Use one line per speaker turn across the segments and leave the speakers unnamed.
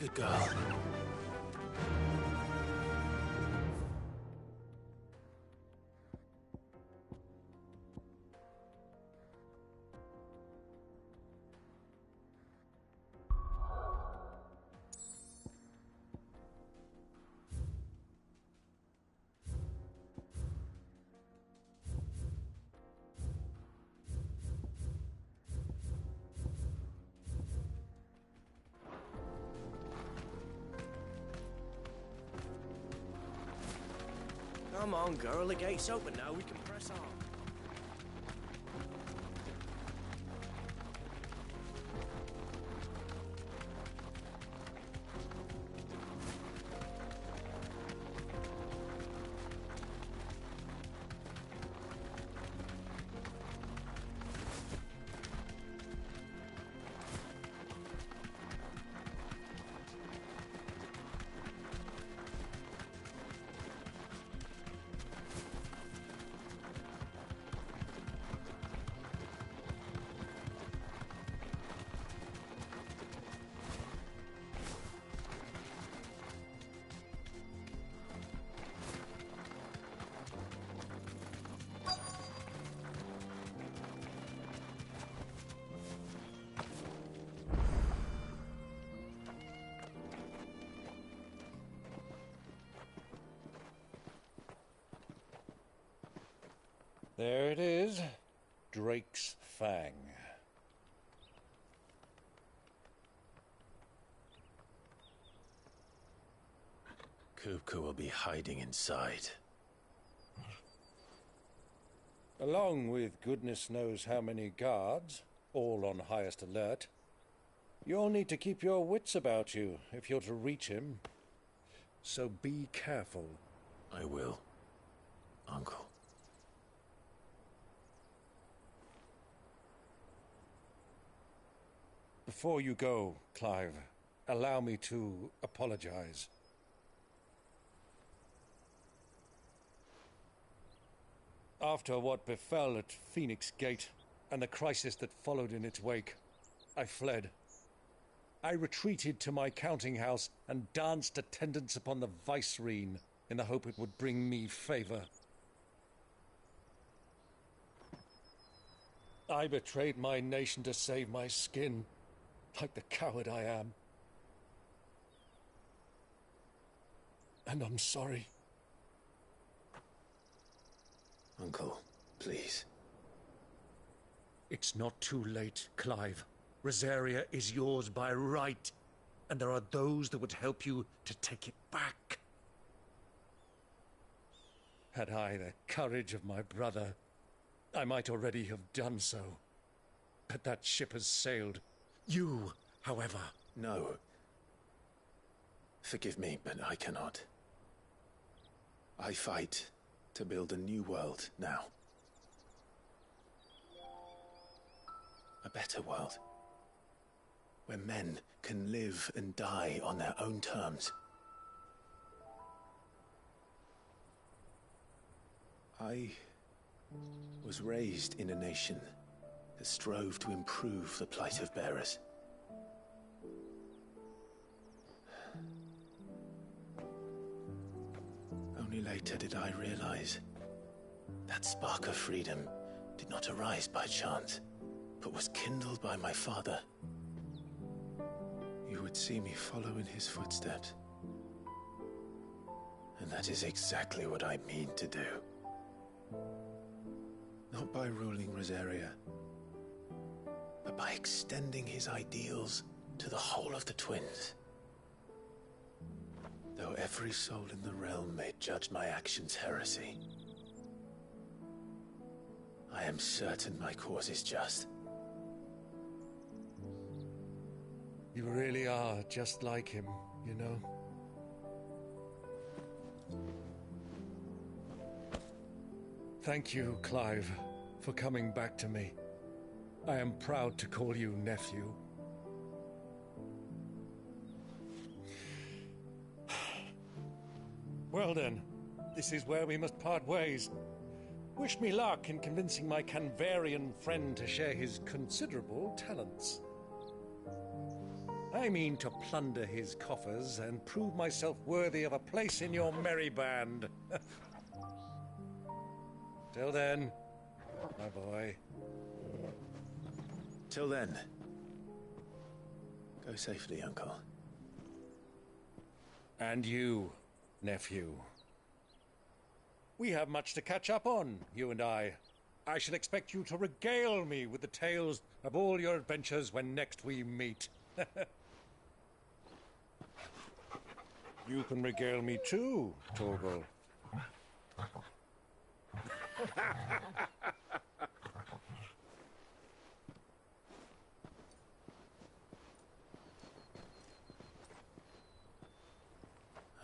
Good girl.
Come on, girl, the gate's open now, we can press on.
There it is, Drake's Fang.
Kupka will be hiding inside.
Along with goodness knows how many guards, all on highest alert. You'll need to keep your wits about you if you're to reach him. So be careful.
I will, Uncle.
Before you go, Clive, allow me to apologize. After what befell at Phoenix Gate and the crisis that followed in its wake, I fled. I retreated to my counting house and danced attendance upon the Vicereine in the hope it would bring me favor. I betrayed my nation to save my skin, like the coward I am. And I'm sorry.
Uncle, please.
It's not too late, Clive. Rosaria is yours by right, and there are those that would help you to take it back. Had I the courage of my brother, I might already have done so. But that ship has sailed. You, however...
No. Forgive me, but I cannot. I fight to build a new world now. A better world. Where men can live and die on their own terms. I was raised in a nation that strove to improve the plight of bearers. Only later did I realize that spark of freedom did not arise by chance, but was kindled by my father. You would see me follow in his footsteps. And that is exactly what I mean to do. Not by ruling Rosaria, but by extending his ideals to the whole of the Twins. Though every soul in the realm may judge my actions heresy, I am certain my cause is just.
You really are just like him, you know? Thank you, Clive, for coming back to me. I am proud to call you nephew. Well then, this is where we must part ways. Wish me luck in convincing my Canvarian friend to share his considerable talents. I mean to plunder his coffers and prove myself worthy of a place in your merry band. Till then, my boy.
Till then, go safely, Uncle.
And you, nephew. We have much to catch up on, you and I. I shall expect you to regale me with the tales of all your adventures when next we meet. You can regale me too, Torgal.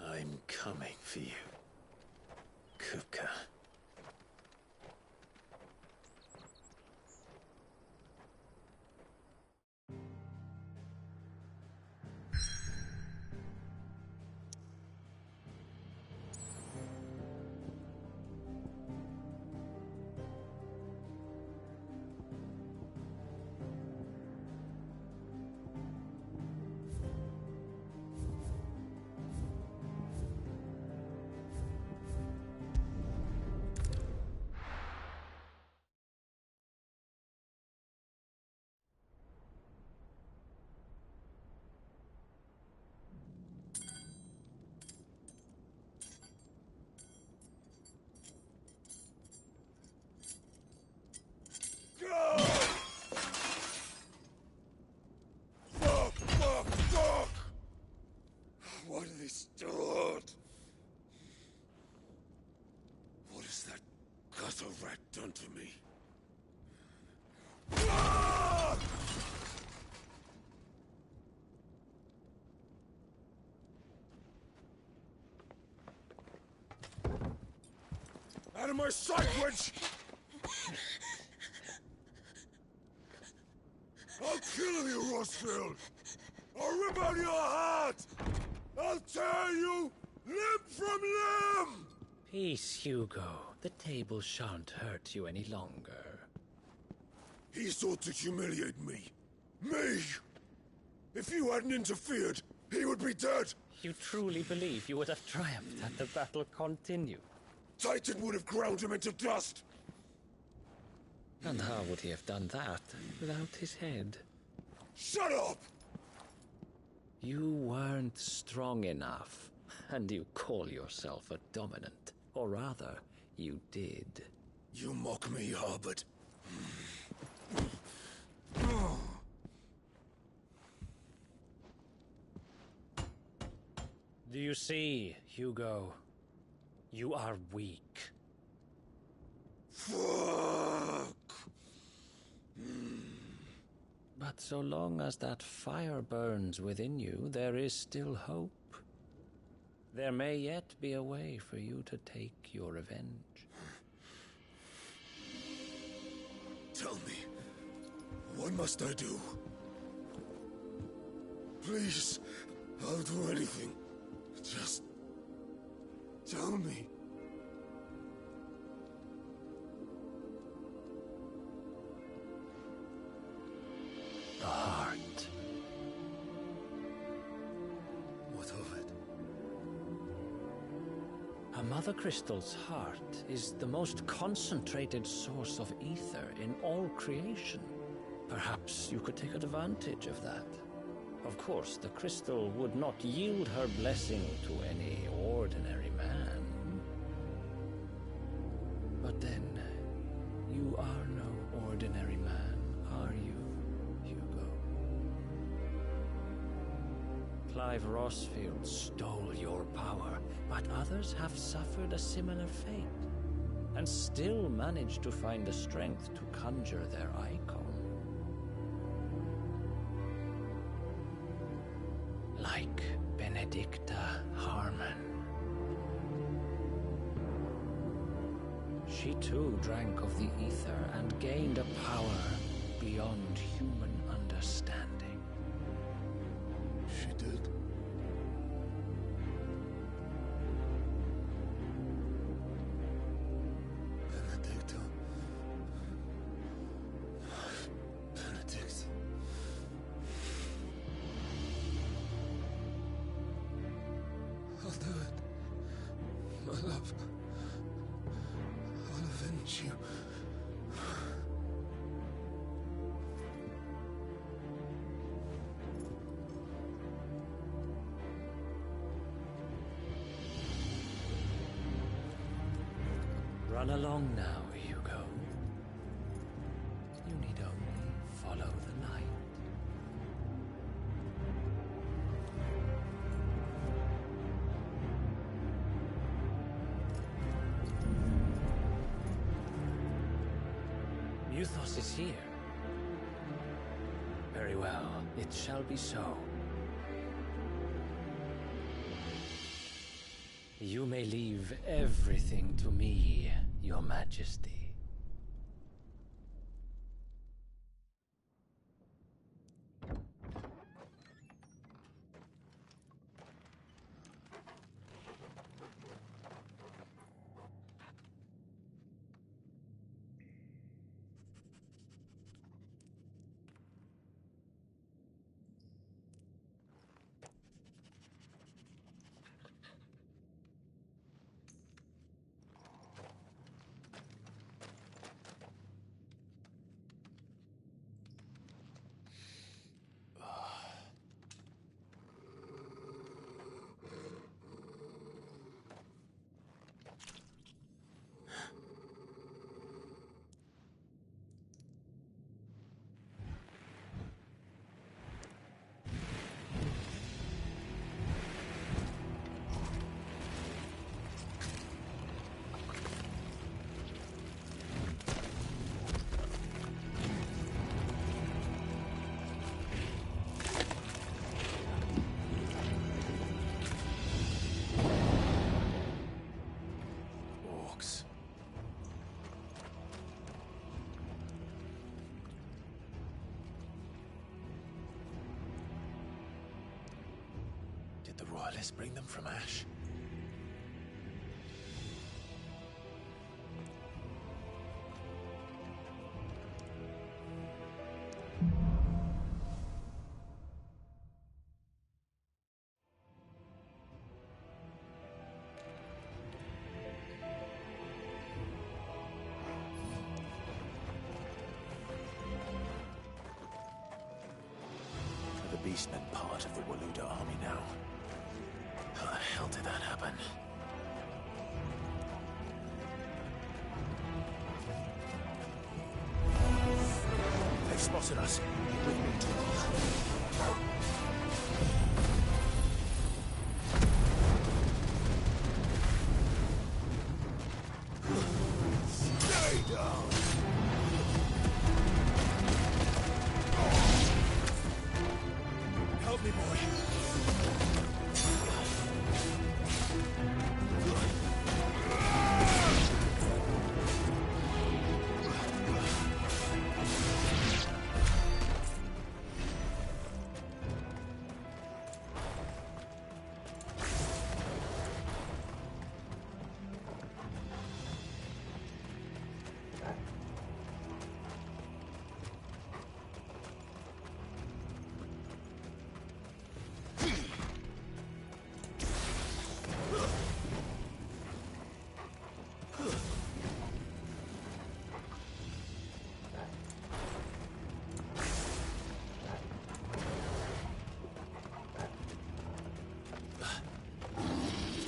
I'm coming for you, Kupka.
Fuck! What have they stored? What has that gutter rat done to me? Out of my sight, witch! I'll kill you, Rosfield! I'll rip out your heart! I'll tear you limb from limb!
Peace, Hugo. The table shan't hurt you any longer.
He sought to humiliate me. Me! If you hadn't interfered, he would be dead!
You truly believe you would have triumphed had the battle continued?
Titan would have ground him into dust!
And how would he have done that without his head?
Shut up!
You weren't strong enough, and you call yourself a dominant. Or rather, you did.
You mock me, Harbert.
Do you see, Hugo? You are weak.
Fuck!
But so long as that fire burns within you, there is still hope. There may yet be a way for you to take your revenge.
Tell me, what must I do? Please, I'll do anything. Just tell me.
The heart.
What of it?
A Mother Crystal's heart is the most concentrated source of ether in all creation. Perhaps you could take advantage of that. Of course, the crystal would not yield her blessing to any ordinary man. But then, you are no ordinary man, are you, Hugo? Clive Rosfield stole your power, but others have suffered a similar fate, and still managed to find the strength to conjure their icon. Like Benedicta Harmon. She too drank of the ether and gained a power beyond human understanding.
She did. Benedicta. Benedict. do it. My love. I'll avenge you.
Run along now, Hugo. You need only follow the light. Muthos is here. Very well, it shall be so. You may leave everything to me, Your Majesty.
Did the Royalists bring them from Ash? Are the Beastmen part of the Waluda army now? How the hell did that happen? They've spotted us. With me too. Stay down! Help me, boy.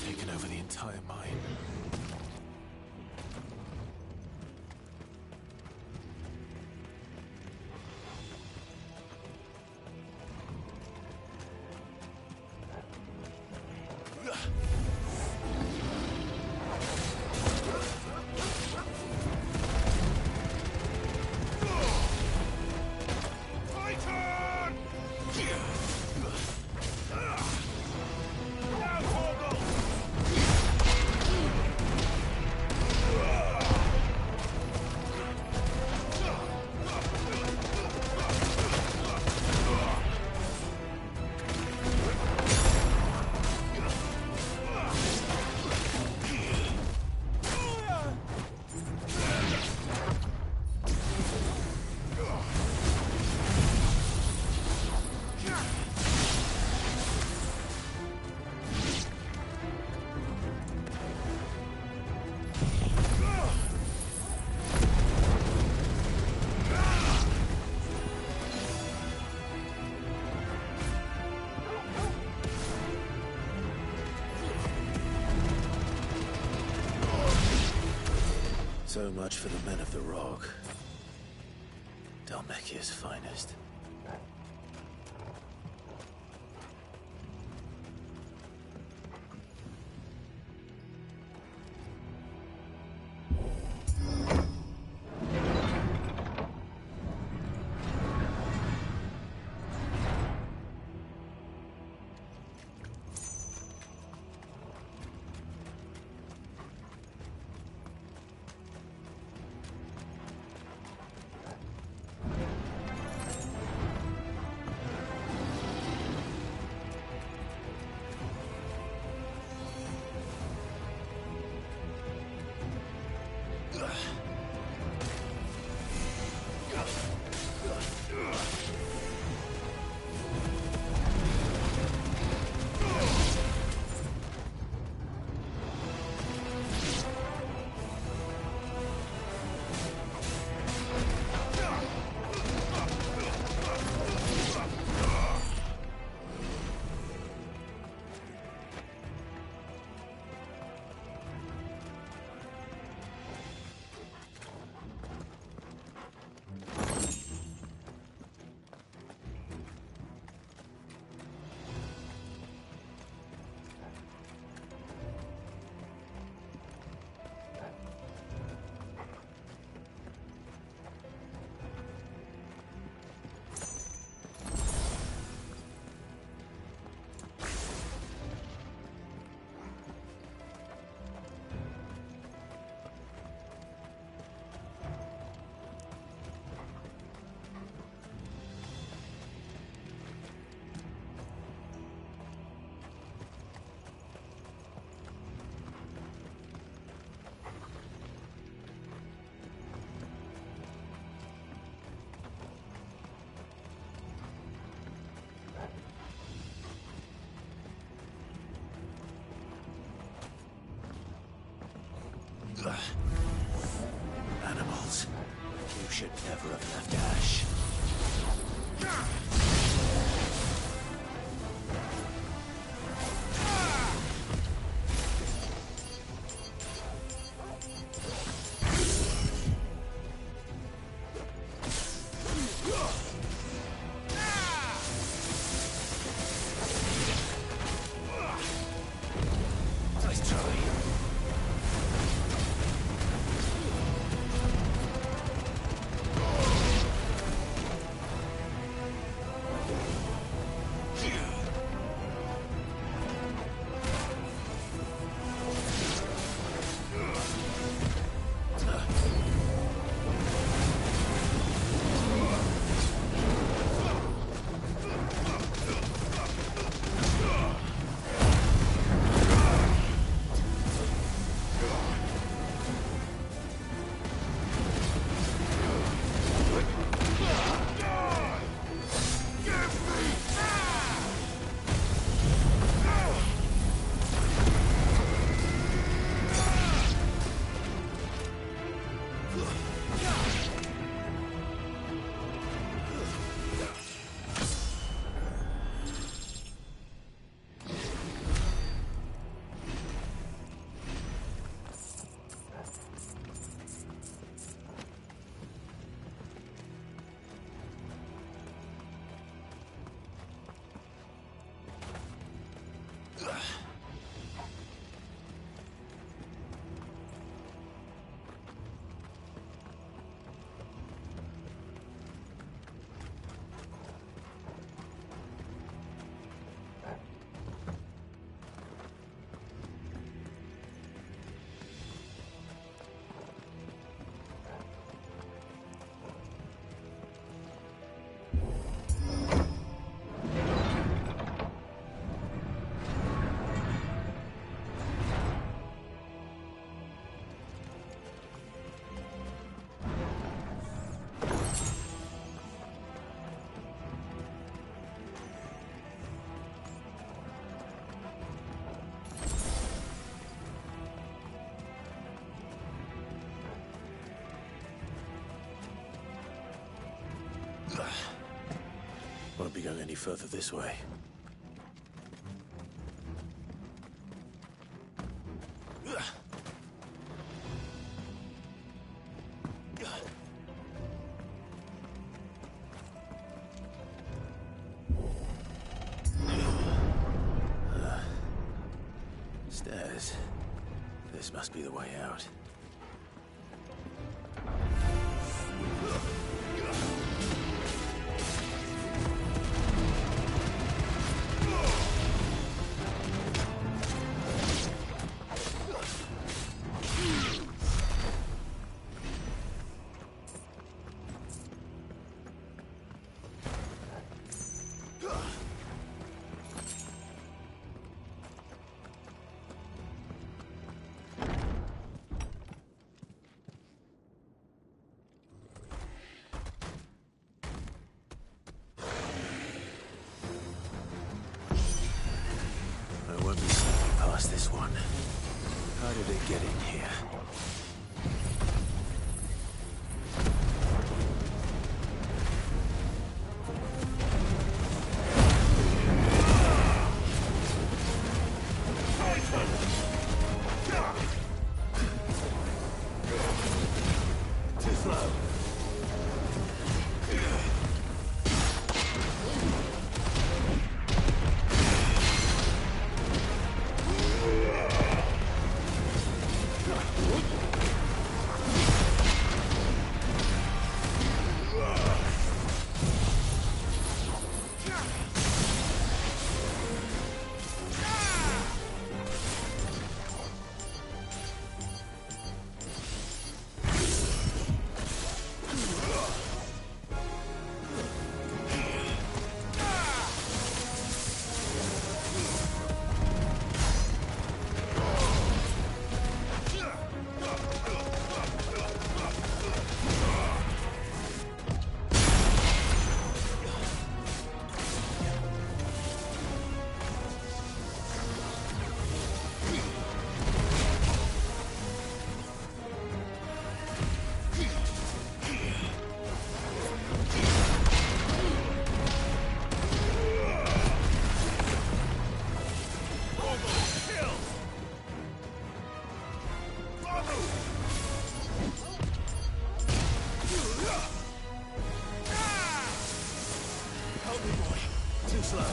Taken over the entire mine. So much for the men of the Rock. Dhalmekia's finest. Animals. You should never have left Ash. Nice try. Won't be going any further this way. Stairs. This must be the way out. This one. How did it get in here? Too slow.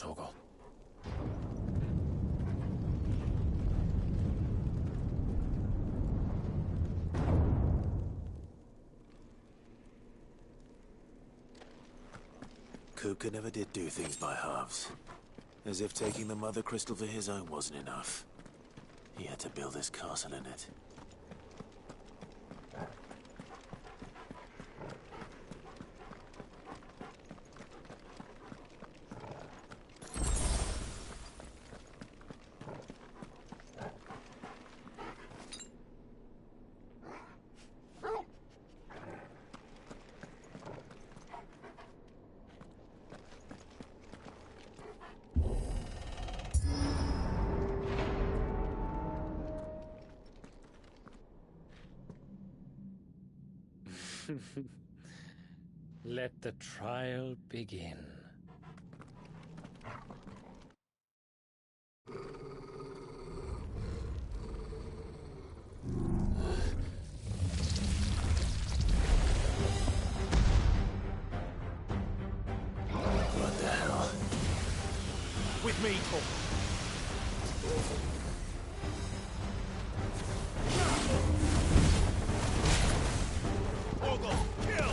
Torgal.
Kupka never did do things by halves. As if taking the Mother Crystal for his own wasn't enough. He had to build his castle in it.
Let the trial begin.
What the hell?
With me, Torgal. Torgal, kill!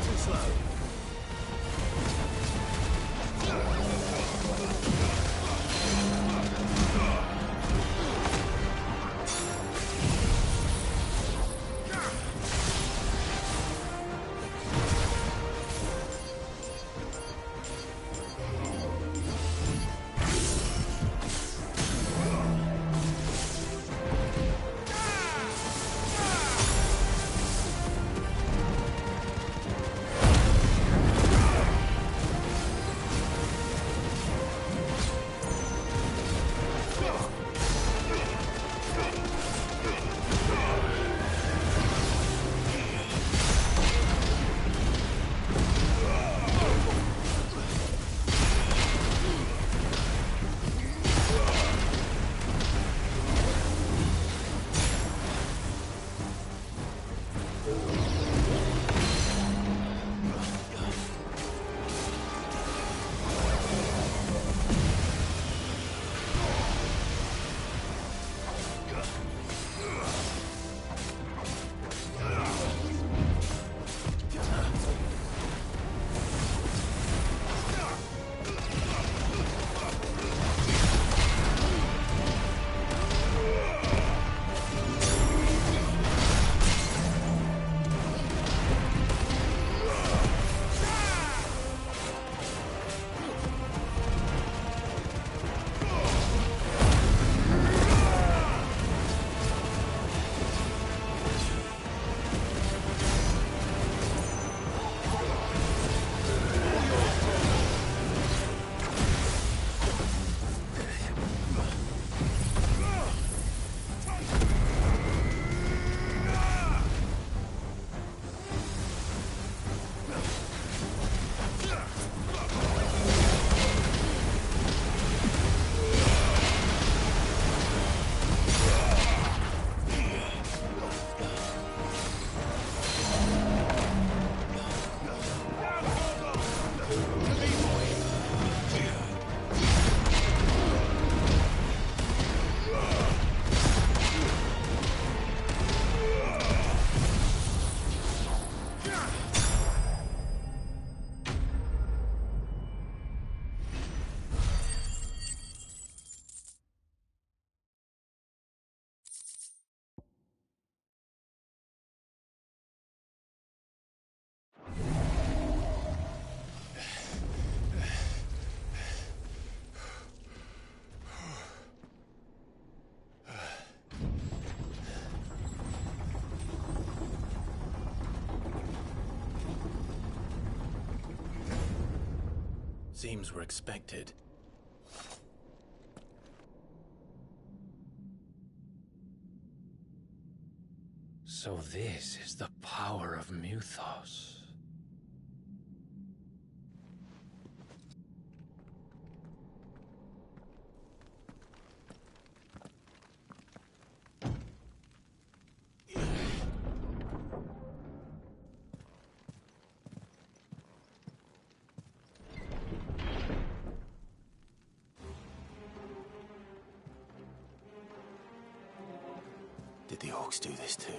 Too slow.
Seems we're expected.
So this is the power of Muthos.
the orcs do this too?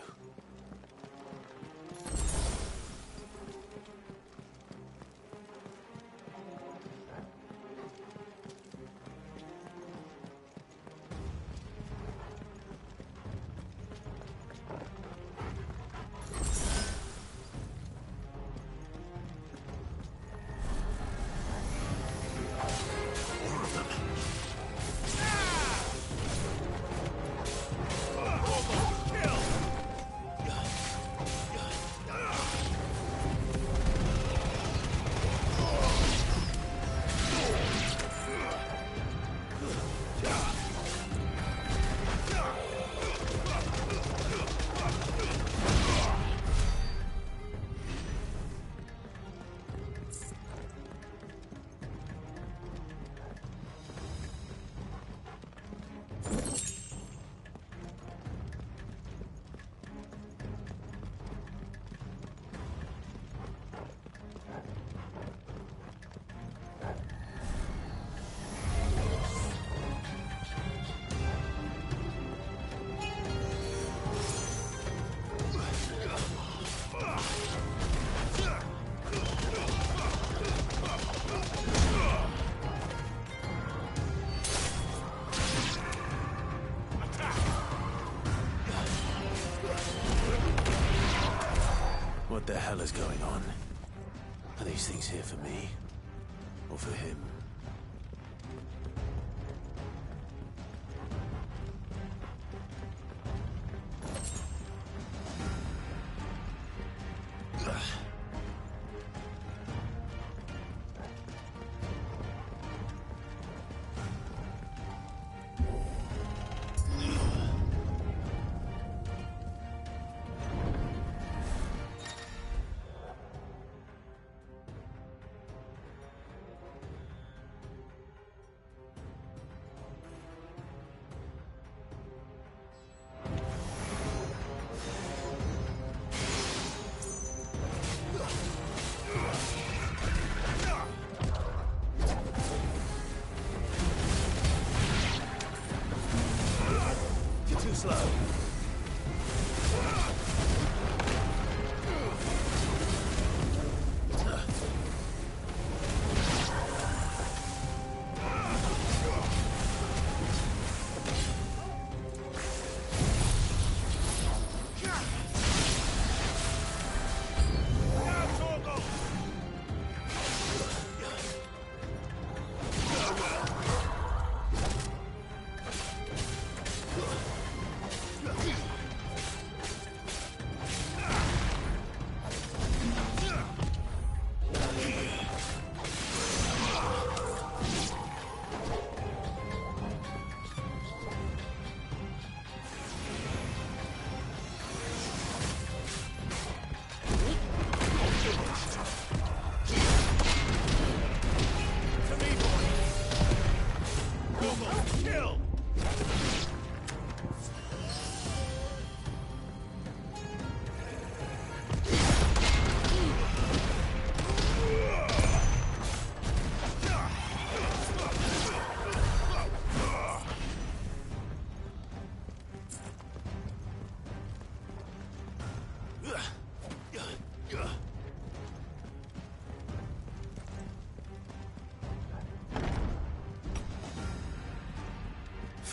What the hell is going on? Are these things here for me? Or for him? Slow.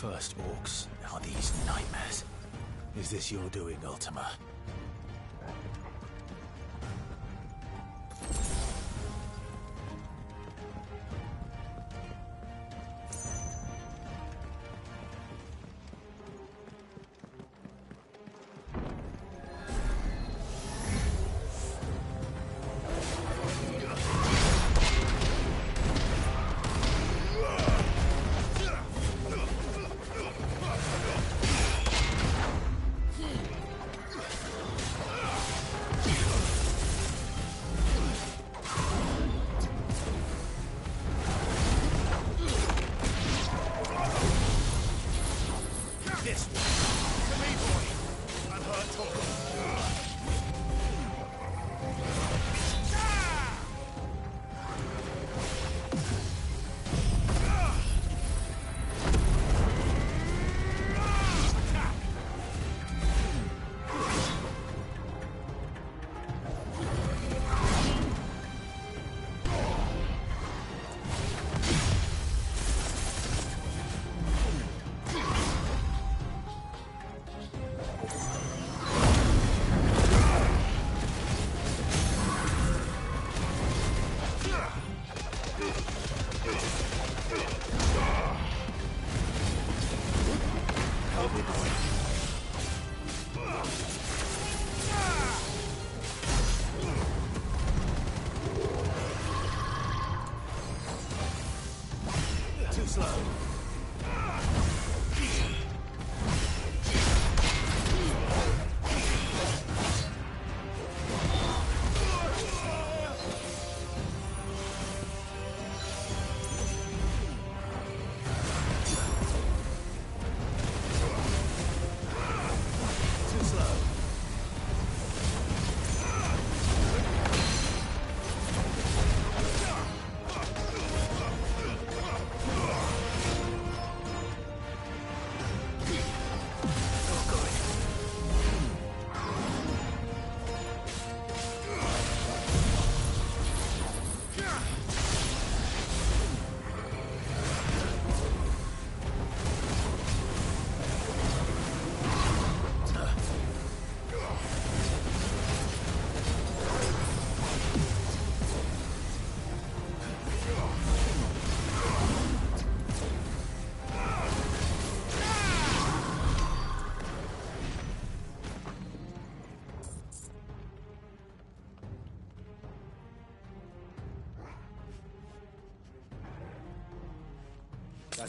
First orcs, now these nightmares. Is this your doing, Ultima?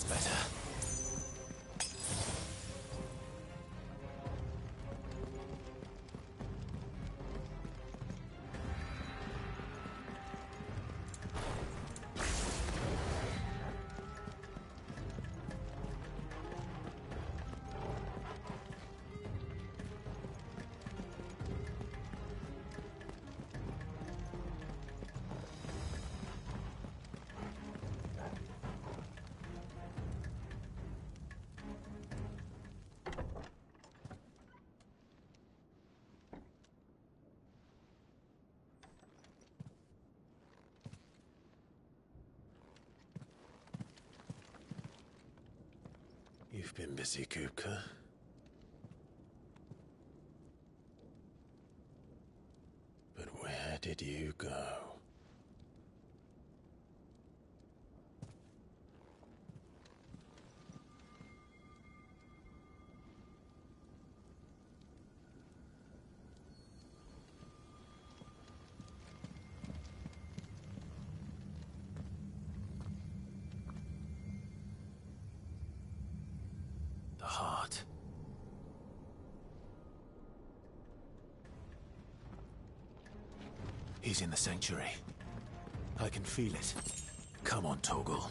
That's better. You've been busy, Kupka. But where did you go? The heart. He's in the sanctuary. I can feel it. Come on, Torgal.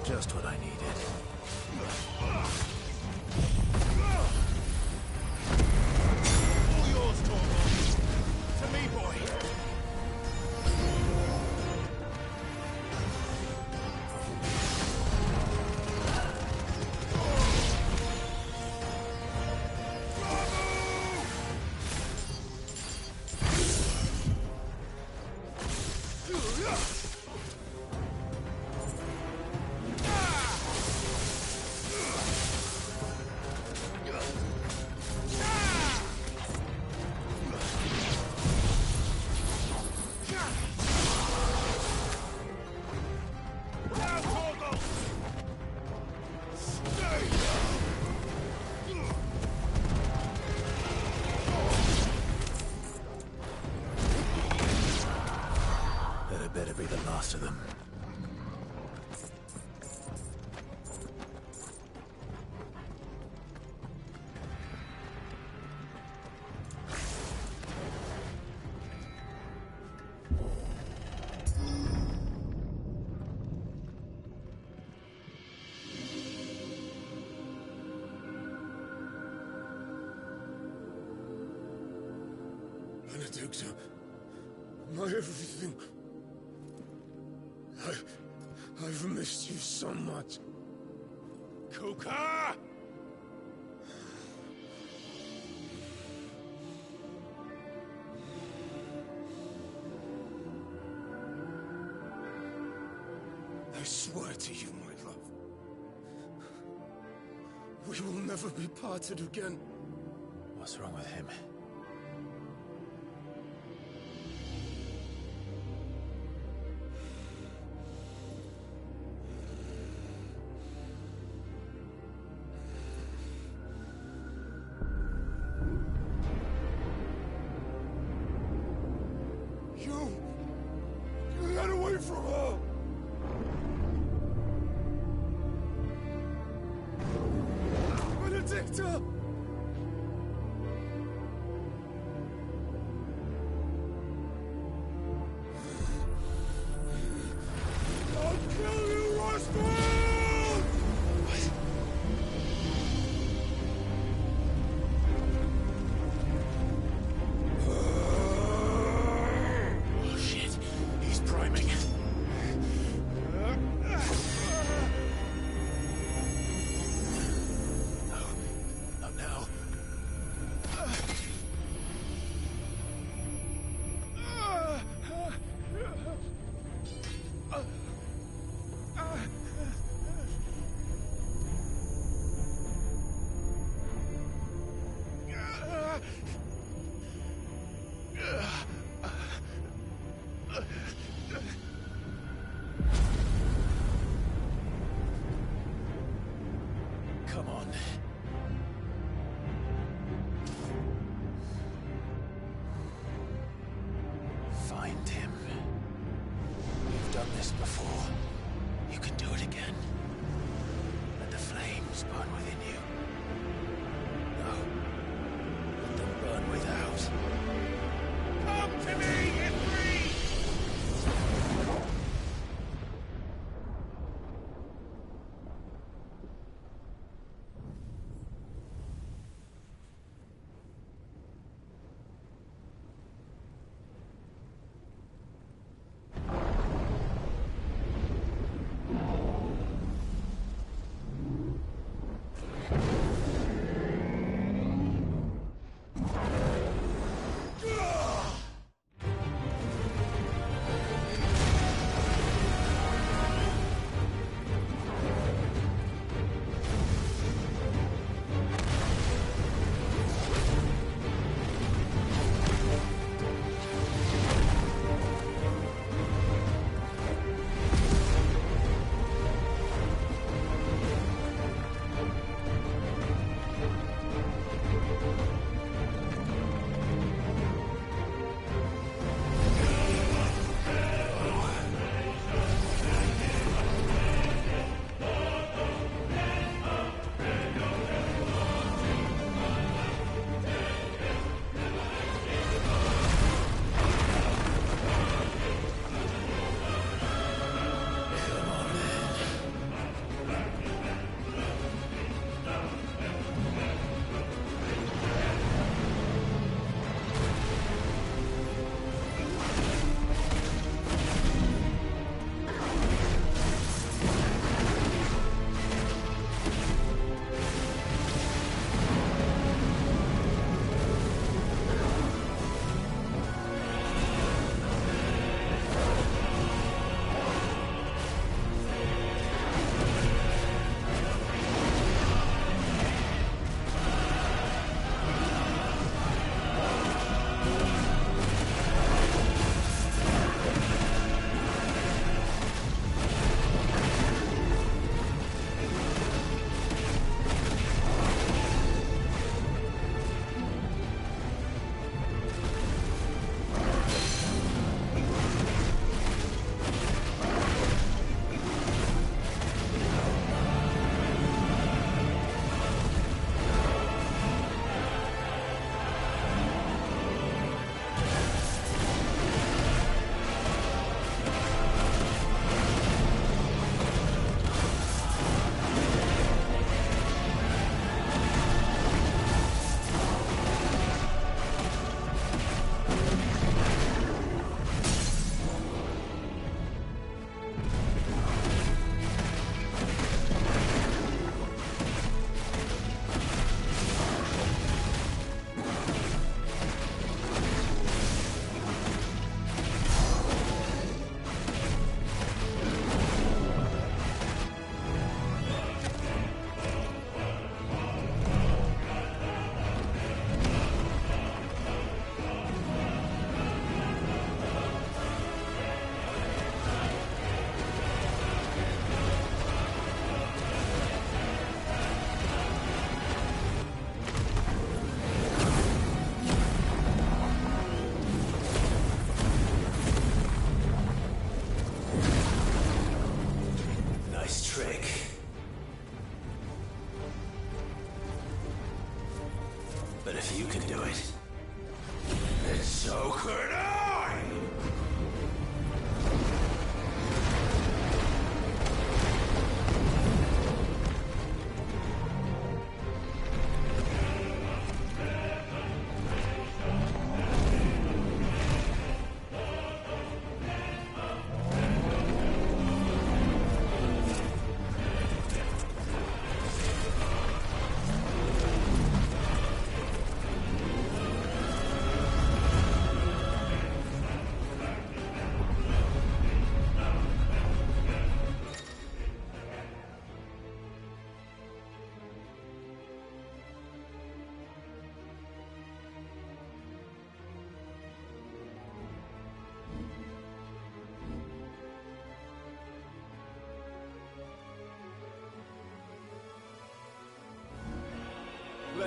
Just what I needed.
All yours, Torgal. To me, boy.
That better be the last of them.
Benedicta, my everything. I've missed you so much.
Kuka!
I swear to you, my love. We will never be parted again.
What's wrong with him?
You got away from her! Benedicta! I'll kill you, Roswell!
Oh shit, he's priming. No,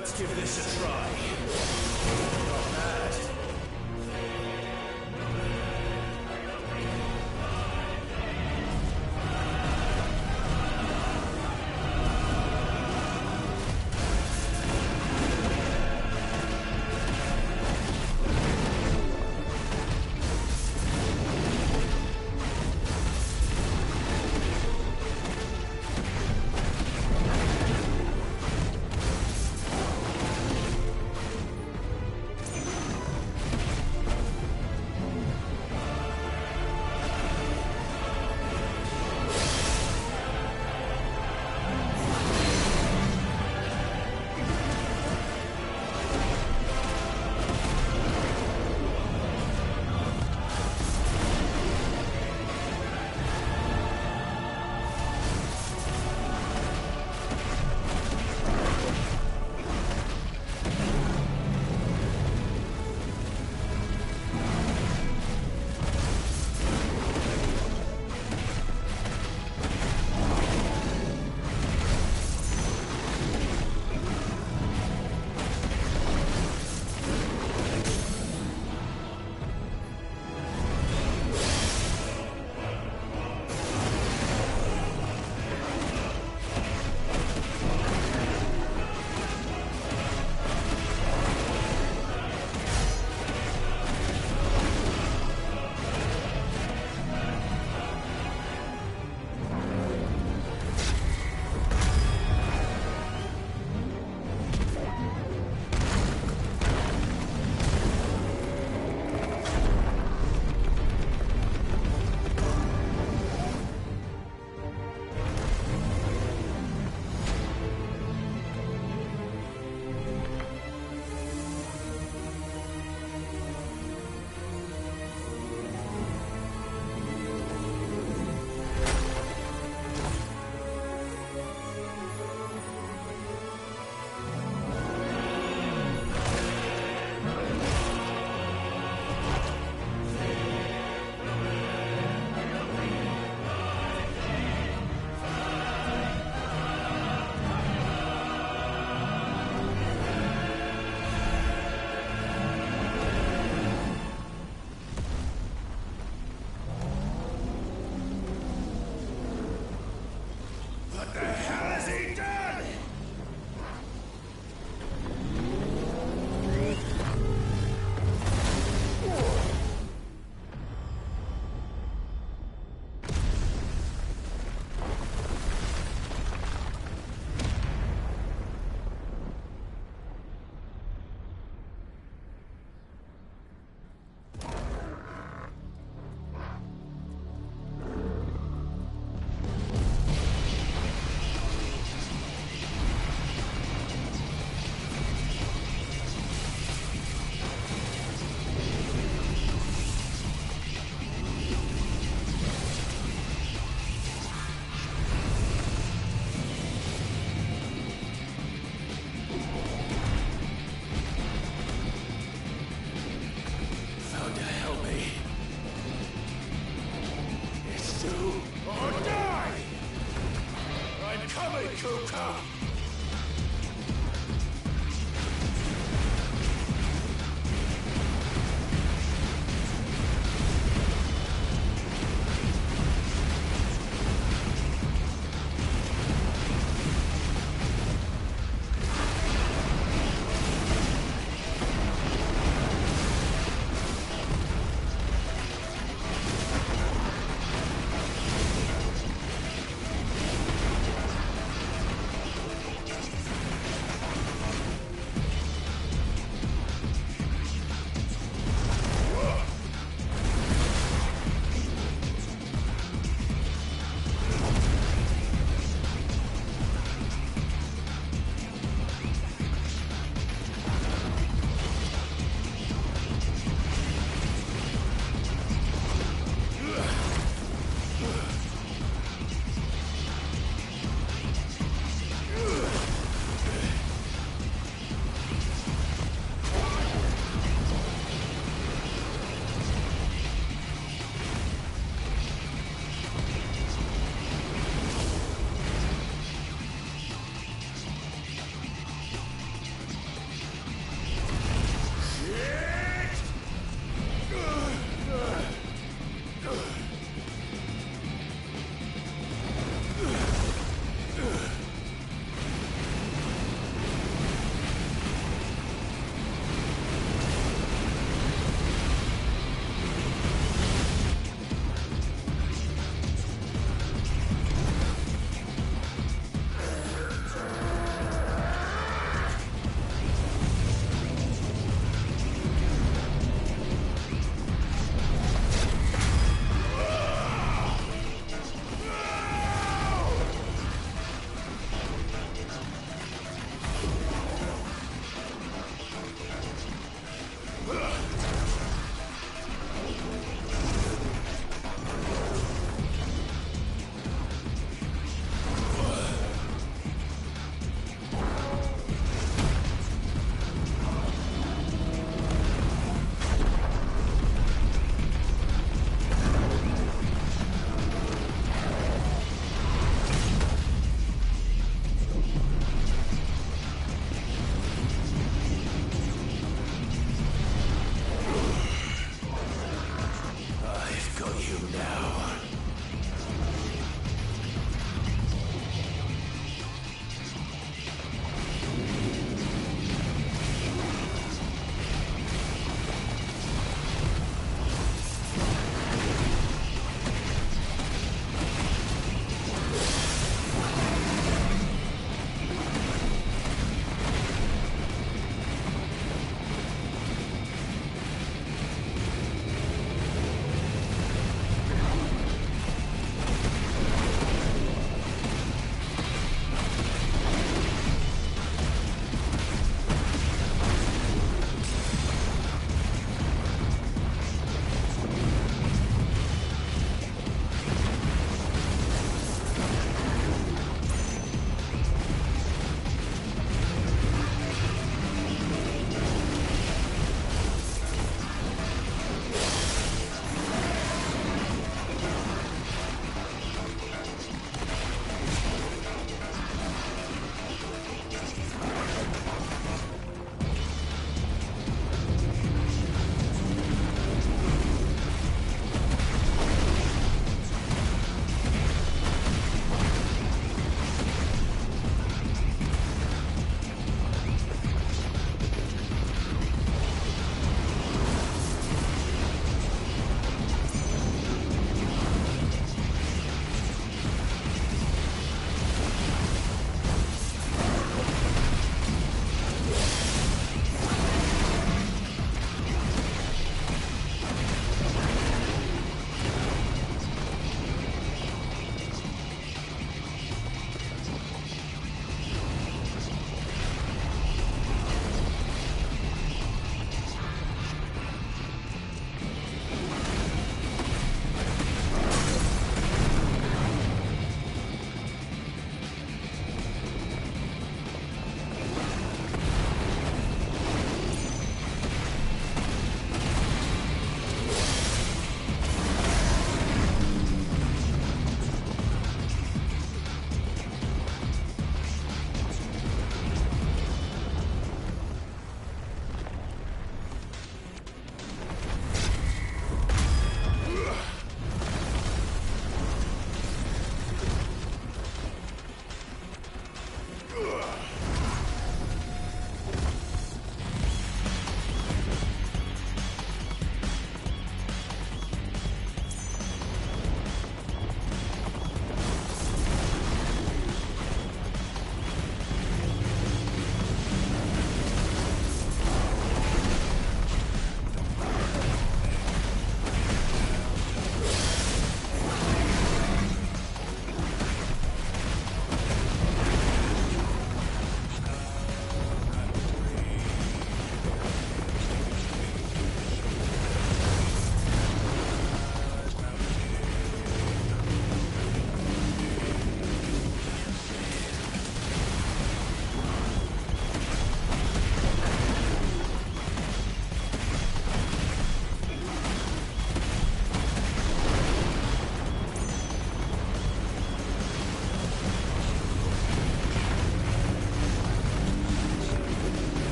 Let's give this a try. Not bad.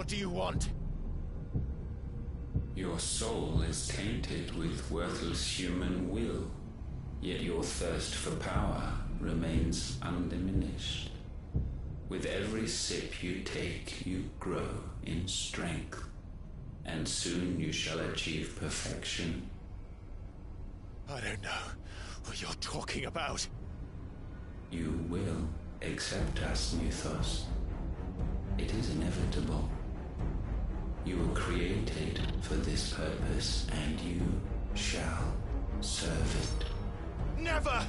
What do you want?
Your soul is tainted with worthless human will, yet your thirst for power remains undiminished. With every sip you take, you grow in strength, and soon you shall achieve perfection.
I don't know what you're talking about.
You will accept us, Mythos. It is inevitable. You were created for this purpose, and you shall serve it.
Never!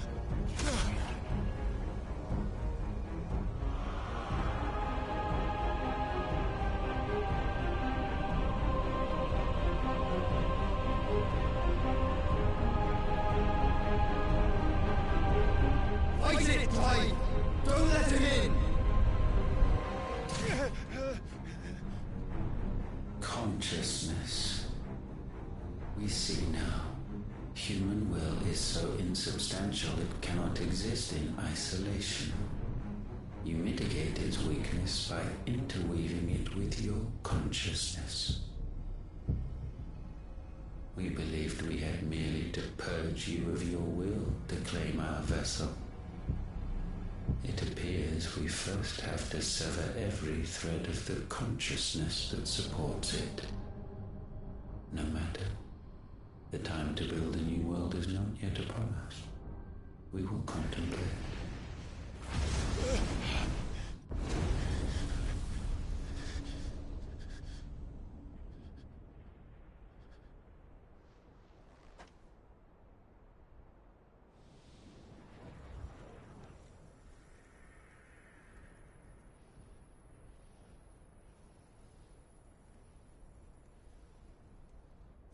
Fight it, Clive! Don't let him in!
Consciousness. We see now. Human will is so insubstantial it cannot exist in isolation. You mitigate its weakness by interweaving it with your consciousness. We believed we had merely to purge you of your will to claim our vessel. It appears we first have to sever every thread of the consciousness that supports it. No matter. The time to build a new world is not yet upon us. We will contemplate.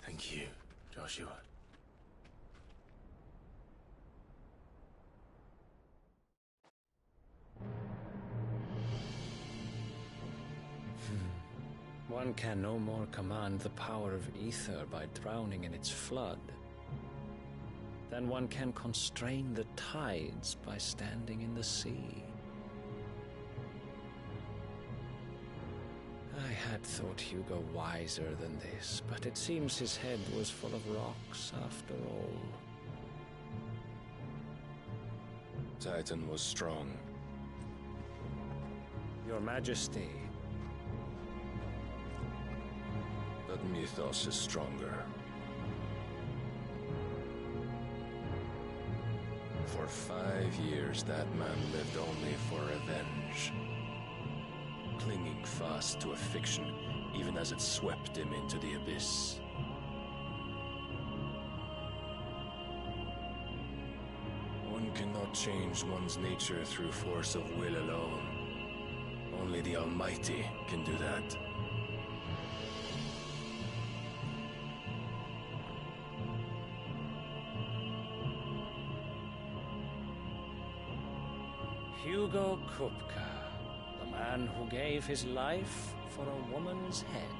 Thank you, Joshua.
One can no more command the power of ether by drowning in its flood than one can constrain the tides by standing in the sea. I had thought Hugo wiser than this, but it seems his head was full of rocks after all.
Titan was strong.
Your Majesty.
But Mythos is stronger. For 5 years, that man lived only for revenge. Clinging fast to a fiction, even as it swept him into the abyss. One cannot change one's nature through force of will alone. Only the Almighty can do that.
Hugo Kupka, the man who gave his life for a woman's head.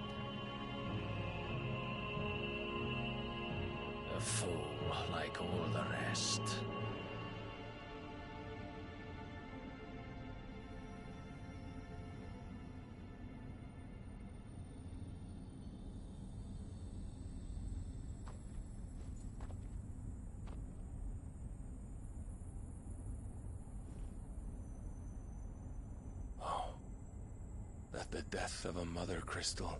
A fool like all the rest.
That the death of a mother crystal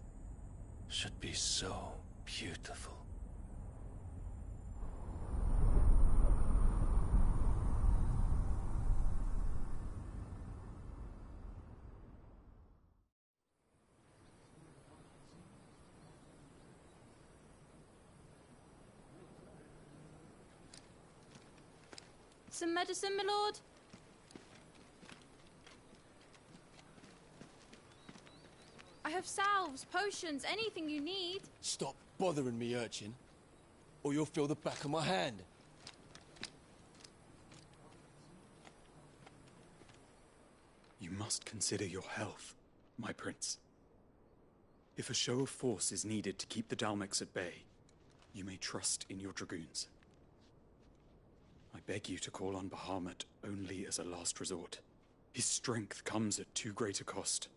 should be so beautiful.
Some medicine, my lord? I have salves, potions, anything you need.
Stop bothering me, urchin, or you'll feel the back of my hand.
You must consider your health, my prince. If a show of force is needed to keep the Dalmex at bay, you may trust in your dragoons. I beg you to call on Bahamut only as a last resort. His strength comes at too great a cost.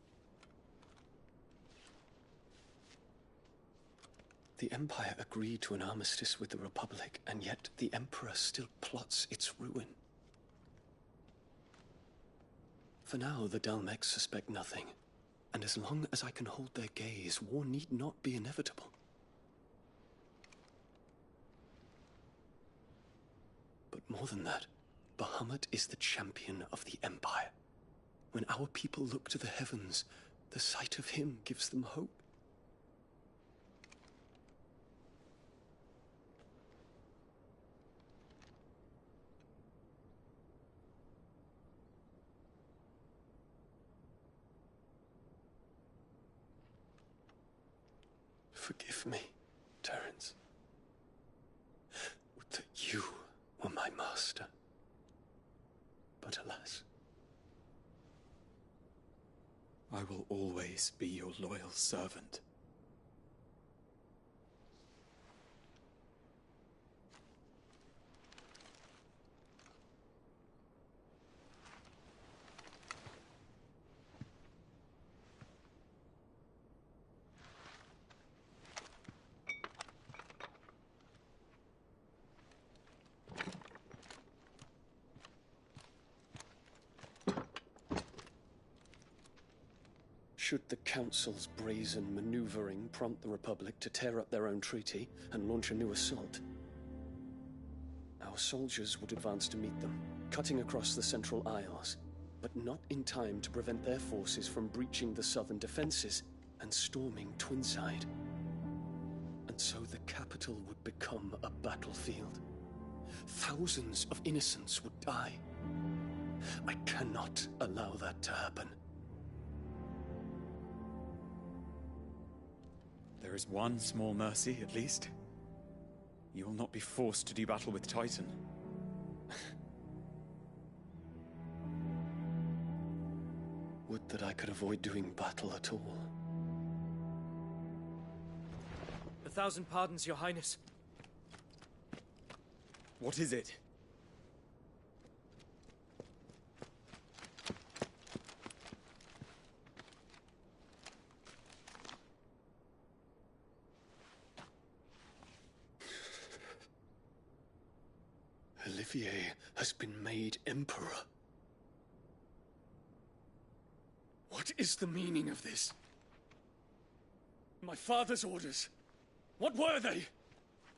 The Empire agreed to an armistice with the Republic, and yet the Emperor still plots its ruin. For now, the Dalmex suspect nothing, and as long as I can hold their gaze, war need not be inevitable. But more than that, Bahamut is the champion of the Empire. When our people look to the heavens, the sight of him gives them hope. Forgive me, Terence. Would that you were my master. But alas.
I will always be your loyal servant.
Should the Council's brazen maneuvering prompt the Republic to tear up their own treaty and launch a new assault, our soldiers would advance to meet them, cutting across the Central Isles, but not in time to prevent their forces from breaching the southern defenses and storming Twinside. And so the capital would become a battlefield. Thousands of innocents would die. I cannot allow that to happen.
There is one small mercy, at least. You will not be forced to do battle with Titan.
Would that I could avoid doing battle at all.
1,000 pardons, Your Highness.
What is it?
Olivier has been made Emperor. What is the meaning of this? My father's orders. What were they?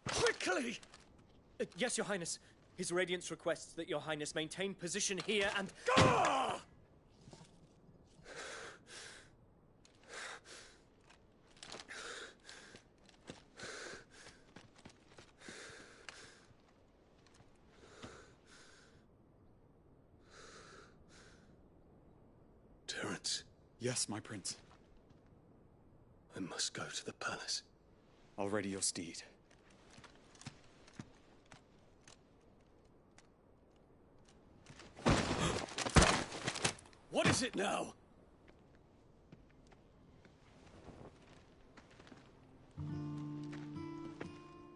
Quickly!
Yes, Your Highness. His Radiance requests that Your Highness maintain position here and...
Gah! Terence.
Yes, my prince.
I must go to the palace.
I'll ready your steed.
What is it now?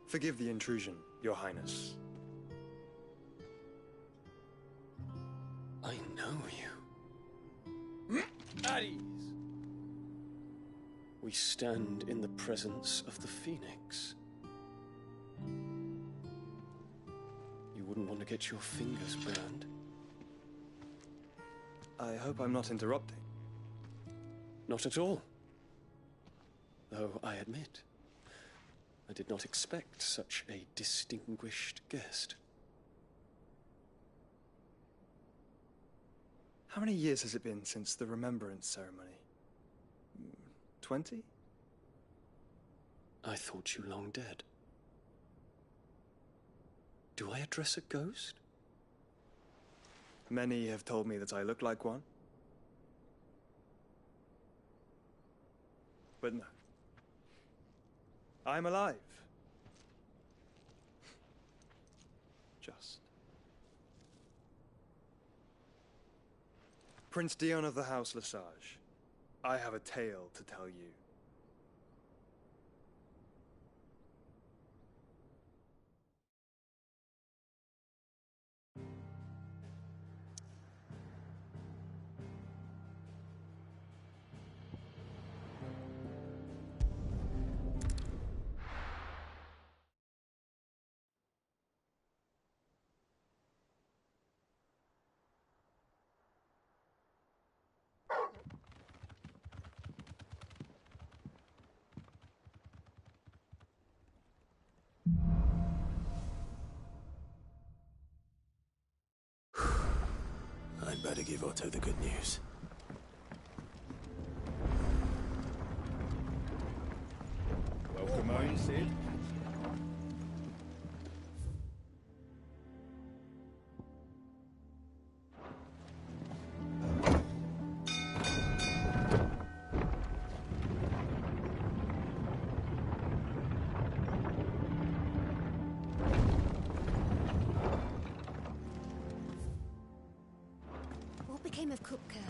Forgive the intrusion, Your Highness.
I know you.
At ease.
We stand in the presence of the Phoenix. You wouldn't want to get your fingers burned.
I hope I'm not interrupting.
Not at all. Though I admit, I did not expect such a distinguished guest.
How many years has it been since the Remembrance ceremony? 20?
I thought you long dead. Do I address a ghost?
Many have told me that I look like one. But no. I'm alive. Just. Prince Dion of the House Lesage, I have a tale to tell you.
better give Otto the good news.
Welcome home, Sid.
What became of Kupka?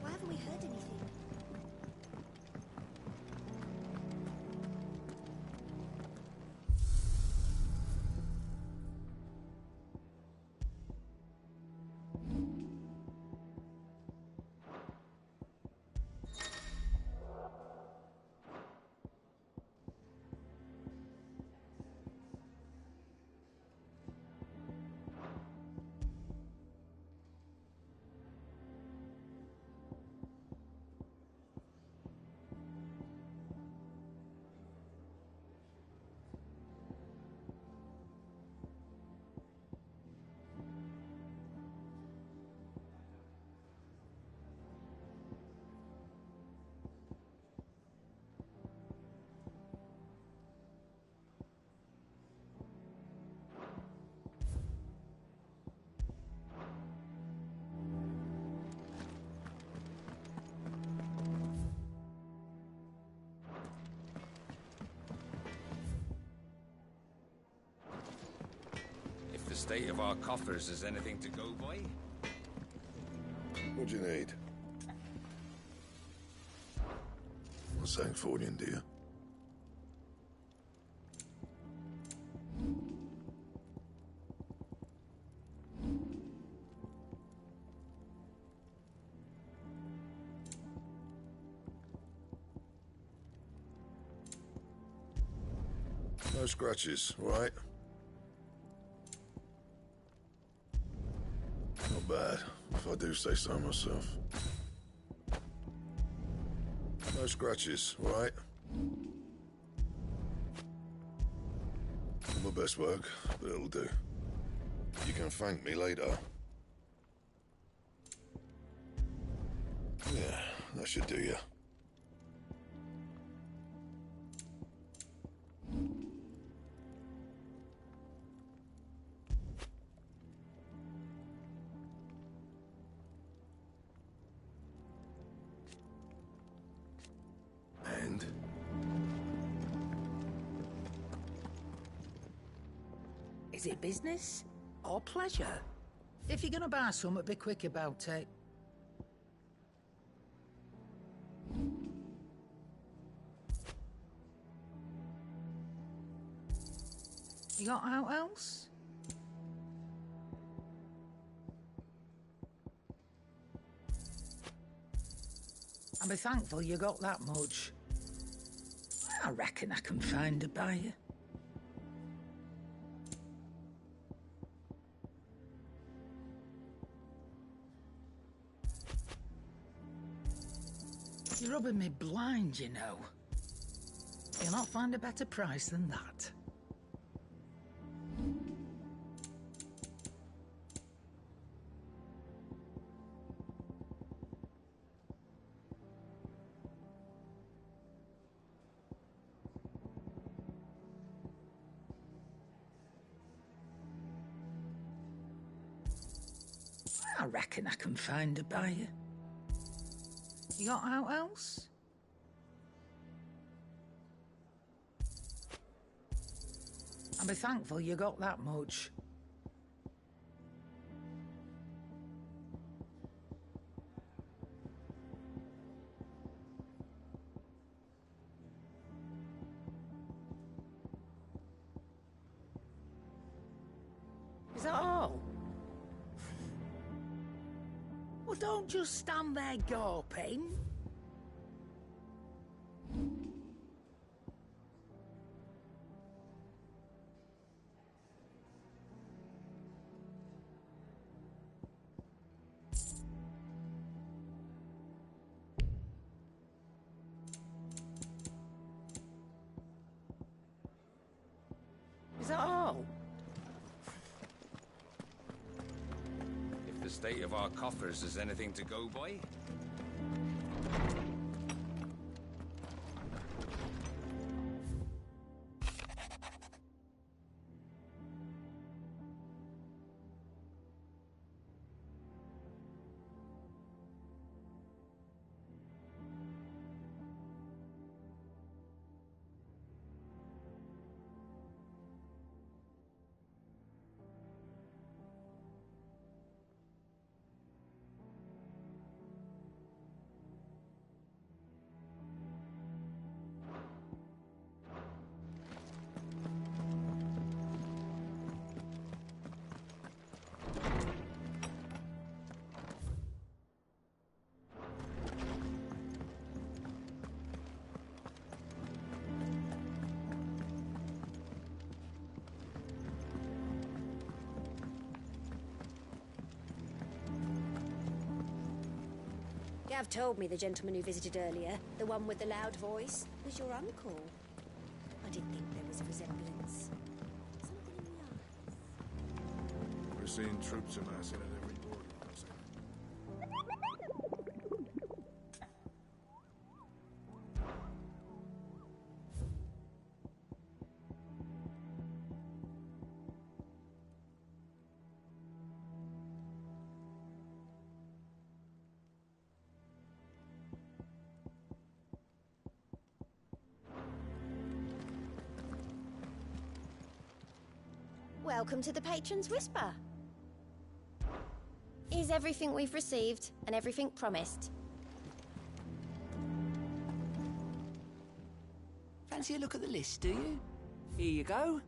Why haven't we heard anything?
The state of our coffers is anything to go by?
What do you need? A Sangfordian, do you? No scratches, right? Not bad, if I do say so myself. No scratches, right? Not my best work, but it'll do. You can thank me later. Yeah, that should do you. And?
Is it business or pleasure? If you're gonna buy something, be quick about it. You got out else? I'll be thankful you got that much. I reckon I can find a buyer. You're rubbing me blind, you know. You'll not find a better price than that. I reckon I can find a buyer. You got out else? I'll be thankful you got that much. Is that all? Well, don't just stand there gawping.
If the state of our coffers is anything to go by?
Gav told me the gentleman who visited earlier, the one with the loud voice, was your uncle. I did think there was a resemblance. Something in the eyes.
We're seeing troops amassing at every border crossing.
Welcome to the Patron's Whisper. Is everything we've received and everything promised?
Fancy a look at the list, do you? Here you go.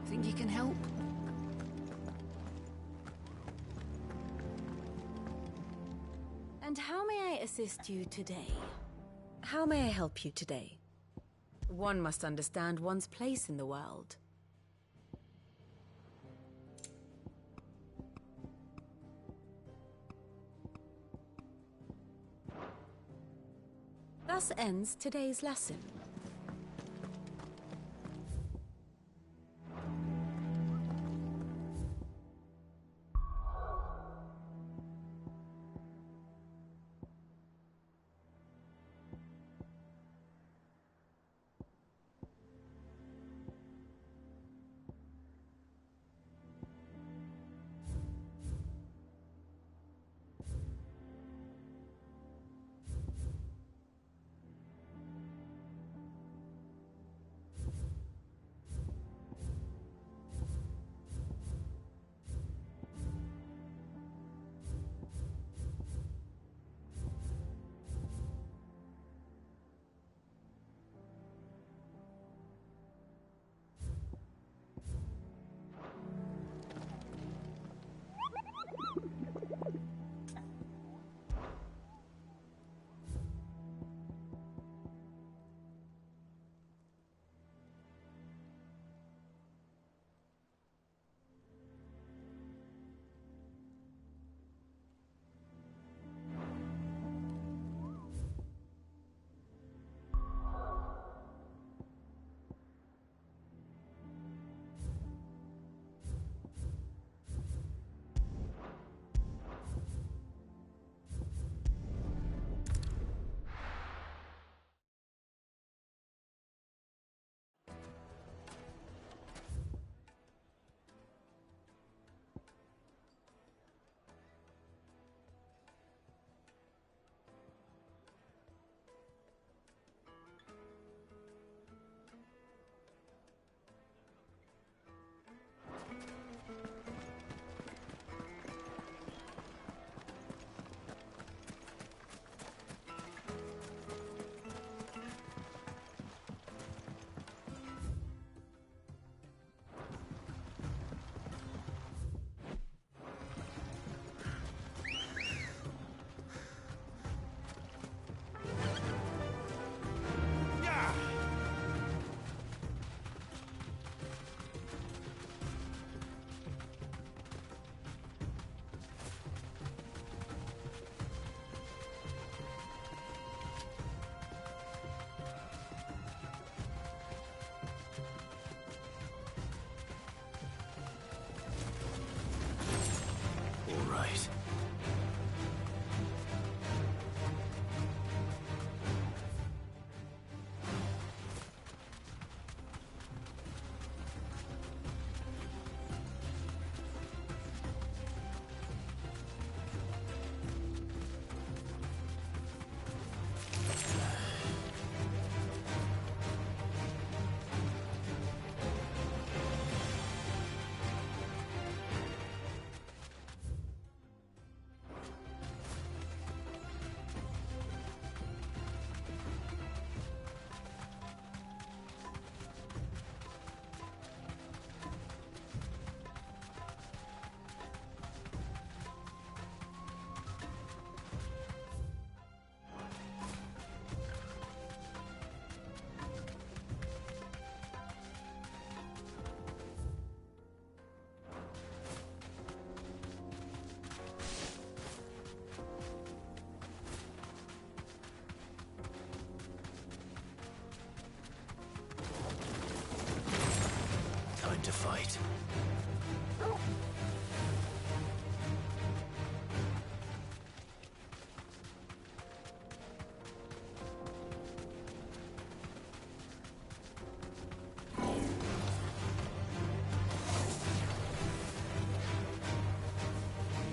Think you can help?
And how may I assist you today? How may I help you today? One must understand one's place in the world. Thus ends today's lesson.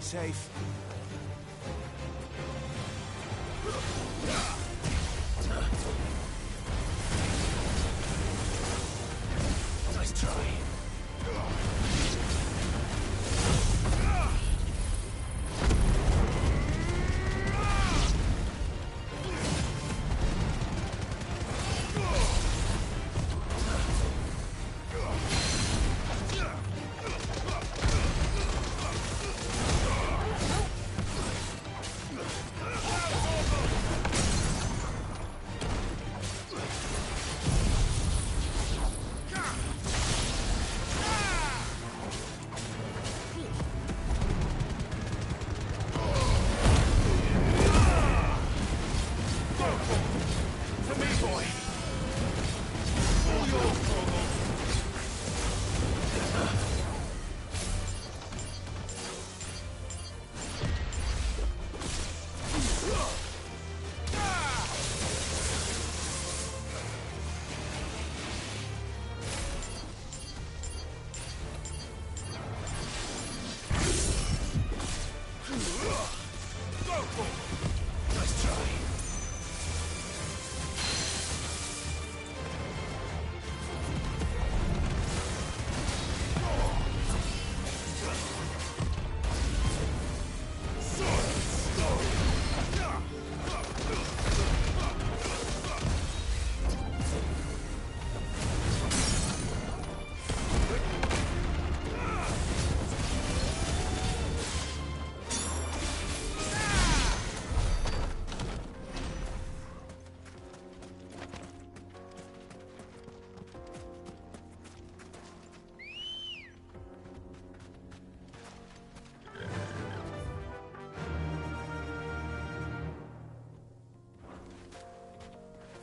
Safe. Nice try.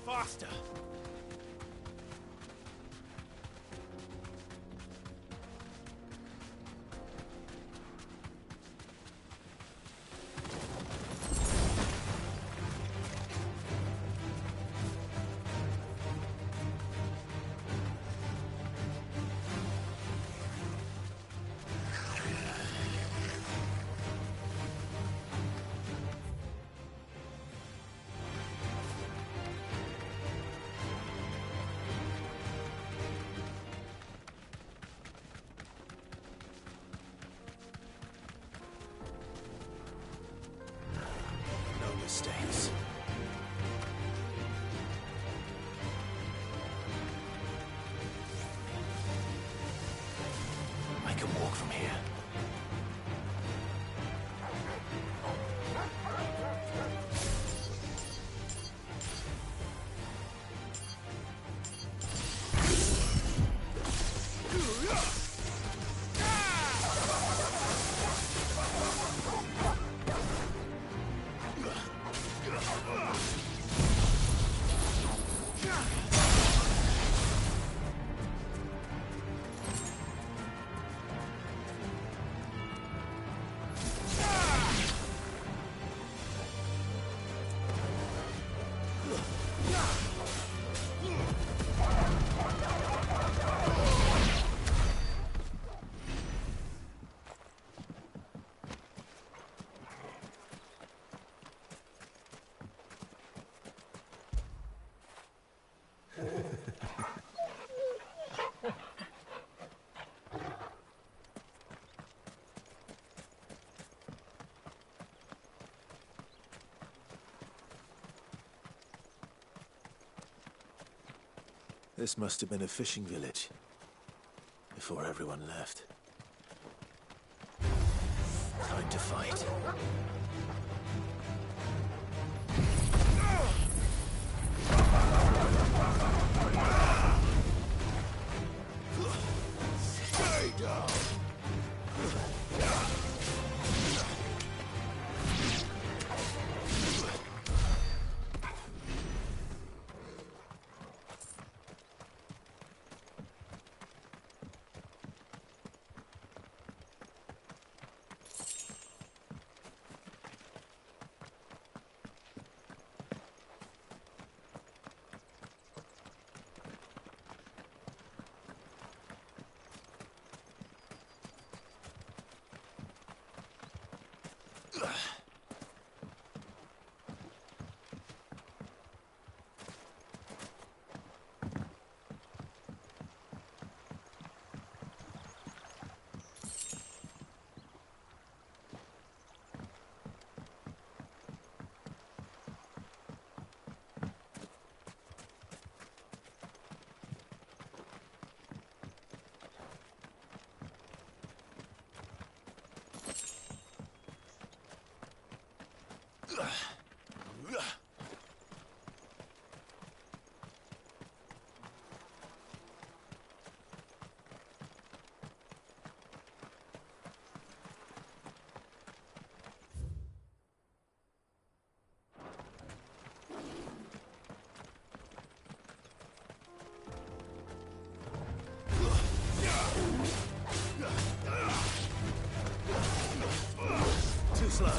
Faster! Mistakes. I can walk from here. This must have been a fishing village before everyone left. Time to fight. Stay down! Too slow.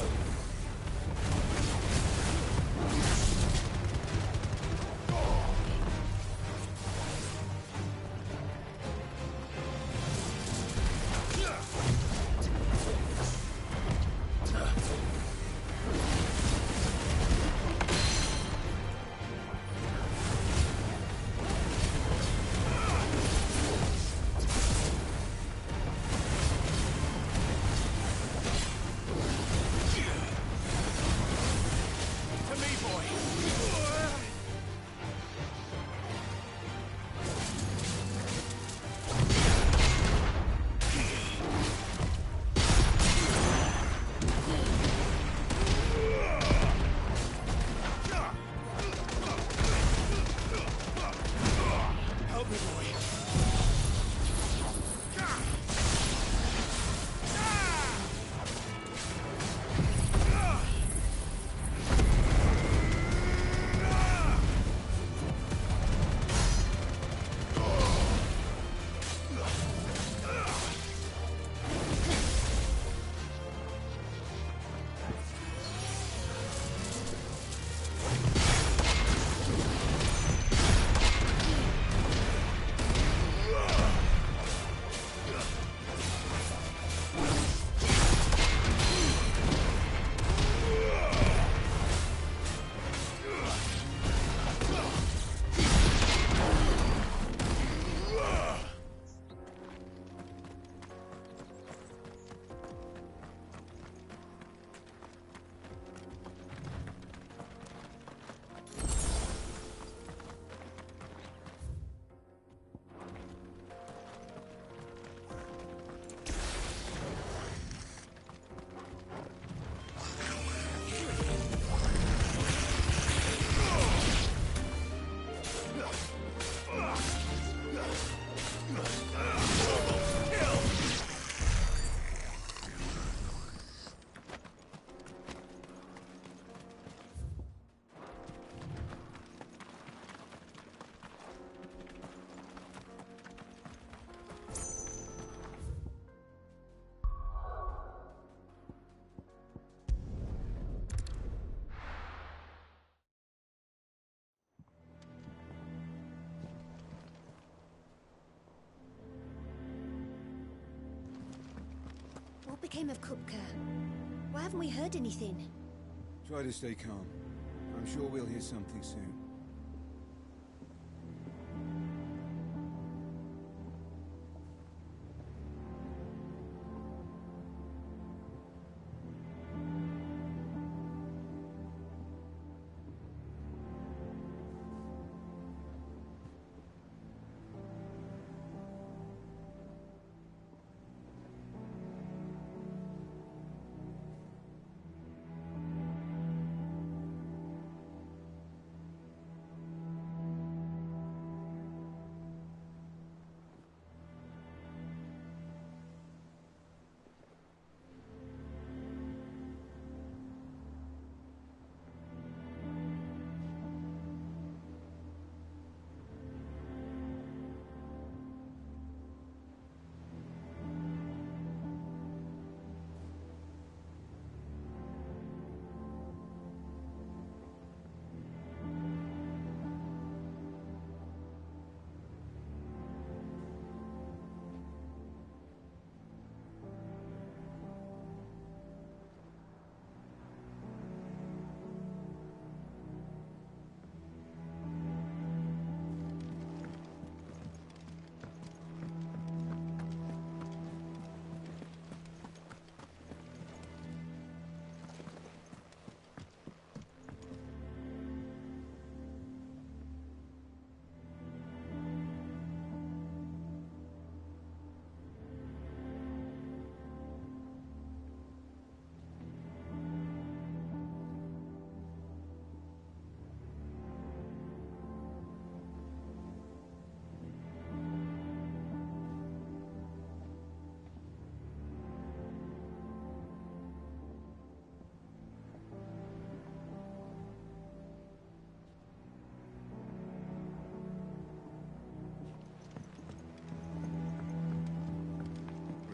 What became of Kupka? Why haven't we heard anything?
Try to stay calm. I'm sure we'll hear something soon.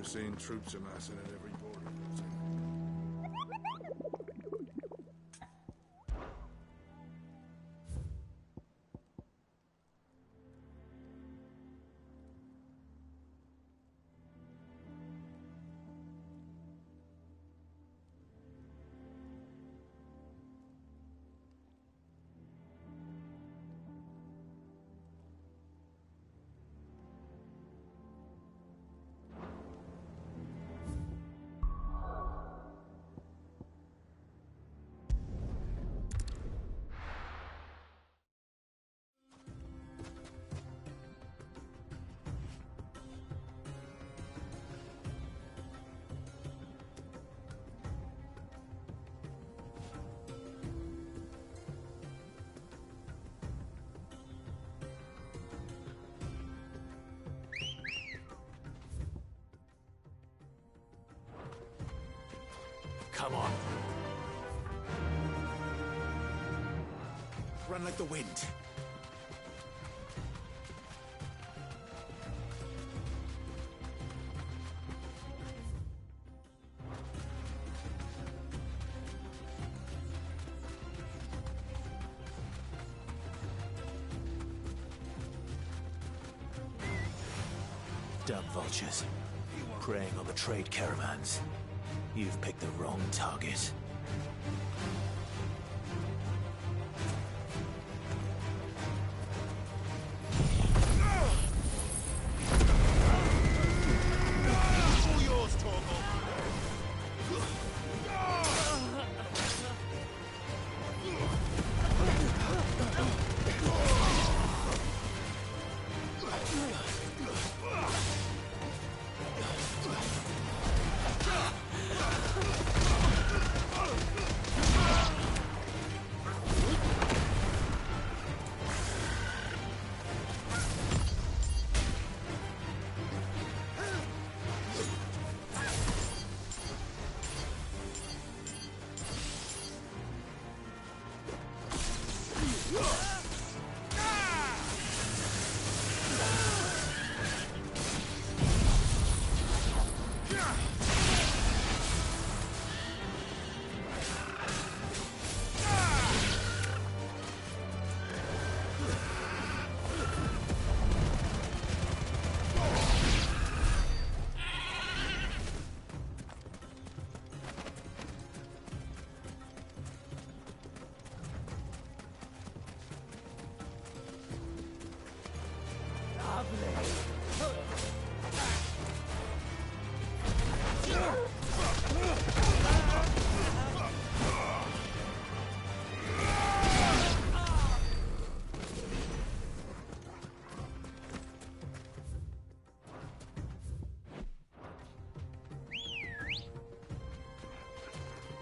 seen troops amassing at every border crossing.
Come on. Run like the wind. Damn vultures. Preying on the trade caravans. You've picked the wrong target.
All yours, Torgal.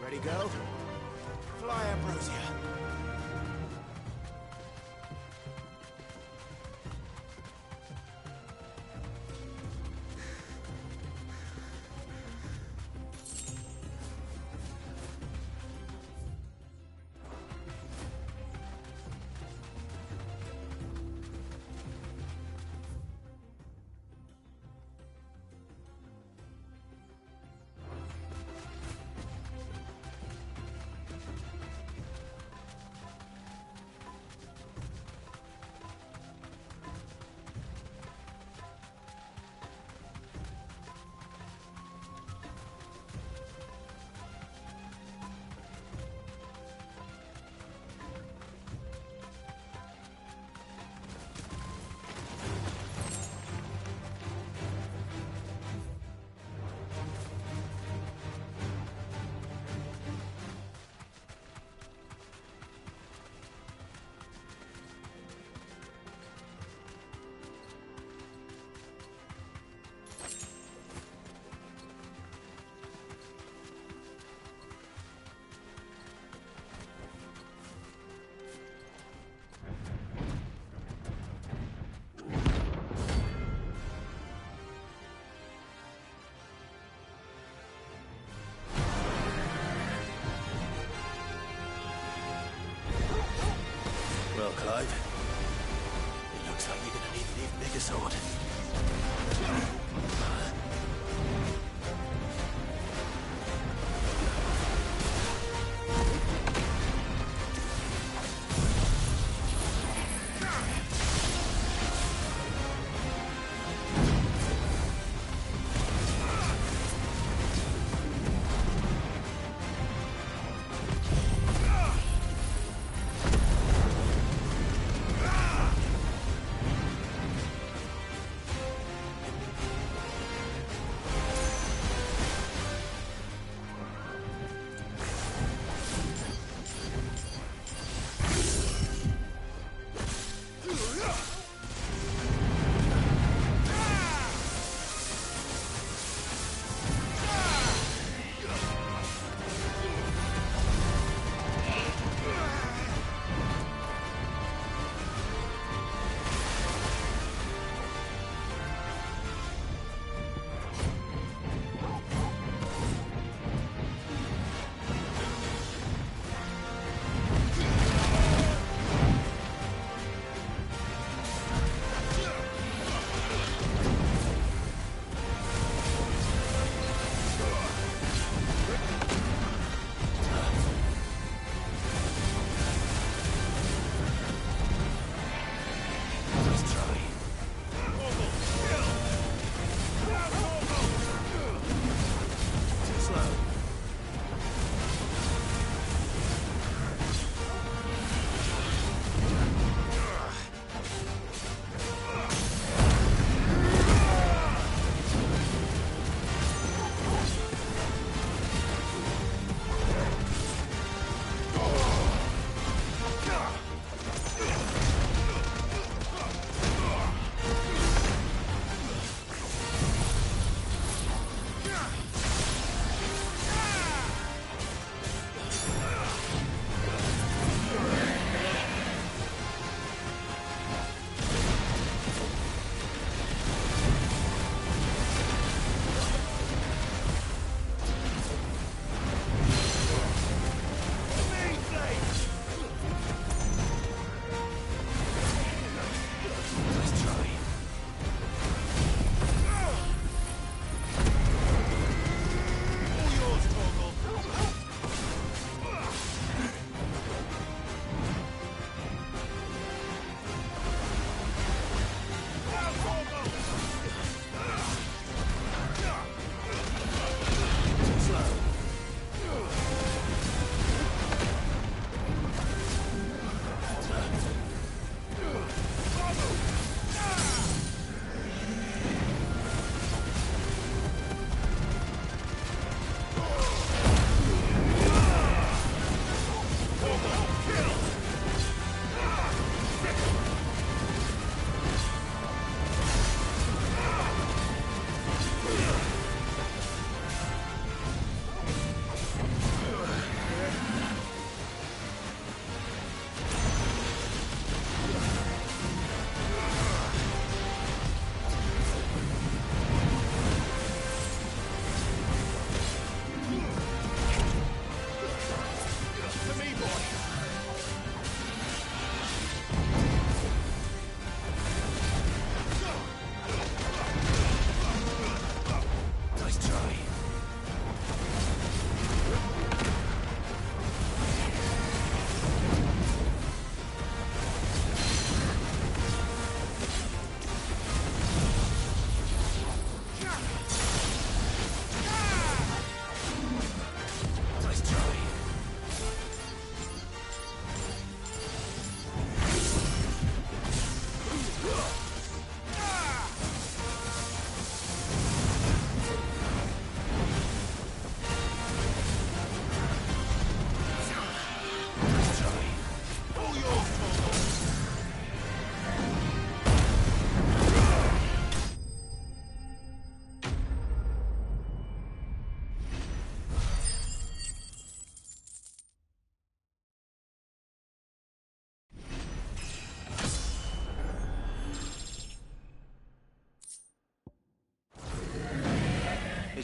Ready, go? Fly, Ambrosia. Well, Clive, it looks like you're gonna need an even bigger sword.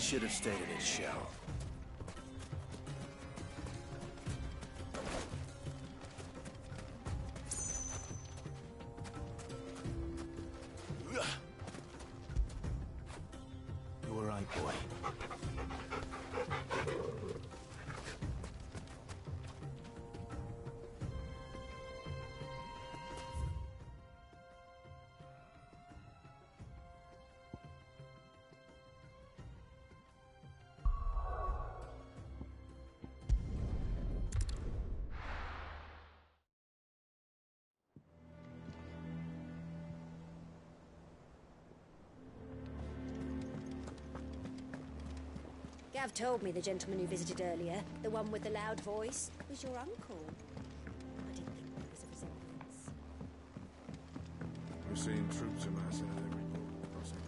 should have stayed in its shell. You were right, boy.
Gav told me the gentleman who visited earlier, the one with the loud voice, was your uncle. I didn't think there was a resemblance.
We're seeing troops amassing at every border crossing.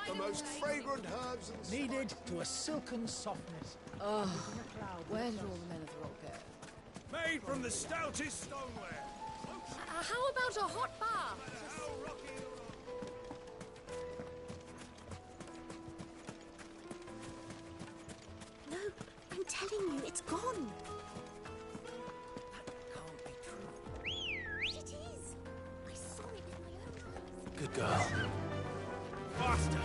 The most fragrant herbs and
needed to a silken softness.
Oh, where did all the men of the rock go?
Made from the stoutest stoneware.
How about a hot bath?
No, I'm telling you, it's gone.
That can't be true.
But it is. I saw it with my own eyes.
Good girl.
Faster!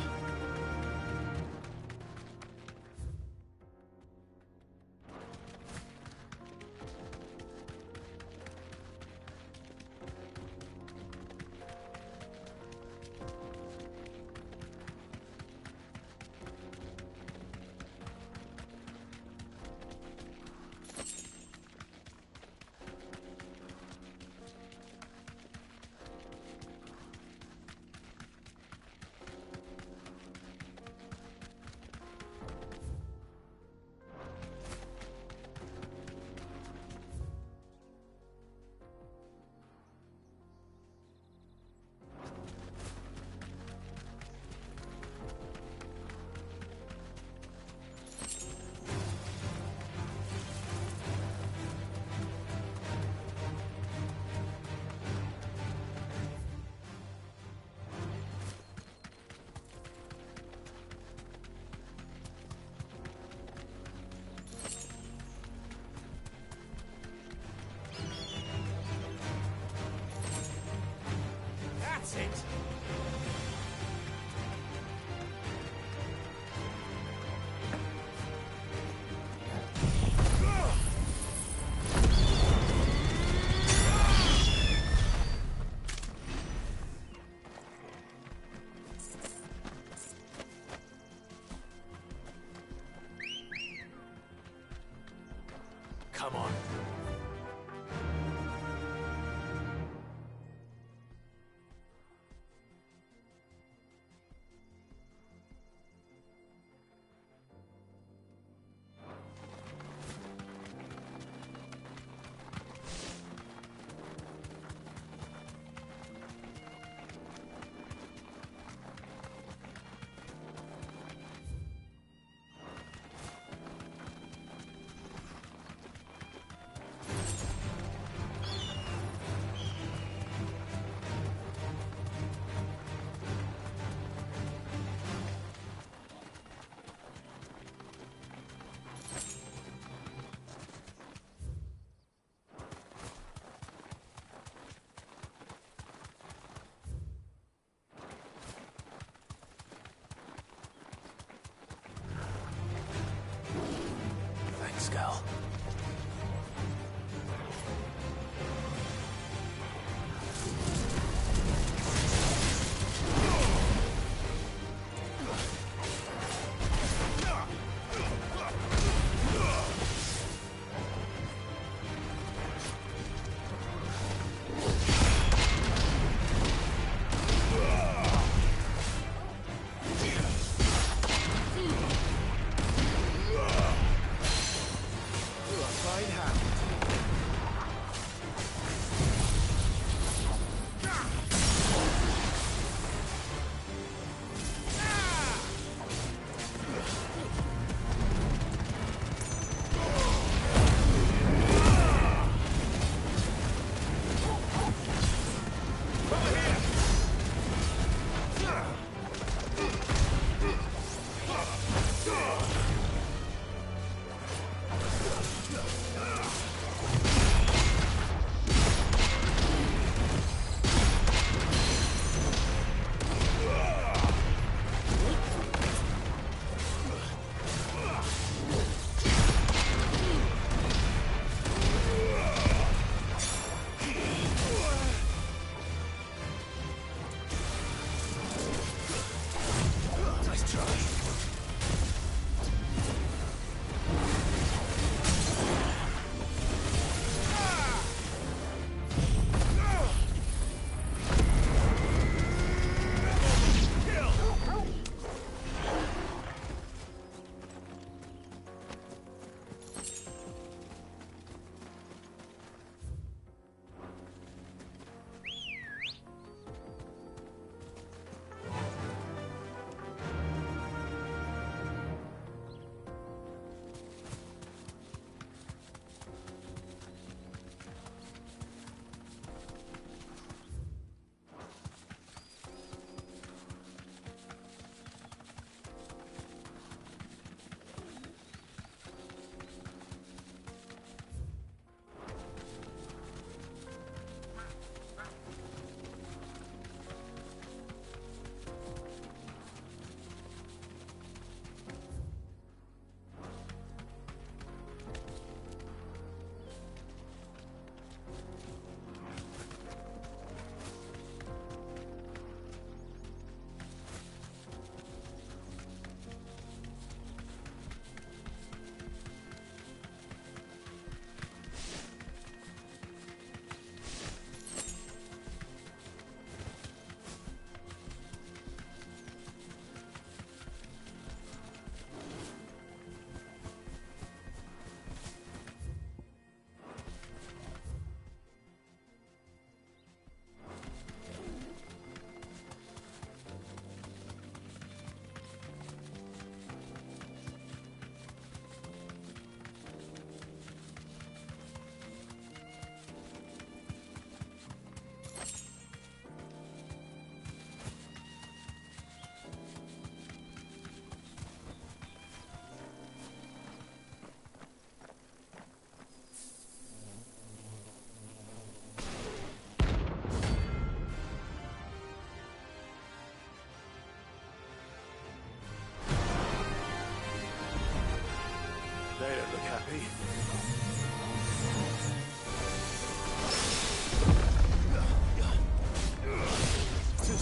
That's it.
Come on.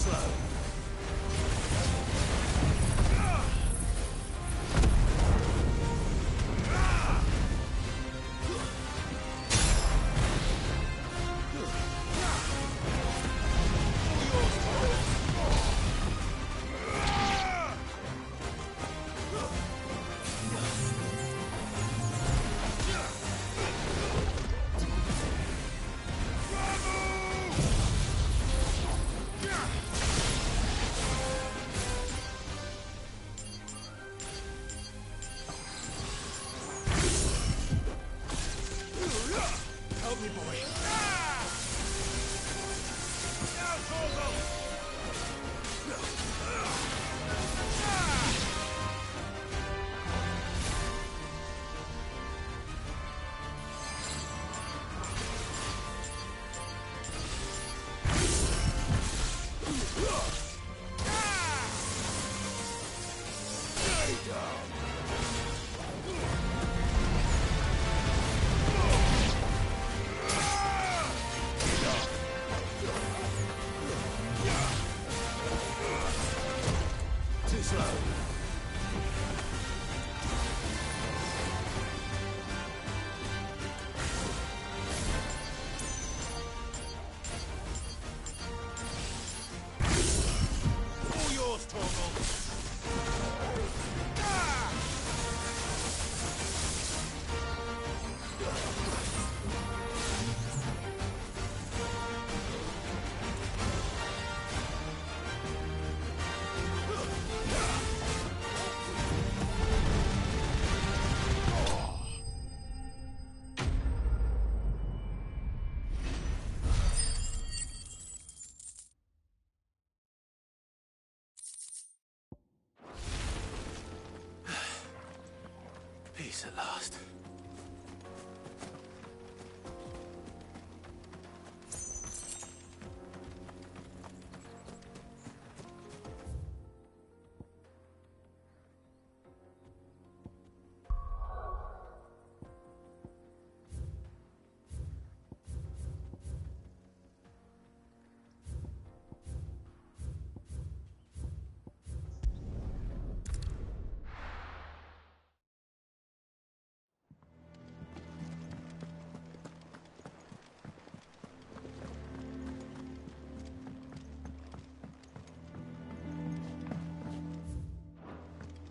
slow. Help me, boy. Too slow. All yours, Torgal. Peace at last.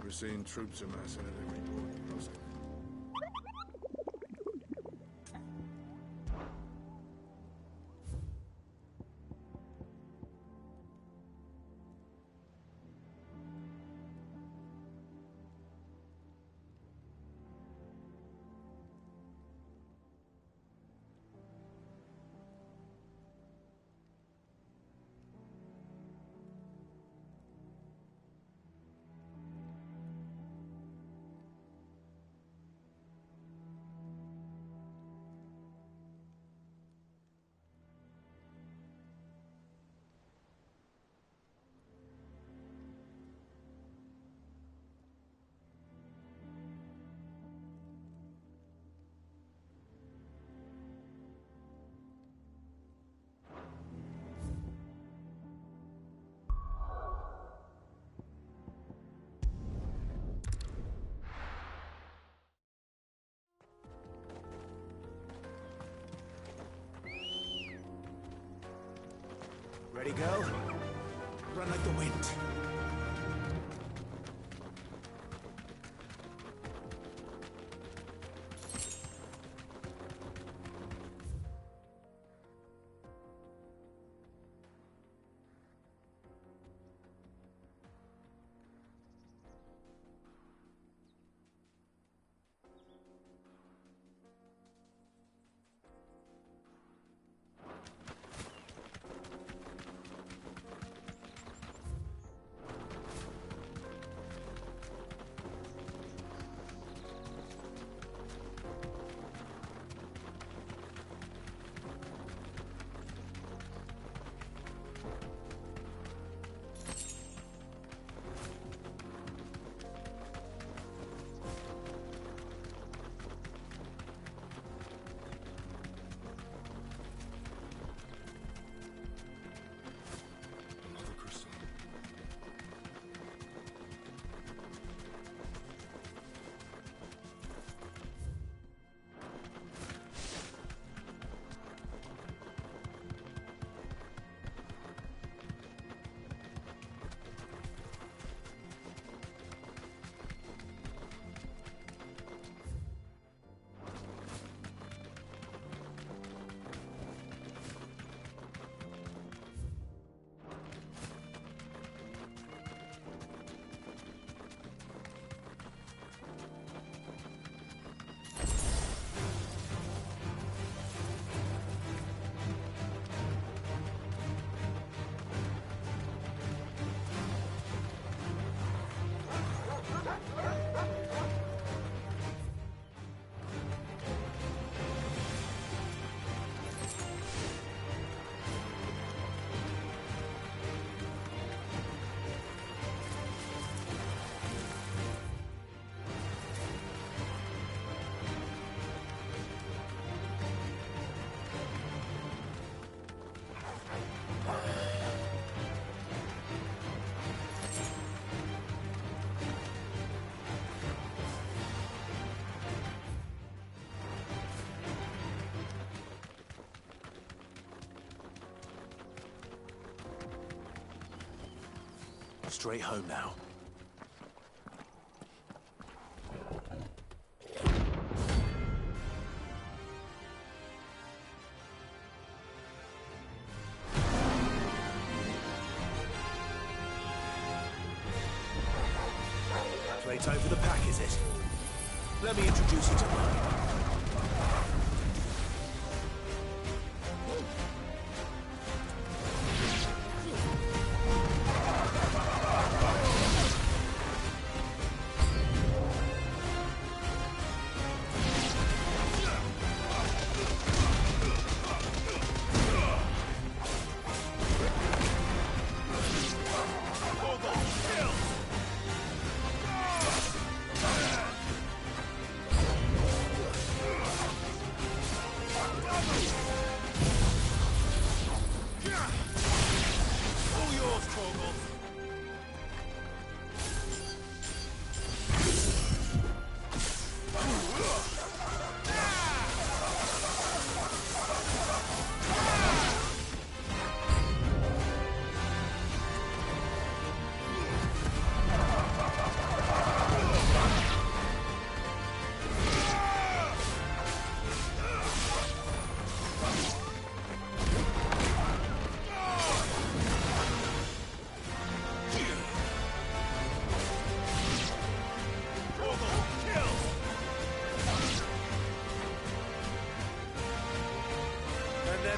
We're seeing troops amassing at every port crossing. Ready, go? Run like the wind.
Straight home now. Playtime for the pack, is it? Let me introduce you to mine.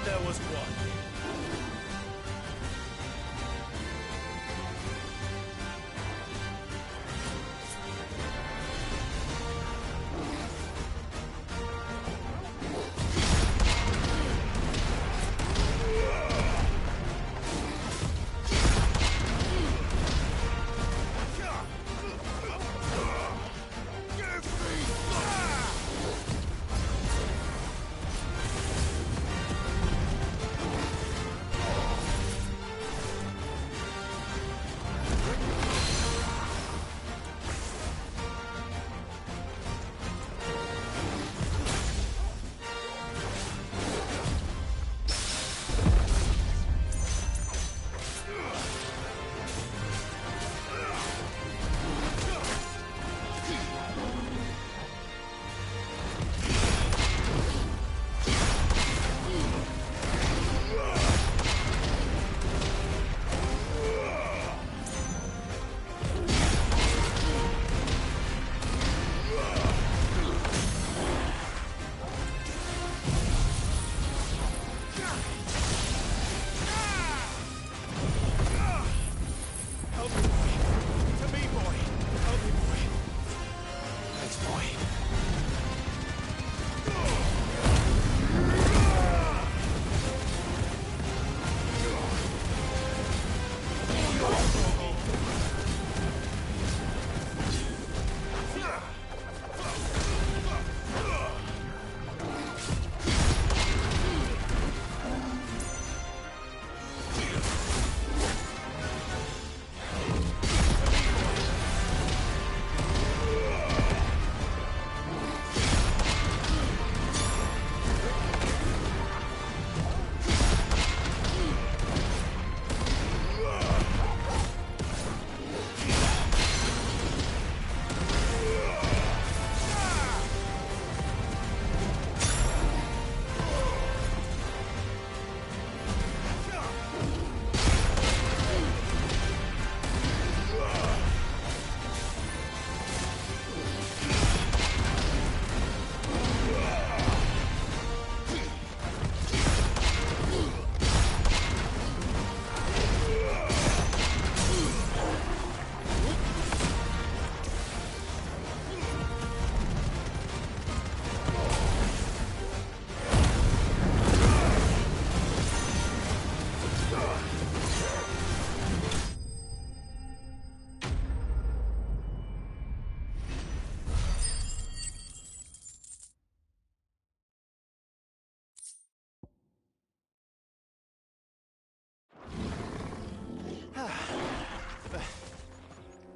There was one.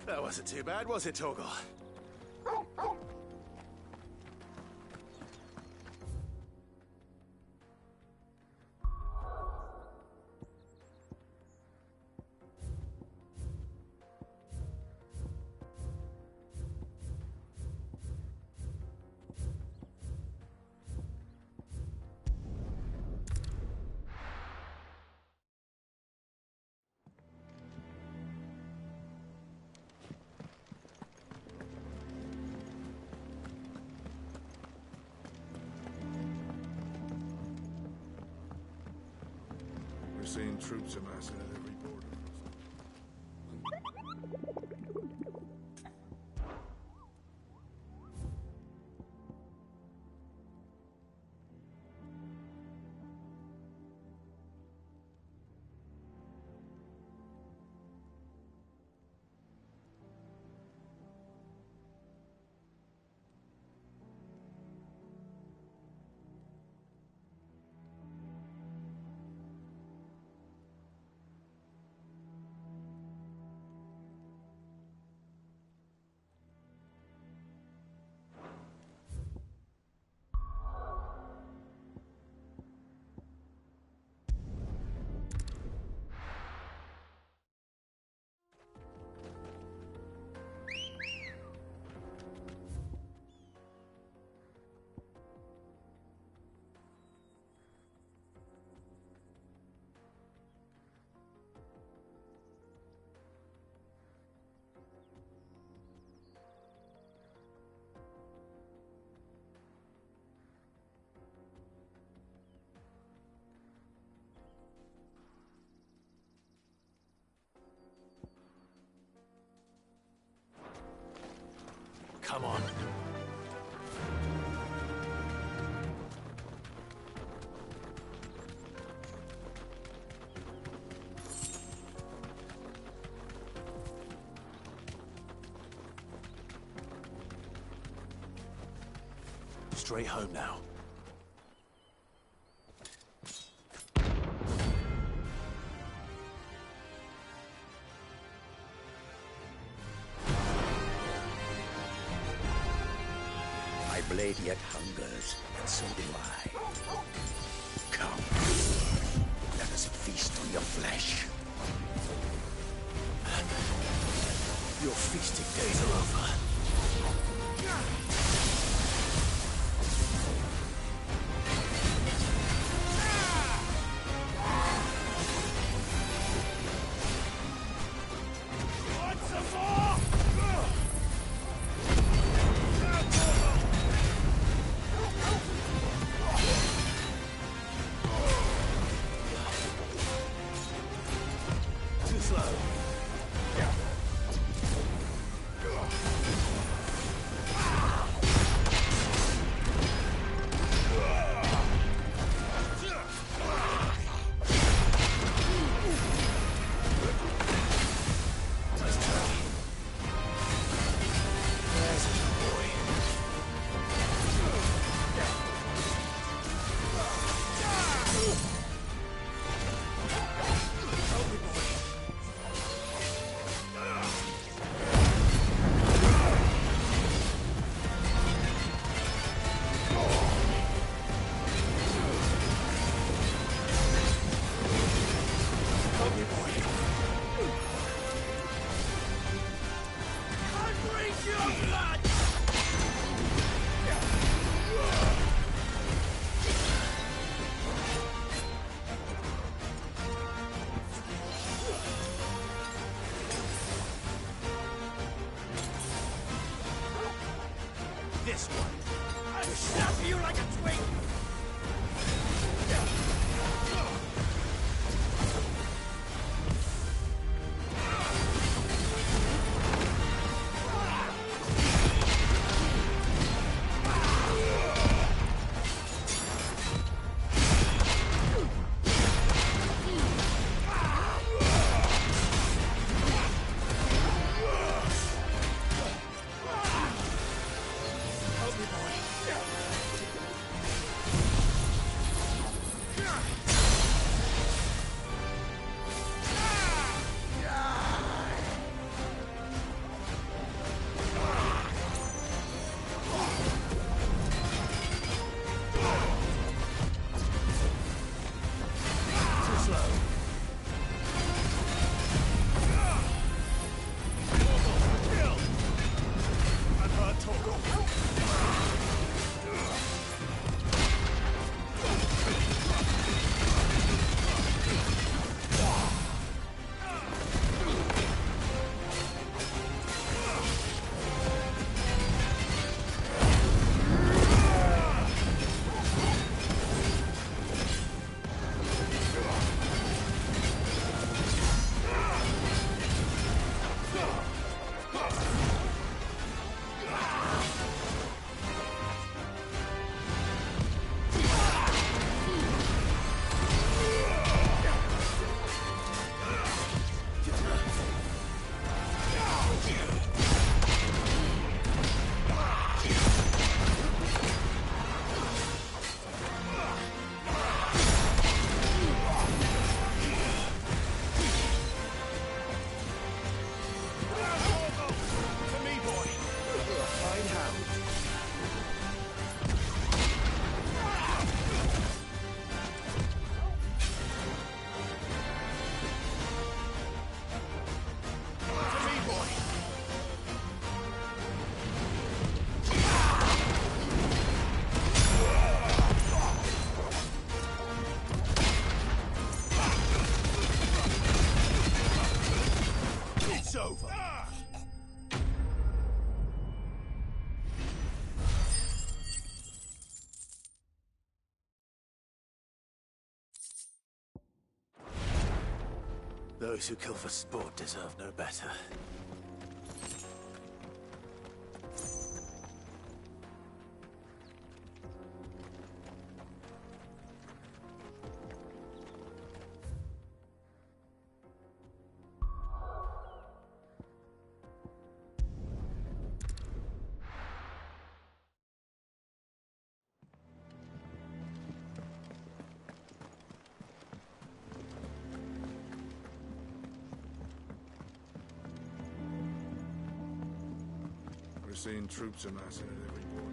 That wasn't too bad, was it, Torgal?
We're seeing troops amassing at every border.
Come on. Straight home now.
Blade yet hungers, and so do I. Come, let us feast on your flesh.
Your feasting days are over.
This one. I'll snap you like a twig!
Those who kill for sport deserve no better.
We're seeing troops amassing at every border.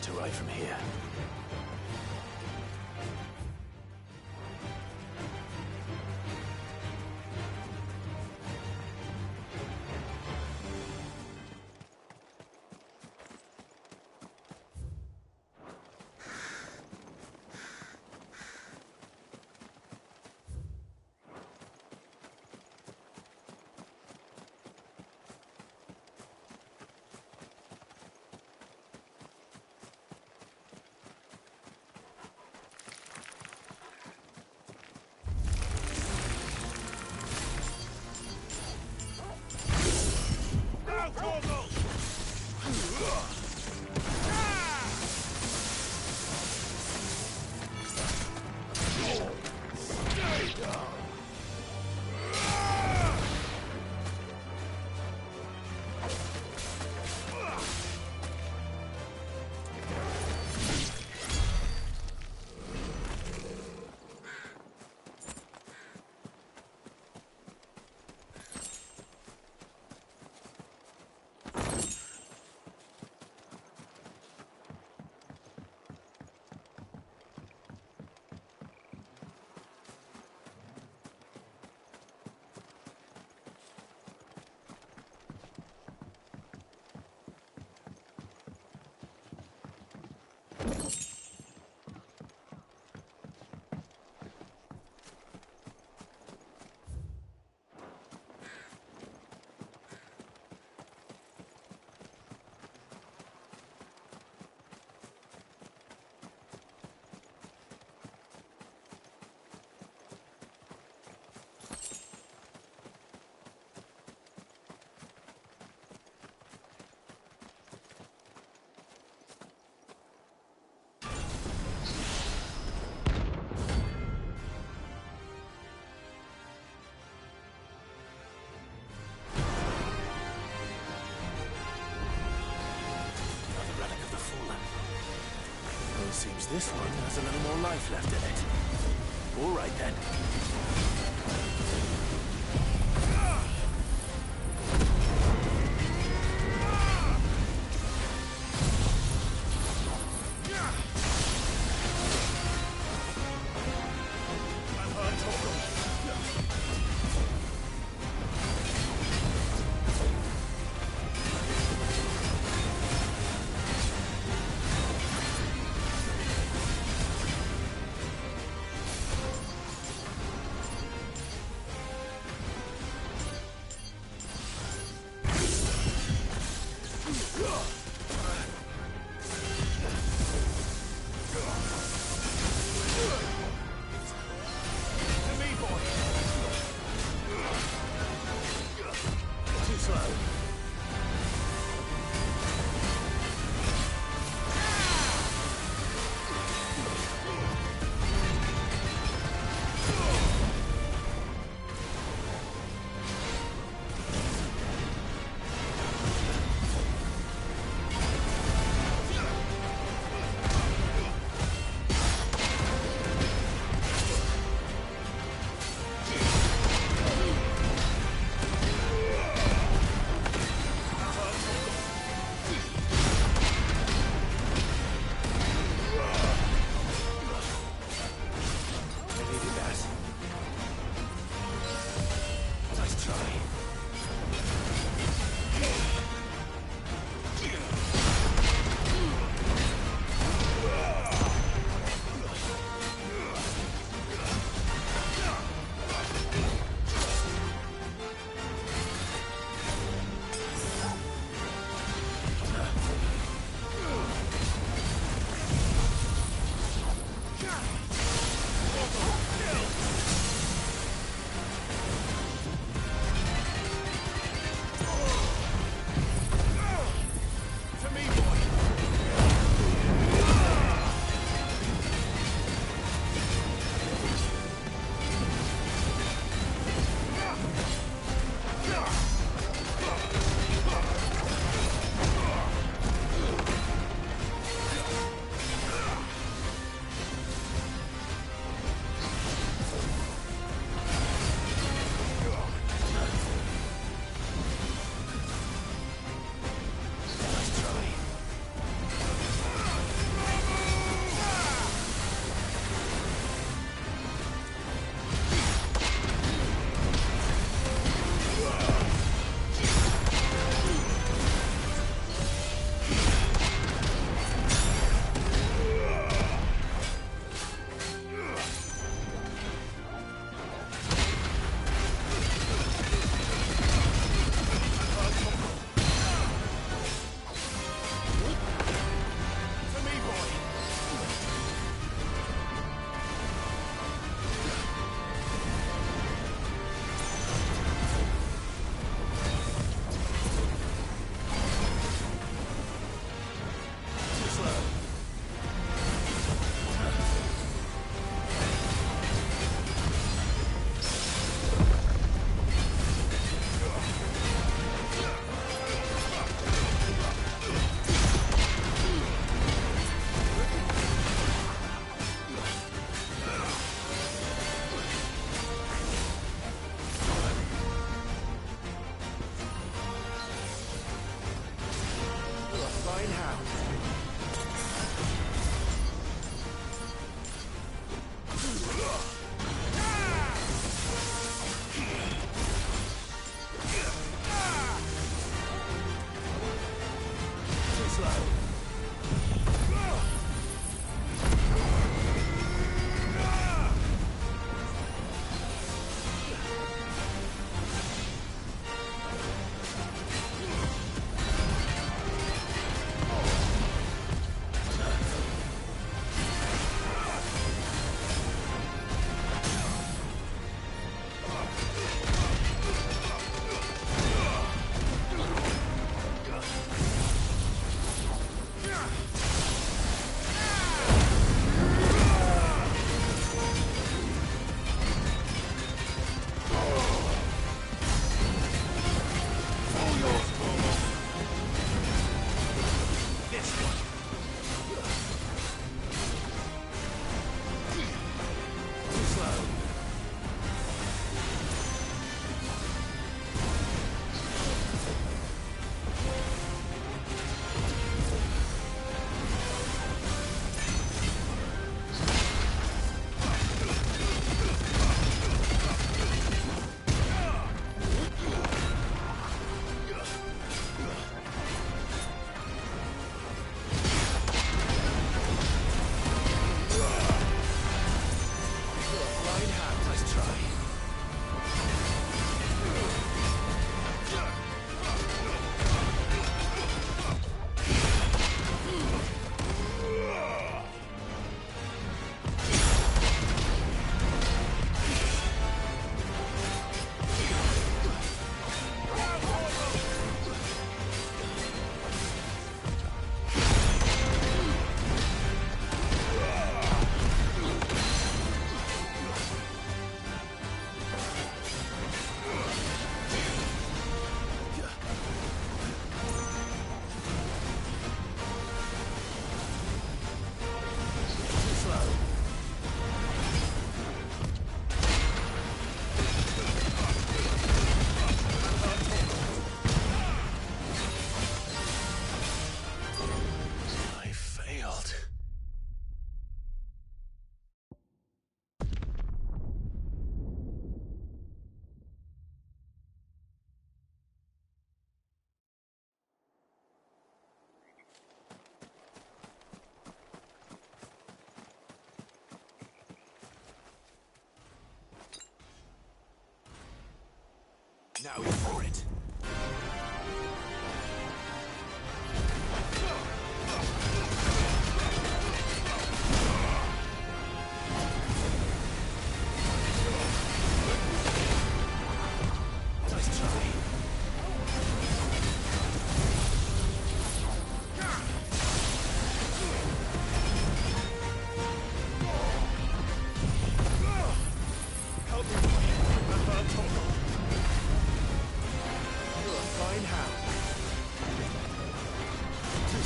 To ride from here. Seems this one has a little more life left in it. All right then.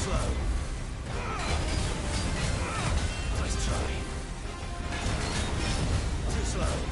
slow. Nice try. Too slow.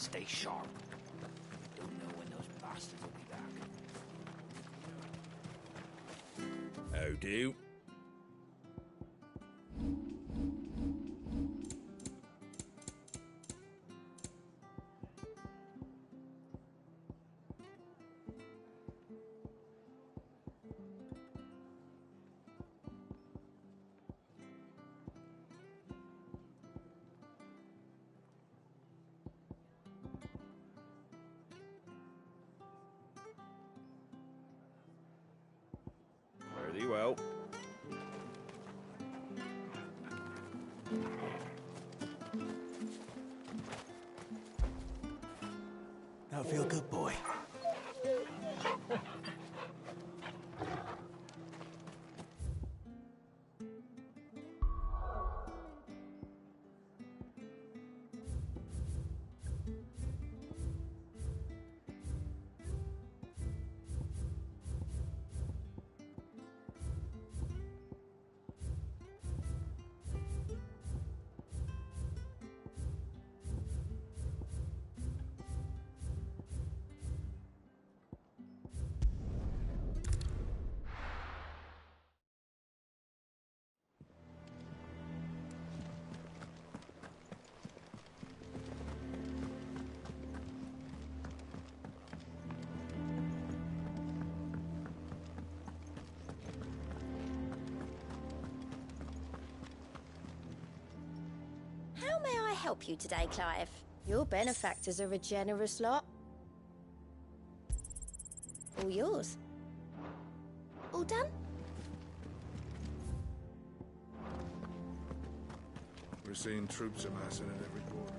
Stay sharp. Don't know when those bastards will be back.
How do? Very well.
Now feel good, boy.
How may I help you today, Clive? Your benefactors are a generous lot. All yours. All done?
We're seeing troops amassing at every corner.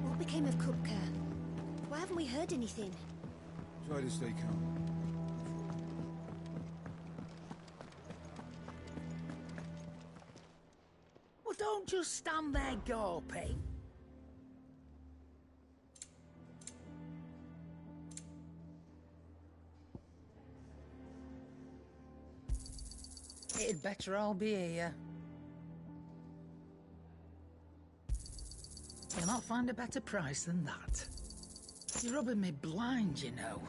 What became of Kupka? Why haven't we heard anything?
Try to stay calm.
Well, don't just stand there gawping. It'd better all be here. You'll not find a better price than that. You're rubbing me blind, you know.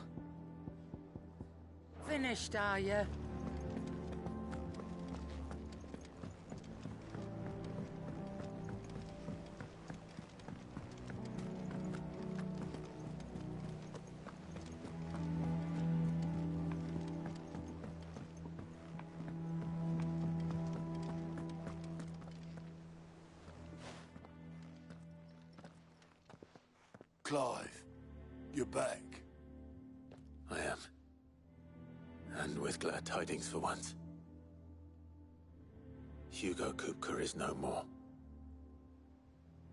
Finished, are you?
Clive, you're back.
I am. And with glad tidings for once. Hugo Kupka is no more.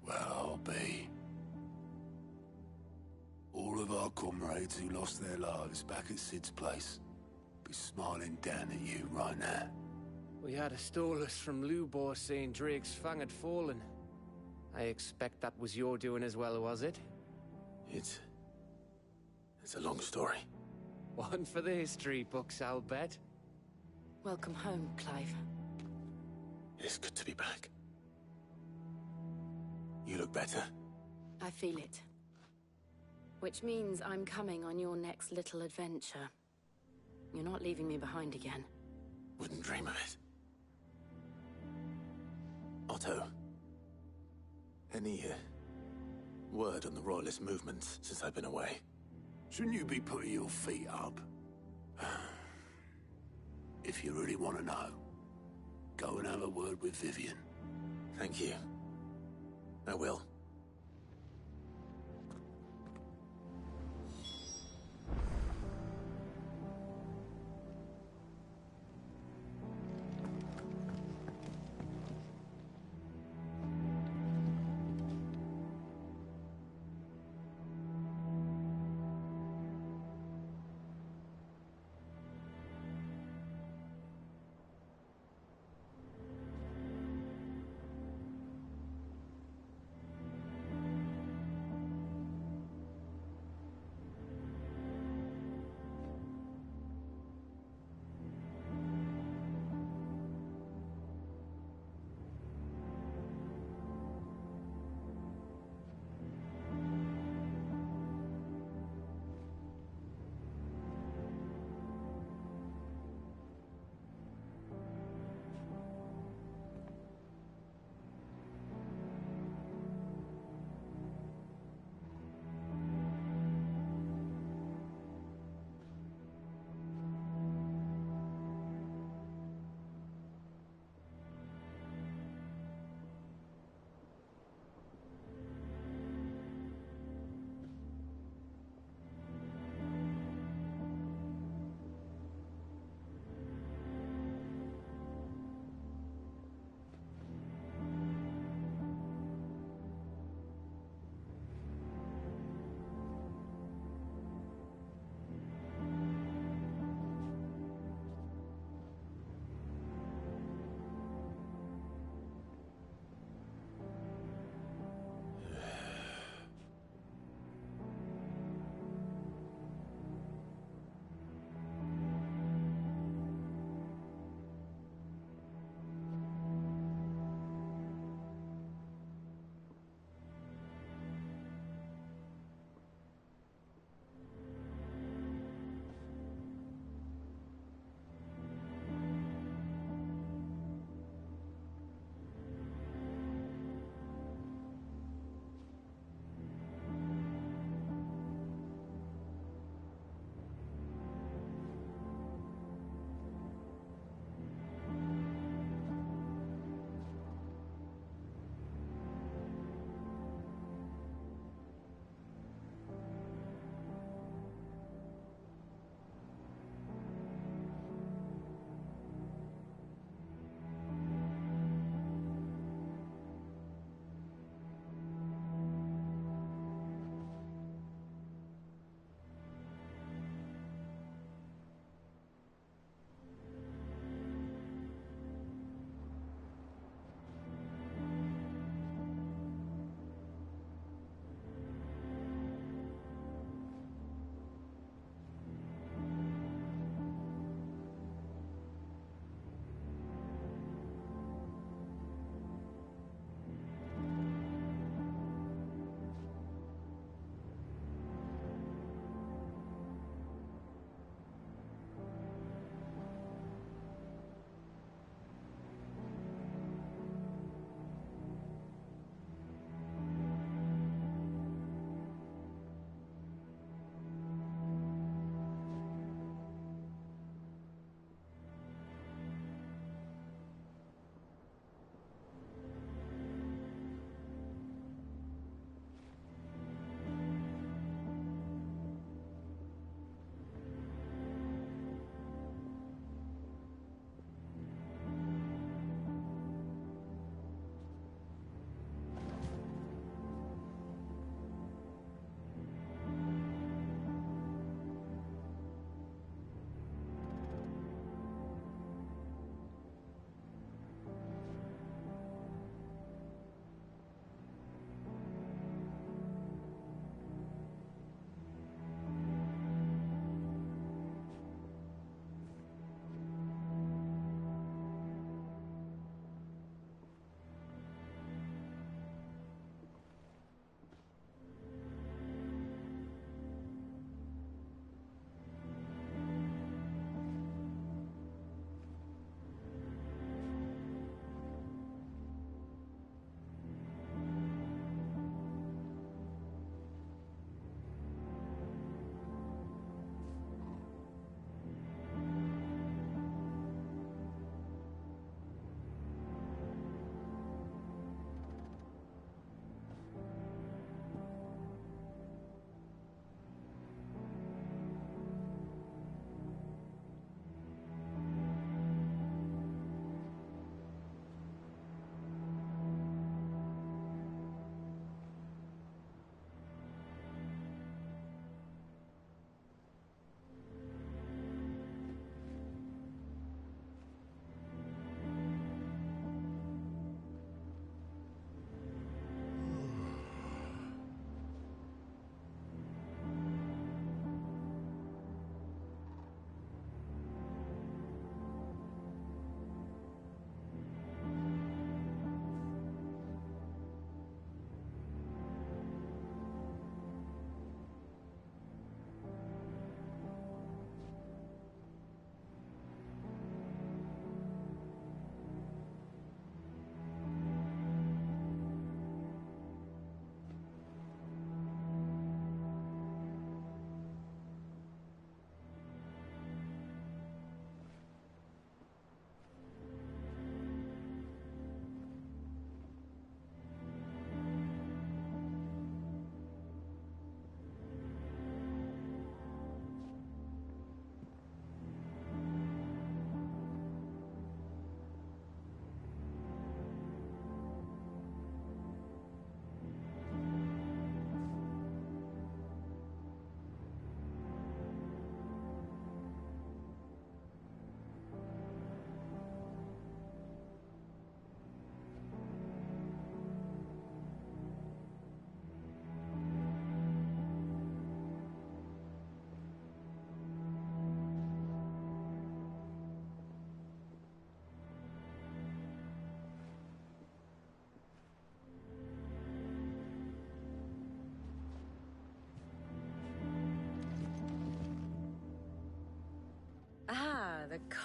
Well, I'll be. All of our comrades who lost their lives back at Sid's place be smiling down at you right now.
We had a stolus from Lubor saying Drake's fang had fallen. I expect that was your doing as well, was it?
It's a long story.
One for the history books, I'll bet.
Welcome home, Clive.
It's good to be back. You look better.
I feel it. Which means I'm coming on your next little adventure. You're not leaving me behind again.
Wouldn't dream of it. Otto. Any word on the Royalist movements since I've been away?
Shouldn't you be putting your feet up? If you really want to know, go and have a word with Vivian.
Thank you. I will.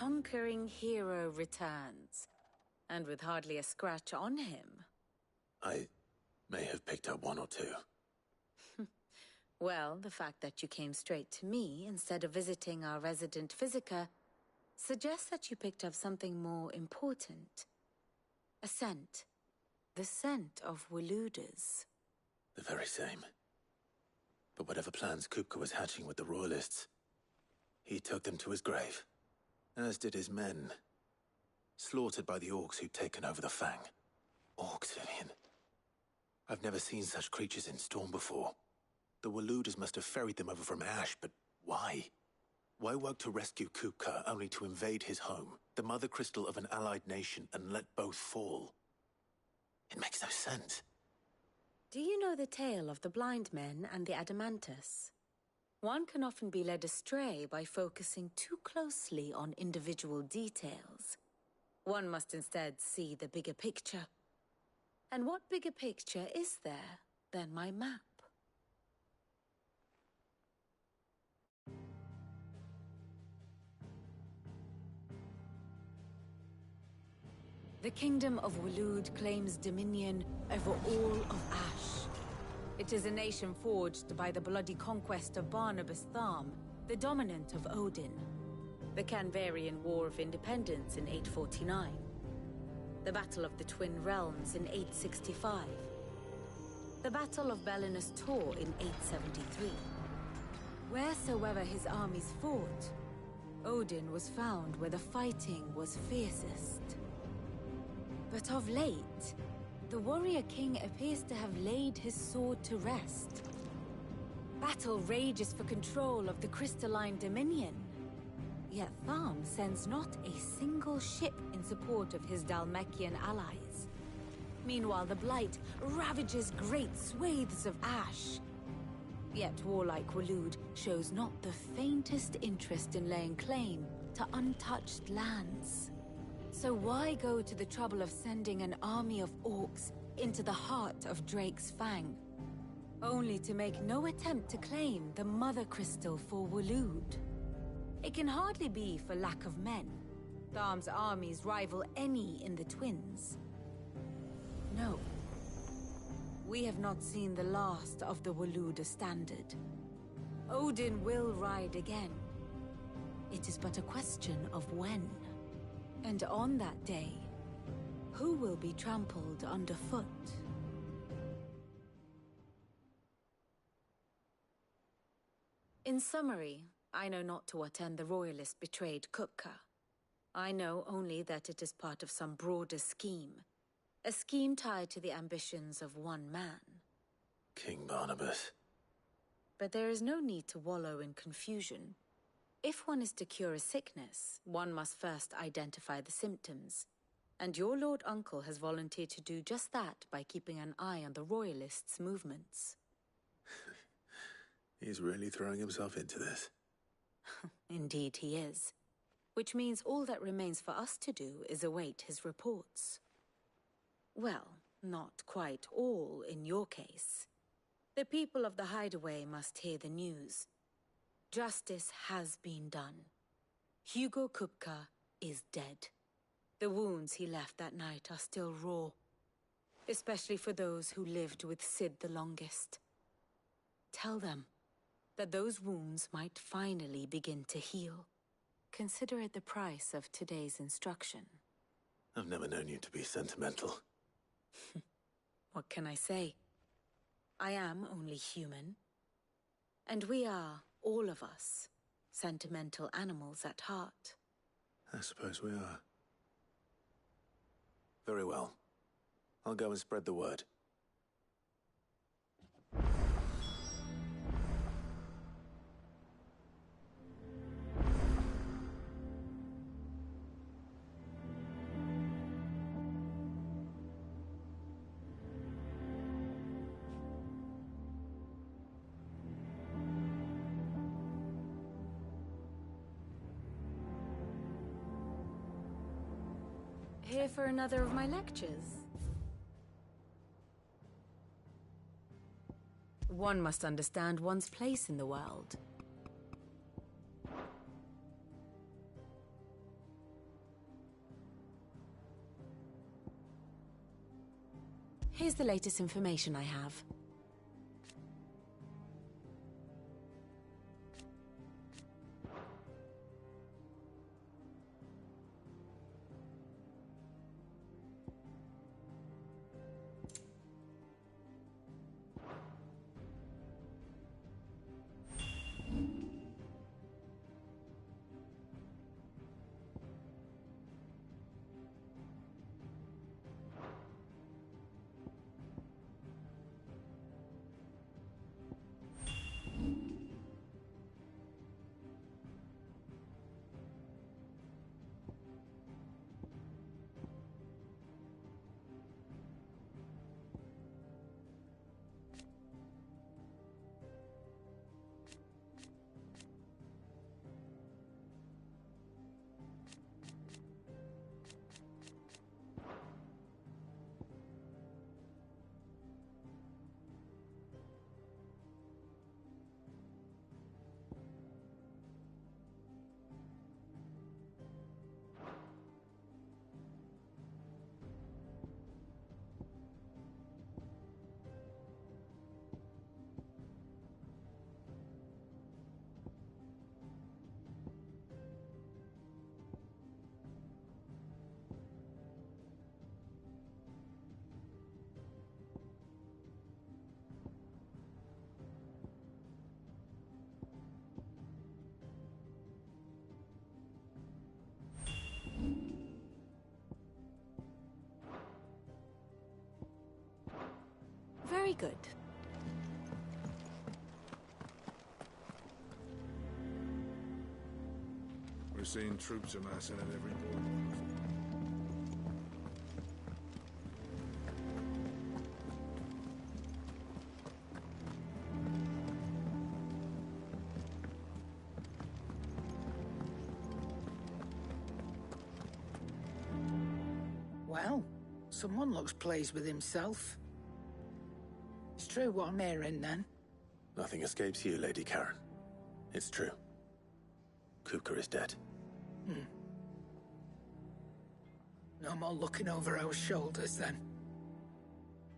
conquering hero returns. And with hardly a scratch on him.
I may have picked up one or two.
Well, the fact that you came straight to me instead of visiting our resident Physica suggests that you picked up something more important. A scent. The scent of Waloeders.
The very same. But whatever plans Kupka was hatching with the Royalists, he took them to his grave. As did his men. Slaughtered by the Orcs who'd taken over the Fang. Orcs, Vivian. I've never seen such creatures in Storm before. The Waloeders must have ferried them over from Ash, but why? Why work to rescue Kupka only to invade his home, the mother crystal of an allied nation, and let both fall? It makes no sense.
Do you know the tale of the blind men and the Adamantus? One can often be led astray by focusing too closely on individual details. One must instead see the bigger picture. And what bigger picture is there than my map? The Kingdom of Waloed claims dominion over all of Ash. It is a nation forged by the bloody conquest of Barnabas Tharm, the dominant of Odin. The Canvarian War of Independence in 849. The Battle of the Twin Realms in 865. The Battle of Belinus Tor in 873. Wheresoever his armies fought, Odin was found where the fighting was fiercest. But of late, the warrior king appears to have laid his sword to rest. Battle rages for control of the crystalline dominion. Yet Tharm sends not a single ship in support of his Dhalmekian allies. Meanwhile, the Blight ravages great swathes of Ash. Yet warlike Waloed shows not the faintest interest in laying claim to untouched lands. So why go to the trouble of sending an army of orcs into the heart of Drake's Fang, only to make no attempt to claim the Mother Crystal for Waloed? It can hardly be for lack of men. Tharm's armies rival any in the Twins. No. We have not seen the last of the Waloeder standard. Odin will ride again. It is but a question of when. And on that day, who will be trampled underfoot? In summary, I know not to what end the Royalists betrayed Kupka. I know only that it is part of some broader scheme. A scheme tied to the ambitions of one man.
King Barnabas.
But there is no need to wallow in confusion. If one is to cure a sickness, one must first identify the symptoms. And your Lord Uncle has volunteered to do just that by keeping an eye on the Royalists' movements.
He's really throwing himself into this.
Indeed he is. Which means all that remains for us to do is await his reports. Well, not quite all in your case. The people of the Hideaway must hear the news. Justice has been done. Hugo Kupka is dead. The wounds he left that night are still raw, especially for those who lived with Sid the longest. Tell them that those wounds might finally begin to heal. Consider it the price of today's instruction.
I've never known you to be sentimental.
What can I say? I am only human. And we are, all of us, sentimental animals at heart.
I suppose we are. Very well. I'll go and spread the word.
Here for another of my lectures? One must understand one's place in the world. Here's the latest information I have. Very good.
We're seeing troops amassing at every point.
Well, someone looks pleased with himself. It's true what I'm hearing, then.
Nothing escapes you, Lady Karen. It's true. Kupka is dead.
No more looking over our shoulders, then.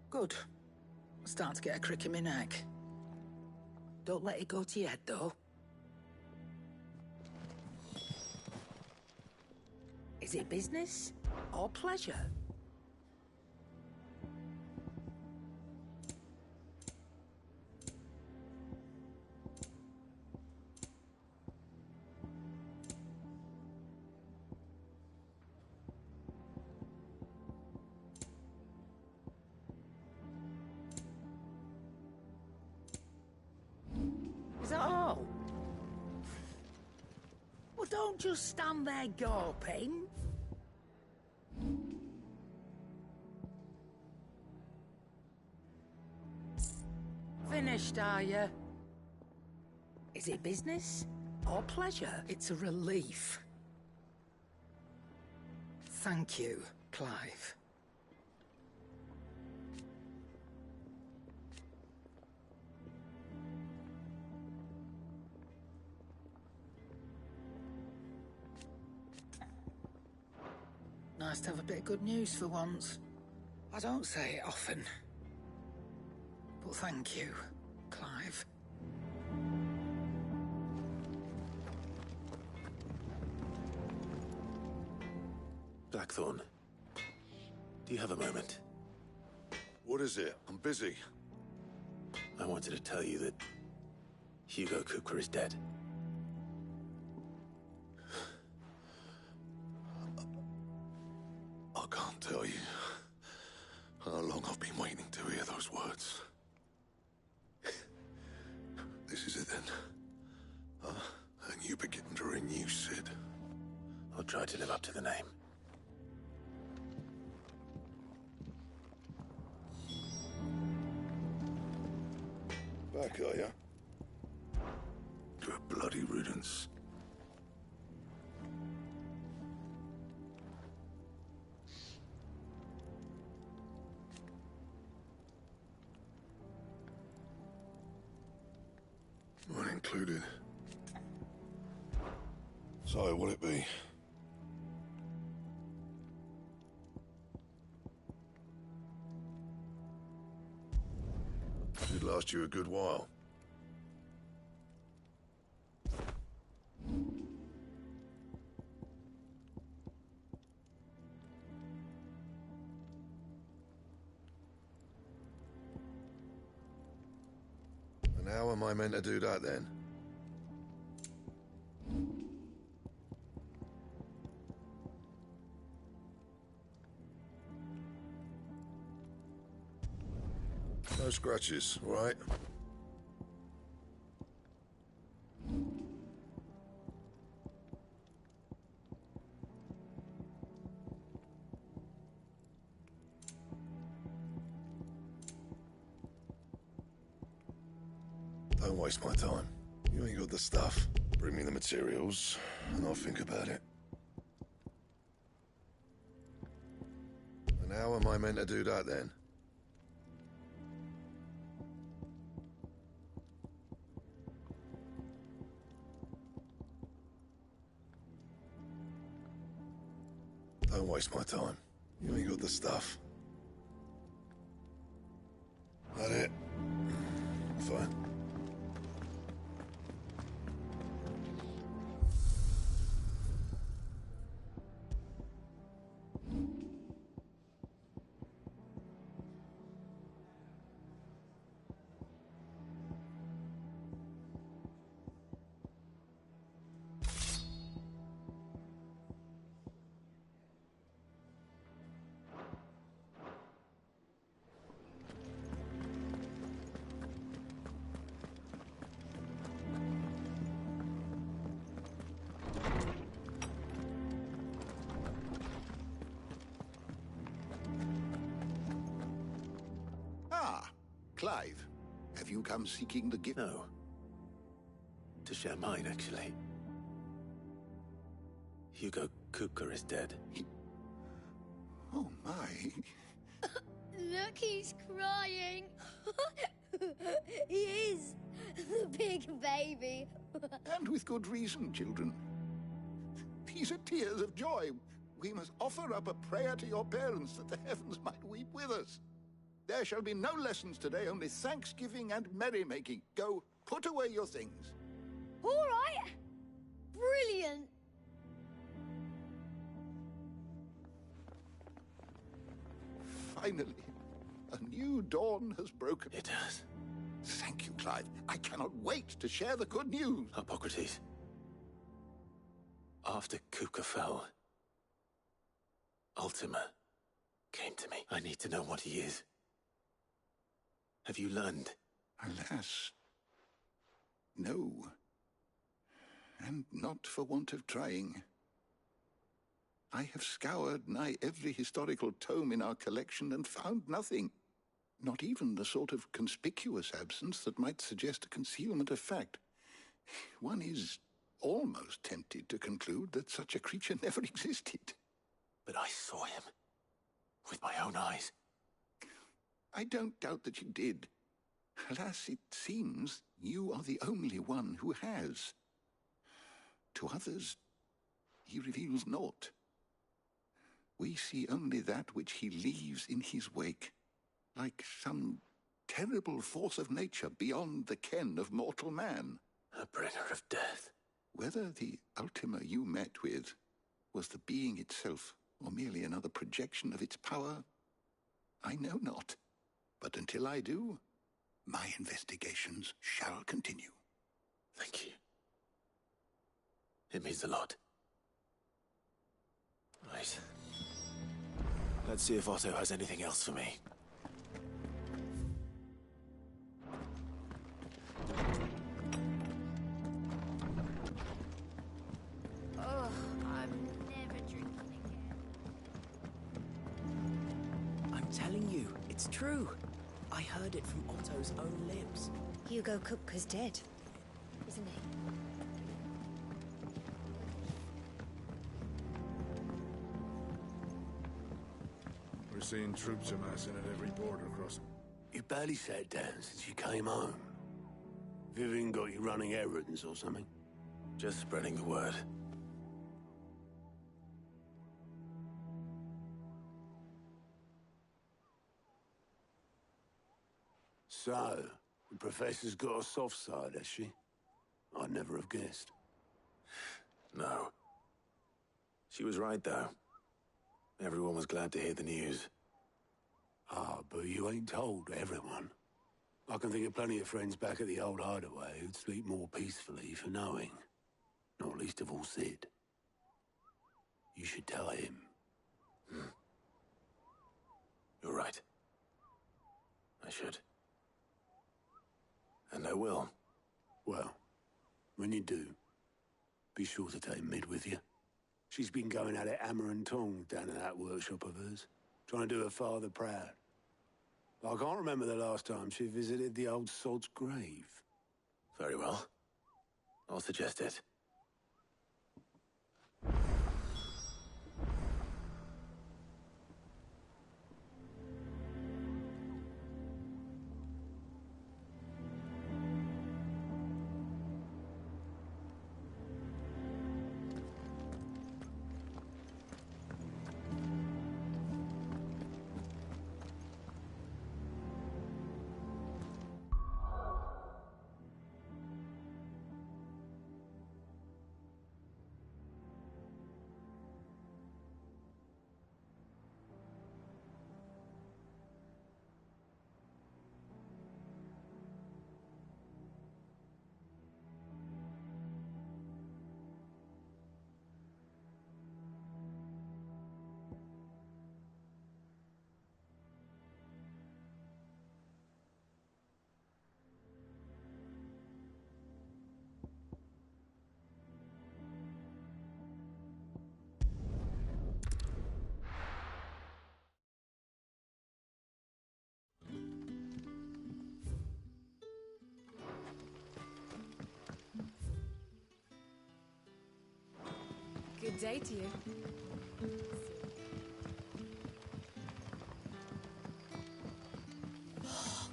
Good. I'm starting to get a crick in my neck. Don't let it go to your head, though. Is it business or pleasure? Is that all? Well, don't just stand there gawping. Finished, are you? Is it business or pleasure? It's a relief. Thank you, Clive. Nice to have a bit of good news for once. I don't say it often. But thank you, Clive.
Blackthorn, do you have a moment?
What is it? I'm busy.
I wanted to tell you that Hugo Kupka is dead.
I can't tell you how long I've been waiting to hear those words. This is it then. And you begin to renew Sid.
I'll try to live up to the name.
Back, are ya? To a bloody riddance. Mine included. So, what'll it be? last you a good while. And how am I meant to do that then? No scratches, all right? Don't waste my time. You ain't got the stuff. Bring me the materials, and I'll think about it. And how am I meant to do that then? Don't waste my time. You ain't got the stuff. That it? Fine.
Clive, have you come seeking the gift?
No. To share mine, actually. Hugo Kupka is dead.
Oh, my.
Look, he's crying. He is. The big baby.
And with good reason, children. These are tears of joy. We must offer up a prayer to your parents that the heavens might weep with us. There shall be no lessons today, only thanksgiving and merrymaking. Go, put away your things.
All right. Brilliant.
Finally, a new dawn has broken.
It has.
Thank you, Clive. I cannot wait to share the good news.
Hippocrates. After Kupka fell, Ultima came to me. I need to know what he is. Have you learned?
Alas, no. And not for want of trying. I have scoured nigh every historical tome in our collection and found nothing. Not even the sort of conspicuous absence that might suggest a concealment of fact. One is almost tempted to conclude that such a creature never existed.
But I saw him. With my own eyes.
I don't doubt that you did. Alas, it seems you are the only one who has. To others, he reveals naught. We see only that which he leaves in his wake, like some terrible force of nature beyond the ken of mortal man.
A bringer of death.
Whether the Ultima you met with was the being itself, or merely another projection of its power, I know not. But until I do, my investigations shall continue.
Thank you. It means a lot. Right. Let's see if Otto has anything else for me.
Oh, I'm never drinking again. I'm telling you, it's true. I heard it from Otto's own lips.
Hugo Kupka's dead, isn't he?
We're seeing troops amassing at every border crossing.
You barely sat down since you came home. Vivian got you running errands or something?
Just spreading the word.
So, The Professor's got a soft side, has she? I'd never have guessed.
No. She was right, though. Everyone was glad to hear the news.
Ah, but you ain't told everyone. I can think of plenty of friends back at the old hideaway who'd sleep more peacefully for knowing. Not least of all Sid. You should tell him.
You're right. I should. And I will.
Well, when you do, be sure to take Mid with you. She's been going at it hammer and tongs down in that workshop of hers, trying to do her father proud. I can't remember the last time she visited the old sod's grave.
Very well. I'll suggest it.
Good day to you.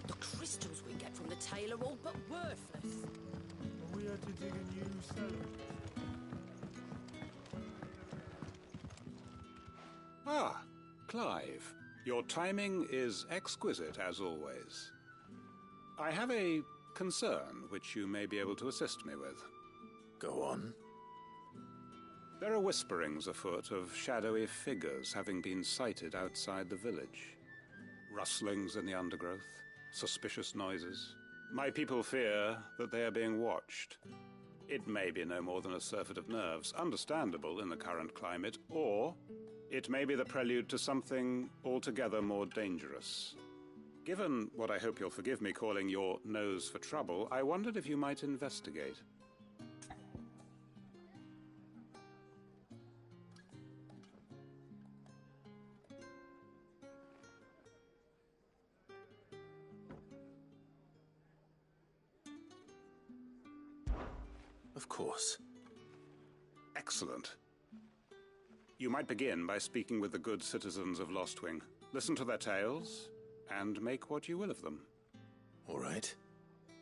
The crystals we get from the tail are all but worthless.
We had to dig a new cellar.
Ah, Clive. Your timing is exquisite, as always. I have a concern which you may be able to assist me with.
Go on.
There are whisperings afoot of shadowy figures having been sighted outside the village. Rustlings in the undergrowth, suspicious noises. My people fear that they are being watched. It may be no more than a surfeit of nerves, understandable in the current climate, or it may be the prelude to something altogether more dangerous. Given what I hope you'll forgive me calling your nose for trouble, I wondered if you might investigate.
Of course.
Excellent. You might begin by speaking with the good citizens of Lostwing. Listen to their tales, and make what you will of them.
All right.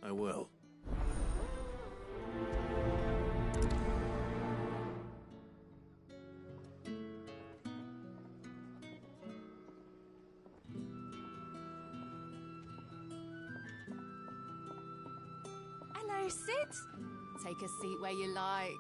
I will.
Hello, Sid. Take a seat where you like.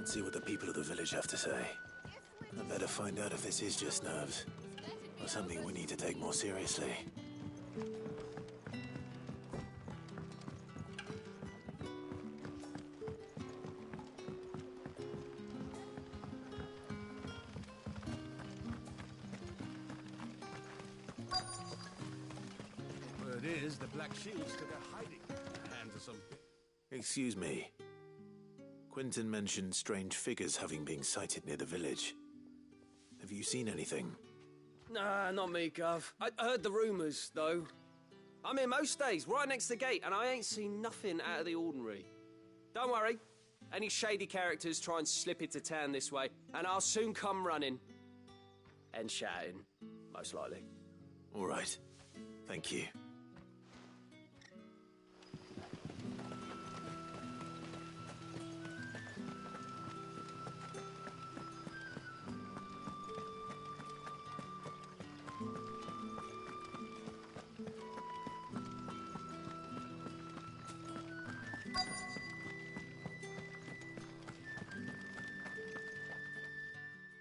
and see what the people of the village have to say. I better find out if this is just nerves, or something we need to take more seriously.
Word is, the Black Shields took a hiding in the hands of some...
Excuse me. Quentin mentioned strange figures having been sighted near the village. Have you seen anything?
Nah, not me, Gov. I heard the rumours, though. I'm here most days, right next to the gate, and I ain't seen nothing out of the ordinary. Don't worry. Any shady characters try and slip into town this way, and I'll soon come running. And shouting, most likely.
All right. Thank you.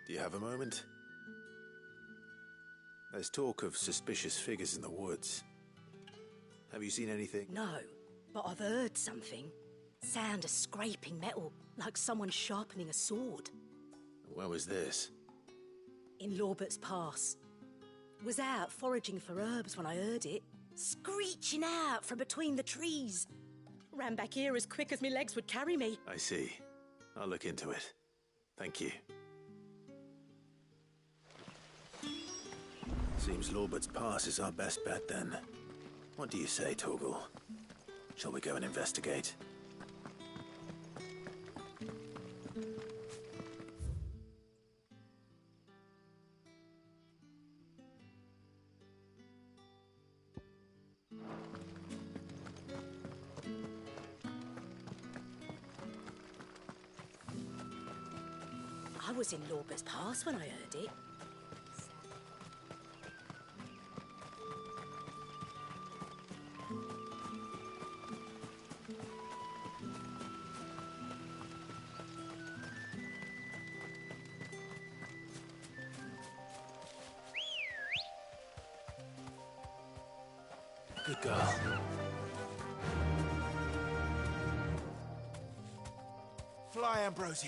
Do you have a moment? There's talk of suspicious figures in the woods. Have you seen anything?
No, but I've heard something. Sound of scraping metal, like someone sharpening a sword.
Where was this?
In Lorbert's Pass. Was out foraging for herbs when I heard it, screeching out from between the trees. Ran back here as quick as my legs would carry me.
I see. I'll look into it. Thank you. Seems Lorbert's Pass is our best bet, then. What do you say, Torgal? Shall we go and investigate?
I was in Lorbert's Pass when I heard it.
Good girl.
Fly, Ambrosia.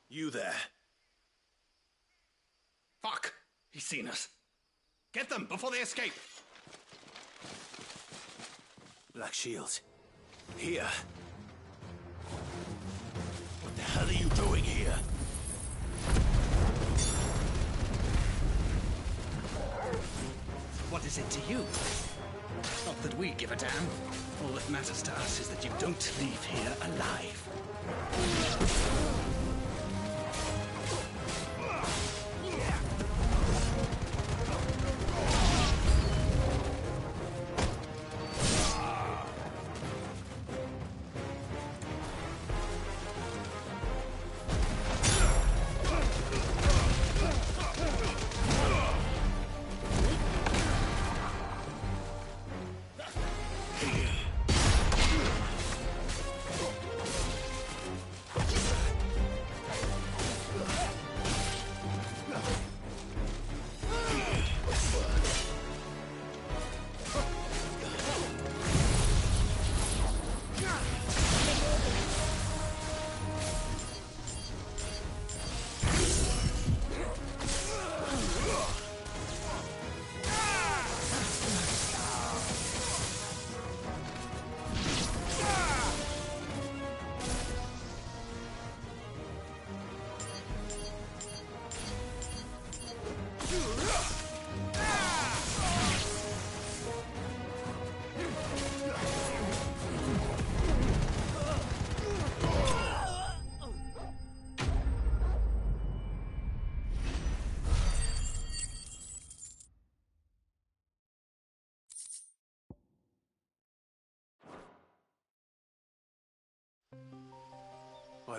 You there.
Fuck! He's seen us. Get them before they escape!
Black Shields. Here. What the hell are you doing here?
What is it to you? Not that we give a damn. All that matters to us is that you don't leave here alive.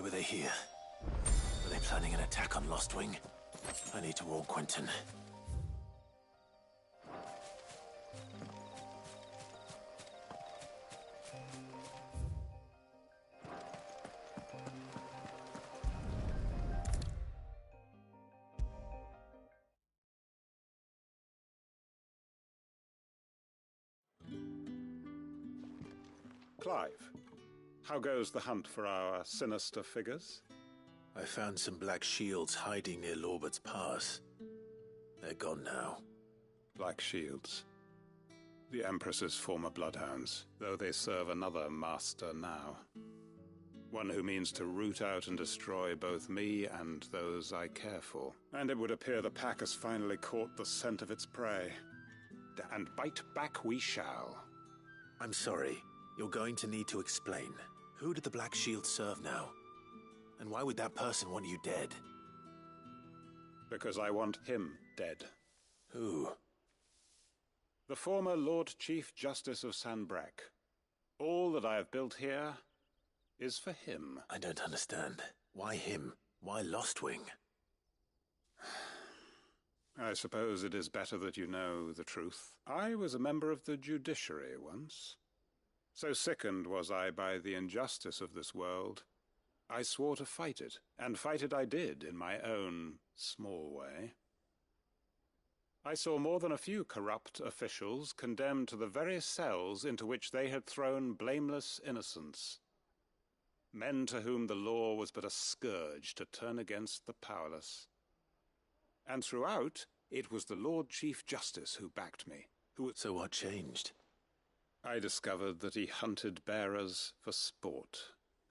were they here? Were they planning an attack on Lostwing? I need to warn Quentin.
Clive, how goes the hunt for our sinister figures?
I found some black shields hiding near Lorbert's Pass. They're gone now.
Black shields. The Empress's former bloodhounds, though they serve another master now. One who means to root out and destroy both me and those I care for. And it would appear the pack has finally caught the scent of its prey. And bite back we shall.
I'm sorry. You're going to need to explain. Who did the Black Shield serve now? And why would that person want you dead?
Because I want him dead.
Who?
The former Lord Chief Justice of Sanbreque. All that I have built here is for him.
I don't understand. Why him? Why Lostwing?
I suppose it is better that you know the truth. I was a member of the judiciary once. So sickened was I by the injustice of this world, I swore to fight it, and fight it I did in my own small way. I saw more than a few corrupt officials condemned to the very cells into which they had thrown blameless innocents. Men to whom the law was but a scourge to turn against the powerless. And throughout, it was the Lord Chief Justice who backed me.
So what changed?
I discovered that he hunted bearers for sport.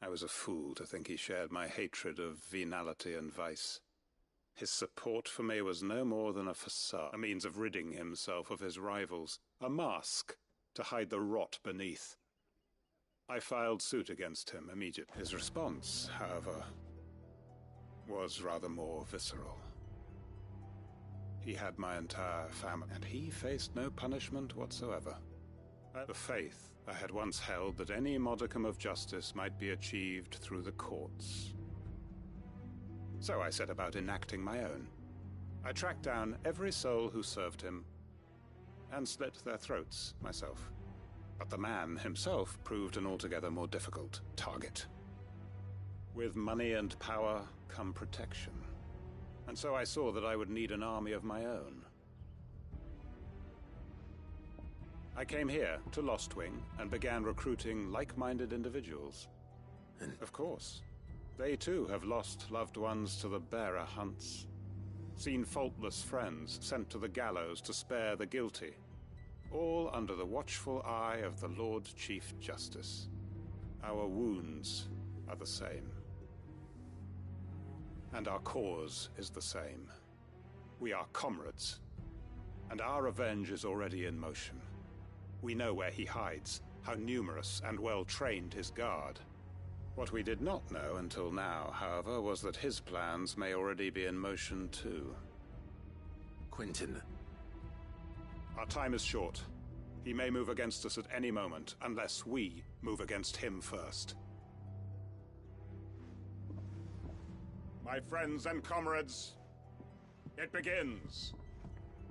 I was a fool to think he shared my hatred of venality and vice. His support for me was no more than a facade, a means of ridding himself of his rivals, a mask to hide the rot beneath. I filed suit against him immediately. His response, however, was rather more visceral. He had my entire family, and he faced no punishment whatsoever. The faith I had once held that any modicum of justice might be achieved through the courts. So I set about enacting my own. I tracked down every soul who served him, and slit their throats myself. But the man himself proved an altogether more difficult target. With money and power come protection. And so I saw that I would need an army of my own. I came here to Lostwing and began recruiting like-minded individuals. And of course, they too have lost loved ones to the bearer hunts. Seen faultless friends sent to the gallows to spare the guilty. All under the watchful eye of the Lord Chief Justice. Our wounds are the same. And our cause is the same. We are comrades. And our revenge is already in motion. We know where he hides, how numerous and well-trained his guard. What we did not know until now, however, was that his plans may already be in motion too.
Quentin.
Our time is short. He may move against us at any moment, unless we move against him first. My friends and comrades, it begins.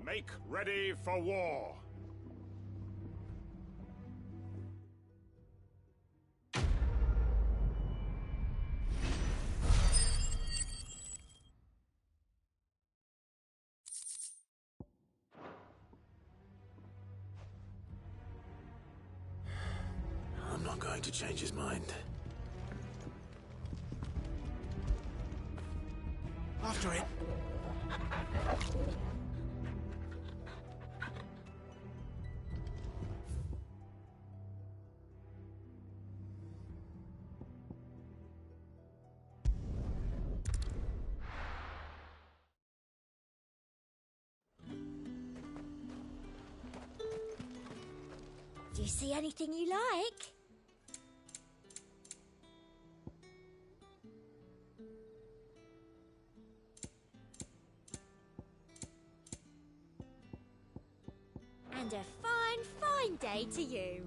Make ready for war.
I'm not going to change his mind. After it.
Do you see anything you like? And a fine, fine day to you.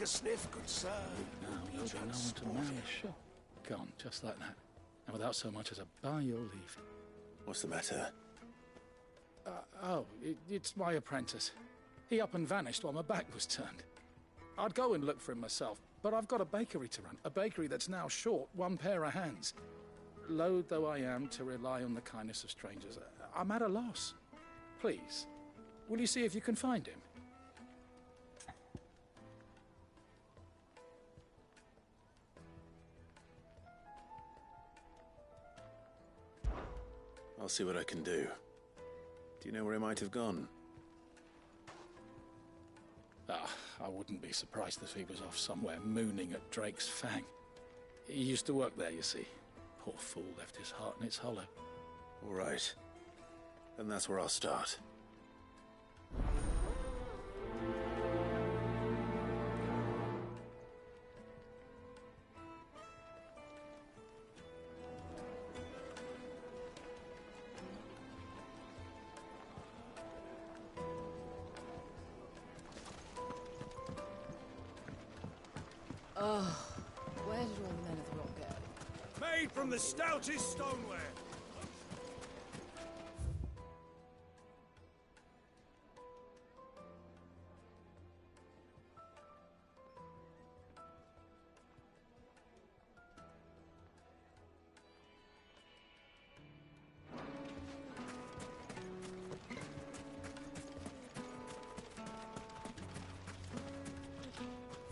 a sniff, good sir?
Now you'll be known to man a shop. Gone, just like that. And without so much as a bar your leave.
What's the matter?
It's my apprentice. He up and vanished while my back was turned. I'd go and look for him myself, but I've got a bakery to run. A bakery that's now short one pair of hands. Loath though I am to rely on the kindness of strangers, I'm at a loss. Please, will you see if you can find him?
I'll see what I can do. Do you know where he might have gone?
I wouldn't be surprised if he was off somewhere mooning at Drake's Fang. He used to work there, you see. Poor fool left his heart in its hollow.
All right. Then that's where I'll start.
Oh, where did all the men of the rock go?
Made from the stoutest stoneware.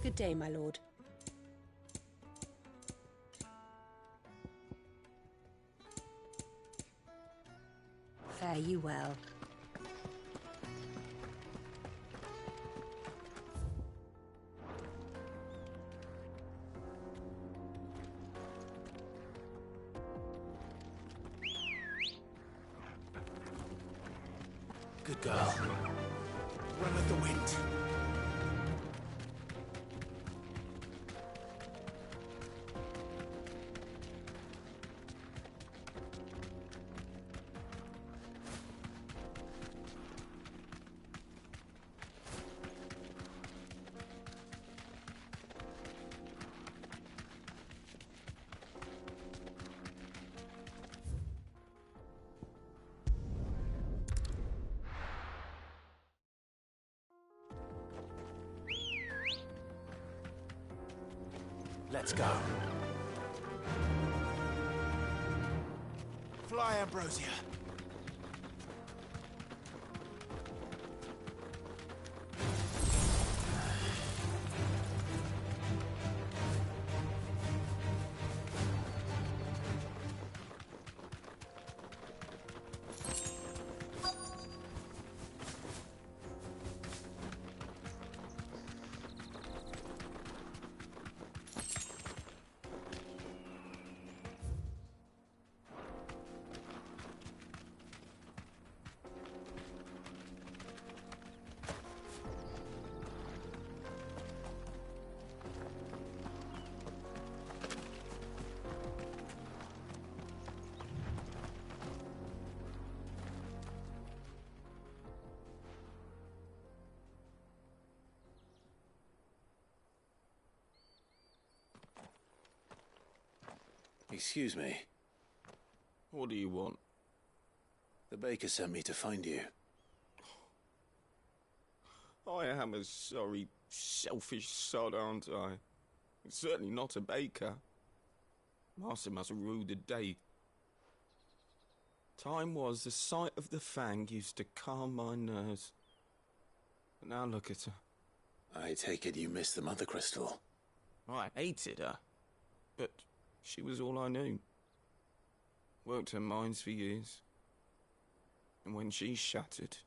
Good day, my lord. Fare you well.
Good girl. Run with the wind. Let's go. Fly, Ambrosia. Excuse me.
What do you want?
The baker sent me to find you.
I am a sorry, selfish sod, aren't I? It's certainly not a baker. Master must have ruled the day. Time was the sight of the Fang used to calm my nerves. But now look at her.
I take it you missed the Mother Crystal.
I hated her. But she was all I knew. Worked her mines for years. And when she shattered,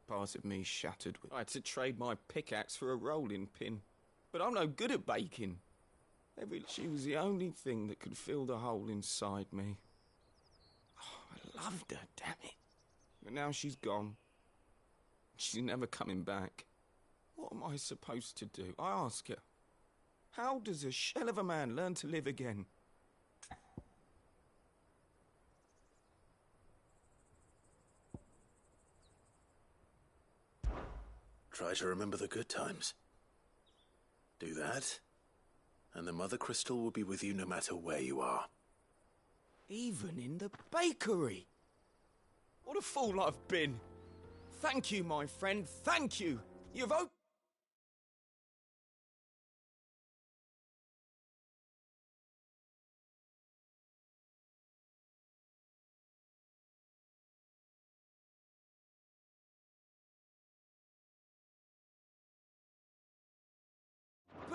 part of me shattered. I had to trade my pickaxe for a rolling pin. But I'm no good at baking. She was the only thing that could fill the hole inside me. Oh, I loved her, damn it. But now she's gone. She's never coming back. What am I supposed to do? I ask her. How does a shell of a man learn to live again?
Try to remember the good times. Do that, and the Mother Crystal will be with you no matter where you are.
Even in the bakery. What a fool I've been. Thank you, my friend, thank you. You've opened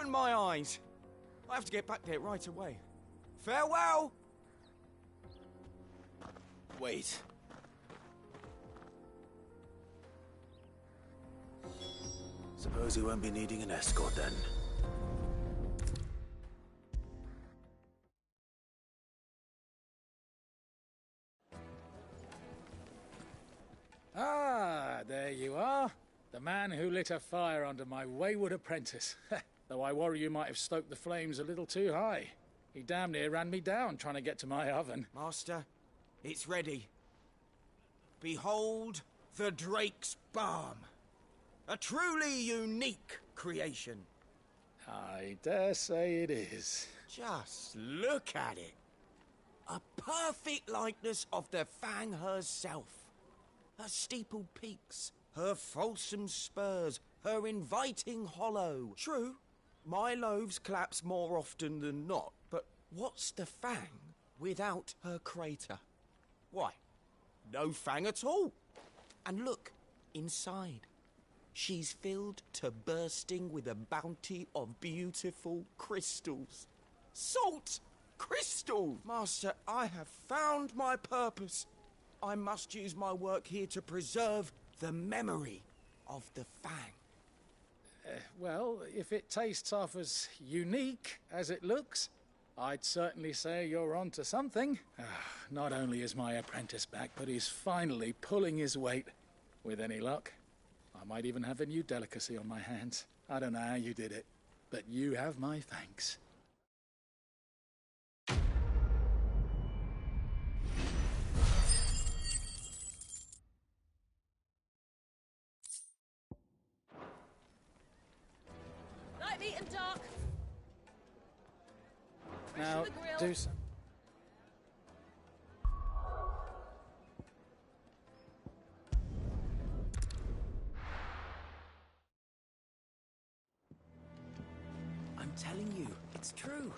my eyes. I have to get back there right away. Farewell!
Wait. Suppose you won't be needing an escort then.
Ah, there you are. The man who lit a fire under my wayward apprentice. Though I worry you might have stoked the flames a little too high. He damn near ran me down trying to get to my oven.
Master, it's ready. Behold the Drake's Balm. A truly unique creation.
I dare say it is.
Just look at it. A perfect likeness of the Fang herself. Her steepled peaks, her fulsome spurs, her inviting hollow. True, my loaves collapse more often than not, but what's the Fang without her crater? Why, no Fang at all. And look, inside. She's filled to bursting with a bounty of beautiful crystals. Salt! Crystal! Master, I have found my purpose. I must use my work here to preserve the memory of the Fang.
Well, if it tastes half as unique as it looks, I'd certainly say you're on to something. Not only is my apprentice back, but he's finally pulling his weight. With any luck, I might even have a new delicacy on my hands. I don't know how you did it, but you have my thanks.
Light meat and dark.
Now, do some.
I'm telling you, it's true.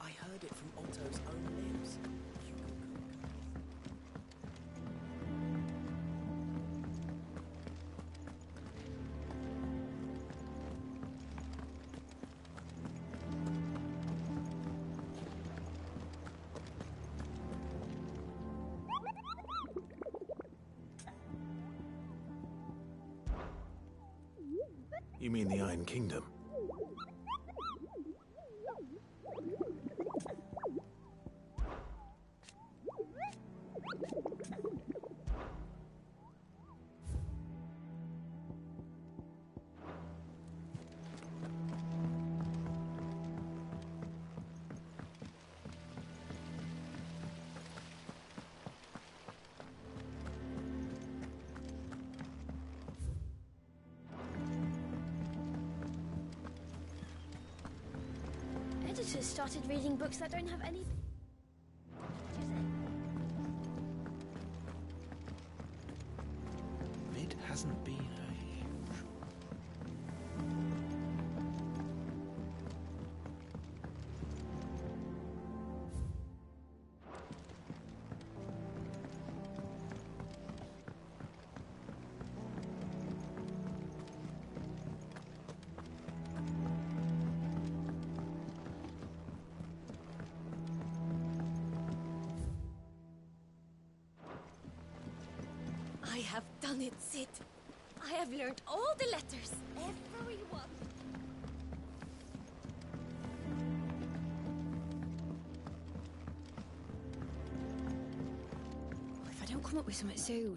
I heard it from Otto's own lips.
You mean the Iron Kingdom?
Editors started reading books that don't have any...
It hasn't been a huge...
I have done it, Sid. I have learned all the letters. Every one. If I don't come up with something soon.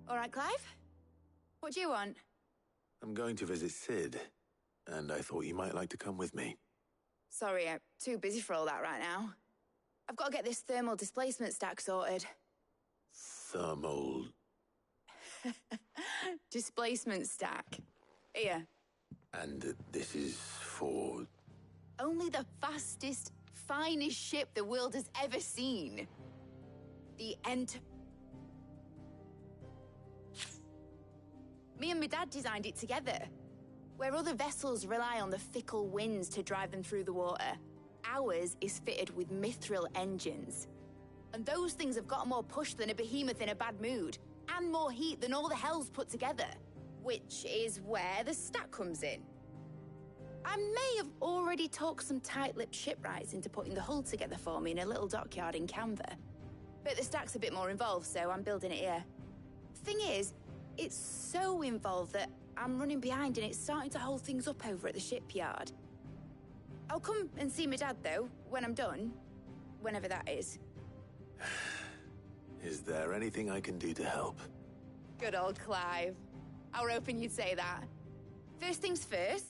All right, Clive? What do you want?
I'm going to visit Sid, and I thought you might like to come with me.
Sorry, I'm too busy for all that right now. I've got to get this thermal displacement stack sorted.
Thermal...
Displacement stack. Here.
And this is for...
Only the fastest, finest ship the world has ever seen. The Me and my dad designed it together. Where other vessels rely on the fickle winds to drive them through the water, ours is fitted with mithril engines. And those things have got more push than a behemoth in a bad mood, and more heat than all the hells put together. Which is where the stack comes in. I may have already talked some tight-lipped shipwrights into putting the hull together for me in a little dockyard in Canva. But the stack's a bit more involved, so I'm building it here. Thing is, it's so involved that I'm running behind and it's starting to hold things up over at the shipyard. I'll come and see my dad, though, when I'm done. Whenever that is.
Is there anything I can do to help?
Good old Clive. I were hoping you'd say that. First things first,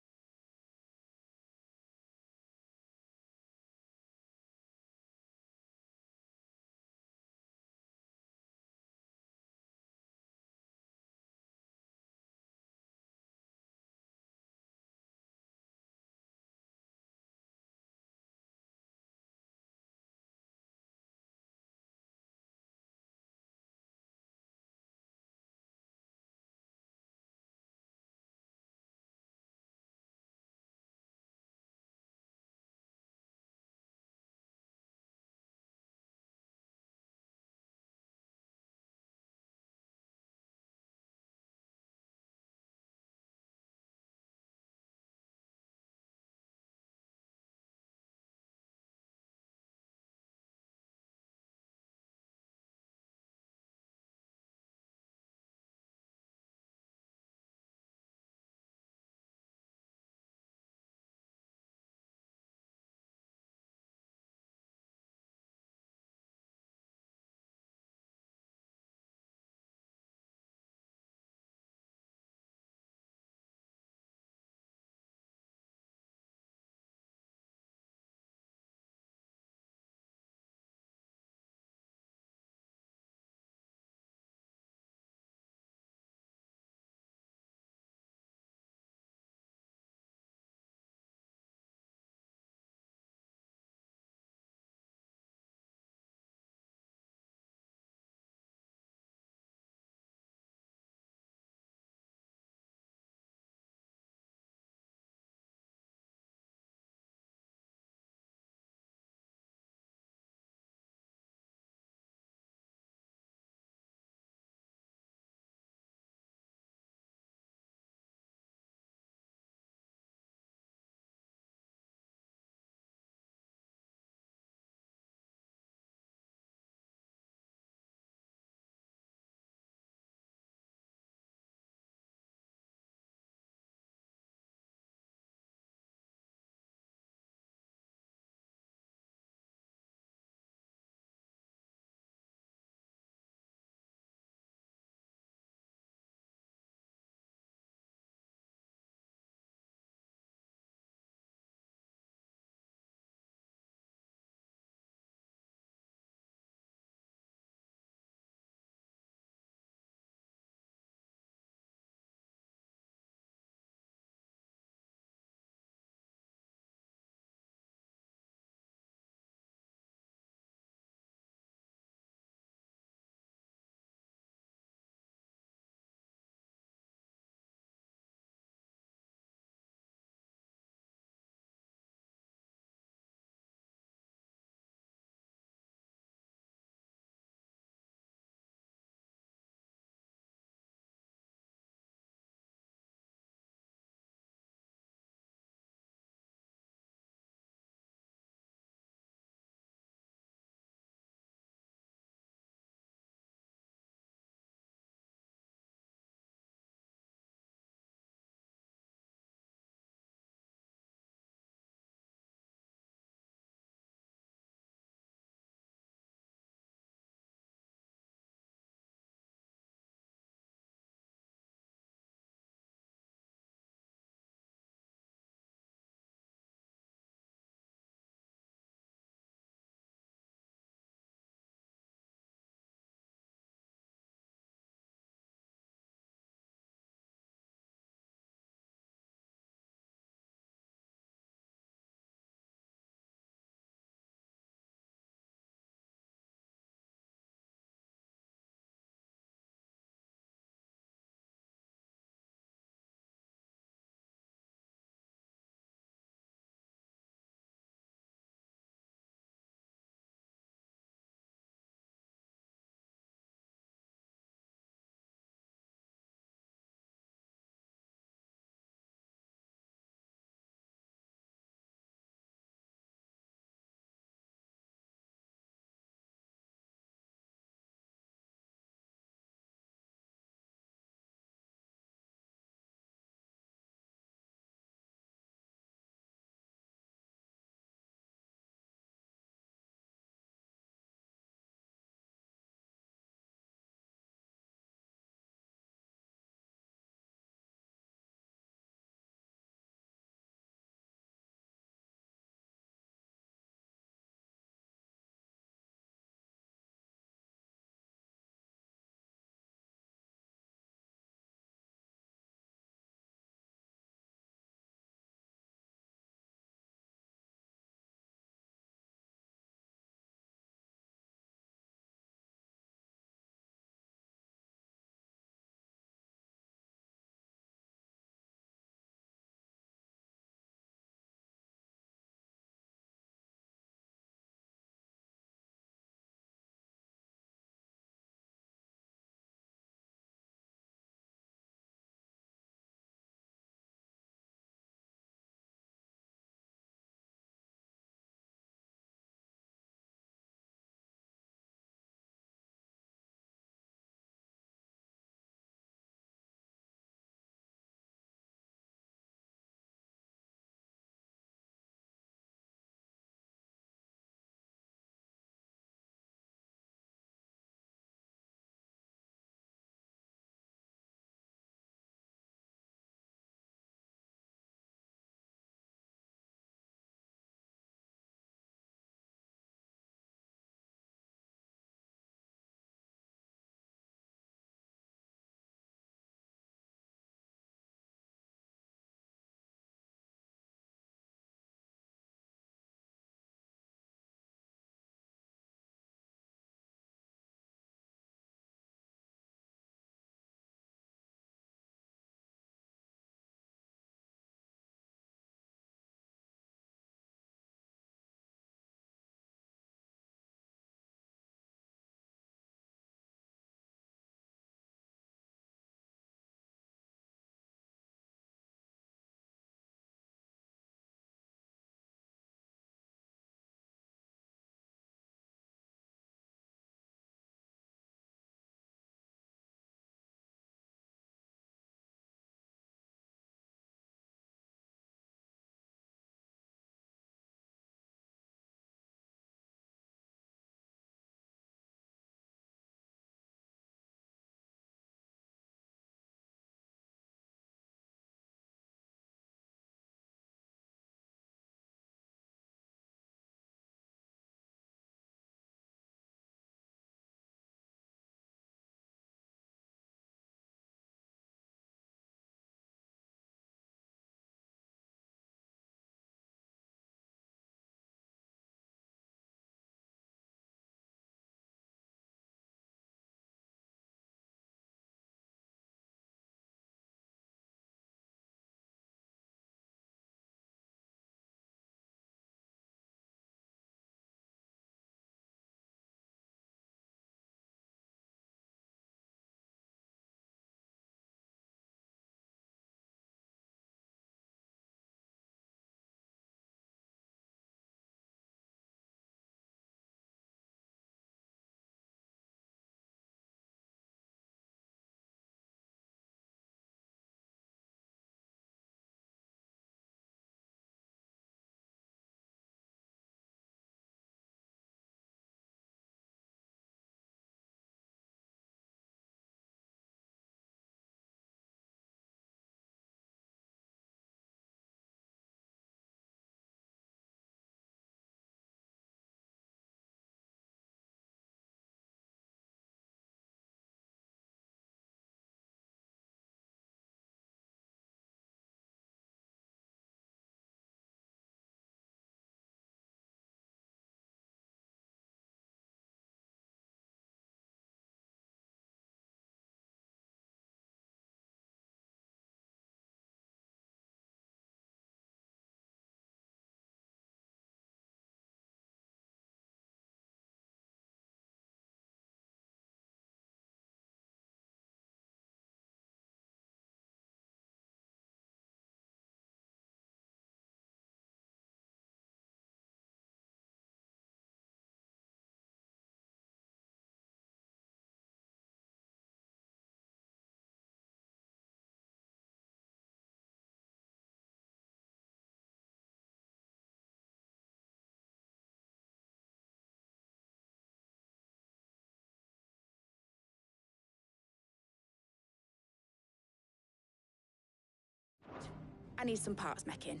I need some parts, Meckin.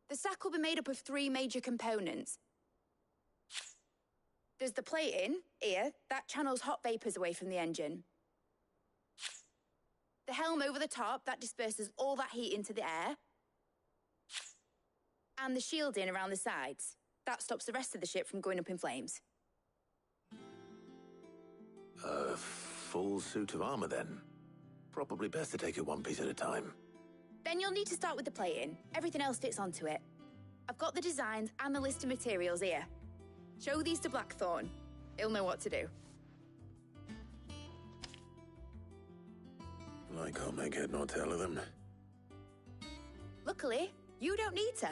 The stack will be made up of 3 major components. There's the plating, here, that channels hot vapors away from the engine. The helm over the top, that disperses all that heat into the air. And the shielding around the sides. That stops the rest of the ship from going up in flames.
A full suit of armor, then. Probably best to take it one piece at a time.
Then you'll need to start with the plating. Everything else fits onto it. I've got the designs and the list of materials here. Show these to Blackthorn. He'll know what to do.
I can't make head nor tail of them.
Luckily, you don't need to.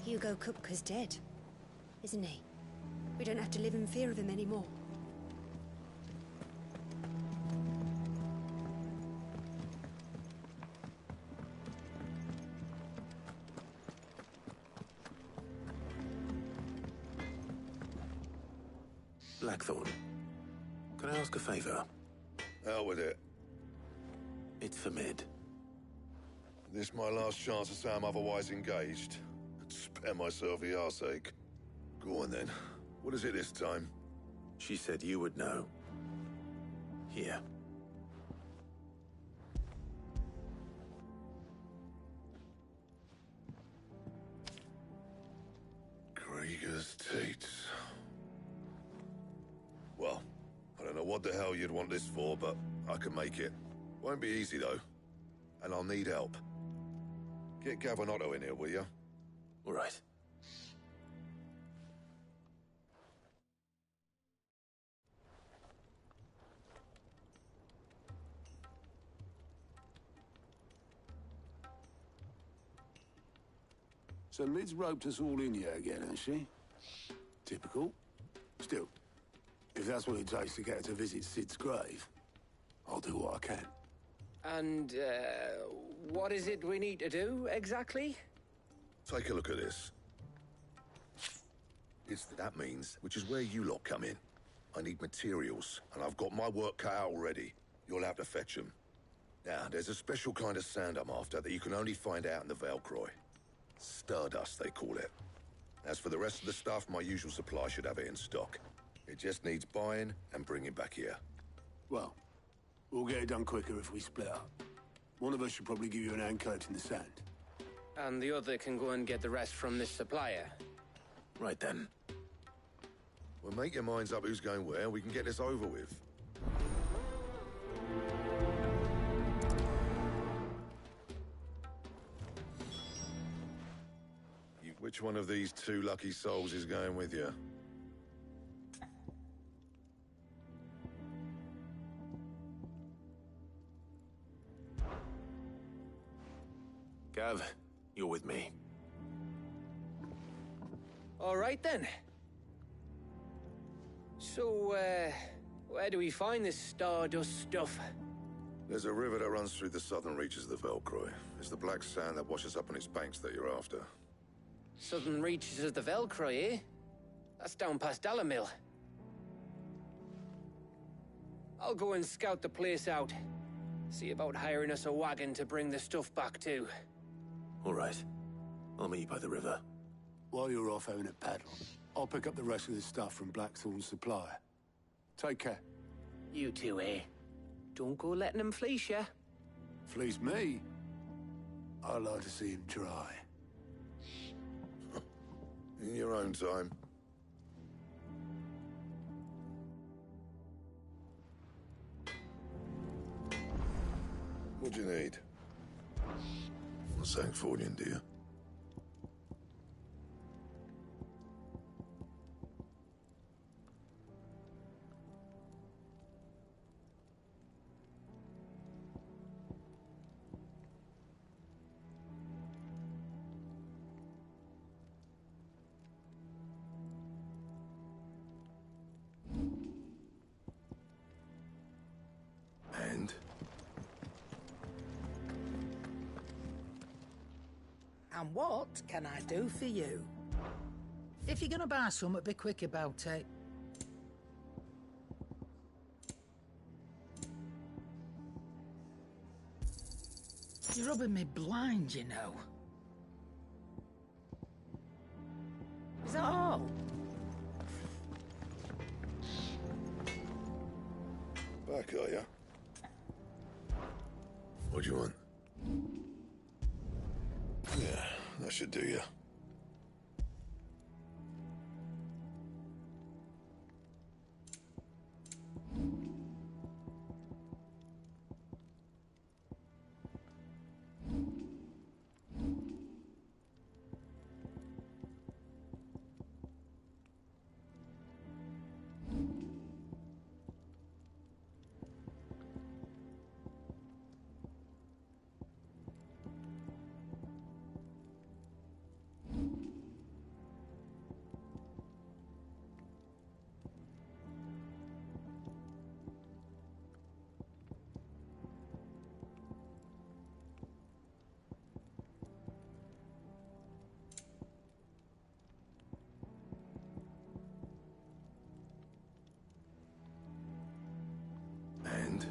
Hugo Kupka's dead, isn't he? We don't have to live in fear of him anymore.
Blackthorn, can I ask a favor?
Out with it.
It's for Mid.
This my last chance to say I'm otherwise engaged. Spare myself the arseache. Go on then. What is it this time?
She said you would know. Here.
Krieger's Teats. Well, I don't know what the hell you'd want this for, but I can make it. Won't be easy, though. And I'll need help. Get Gavin Otto in here, will you?
All right.
So Mid's roped us all in here again, has she? Typical. Still, if that's what it takes to get her to visit Sid's grave, I'll do what I can.
And, what is it we need to do, exactly?
Take a look at this. That means, which is where you lot come in. I need materials, and I've got my work cut out already. You'll have to fetch them. Now, there's a special kind of sand I'm after that you can only find out in the Velcroy. Stardust, they call it. As for the rest of the stuff, my usual supply should have it in stock. It just needs buying and bringing back here.
Well, we'll get it done quicker if we split up. One of us should probably give you an hand coat in the sand.
And the other can go and get the rest from this supplier.
Right then.
Well, make your minds up who's going where, and we can get this over with. Which one of these 2 lucky souls is going with you?
Gav, you're with me.
All right, then. So, where do we find this Stardust stuff?
There's a river that runs through the southern reaches of the Velcroy. It's the black sand that washes up on its banks that you're after.
Southern reaches of the Velcroy, eh? That's down past Dalamil. I'll go and scout the place out. See about hiring us a wagon to bring the stuff back to.
All right. I'll meet you by the river.
While you're off having a paddle, I'll pick up the rest of the stuff from Blackthorn's supplier. Take care.
You two, eh? Don't go letting him fleece ya.
Fleece me? I'd like to see him try.
In your own time. What do you need? I'm saying Fordian, do you?
And what can I do for you? If you're gonna buy something, be quick about it. You're rubbing me blind, you know. Is that all?
Back, are ya? What do you want? Yeah, that should do ya. And?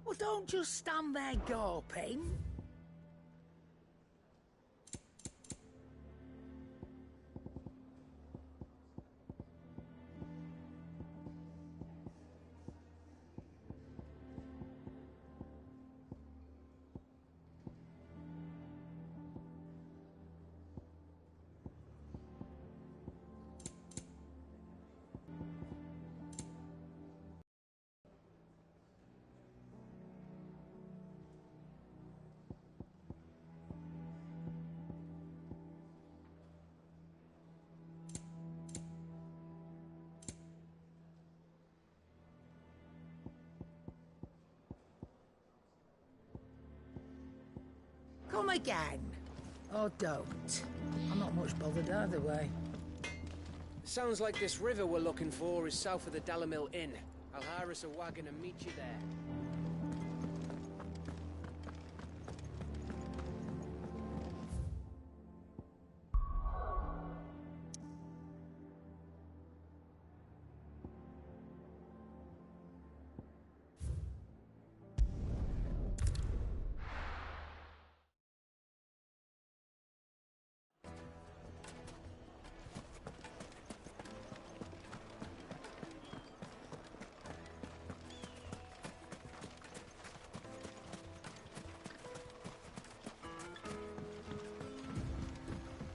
Well, don't just stand there gawping. Come again. Or don't. I'm not much bothered either way.
Sounds like this river we're looking for is south of the Dalamil Inn. I'll hire us a wagon and meet you there.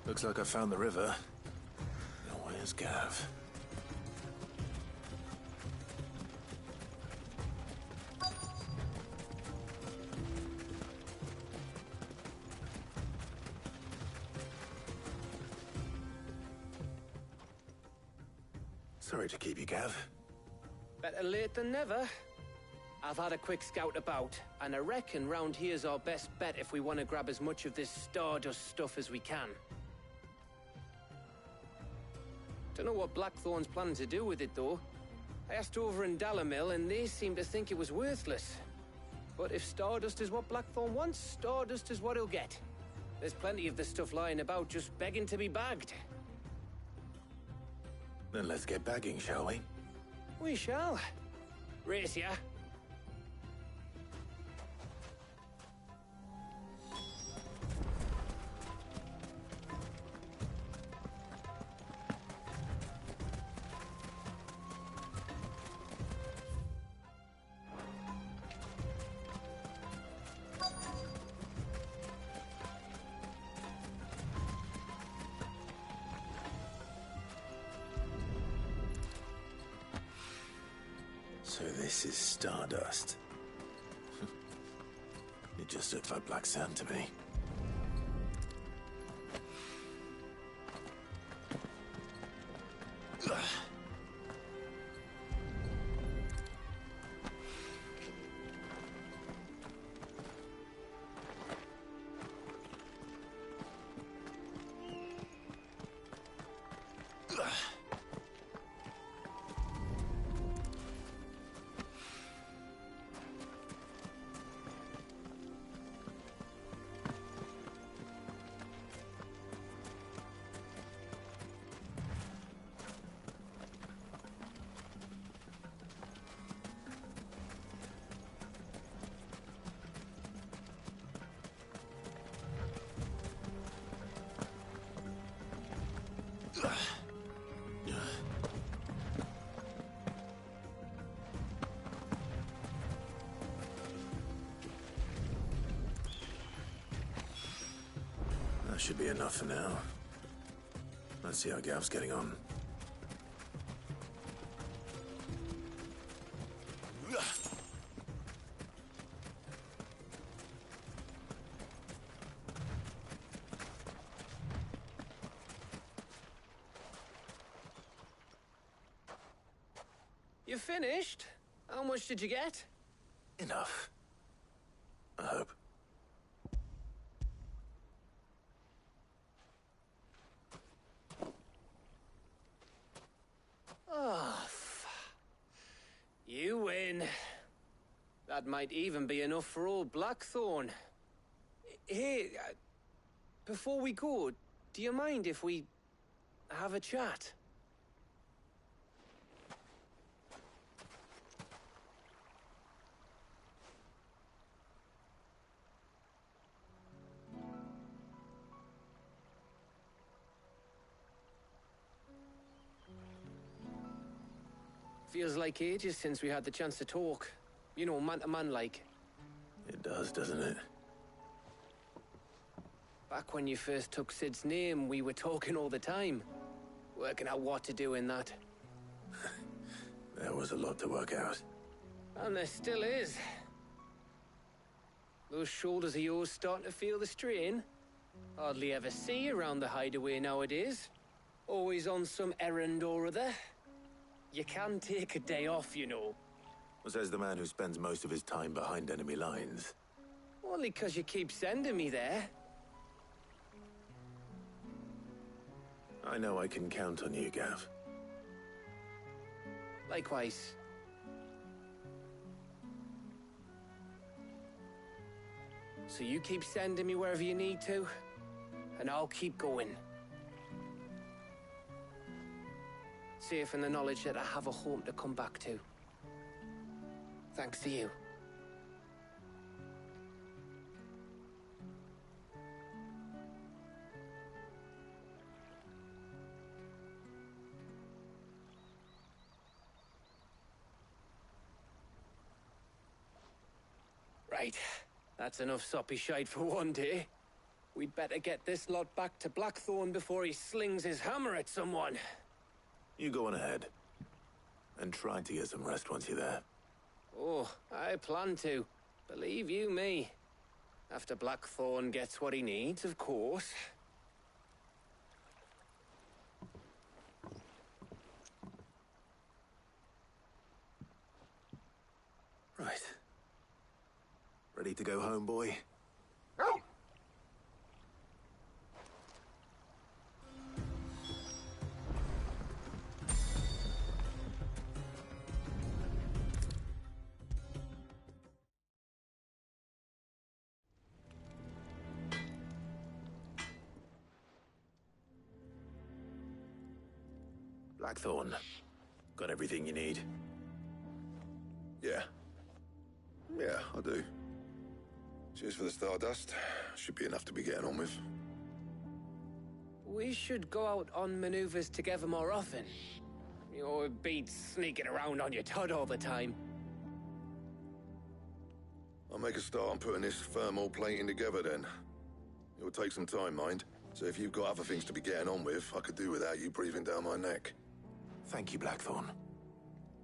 Looks like I found the river. Now where's Gav? Sorry to keep you, Gav.
Better late than never. I've had a quick scout about, and I reckon round here's our best bet if we want to grab as much of this Stardust stuff as we can. Don't know what Blackthorn's planning to do with it, though. I asked over in Dalamil, and they seem to think it was worthless. But if Stardust is what Blackthorn wants, Stardust is what he'll get. There's plenty of this stuff lying about, just begging to be bagged.
Then let's get bagging, shall we?
We shall. Race ya.
So this is Stardust. It just looked like black sand to me. should be enough for now. Let's see how Gav's getting on.
You finished? How much did you get?
Enough. I hope.
Oh, you win. That might even be enough for old Blackthorn. Hey, before we go, do you mind if we have a chat? Feels like ages since we had the chance to talk. You know, man to man like.
It does, doesn't it?
Back when you first took Sid's name, we were talking all the time. Working out what to do in that.
There was a lot to work out.
And there still is. Those shoulders of yours starting to feel the strain. Hardly ever see you around the hideaway nowadays. Always on some errand or other. You can take a day off, you know.
Says the man who spends most of his time behind enemy lines.
Only 'cause you keep sending me there.
I know I can count on you, Gav.
Likewise. So you keep sending me wherever you need to, and I'll keep going. Safe in the knowledge that I have a home to come back to. Thanks to you. Right. That's enough soppy shite for one day. We'd better get this lot back to Blackthorn before he slings his hammer at someone.
You go on ahead. And try to get some rest once you're there.
Oh, I plan to. Believe you me. After Blackthorn gets what he needs, of course.
Right. Ready to go home, boy? Blackthorn, got everything you need?
Yeah. Yeah, I do. Cheers for the Stardust. Should be enough to be getting on with.
We should go out on maneuvers together more often. You're beat sneaking around on your Todd all the time.
I'll make a start on putting this thermal plating together then. It will take some time, mind. So if you've got other things to be getting on with, I could do without you breathing down my neck.
Thank you, Blackthorn.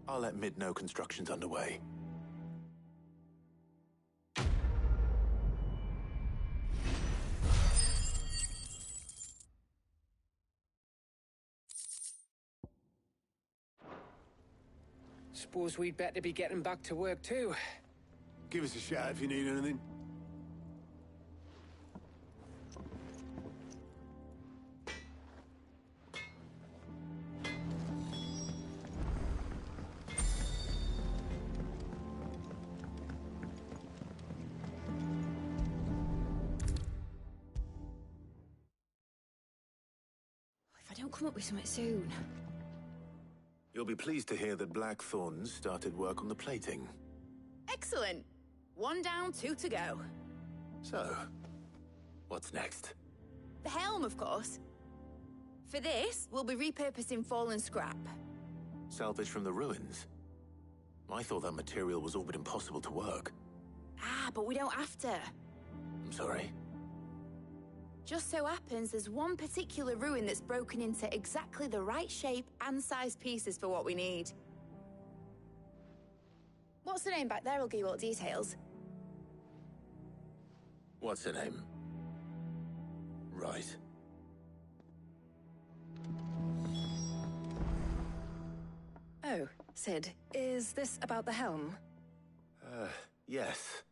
I'll let Mid know construction's underway.
Suppose we'd better be getting back to work too.
Give us a shout if you need anything.
If I don't come up with something soon.
You'll be pleased to hear that Blackthorn's started work on the plating.
Excellent. 1 down, 2 to go.
So, what's next?
The helm, of course. For this, we'll be repurposing fallen scrap.
Salvage from the ruins? I thought that material was all but impossible to work.
Ah, but we don't have to.
I'm sorry.
Just so happens there's one particular ruin that's broken into exactly the right shape and size pieces for what we need. What's the name back there? I'll give you all details.
What's her name? Right.
Oh, Sid, is this about the helm?
Yes.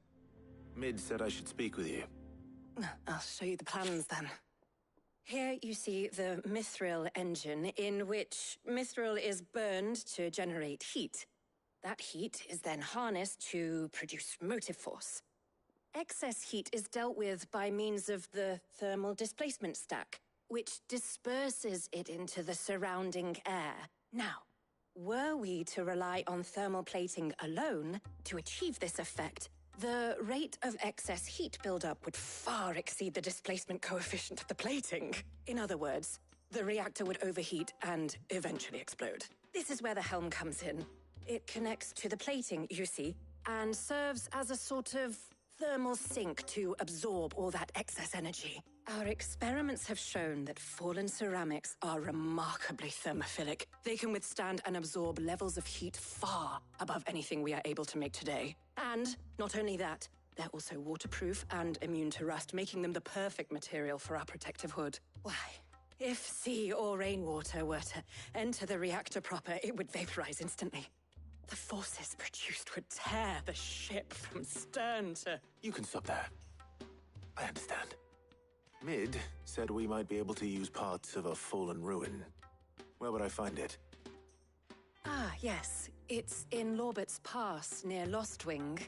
Mid said I should speak with you.
I'll show you the plans then. Here you see the Mithril engine, in which Mithril is burned to generate heat. That heat is then harnessed to produce motive force. Excess heat is dealt with by means of the thermal displacement stack, which disperses it into the surrounding air. Now, were we to rely on thermal plating alone to achieve this effect, the rate of excess heat buildup would far exceed the displacement coefficient of the plating. In other words, the reactor would overheat and eventually explode. This is where the helm comes in. It connects to the plating, you see, and serves as a sort of thermal sink to absorb all that excess energy. Our experiments have shown that fallen ceramics are remarkably thermophilic. They can withstand and absorb levels of heat far above anything we are able to make today. And not only that, they're also waterproof and immune to rust, making them the perfect material for our protective hood. Why, if sea or rainwater were to enter the reactor proper, it would vaporize instantly. The forces produced would tear the ship from stern to...
You can stop there. I understand. Mid said we might be able to use parts of a fallen ruin. Where would I find it?
Ah, yes. It's in Lorbert's Pass, near Lostwing.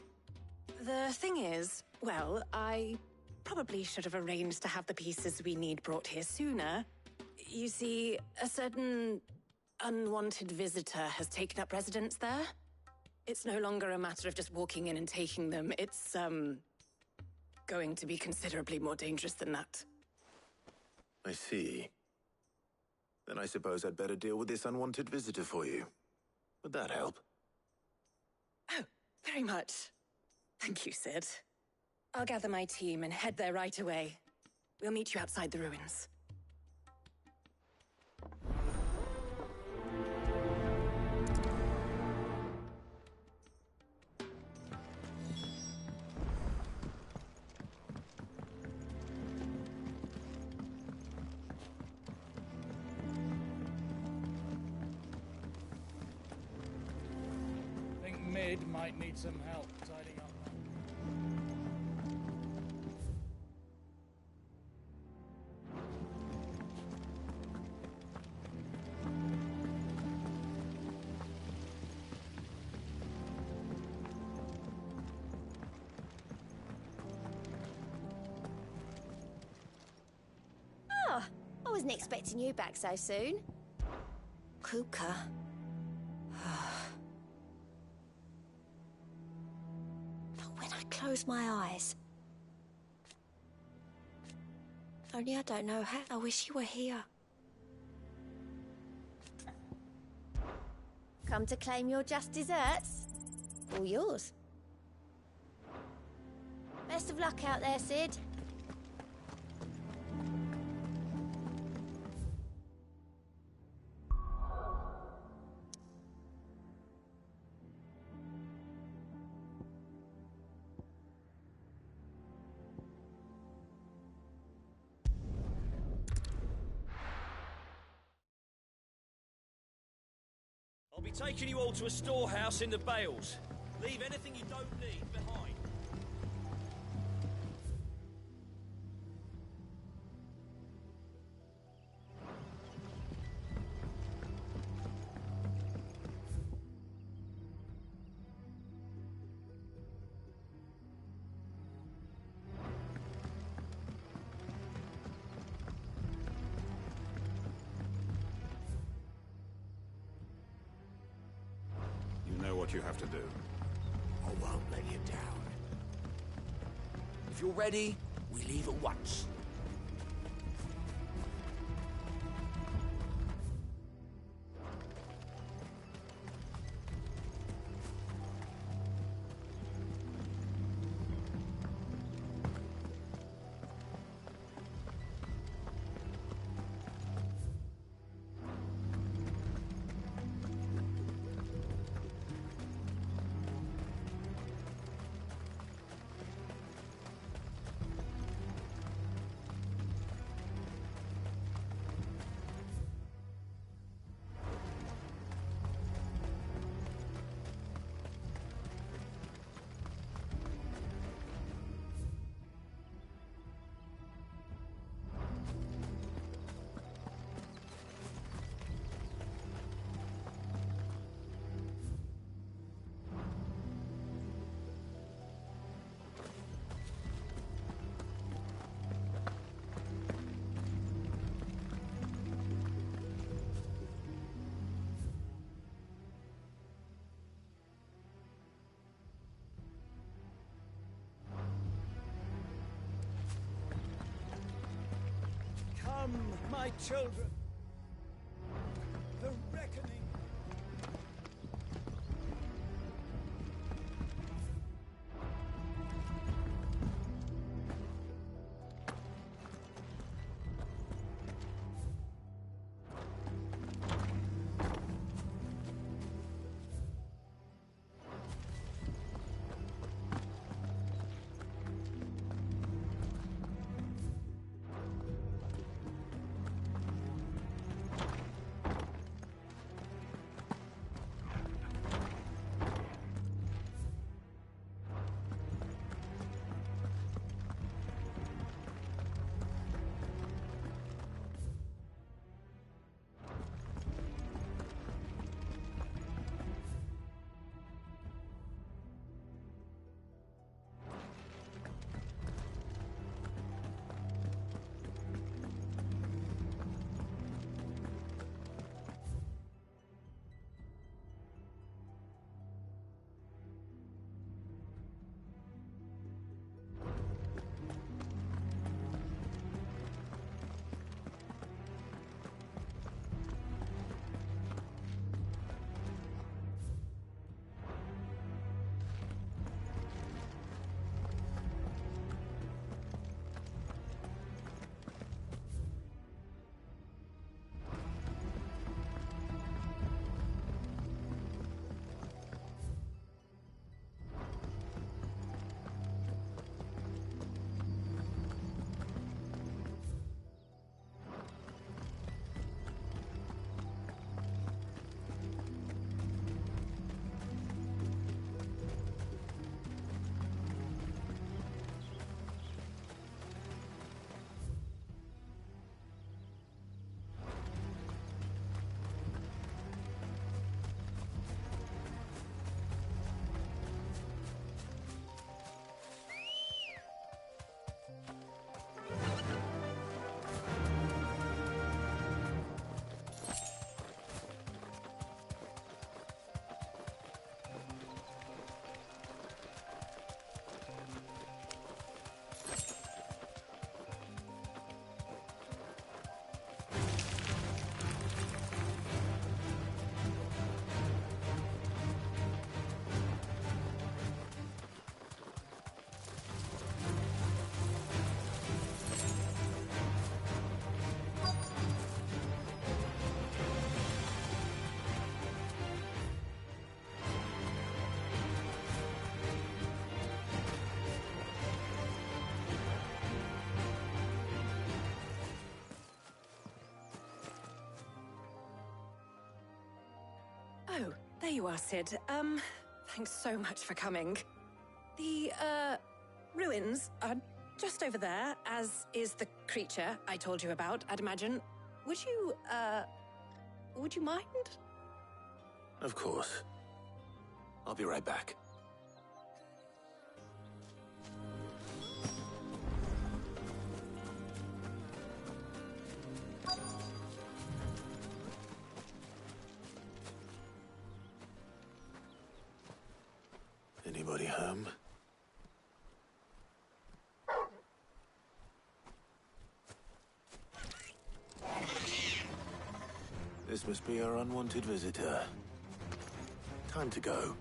The thing is, well, I probably should have arranged to have the pieces we need brought here sooner. You see, a certain unwanted visitor has taken up residence there. It's no longer a matter of just walking in and taking them. It's, going to be considerably more dangerous than that.
I see. Then I suppose I'd better deal with this unwanted visitor for you. Would that help?
Oh, very much. Thank you, Sid. I'll gather my team and head there right away. We'll meet you outside the ruins.
Mid might need some help tidying up.
Oh, I wasn't expecting you back so soon.
Kupka.
Close my eyes. Only I don't know how. I wish you were here. Come to claim your just desserts? All yours. Best of luck out there, Sid.
I'll be taking you all to a storehouse in the Bales. Leave anything you don't need behind.
What you have to do.
I won't let you down. If you're ready, we leave at once.
Come, my children. The reckoning.
Oh, there you are, Cid. Thanks so much for coming. The, ruins are just over there, as is the creature I told you about, I'd imagine. Would you mind?
Of course. I'll be right back. Anybody home? This must be our unwanted visitor. Time to go.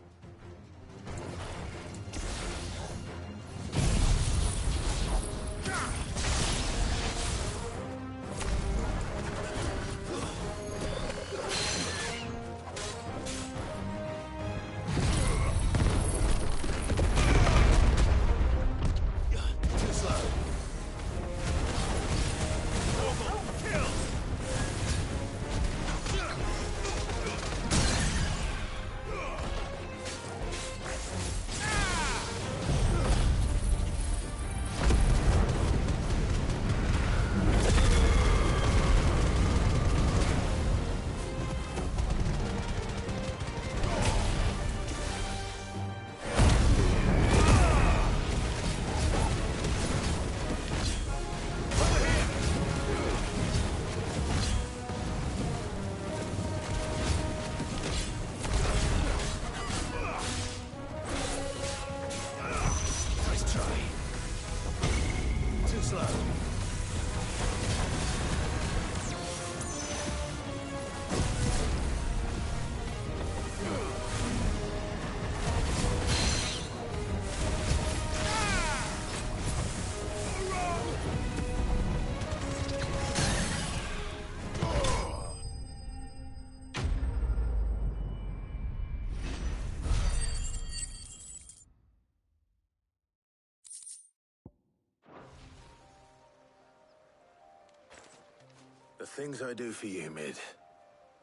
things I do for you, Mid.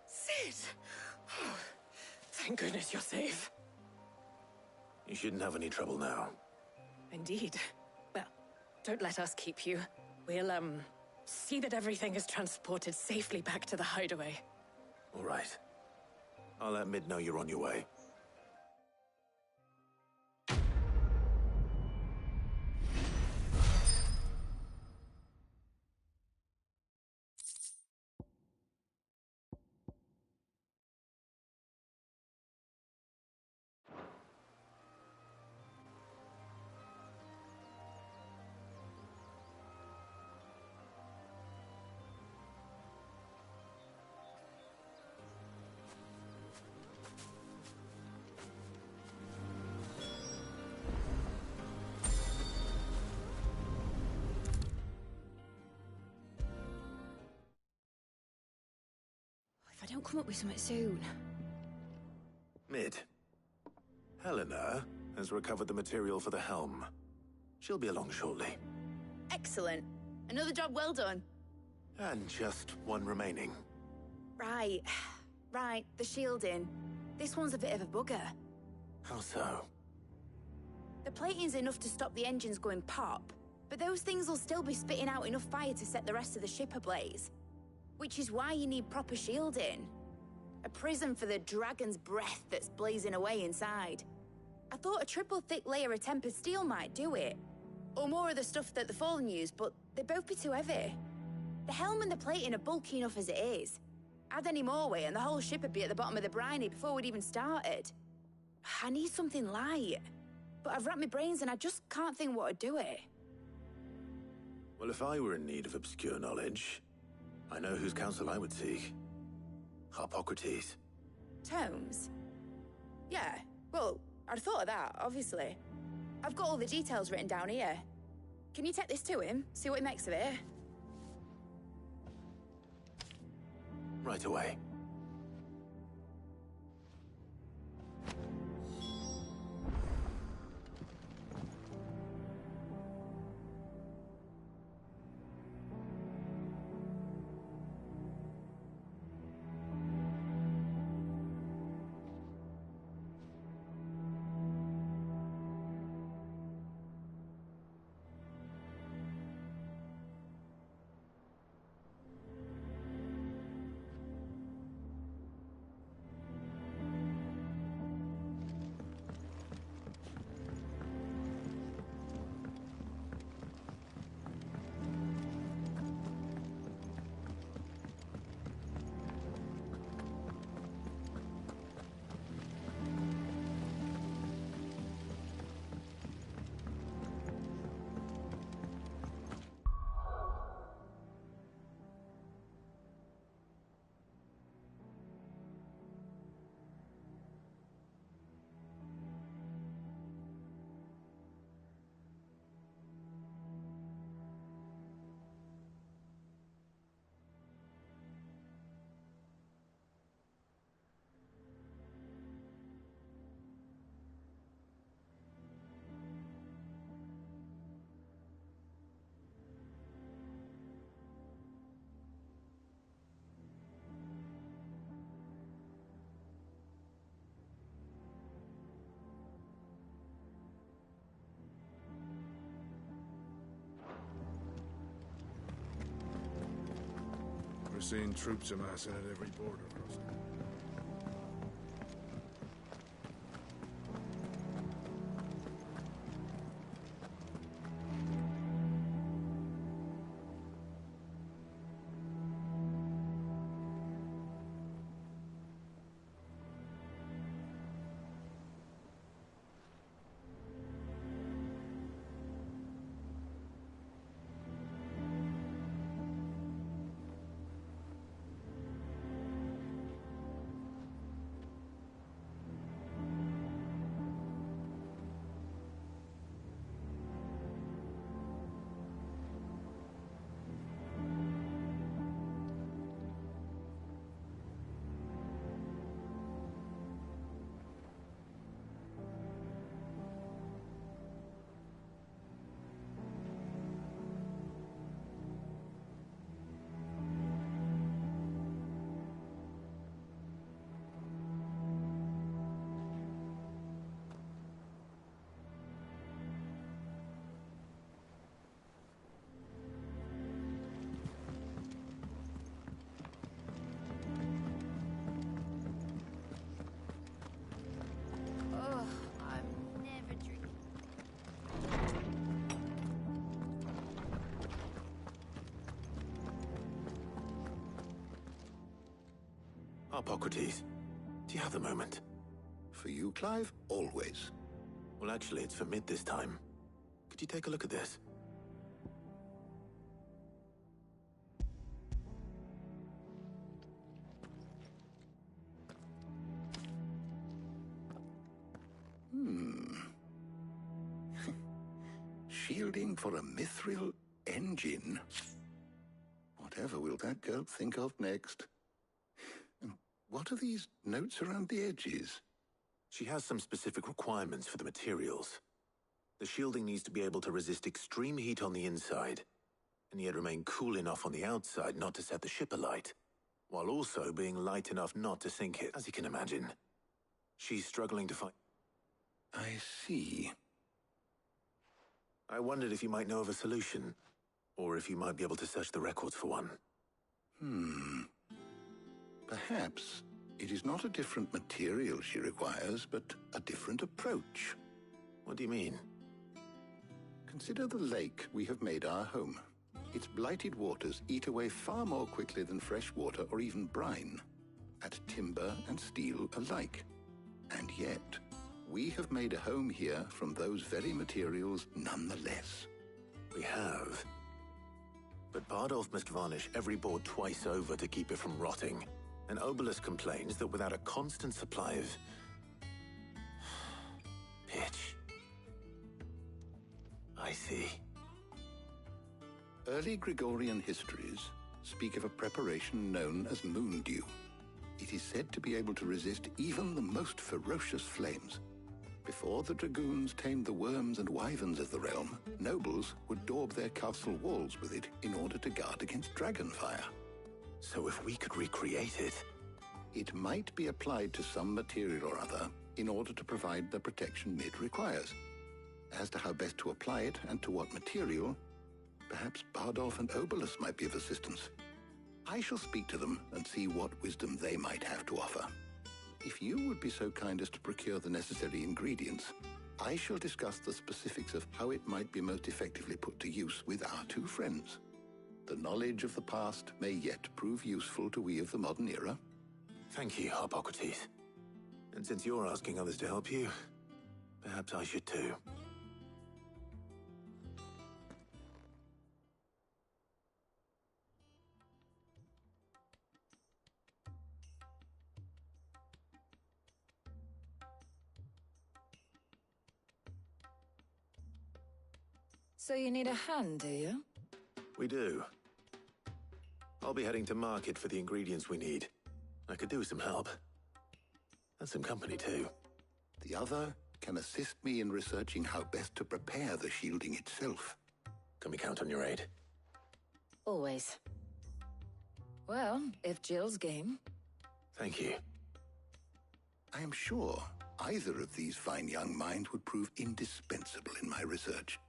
Sid! Oh, thank goodness you're safe.
You shouldn't have any trouble now.
Indeed. Well, don't let us keep you. We'll, see that everything is transported safely back to the hideaway.
All right. I'll let Mid know you're on your way.
If I don't come up with something soon.
Mid. Helena has recovered the material for the helm. She'll be along shortly.
Excellent. Another job well done.
And just one remaining.
Right. Right, the shielding. This one's a bit of a bugger.
How so?
The plating's enough to stop the engines going pop, but those things will still be spitting out enough fire to set the rest of the ship ablaze. Which is why you need proper shielding. A prison for the dragon's breath that's blazing away inside. I thought a triple thick layer of tempered steel might do it. Or more of the stuff that the Fallen use, but they'd both be too heavy. The helm and the plating are bulky enough as it is. Add any more weight and the whole ship would be at the bottom of the briny before we'd even started. I need something light. But I've racked my brains and I just can't think what would do it.
Well, if I were in need of obscure knowledge, I know whose counsel I would seek. Harpocrates.
Tomes? Yeah, well, I'd thought of that, obviously. I've got all the details written down here. Can you take this to him, see what he makes of it?
Right away.
We're seeing troops amassing at every border crossing.
Hippocrates, do you have a moment?
For you, Clive, always.
Well, actually, it's for Mid this time. Could you take a look at this?
Shielding for a mithril engine. Whatever will that girl think of next? And what are these notes around the edges?
She has some specific requirements for the materials. The shielding needs to be able to resist extreme heat on the inside, and yet remain cool enough on the outside not to set the ship alight, while also being light enough not to sink it, as you can imagine. She's struggling to find...
I see.
I wondered if you might know of a solution, or if you might be able to search the records for one.
Perhaps it is not a different material she requires, but a different approach.
What do you mean?
Consider the lake we have made our home. Its blighted waters eat away far more quickly than fresh water or even brine, at timber and steel alike. And yet, we have made a home here from those very materials nonetheless.
We have. But Bardolph must varnish every board twice over to keep it from rotting. And Obelus complains that without a constant supply of... pitch. I see.
Early Gregorian histories speak of a preparation known as moondew. It is said to be able to resist even the most ferocious flames. Before the dragoons tamed the worms and wyverns of the realm, nobles would daub their castle walls with it in order to guard against dragonfire.
So if we could recreate it...
It might be applied to some material or other in order to provide the protection Mid requires. As to how best to apply it and to what material, perhaps Bardolph and Obelus might be of assistance. I shall speak to them and see what wisdom they might have to offer. If you would be so kind as to procure the necessary ingredients, I shall discuss the specifics of how it might be most effectively put to use with our two friends. The knowledge of the past may yet prove useful to we of the modern era.
Thank you, Hippocrates. And since you're asking others to help you, perhaps I should too.
So you need a hand, do you?
We do. I'll be heading to market for the ingredients we need. I could do with some help. And some company, too.
The other can assist me in researching how best to prepare the shielding itself.
Can we count on your aid?
Always. Well, if Jill's game.
Thank you.
I am sure either of these fine young minds would prove indispensable in my research.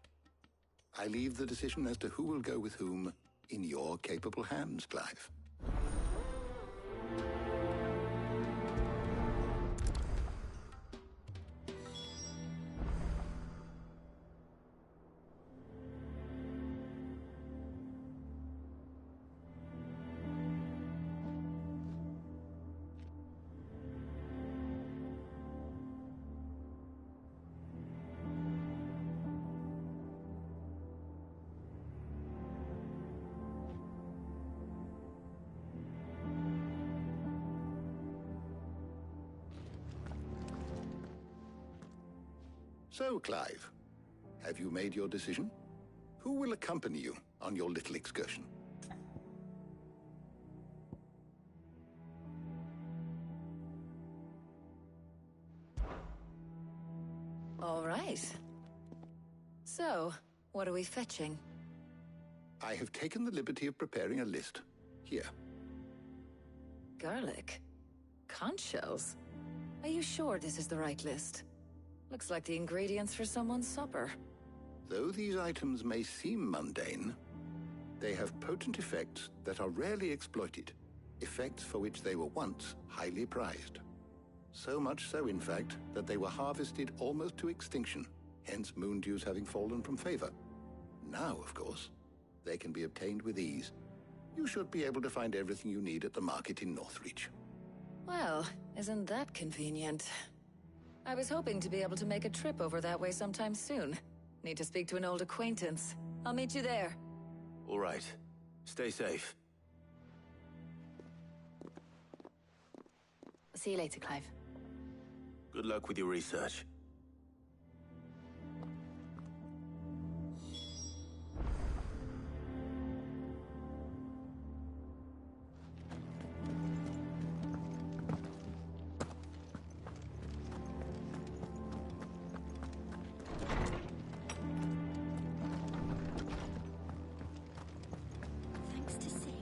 I leave the decision as to who will go with whom in your capable hands, Clive. So, Clive, have you made your decision? Who will accompany you on your little excursion?
All right. So, what are we fetching?
I have taken the liberty of preparing a list. Here.
Garlic? Conch shells? Are you sure this is the right list? Looks like the ingredients for someone's supper.
Though these items may seem mundane, they have potent effects that are rarely exploited, effects for which they were once highly prized. So much so, in fact, that they were harvested almost to extinction, hence moondews having fallen from favor. Now, of course, they can be obtained with ease. You should be able to find everything you need at the market in Northreach.
Well, isn't that convenient? I was hoping to be able to make a trip over that way sometime soon. Need to speak to an old acquaintance. I'll meet you there.
All right. Stay safe.
See you later, Clive.
Good luck with your research.
Thanks to Sid.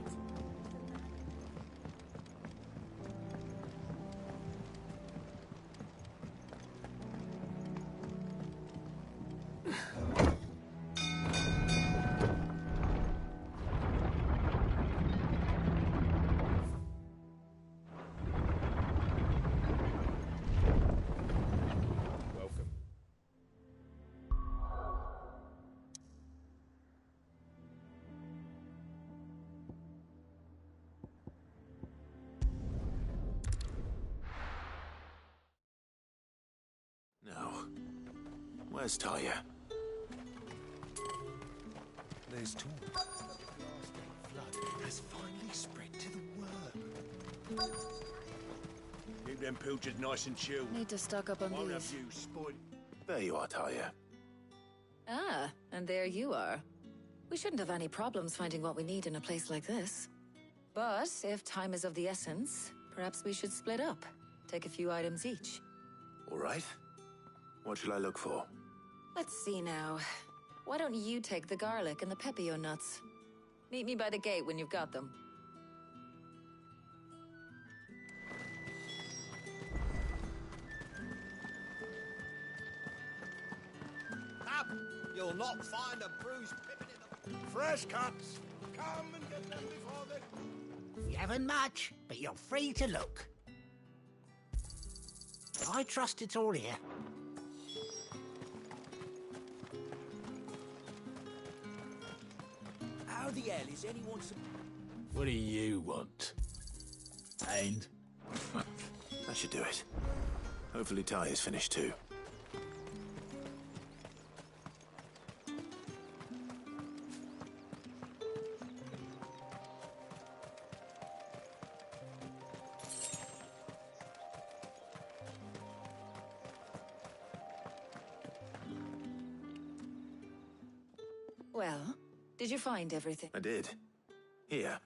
Welcome.
Now, where's Talia?
There's talk. The blasted flood has finally spread to the worm.
Keep them pilchers nice and chilled.
Need to stock up on
Won't have
these.
you spoiled.
There you are, Talia.
Ah, and there you are. We shouldn't have any problems finding what we need in a place like this. But if time is of the essence, perhaps we should split up. Take a few items each.
All right. What shall I look for?
Let's see now. Why don't you take the garlic and the pepio nuts? Meet me by the gate when you've got them.
Up! You'll not find a bruised pippin in the...
Fresh cuts. Come and get them before they...
You haven't much, but you're free to look. I trust it's all here.
How the hell is anyone...
What do you want? And?
That should do it. Hopefully Talia's finished too.
Well, did you find everything?
I did. Here.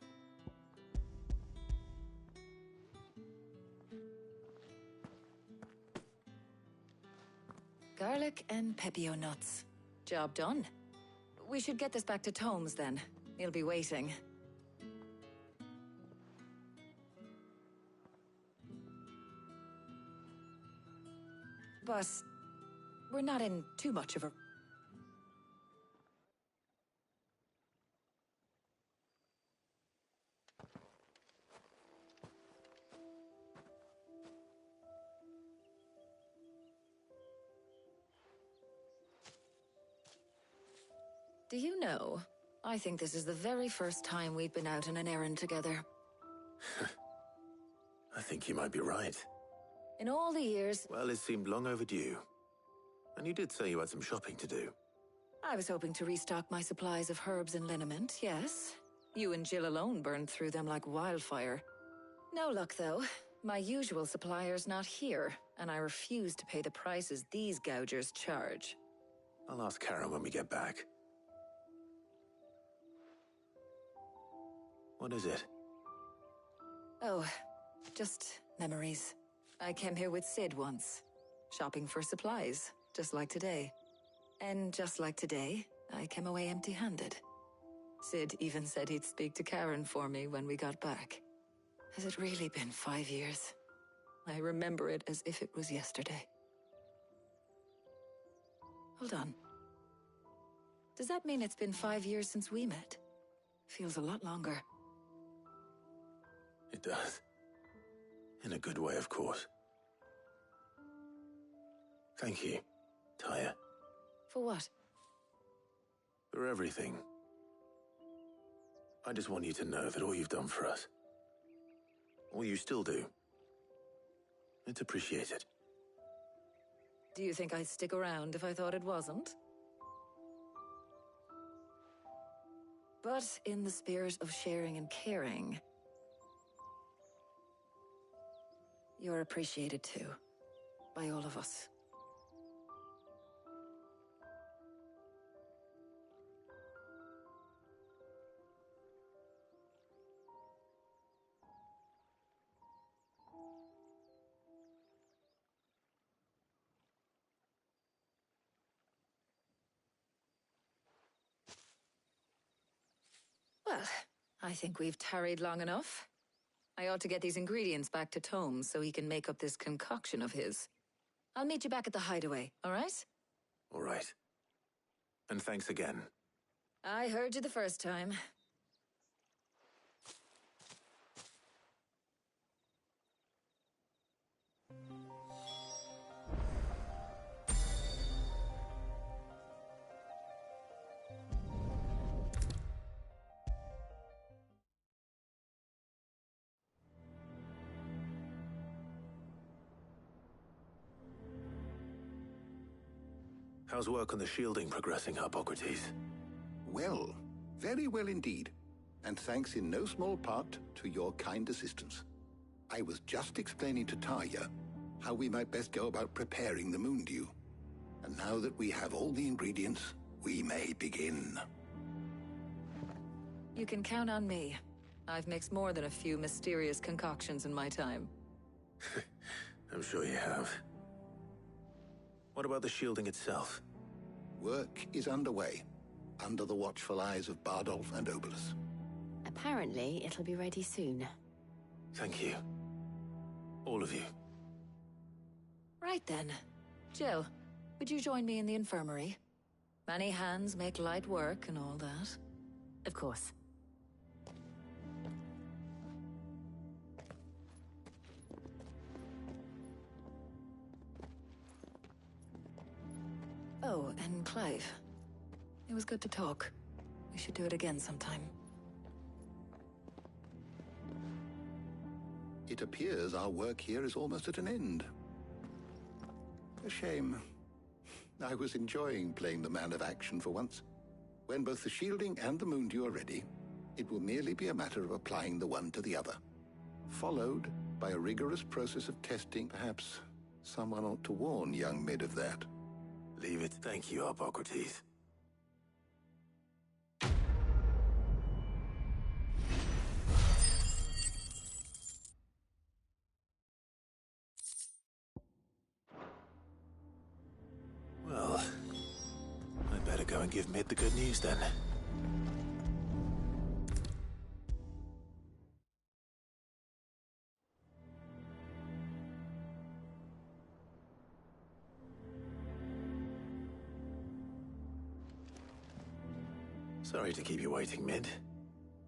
Garlic and pepio nuts. Job done. We should get this back to Tomes then. He'll be waiting. But we're not in too much of a... Do you know, I think this is the very first time we've been out on an errand together.
I think you might be right.
In all the years...
Well, it seemed long overdue. And you did say you had some shopping to do.
I was hoping to restock my supplies of herbs and liniment, yes. You and Jill alone burned through them like wildfire. No luck, though. My usual supplier's not here, and I refuse to pay the prices these gougers charge.
I'll ask Karen when we get back. What is it?
Oh, just memories. I came here with Sid once, shopping for supplies, just like today. And just like today, I came away empty-handed. Sid even said he'd speak to Karen for me when we got back. Has it really been 5 years? I remember it as if it was yesterday. Hold on. Does that mean it's been 5 years since we met? Feels a lot longer.
It does. In a good way, of course. Thank you, Taya.
For what?
For everything. I just want you to know that all you've done for us, all you still do, It's appreciated.
Do you think I'd stick around if I thought it wasn't? But in the spirit of sharing and caring, you're appreciated too, by all of us. Well, I think we've tarried long enough. I ought to get these ingredients back to Tome so he can make up this concoction of his. I'll meet you back at the hideaway, all right?
All right. And thanks again.
I heard you the first time.
How's work on the shielding progressing, Hippocrates?
Well, very well indeed. And thanks in no small part to your kind assistance. I was just explaining to Tarja how we might best go about preparing the Moondew. And now that we have all the ingredients, we may begin.
You can count on me. I've mixed more than a few mysterious concoctions in my time.
I'm sure you have. What about the shielding itself?
Work is underway, under the watchful eyes of Bardolph and Obolus.
Apparently, it'll be ready soon.
Thank you. All of you.
Right then. Jill, would you join me in the infirmary? Many hands make light work and all that.
Of course.
Oh, and Clive. It was good to talk. We should do it again sometime.
It appears our work here is almost at an end. A shame. I was enjoying playing the man of action for once. When both the shielding and the Moondew are ready, it will merely be a matter of applying the one to the other. Followed by a rigorous process of testing. Perhaps someone ought to warn young Mid of that.
Leave it. Thank you, Hippocrates. Well, I'd better go and give Mid the good news then. Sorry to keep you waiting, Mid.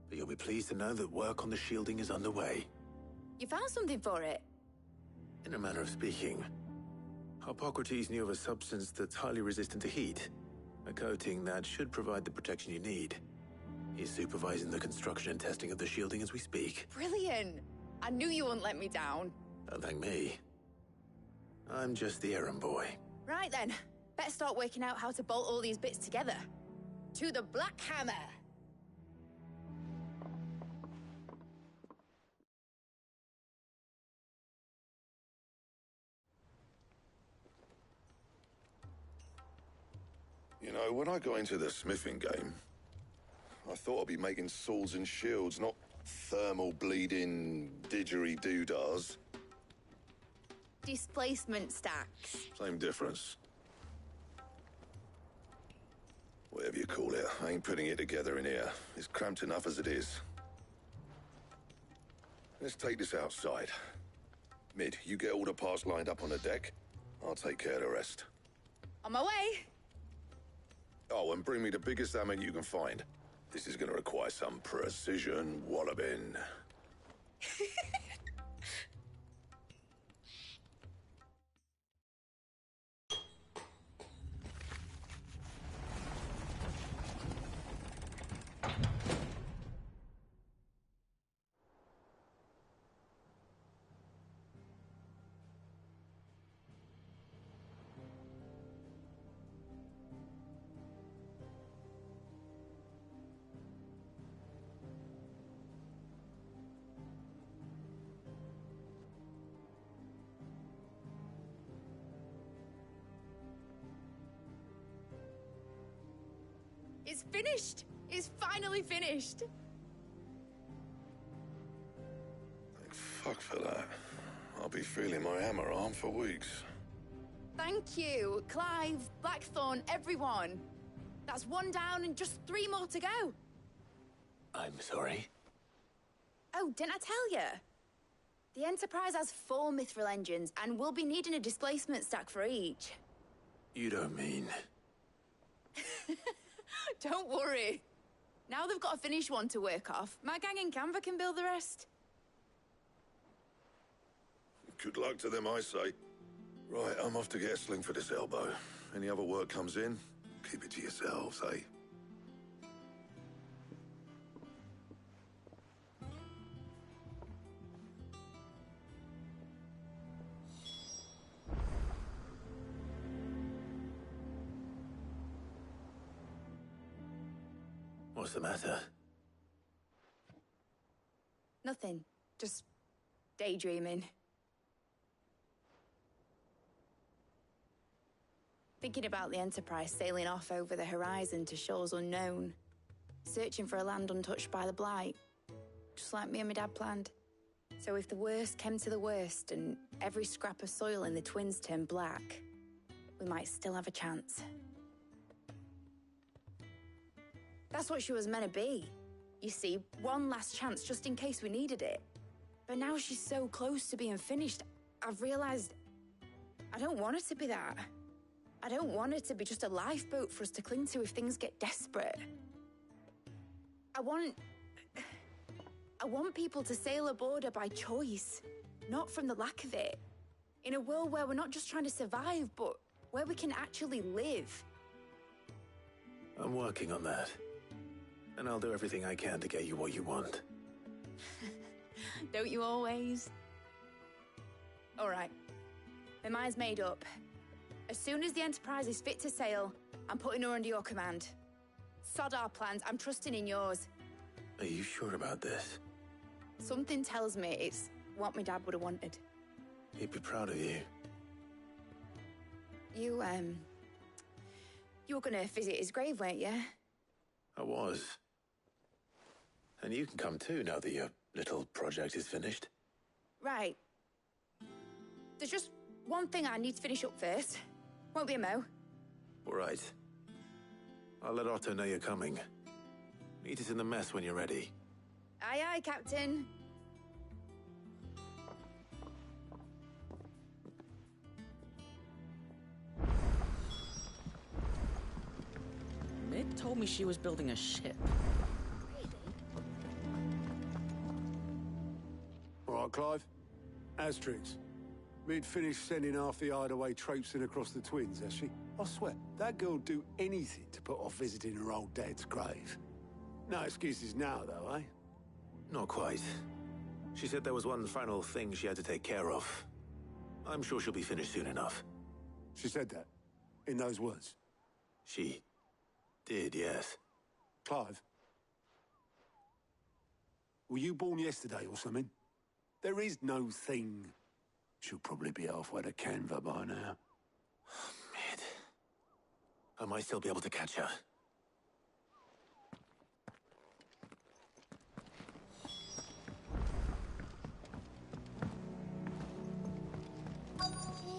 But you'll be pleased to know that work on the shielding is underway.
You found something for it?
In a manner of speaking, Hippocrates knew of a substance that's highly resistant to heat. A coating that should provide the protection you need. He's supervising the construction and testing of the shielding as we speak.
Brilliant! I knew you wouldn't let me down.
Don't thank me. I'm just the errand boy.
Right then, better start working out how to bolt all these bits together. To the Black Hammer!
You know, when I got into the smithing game, I thought I'd be making swords and shields, not thermal bleeding didgeridoo-dahs.
Displacement stacks.
Same difference. Whatever you call it, I ain't putting it together in here. It's cramped enough as it is. Let's take this outside. Mid, you get all the parts lined up on the deck. I'll take care of the rest.
On my way!
Oh, and bring me the biggest hammer you can find. This is gonna require some precision walloping.
It's finished! It's finally finished!
Thank fuck for that. I'll be feeling my hammer arm for weeks.
Thank you, Clive, Blackthorn, everyone. That's one down and just 3 more to go.
I'm sorry.
Oh, didn't I tell you? The Enterprise has 4 mithril engines, and we'll be needing a displacement stack for each.
You don't mean...
Don't worry. Now they've got a finished one to work off. My gang in Canva can build the rest.
Good luck to them, I say. Right, I'm off to get a sling for this elbow. Any other work comes in, keep it to yourselves, eh?
What's the matter?
Nothing. Just daydreaming. Thinking about the Enterprise sailing off over the horizon to shores unknown. Searching for a land untouched by the Blight. Just like me and my dad planned. So if the worst came to the worst and every scrap of soil in the Twins turned black, we might still have a chance. That's what she was meant to be. You see, one last chance just in case we needed it. But now she's so close to being finished, I've realized I don't want her to be that. I don't want her to be just a lifeboat for us to cling to if things get desperate. I want people to sail aboard her by choice, not from the lack of it. In a world where we're not just trying to survive, but where we can actually live.
I'm working on that. And I'll do everything I can to get you what you want.
Don't you always? All right. My mind's made up. As soon as the Enterprise is fit to sail, I'm putting her under your command. Sod our plans, I'm trusting in yours.
Are you sure about this?
Something tells me it's what my dad would have wanted.
He'd be proud of you.
You were gonna visit his grave, weren't you?
I was. And you can come too now that your little project is finished.
Right. There's just one thing I need to finish up first. Won't be a mo.
All right. I'll let Otto know you're coming. Meet us in the mess when you're ready.
Aye, aye, Captain.
Mid told me she was building a ship.
All right, Clive. Astrix. Mid finished sending half the Hideaway traipsing across the Twins, has she? I swear, that girl'd do anything to put off visiting her old dad's grave. No excuses now, though, eh?
Not quite. She said there was one final thing she had to take care of. I'm sure she'll be finished soon enough.
She said that? In those words?
She did, yes.
Clive? Were you born yesterday or something? There is no thing. She'll probably be halfway to Canva by now.
Mid. I might still be able to catch her.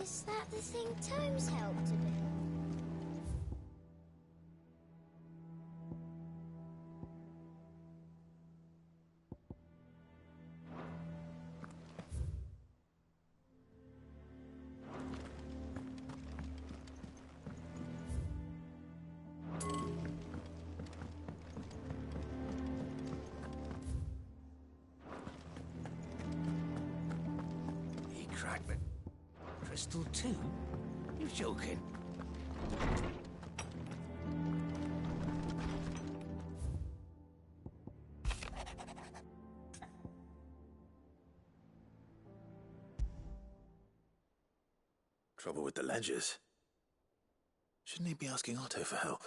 Is that the thing Tomes helped to build?
Crystal too? You're joking.
Trouble with the ledgers. Shouldn't he be asking Otto for help?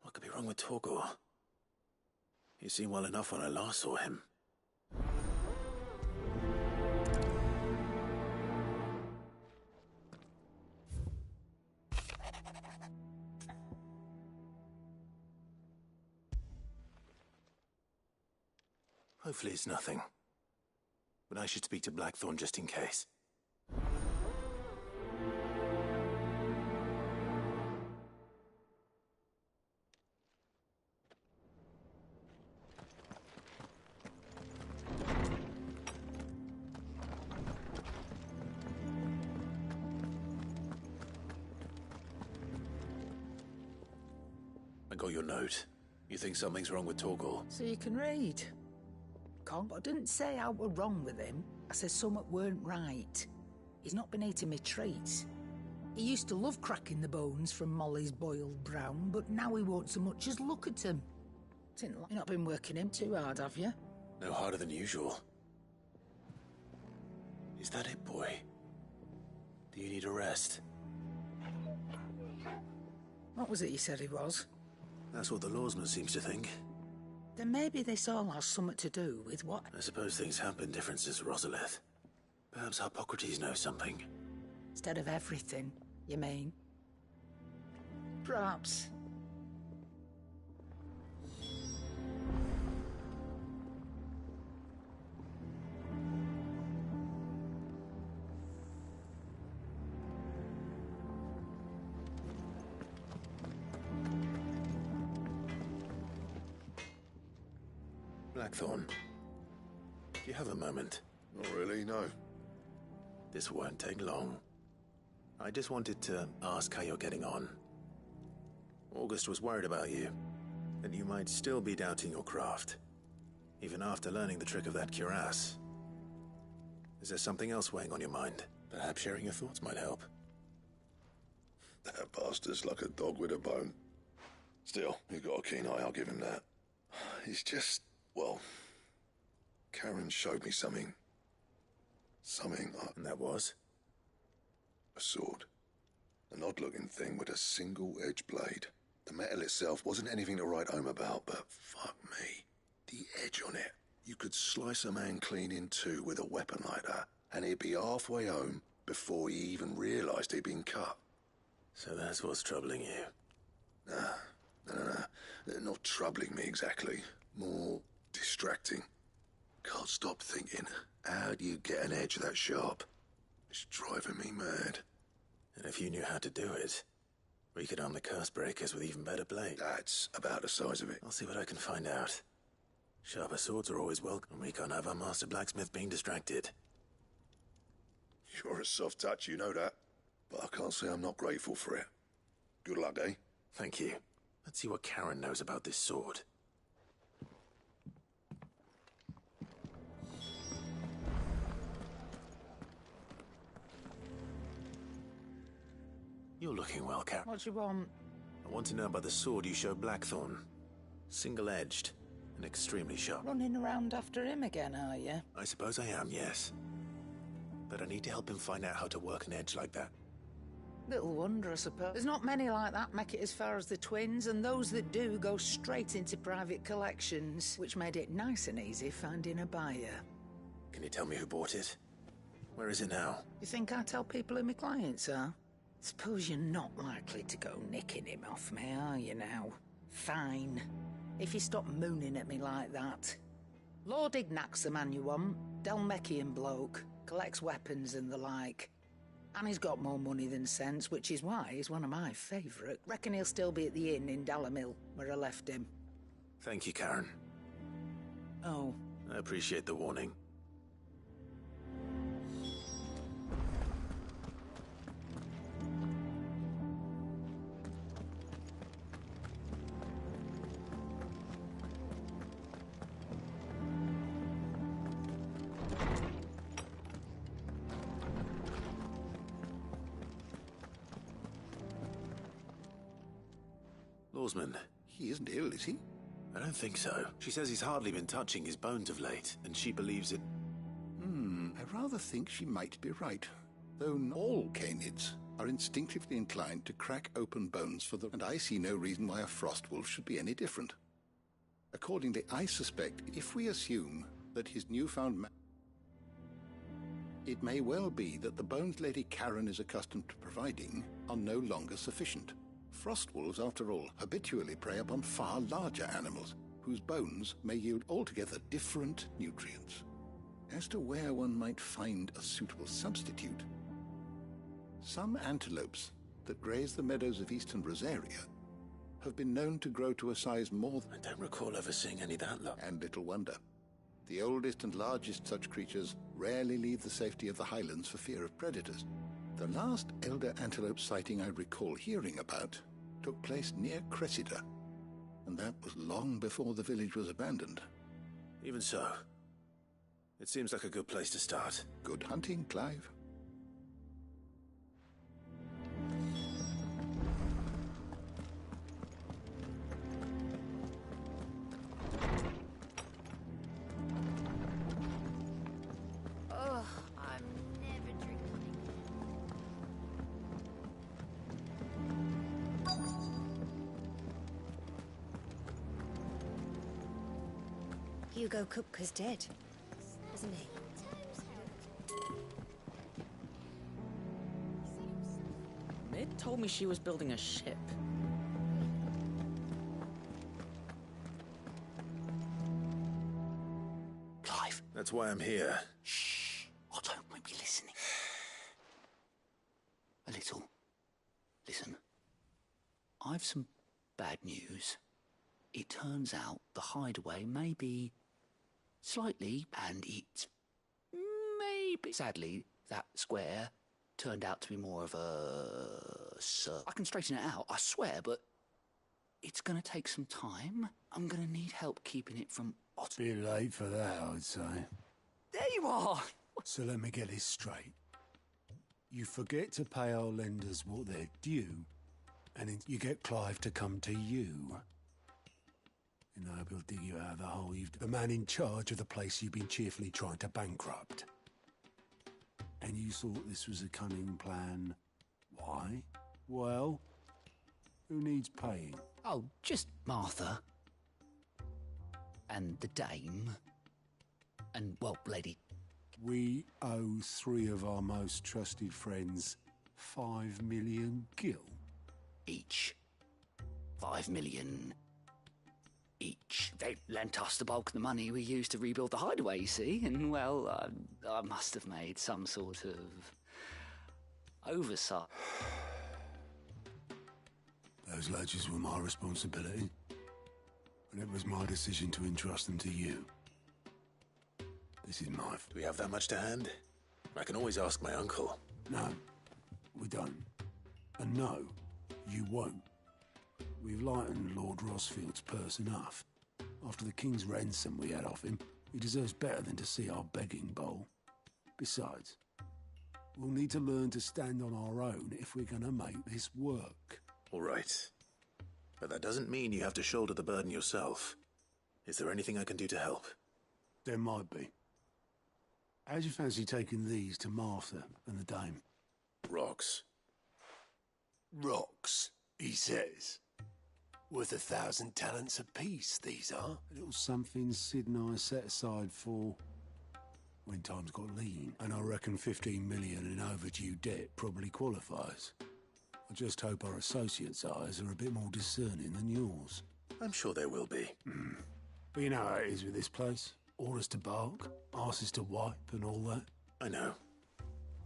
What could be wrong with Torgor? He seemed well enough when I last saw him. Hopefully it's nothing. But I should speak to Blackthorn just in case. I got your note. You think something's wrong with Torgal?
So you can read. But I didn't say I were wrong with him. I said something weren't right. He's not been eating me treats. He used to love cracking the bones from Molly's boiled brown, but now he won't so much as look at them. You've not been working him too hard, have you?
No harder than usual. Is that it, boy? Do you need a rest?
What was it you said he was?
That's what the lawsman seems to think.
Then maybe this all has something to do with what...
I suppose things have been different since Rosalith. Perhaps Hippocrates knows something.
Instead of everything, you mean? Perhaps.
Blackthorn, do you have a moment?
Not really, no.
This won't take long. I just wanted to ask how you're getting on. August was worried about you, that you might still be doubting your craft, even after learning the trick of that cuirass. Is there something else weighing on your mind? Perhaps sharing your thoughts might help.
That bastard's like a dog with a bone. Still, he's got a keen eye, I'll give him that. He's just... well... Karen showed me something.
And that was?
A sword. An odd-looking thing with a single-edged blade. The metal itself wasn't anything to write home about, but fuck me. The edge on it. You could slice a man clean in two with a weapon like that, and he'd be halfway home before he even realized he'd been cut.
So that's what's troubling you?
No. Not troubling me exactly. More distracting. Can't stop thinking, how do you get an edge that sharp? It's driving me mad.
And if you knew how to do it, we could arm the curse breakers with even better blades.
That's about the size of it.
I'll see what I can find out. Sharper swords are always welcome. We can't have our master blacksmith being distracted.
You're a soft touch, you know that. But I can't say I'm not grateful for it. Good luck, eh?
Thank you. Let's see what Karen knows about this sword. You're looking well, Karen.
What do you want?
I want to know about the sword you showed Blackthorn. Single-edged and extremely sharp.
Running around after him again, are you?
I suppose I am, yes. But I need to help him find out how to work an edge like that.
Little wonder, I suppose. There's not many like that make it as far as the twins, and those that do go straight into private collections, which made it nice and easy finding a buyer.
Can you tell me who bought it? Where is it now?
You think I tell people who my clients are? Suppose you're not likely to go nicking him off me, are you now? Fine. If you stop mooning at me like that. Lord Ignac's the man you want. Dalmekian bloke. Collects weapons and the like. And he's got more money than sense, which is why he's one of my favourite. Reckon he'll still be at the inn in Dalamil, where I left him.
Thank you, Karen.
Oh.
I appreciate the warning. Lawsman.
He isn't ill, is he?
I don't think so. She says he's hardly been touching his bones of late, and she believes it.
I rather think she might be right. Though not all canids are instinctively inclined to crack open bones for them, and I see no reason why a frost wolf should be any different. Accordingly, I suspect if we assume that his newfound it may well be that the bones Lady Karen is accustomed to providing are no longer sufficient. Frost wolves, after all, habitually prey upon far larger animals, whose bones may yield altogether different nutrients. As to where one might find a suitable substitute, some antelopes that graze the meadows of eastern Rosaria have been known to grow to a size more than...
I don't recall ever seeing any that low.
And little wonder. The oldest and largest such creatures rarely leave the safety of the highlands for fear of predators. The last elder antelope sighting I recall hearing about took place near Cressida, and that was long before the village was abandoned.
Even so, it seems like a good place to start.
Good hunting, Clive.
Hugo Kupka's dead, isn't he?
Mid told me she was building a ship.
Clive.
That's why I'm here.
Shh. I don't want to be listening. A little. Listen. I've some bad news. It turns out the hideaway may be slightly, and it's maybe... Sadly, that square turned out to be more of a... I can straighten it out, I swear, but it's going to take some time. I'm going to need help keeping it from...
Bit late for that, I'd say.
There you are!
So let me get this straight. You forget to pay our lenders what they're due, and then you get Clive to come to you. And I will dig you out of the hole. You've the man in charge of the place you've been cheerfully trying to bankrupt. And you thought this was a cunning plan. Why? Well, who needs paying?
Oh, just Martha. And the dame. And, well, Lady...
We owe 3 of our most trusted friends 5 million gil.
Each. 5 million... each. They lent us the bulk of the money we used to rebuild the hideaway, you see, and, well, I must have made some sort of oversight.
Those ledgers were my responsibility, and it was my decision to entrust them to you. This is my...
Do we have that much to hand? I can always ask my uncle.
No, we don't. And no, you won't. We've lightened Lord Rosfield's purse enough. After the king's ransom we had off him, he deserves better than to see our begging bowl. Besides, we'll need to learn to stand on our own if we're going to make this work.
All right. But that doesn't mean you have to shoulder the burden yourself. Is there anything I can do to help?
There might be. How'd you fancy taking these to Martha and the dame?
Rocks.
Rocks, he says. Worth 1,000 talents apiece, these are.
A little something Sid and I set aside for when times got lean. And I reckon 15 million in overdue debt probably qualifies. I just hope our associates' eyes are a bit more discerning than yours.
I'm sure they will be.
But you know how it is with this place. Orders to bark, arses to wipe and all that.
I know.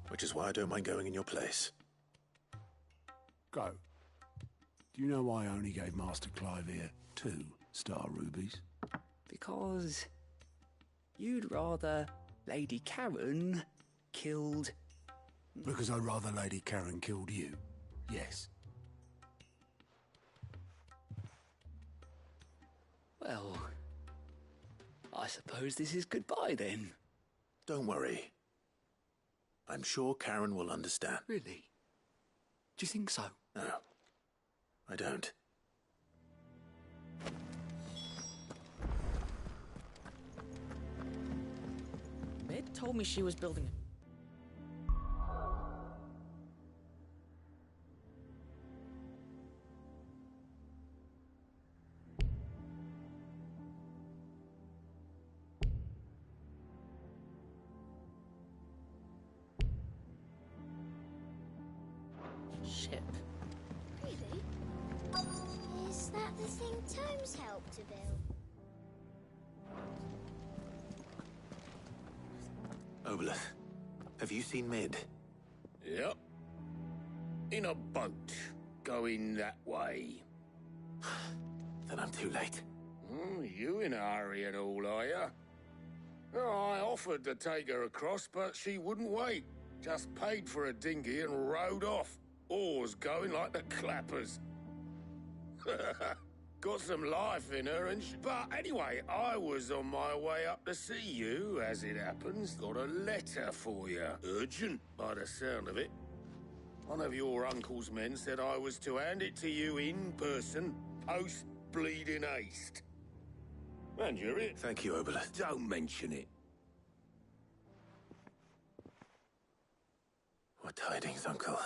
Which is why I don't mind going in your place.
Go. Do you know why I only gave Master Clive here 2 star rubies?
Because you'd rather Lady Karen killed...
Because I'd rather Lady Karen killed you. Yes.
Well, I suppose this is goodbye then.
Don't worry. I'm sure Karen will understand.
Really? Do you think so?
No, I don't.
Mid told me she was building a...
Tomes help to build.
Obolus, have you seen Mid?
Yep. In a boat, going that way.
Then I'm too late.
You in a hurry and all, are ya? Oh, I offered to take her across, but she wouldn't wait. Just paid for a dinghy and rowed off. Oars going like the clappers. Got some life in her, but anyway, I was on my way up to see you, as it happens. Got a letter for you. Urgent, by the sound of it. One of your uncle's men said I was to hand it to you in person, post-bleeding haste. And you're it.
Thank you, Obolus.
Don't mention it.
What tidings, Uncle?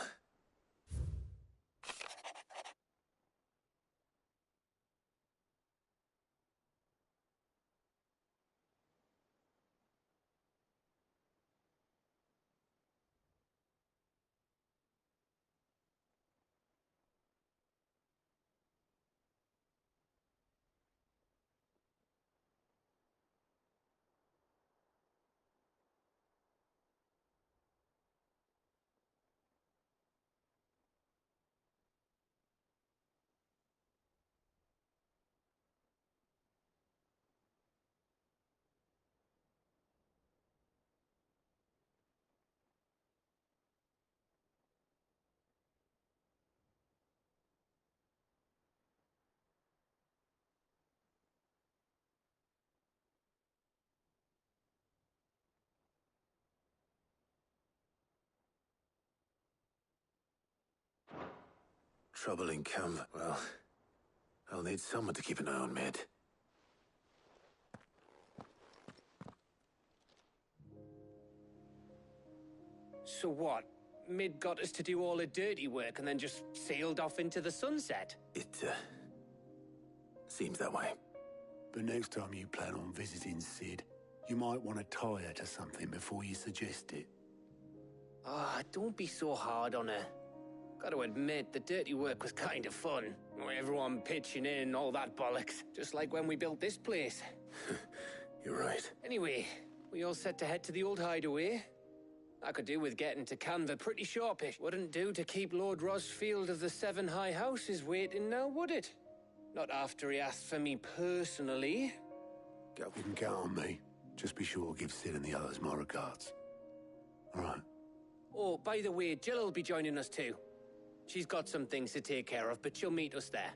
Trouble in camp. Well, I'll need someone to keep an eye on Mid.
So what? Mid got us to do all the dirty work and then just sailed off into the sunset?
It, seems that way.
But next time you plan on visiting Sid, you might want to tie her to something before you suggest it.
Ah, don't be so hard on her. Got to admit, the dirty work was kind of fun. Everyone pitching in, all that bollocks. Just like when we built this place.
You're right.
Anyway, we all set to head to the old hideaway. I could do with getting to Canva pretty sharpish. Wouldn't do to keep Lord Rosfield of the Seven High Houses waiting now, would it? Not after he asked for me personally.
You can count on me. Just be sure to give Sid and the others my regards. All right.
Oh, by the way, Jill will be joining us too. She's got some things to take care of, but she'll meet us there.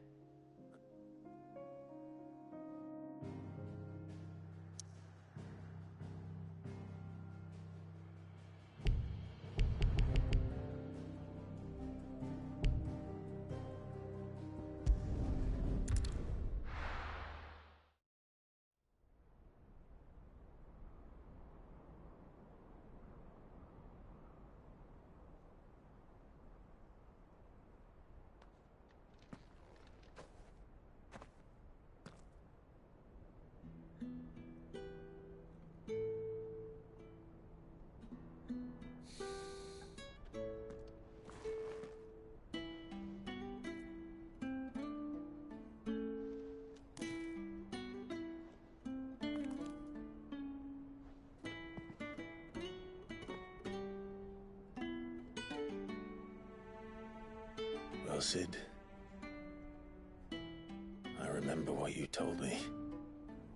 Well, Sid, I remember what you told me.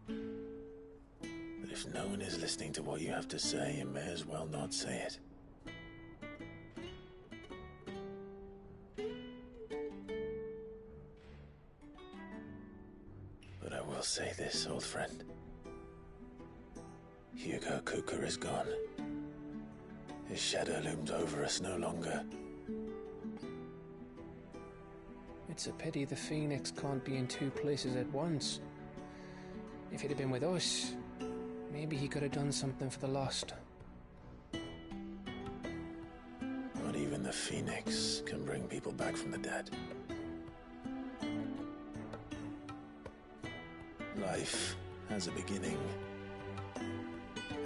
But if no one is listening to what you have to say, you may as well not say it. But I will say this, old friend. Hugo Kuka is gone. His shadow looms over us no longer.
It's a pity the Phoenix can't be in two places at once. If he'd have been with us, maybe he could have done something for the lost.
Not even the Phoenix can bring people back from the dead. Life has a beginning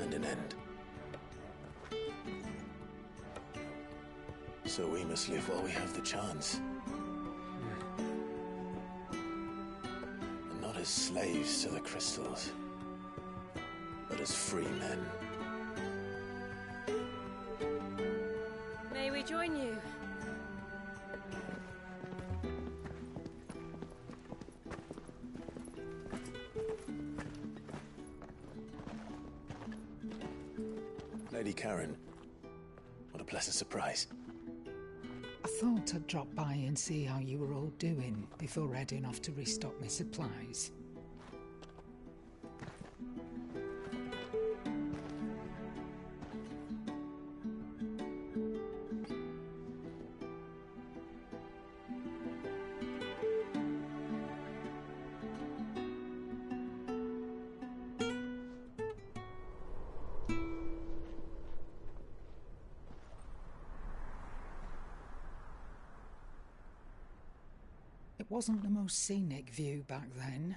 and an end. So we must live while we have the chance. as slaves to the crystals, but as free men.
May we join you?
Lady Karen, what a pleasant surprise.
I thought I'd drop by and see how you were all doing before heading off to restock my supplies. It wasn't the most scenic view back then,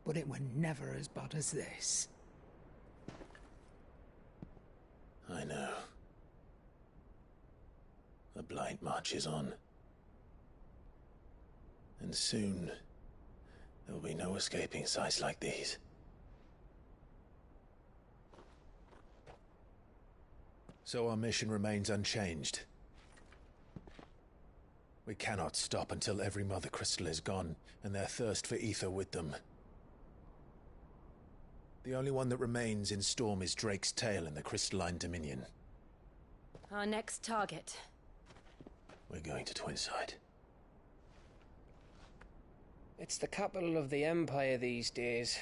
but it were never as bad as this.
I know. The Blight marches on. And soon, there will be no escaping sights like these. So our mission remains unchanged. We cannot stop until every Mother Crystal is gone, and their thirst for ether with them. The only one that remains in Storm is Drake's Tail in the Crystalline Dominion.
Our next target.
We're going to Twinside.
It's the capital of the Empire these days.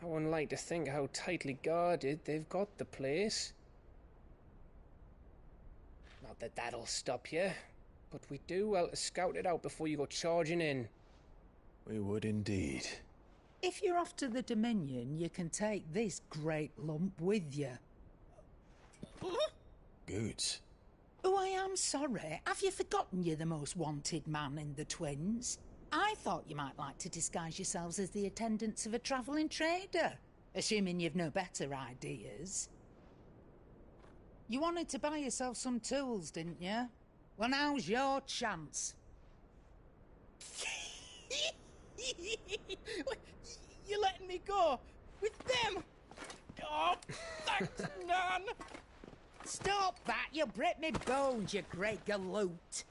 I wouldn't like to think how tightly guarded they've got the place. Not that that'll stop you, but we do well to scout it out before you go charging in.
We would indeed.
If you're off to the Dominion, you can take this great lump with you.
Goods.
Oh, I am sorry. Have you forgotten you're the most wanted man in the Twins? I thought you might like to disguise yourselves as the attendants of a travelling trader, assuming you've no better ideas. You wanted to buy yourself some tools, didn't you? Well, now's your chance.
You're letting me go with them? Oh, thanks, Nan.
Stop that! You'll break me bones, you great galoot.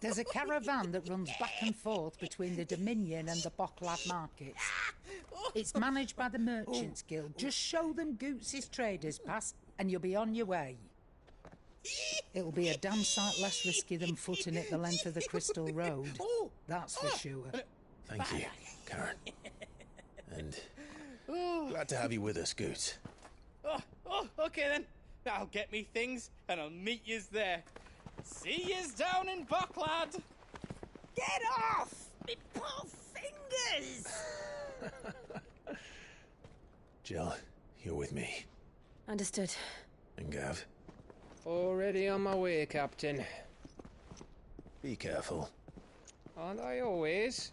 There's a caravan that runs back and forth between the Dominion and the Bocklad markets. It's managed by the Merchants Guild. Just show them Goots' traders pass and you'll be on your way. It'll be a damn sight less risky than footing it the length of the Crystal Road. That's for sure.
Thank you, Karen. And glad to have you with us, Goots.
Okay then. I'll get me things and I'll meet yous there. See yous down in Bocklad.
Get off! Me poor fingers!
Jill, you're with me.
Understood.
And Gav?
Already on my way, Captain.
Be careful.
Aren't I always?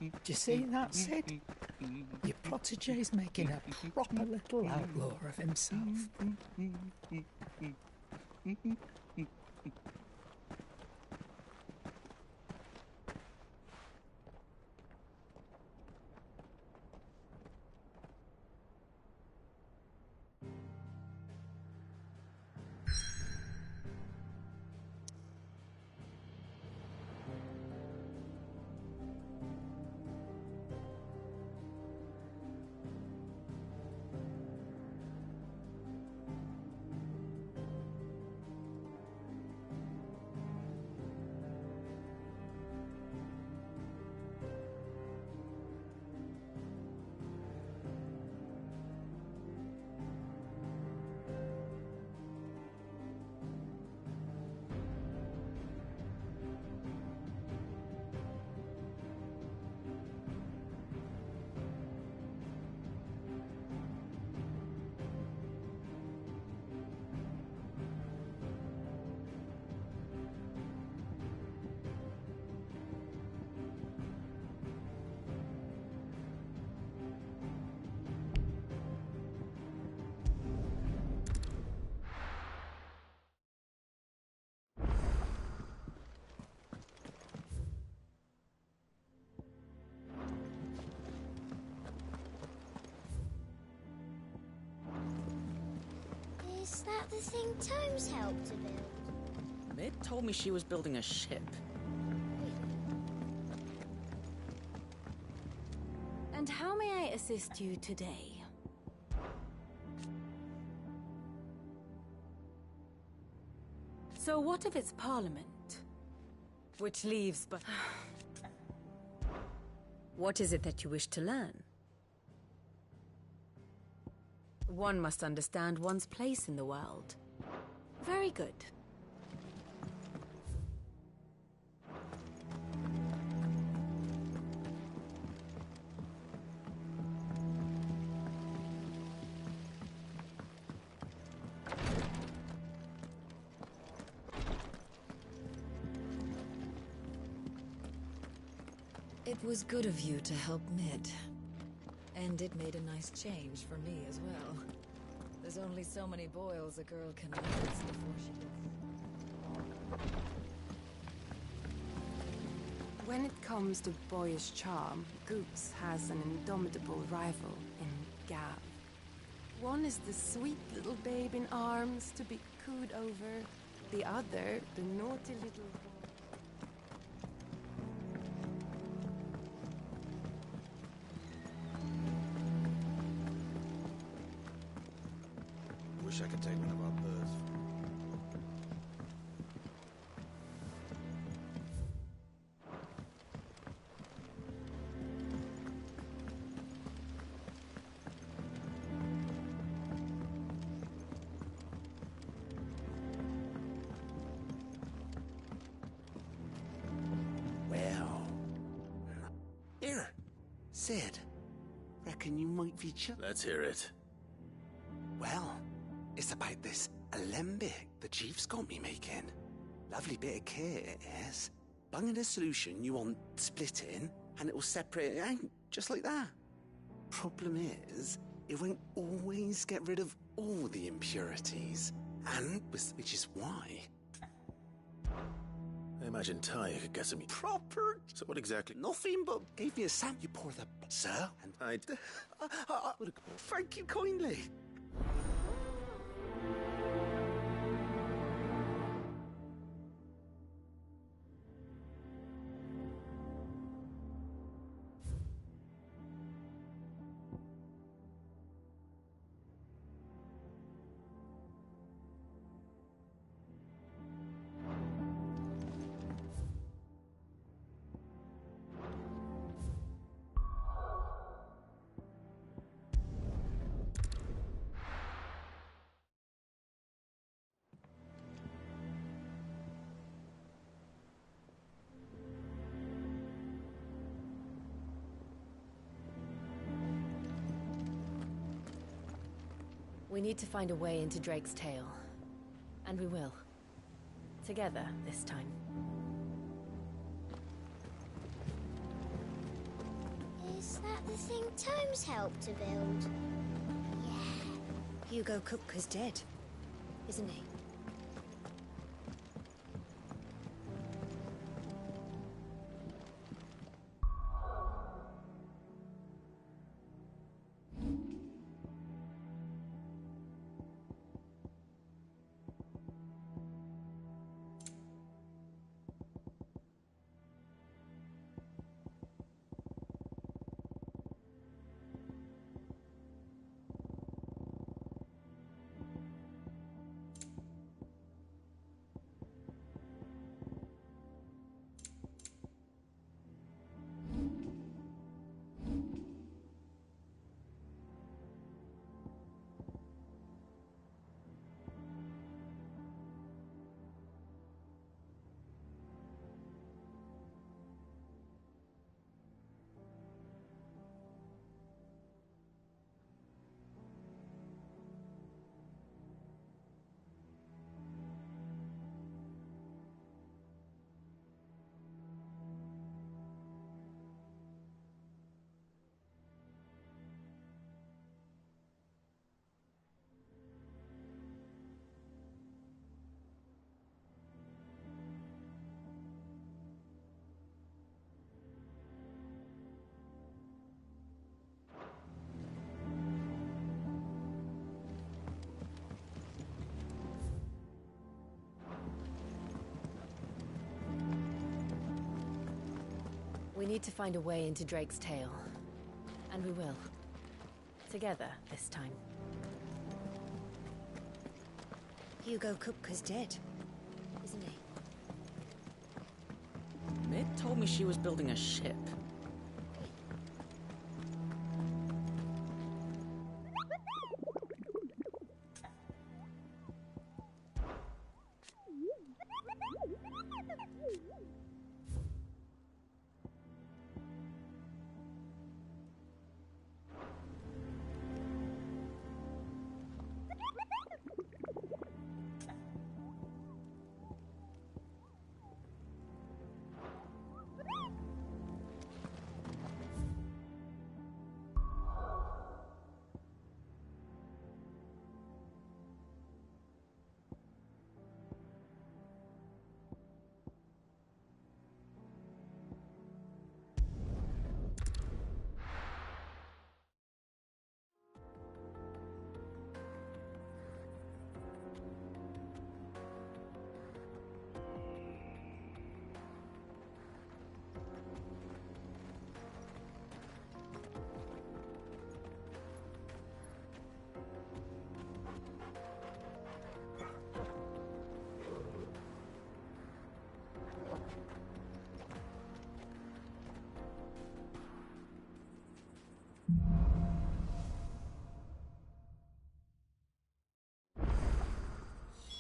Do you see that, Sid? Your protege's making a proper little outlaw of himself.
that the thing Tomes helped to build?
Mid told me she was building a ship.
And how may I assist you today? So what of its parliament? Which leaves but... What is it that you wish to learn? One must understand one's place in the world. Very good.
It was good of you to help Mid. And it made a nice change for me as well. There's only so many boils a girl can lose before she gets...
When it comes to boyish charm, Goops has an indomitable rival in Gav. One is the sweet little babe in arms to be cooed over. The other, the naughty little...
Wish I could take one of our birds.
Well... Here, Sid. Reckon you might feature?
Let's hear it.
Well, it's about this alembic the chief's got me making. Lovely bit of kit it is. Bung in a solution you want splitting, and it will separate it out, just like that. Problem is, it won't always get rid of all the impurities, and which is why.
I imagine Ty could get some
Proper...
So what exactly?
Nothing but gave me a sample. You pour the... Sir? And thank you kindly.
We need to find a way into Drake's tail. And we will. Together, this time.
Is that the thing Tomes helped to build?
Yeah. Hugo Kupka's dead, isn't he?
need to find a way into Drake's Tail. And we will. Together, this time.
Hugo Kupka's dead, isn't he?
Mid told me she was building a ship.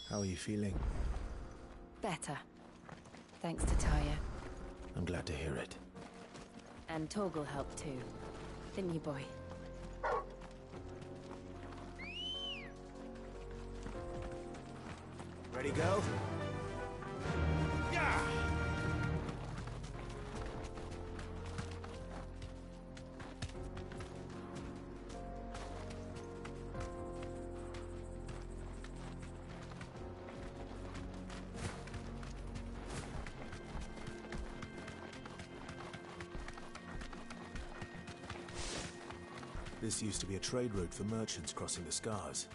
How are you feeling?
Better. Thanks to Taya.
I'm glad to hear it.
And Torgal helped too. Didn't you, boy?
Ready, go? Yeah!
This used to be a trade route for merchants crossing the Scars,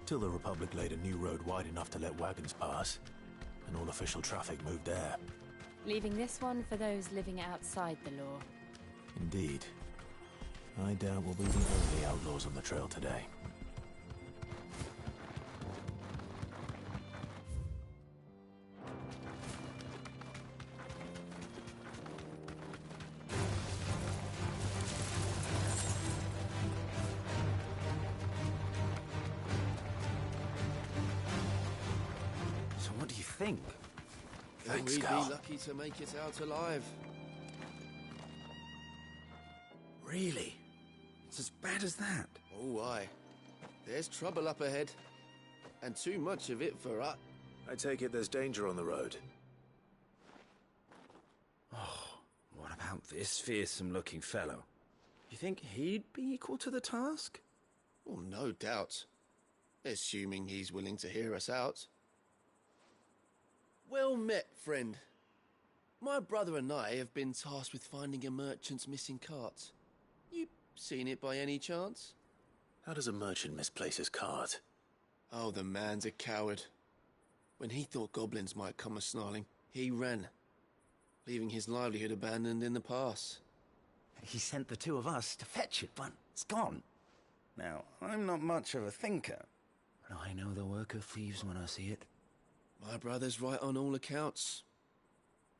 till the Republic laid a new road wide enough to let wagons pass, and all official traffic moved there.
Leaving this one for those living outside the law.
Indeed. I doubt we'll be the only outlaws on the trail today.
Think.
Thanks,
we'd
Cal.
be lucky to make it out alive.
Really? It's as bad as that?
Oh, aye. There's trouble up ahead. And too much of it for us.
I take it there's danger on the road.
Oh, what about this fearsome-looking fellow? You think he'd be equal to the task?
Oh, no doubt. Assuming he's willing to hear us out. Well met, friend. My brother and I have been tasked with finding a merchant's missing cart. You seen it by any chance?
How does a merchant misplace his cart?
Oh, the man's a coward. When he thought goblins might come a-snarling, he ran, leaving his livelihood abandoned in the pass.
He sent the two of us to fetch it, but it's gone. Now, I'm not much of a thinker, but I know the work of thieves when I see it.
My brother's right on all accounts.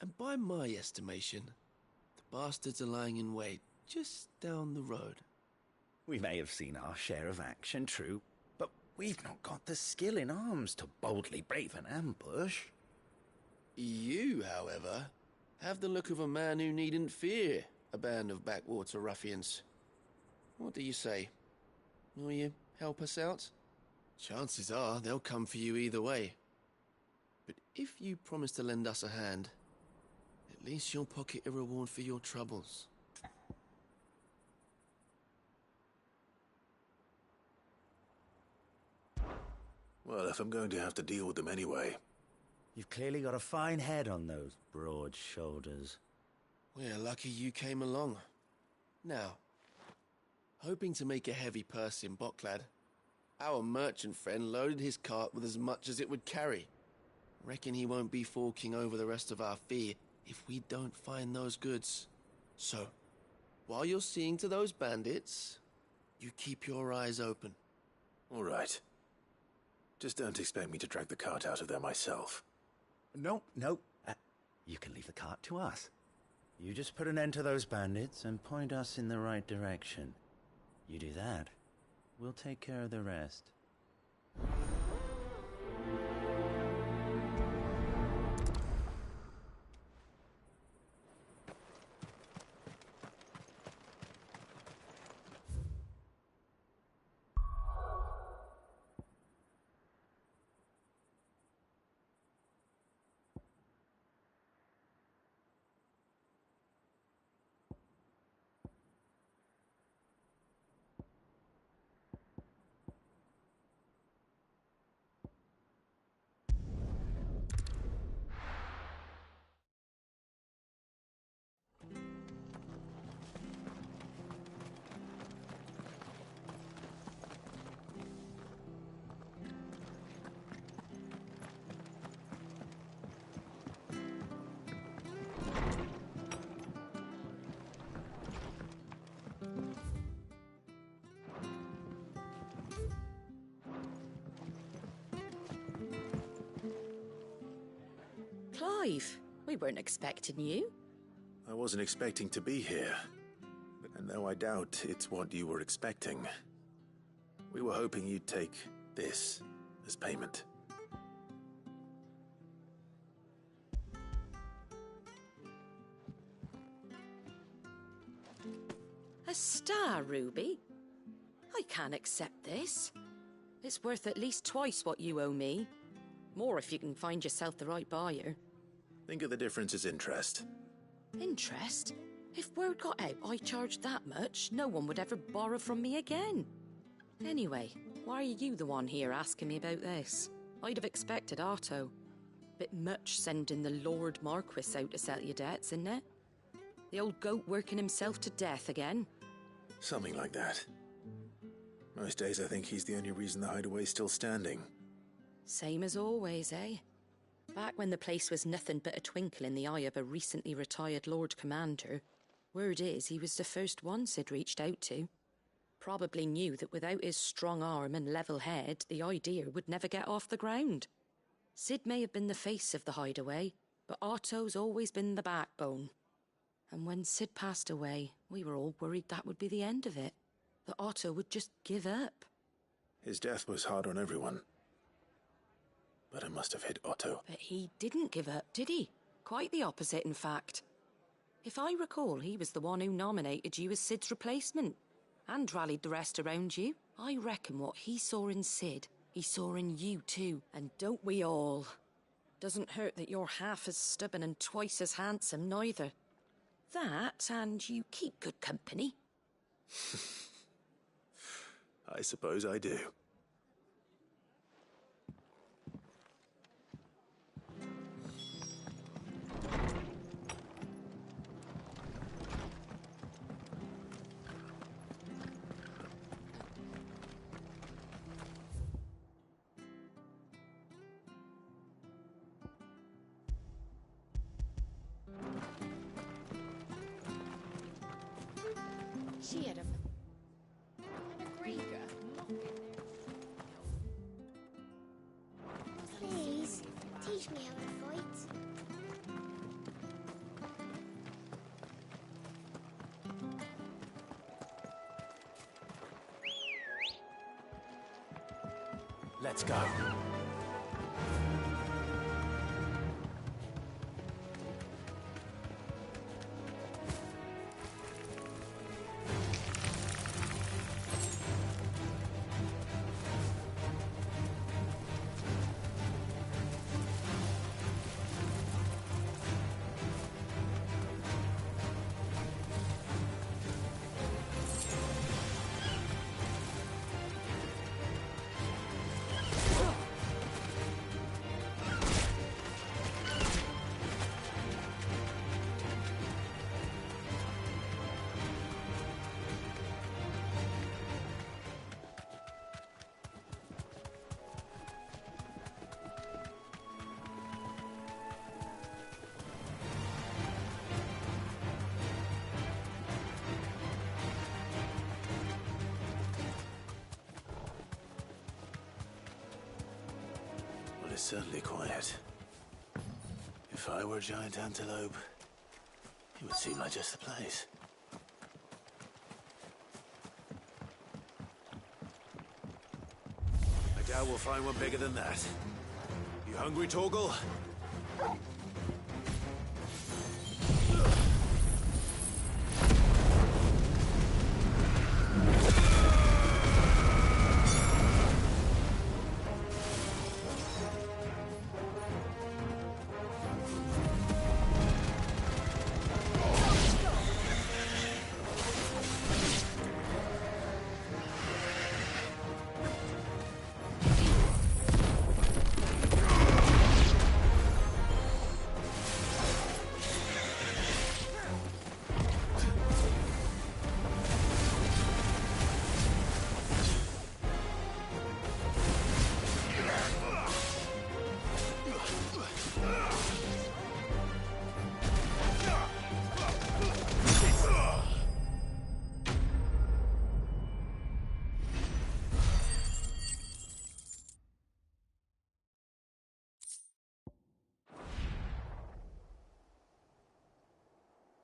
And by my estimation, the bastards are lying in wait just down the road.
We may have seen our share of action, true, but we've not got the skill in arms to boldly brave an ambush.
You, however, have the look of a man who needn't fear a band of backwater ruffians. What do you say? Will you help us out? Chances are they'll come for you either way. But if you promise to lend us a hand, at least you'll pocket a reward for your troubles.
Well, if I'm going to have to deal with them anyway.
You've clearly got a fine head on those broad shoulders.
We're lucky you came along. Now, hoping to make a heavy purse in Boklad, our merchant friend loaded his cart with as much as it would carry. Reckon he won't be forking over the rest of our fee if we don't find those goods. So, while you're seeing to those bandits, you keep your eyes open.
All right. Just don't expect me to drag the cart out of there myself.
Nope. You can leave the cart to us. You just put an end to those bandits and point us in the right direction. You do that, we'll take care of the rest.
Clive, we weren't expecting you.
I wasn't expecting to be here. And though I doubt it's what you were expecting, we were hoping you'd take this as payment.
A star ruby? I can't accept this. It's worth at least twice what you owe me. More if you can find yourself the right buyer.
Think of the difference as interest.
Interest? If word got out I charged that much, no one would ever borrow from me again. Anyway, why are you the one here asking me about this? I'd have expected Otto. Bit much sending the Lord Marquis out to settle your debts, isn't it? The old goat working himself to death again?
Something like that. Most days I think he's the only reason the hideaway's still standing.
Same as always, eh? Back when the place was nothing but a twinkle in the eye of a recently retired Lord Commander, word is he was the first one Sid reached out to. Probably knew that without his strong arm and level head, the idea would never get off the ground. Sid may have been the face of the hideaway, but Otto's always been the backbone. And when Sid passed away, we were all worried that would be the end of it. That Otto would just give up.
His death was hard on everyone. But it must have hit Otto.
But he didn't give up, did he? Quite the opposite, in fact. If I recall, he was the one who nominated you as Sid's replacement. And rallied the rest around you. I reckon what he saw in Sid, he saw in you too. And don't we all? Doesn't hurt that you're half as stubborn and twice as handsome, neither. That, and you keep good company.
I suppose I do.
She had him.
Please, teach me how to fight.
Let's go.
is certainly quiet. If I were a giant antelope, it would seem like just the place. I doubt we'll find one bigger than that. You hungry, Torgal?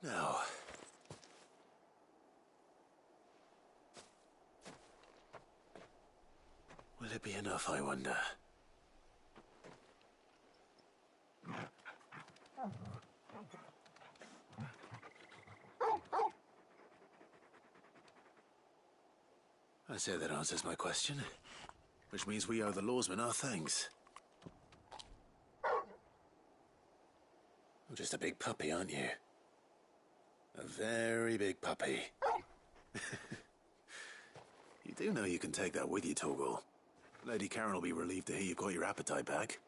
Now, will it be enough, I wonder? I say that answers my question, which means we owe the lawsmen our thanks. You're just a big puppy, aren't you? A very big puppy. You do know you can take that with you, Torgal. Lady Karen will be relieved to hear you've got your appetite back.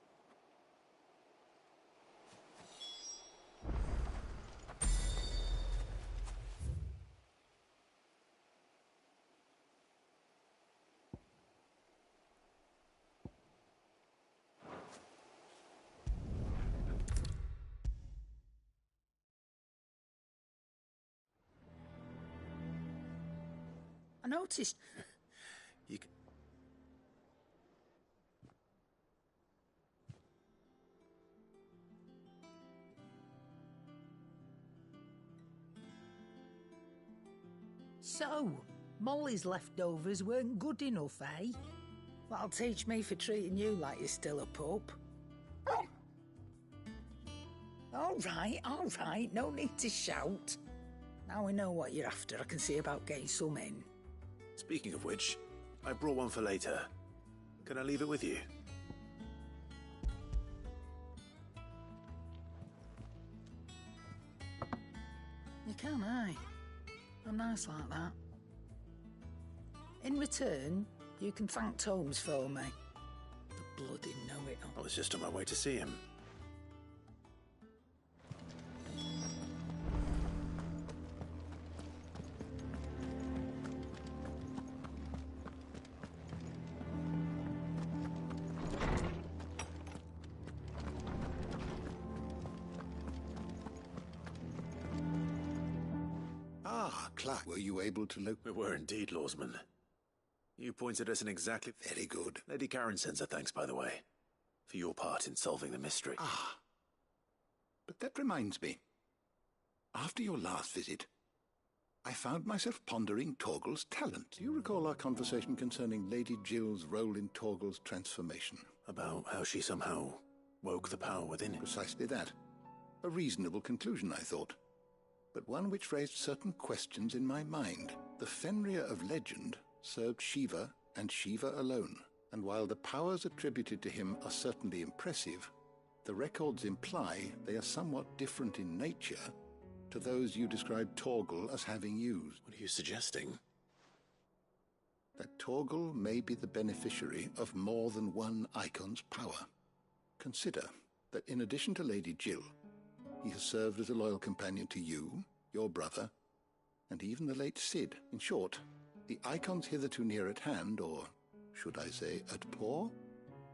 I noticed.
You can...
So, Molly's leftovers weren't good enough, eh? That'll teach me for treating you like you're still a pup. All right, no need to shout. Now we know what you're after, I can see about getting some in.
Speaking of which, I brought one for later. Can I leave it with you?
You can, eh? I'm nice like that. In return, you can thank Tomes for me. The bloody know-it-all.
I was just on my way to see him.
Clark, were you able to look?
We were indeed, Lawsman. You pointed us in exactly...
Very good.
Lady Karen sends her thanks, by the way, for your part in solving the mystery.
Ah. But that reminds me. After your last visit, I found myself pondering Torgal's talent. Do you recall our conversation concerning Lady Jill's role in Torgal's transformation?
About how she somehow woke the power within him?
Precisely that. A reasonable conclusion, I thought. But one which raised certain questions in my mind. The Fenrir of legend served Shiva and Shiva alone, and while the powers attributed to him are certainly impressive, the records imply they are somewhat different in nature to those you described Torgal as having used.
What are you suggesting?
That Torgal may be the beneficiary of more than one Icon's power. Consider that in addition to Lady Jill, he has served as a loyal companion to you, your brother, and even the late Cid. In short, the Icons hitherto near at hand, or should I say at paw,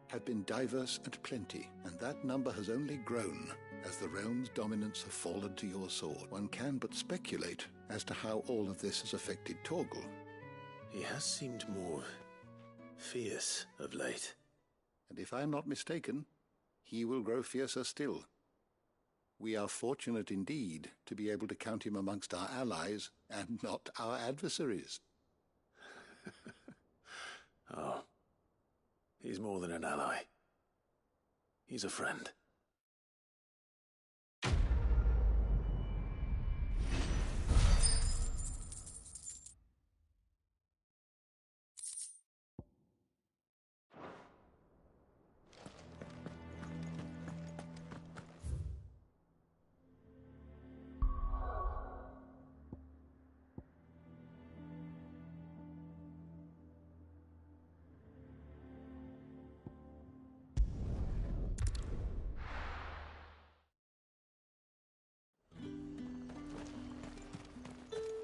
have been diverse and plenty, and that number has only grown as the realm's dominance have fallen to your sword. One can but speculate as to how all of this has affected Torgal.
He has seemed more fierce of late.
And if I am not mistaken, he will grow fiercer still. We are fortunate indeed to be able to count him amongst our allies and not our adversaries.
Oh, he's more than an ally. He's a friend.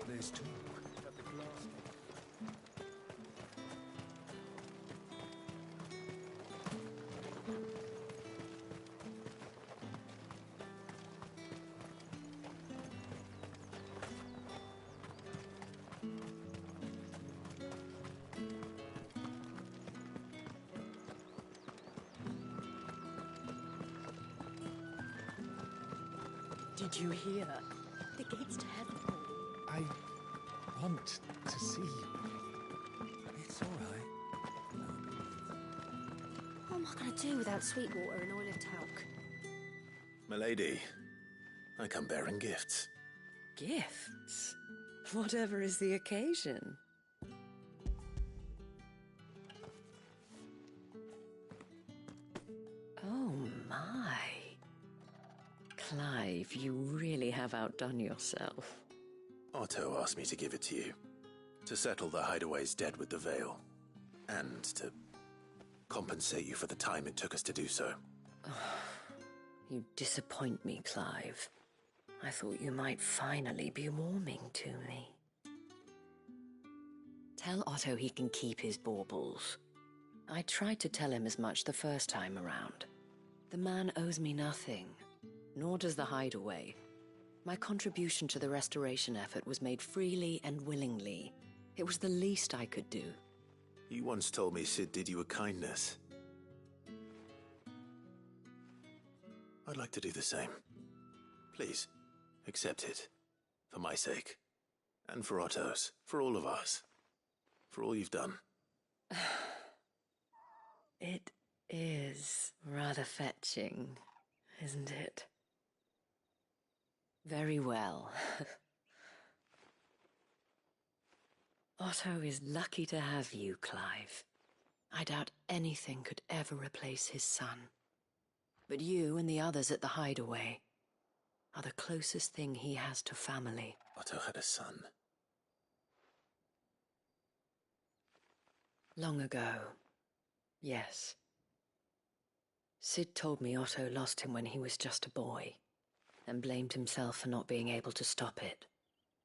There's two.
Did you hear?
The gates to heaven.
I want to see you. It's all right.
What am I going to do without Sweetwater and Oil of Talc?
Milady, I come bearing gifts.
Gifts? Whatever is the occasion. Oh my. Clive, you really have outdone yourself.
Otto asked me to give it to you. To settle the Hideaway's debt with the Veil. And to compensate you for the time it took us to do so.
You disappoint me, Clive. I thought you might finally be warming to me. Tell Otto he can keep his baubles. I tried to tell him as much the first time around. The man owes me nothing, nor does the Hideaway. My contribution to the restoration effort was made freely and willingly. It was the least I could do.
You once told me Sid did you a kindness. I'd like to do the same. Please, accept it. For my sake. And for Otto's. For all of us. For all you've done.
It is rather fetching, isn't it? Very well. Otto is lucky to have you, Clive. I doubt anything could ever replace his son. But you and the others at the Hideaway are the closest thing he has to family.
Otto had a son.
Long ago, yes. Sid told me Otto lost him when he was just a boy, and blamed himself for not being able to stop it.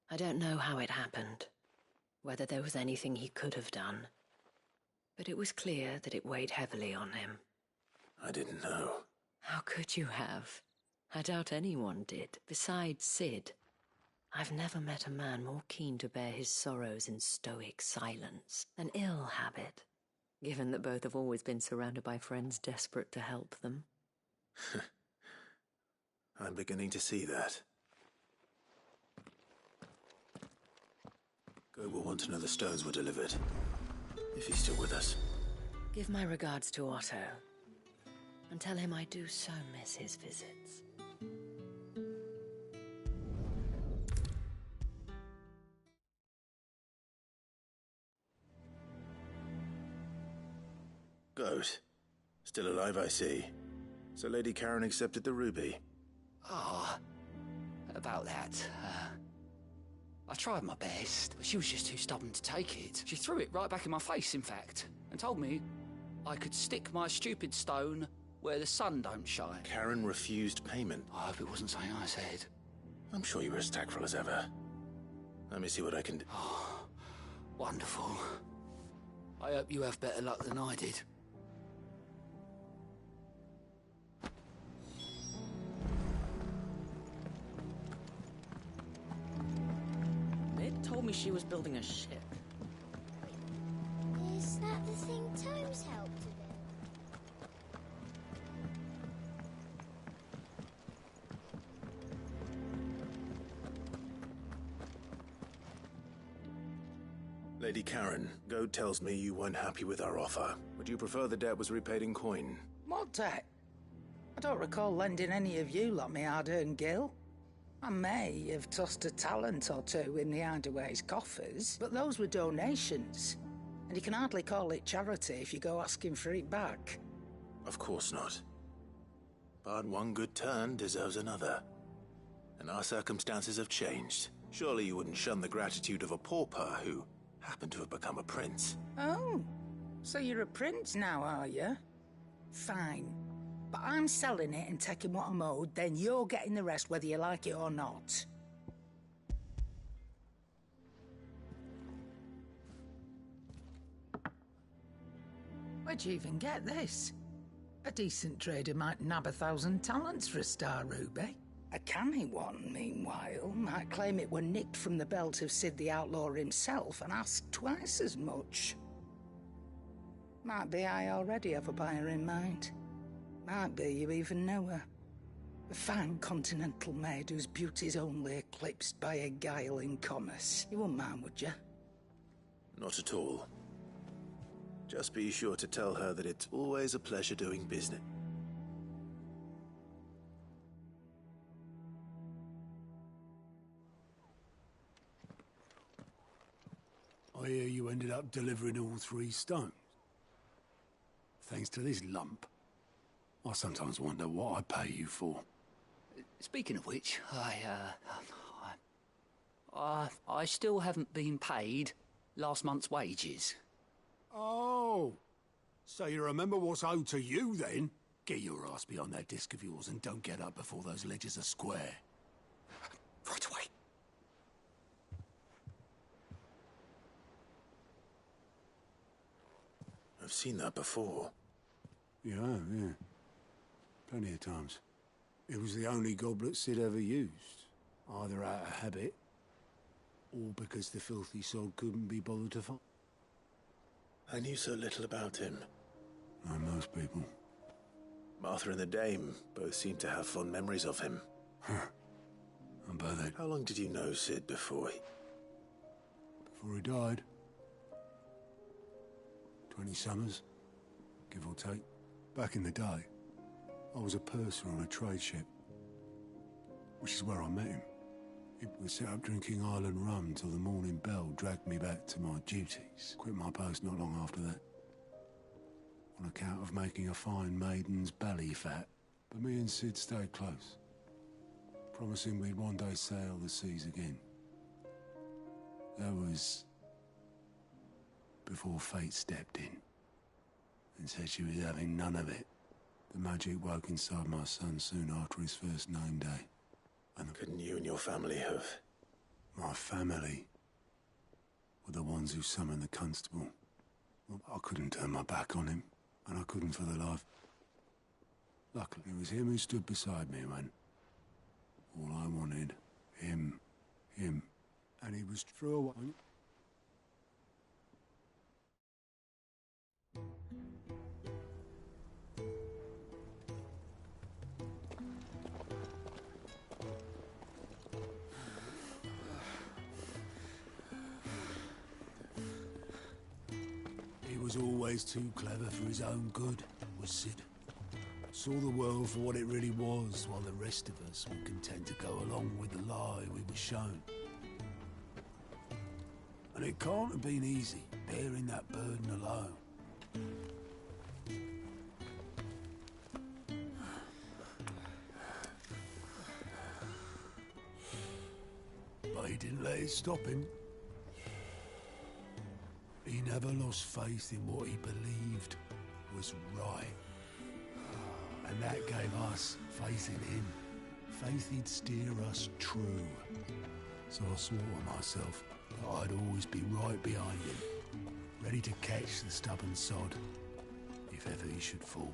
I don't know how it happened, whether there was anything he could have done, but it was clear that it weighed heavily on him.
I didn't know.
How could you have? I doubt anyone did, besides Sid. I've never met a man more keen to bear his sorrows in stoic silence. An ill habit, given that both have always been surrounded by friends desperate to help them.
I'm beginning to see that. Goat will want to know the stones were delivered. If he's still with us.
Give my regards to Otto, and tell him I do so miss his visits.
Goat. Still alive, I see. So Lady Karen accepted the ruby.
Ah, about that. I tried my best, but she was just too stubborn to take it. She threw it right back in my face, in fact, and told me I could stick my stupid stone where the sun don't shine.
Karen refused payment.
I hope it wasn't something I said.
I'm sure you were as tactful as ever. Let me see what I can do.
Oh, wonderful. I hope you have better luck than I did.
Mid told me she was building a ship.
Is that the thing Tomes helped
Lady Karen, Goad tells me you weren't happy with our offer. Would you prefer the debt was repaid in coin?
What debt? I don't recall lending any of you lot me hard-earned gil. I may have tossed a talent or two in the Hideaway's coffers, but those were donations. And you can hardly call it charity if you go asking for it back.
Of course not. But one good turn deserves another. And our circumstances have changed. Surely you wouldn't shun the gratitude of a pauper who happened to have become a prince.
Oh, so you're a prince now, are you? Fine. But I'm selling it and taking what I'm owed, then you're getting the rest whether you like it or not. Where'd you even get this? A decent trader might nab 1,000 talents for a star ruby. A canny one, meanwhile, might claim it were nicked from the belt of Sid the Outlaw himself and ask twice as much. Might be I already have a buyer in mind. Might be you even know her. A fine continental maid whose beauty's only eclipsed by a guile in commerce. You wouldn't mind, would you?
Not at all. Just be sure to tell her that it's always a pleasure doing business.
I hear you ended up delivering all 3 stones. Thanks to this lump. I sometimes wonder what I pay you for.
Speaking of which, I still haven't been paid last month's wages.
Oh, so you remember what's owed to you then? Get your ass behind that disc of yours and don't get up before those ledgers are square.
Right away.
I've seen that before.
You have, yeah. Plenty of times. It was the only goblet Sid ever used. Either out of habit, or because the filthy soul couldn't be bothered to find.
I knew so little about him.
Like most people.
Martha and the Dame both seem to have fond memories of him.
I bet they...
How long did you know Sid before
he died? 20 summers, give or take. Back in the day, I was a purser on a trade ship, which is where I met him. We set up drinking island rum till the morning bell dragged me back to my duties. Quit my post not long after that, on account of making a fine maiden's belly fat. But me and Sid stayed close, promising we'd one day sail the seas again. That was before fate stepped in and said she was having none of it. The magic woke inside my son soon after his first name day. And
couldn't you and your family have?
My family were the ones who summoned the constable. Well, I couldn't turn my back on him, and I couldn't for the life. Luckily, it was him who stood beside me when all I wanted, him, and he was true away. He was always too clever for his own good, was Sid. Saw the world for what it really was, while the rest of us were content to go along with the lie we were shown. And it can't have been easy, bearing that burden alone. But he didn't let it stop him. He never lost faith in what he believed was right. And that gave us faith in him. Faith he'd steer us true. So I swore to myself that I'd always be right behind him, ready to catch the stubborn sod, if ever he should fall.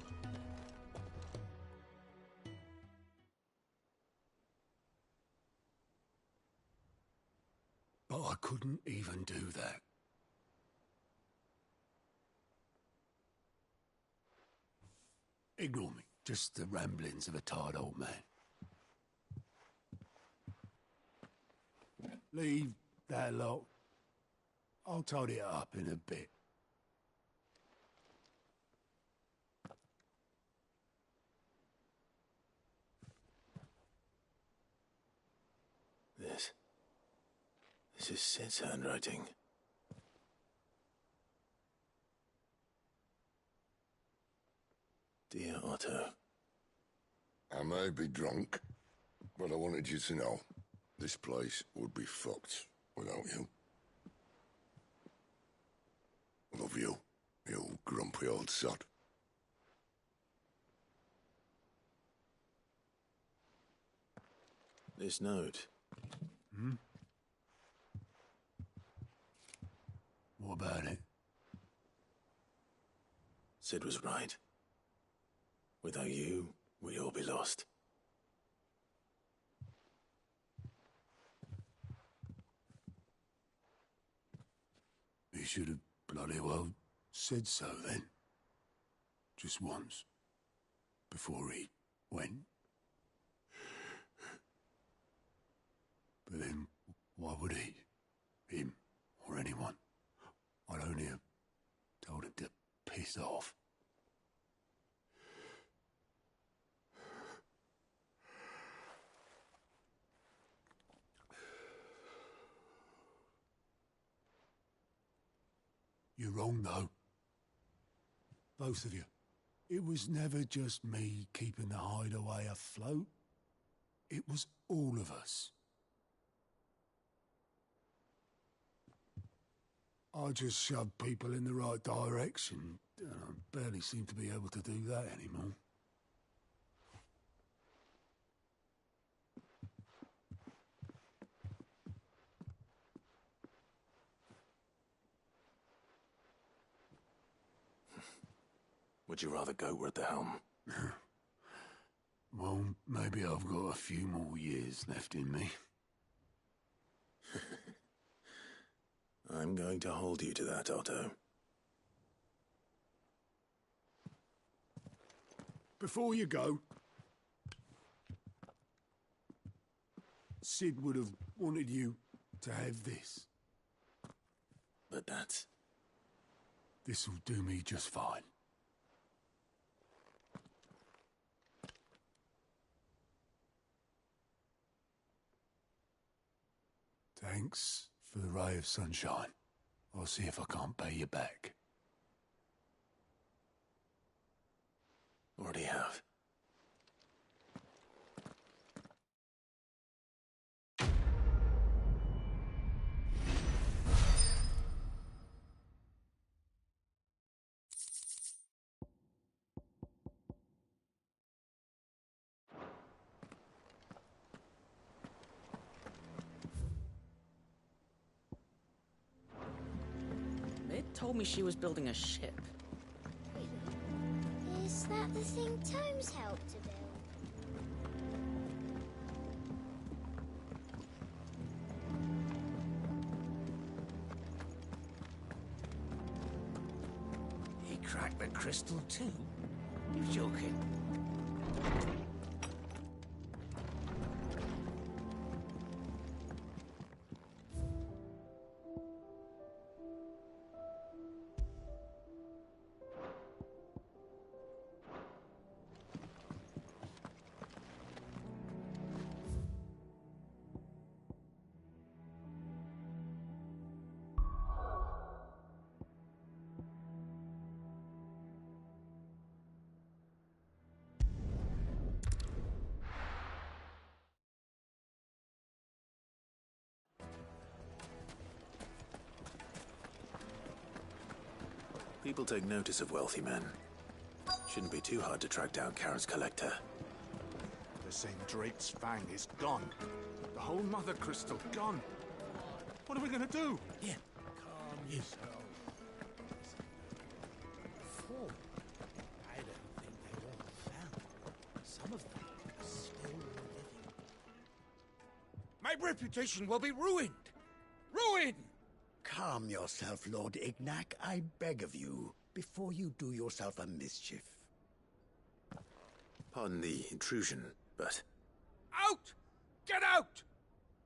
But I couldn't even do that. Ignore me. Just the ramblings of a tired old man. Leave that lot. I'll tidy it up in a bit.
This is Sid's handwriting. Dear Otto.
I may be drunk, but I wanted you to know this place would be fucked without you. Love you, you grumpy old sod.
This note.
Hmm? What about it?
Sid was right. Without you, we'd all be lost.
He should have bloody well said so then. Just once. Before he went. But then, why would he? Him, or anyone? I'd only have told him to piss off. You're wrong, though. Both of you. It was never just me keeping the hideaway afloat. It was all of us. I just shoved people in the right direction. I barely seem to be able to do that anymore.
Would you rather go at the helm?
Well, maybe I've got a few more years left in me.
I'm going to hold you to that, Otto.
Before you go, Sid would have wanted you to have this.
But that's...
This'll do me just fine. Thanks for the ray of sunshine. I'll see if I can't pay you back.
Already have.
Told me she was building a ship.
Is that the thing Tomes helped to build?
He cracked the crystal too? You're joking.
People take notice of wealthy men. Shouldn't be too hard to track down Karen's collector.
They're saying Drake's Fang is gone. The whole Mother Crystal gone. What are we gonna do?
Yeah. Calm yourself. Before, I don't think they were all found. Some of them are still living. My reputation will be ruined! Ruined!
Calm yourself, Lord Ignac, I beg of you, before you do yourself a mischief.
Pardon the intrusion, but...
Out! Get out!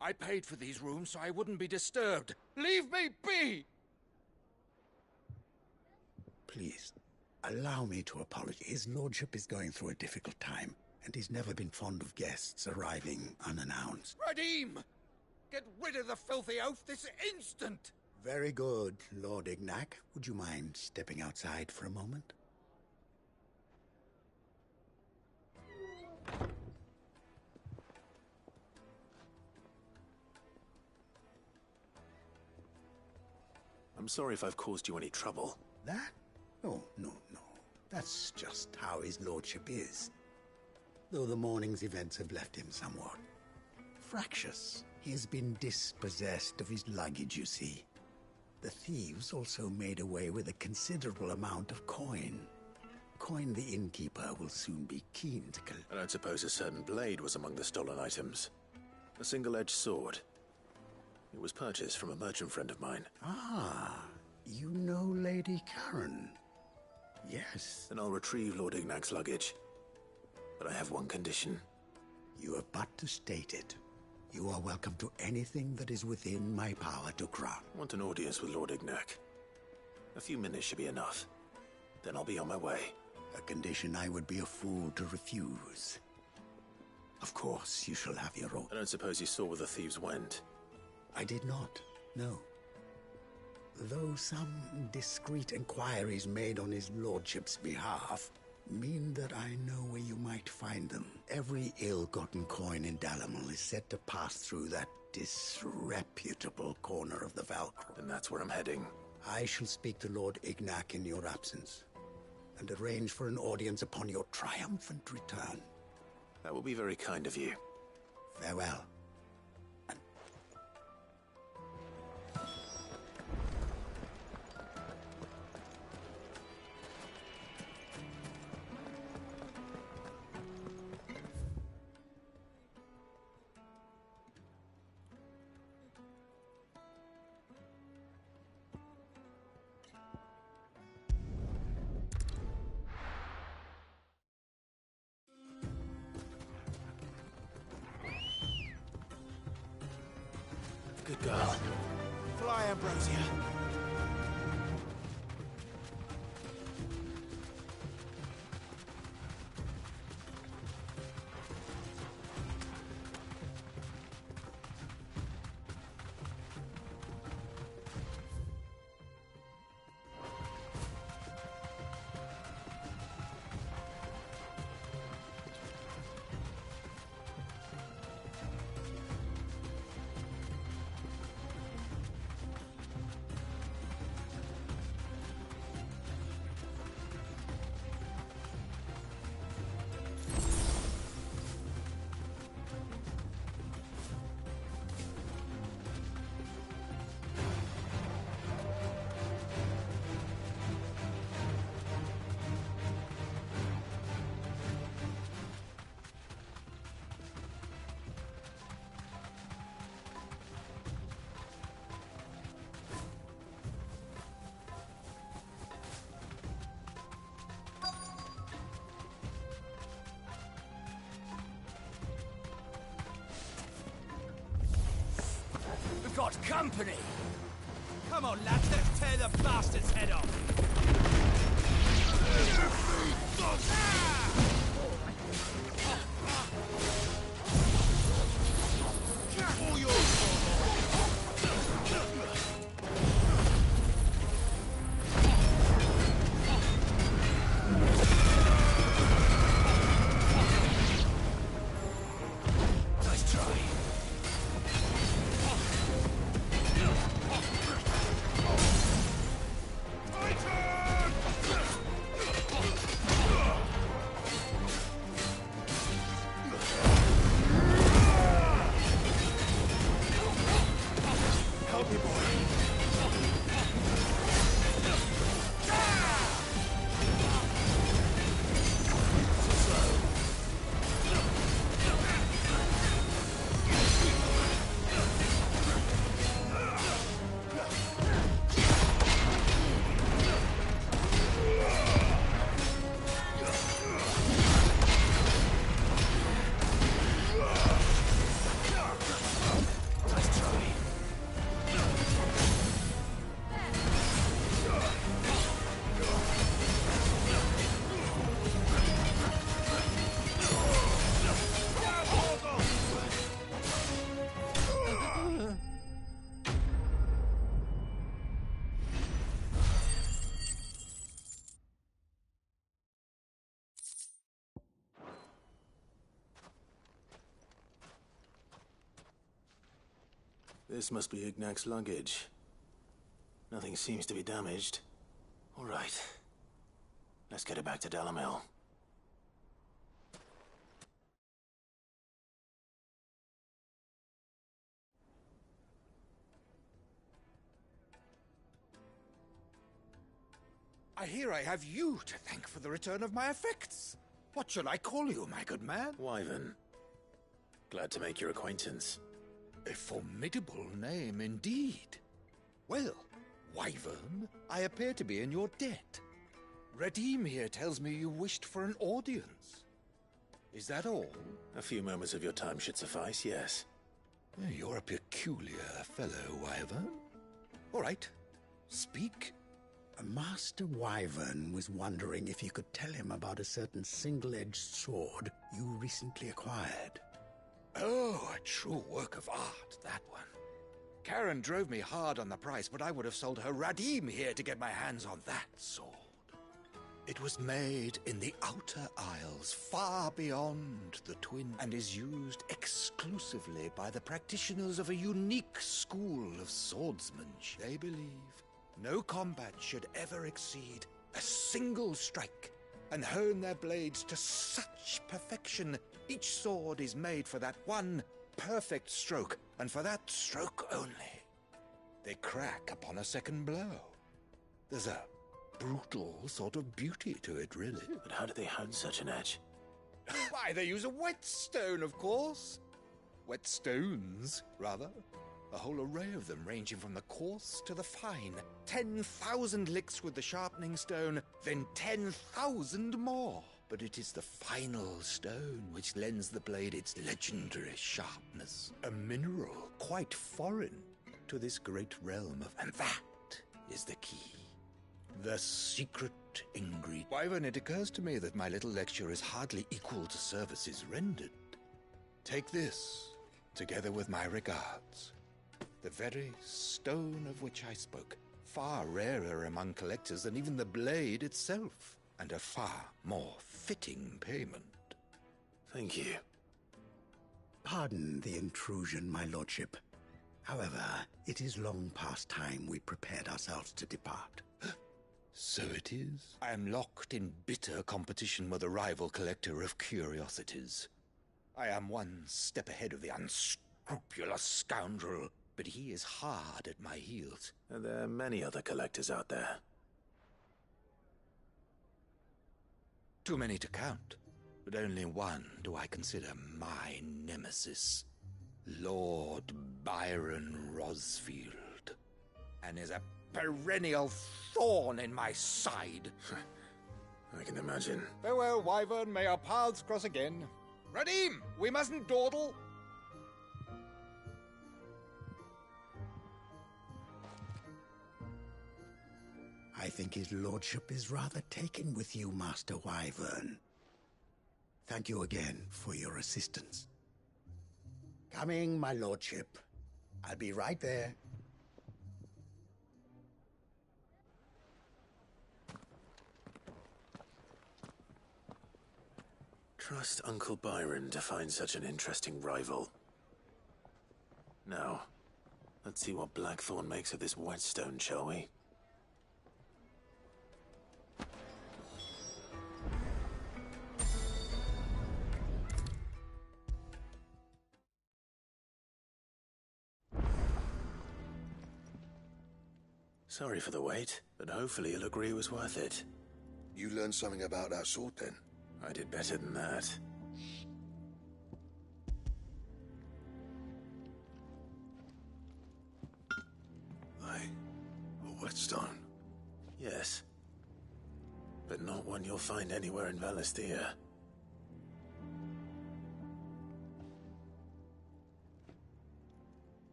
I paid for these rooms so I wouldn't be disturbed. Leave me be!
please, allow me to apologize. His lordship is going through a difficult time, and he's never been fond of guests arriving unannounced.
Radim! Get rid of the filthy oaf this instant!
Very good, Lord Ignac. Would you mind stepping outside for a moment?
I'm sorry if I've caused you any trouble.
That? Oh, no. That's just how his lordship is. Though the morning's events have left him somewhat fractious. He has been dispossessed of his luggage, you see. The thieves also made away with a considerable amount of coin. Coin the innkeeper will soon be keen to
I don't suppose a certain blade was among the stolen items. A single-edged sword. It was purchased from a merchant friend of mine.
Ah, you know Lady Karen. Yes.
Then I'll retrieve Lord Ignac's luggage. But I have one condition.
You have but to state it. You are welcome to anything that is within my power to grant.
I want an audience with Lord Ignac. A few minutes should be enough. Then I'll be on my way.
A condition I would be a fool to refuse. Of course, you shall have your own.
I don't suppose you saw where the thieves went?
I did not, no. Though some discreet inquiries made on his lordship's behalf mean that I know where you might find them. Every ill-gotten coin in Dalamil is said to pass through that disreputable corner of the Valkyrie.
Then that's where I'm heading.
I shall speak to Lord Ignac in your absence, and arrange for an audience upon your triumphant return.
That will be very kind of you.
Farewell.
Good girl.
Fly, Ambrosia. Got company! Come on, lads, let's tear the bastard's head off! All yours! Nice try.
This must be Ignac's luggage. Nothing seems to be damaged. All right. Let's get it back to Dalamil.
I hear I have you to thank for the return of my effects. What shall I call you, my good man?
Wyvern. Glad to make your acquaintance.
A formidable name indeed. Well, Wyvern, I appear to be in your debt. Redeem here tells me you wished for an audience. Is that all?
A few moments of your time should suffice, yes.
You're a peculiar fellow, Wyvern. All right, speak.
Master Wyvern was wondering if you could tell him about a certain single-edged sword you recently acquired.
Oh, a true work of art, that one. Karen drove me hard on the price, but I would have sold her Radim here to get my hands on that sword. It was made in the Outer Isles, far beyond the Twin, and is used exclusively by the practitioners of a unique school of swordsmanship. They believe no combat should ever exceed a single strike, and hone their blades to such perfection. Each sword is made for that one perfect stroke, and for that stroke only. They crack upon a second blow. There's a brutal sort of beauty to it, really.
But how do they hone such an edge?
Why, they use a whetstone, of course. Whetstones, rather. A whole array of them, ranging from the coarse to the fine. 10,000 licks with the sharpening stone, then 10,000 more. But it is the final stone which lends the blade its legendary sharpness. A mineral quite foreign to this great realm of... And that is the key. The secret ingredient. Wyvern, it occurs to me that my little lecture is hardly equal to services rendered. Take this, together with my regards. The very stone of which I spoke, far rarer among collectors than even the blade itself, and a far more fitting payment.
Thank you.
Pardon the intrusion, my lordship. However, it is long past time we prepared ourselves to depart.
So it is. I am locked in bitter competition with a rival collector of curiosities. I am one step ahead of the unscrupulous scoundrel, but he is hard at my heels.
And there are many other collectors out there.
Too many to count, but only one do I consider my nemesis. Lord Byron Rosfield. And is a perennial thorn in my side.
I can imagine.
Farewell, Wyvern. May our paths cross again. Radim, we mustn't dawdle.
I think his lordship is rather taken with you, Master Wyvern. Thank you again for your assistance. Coming, my lordship. I'll be right there.
Trust Uncle Byron to find such an interesting rival. Now, let's see what Blackthorn makes of this whetstone, shall we? Sorry for the wait, but hopefully you'll agree it was worth it.
You learned something about that sword, then?
I did better than that.
A whetstone?
Yes. But not one you'll find anywhere in Valisthea.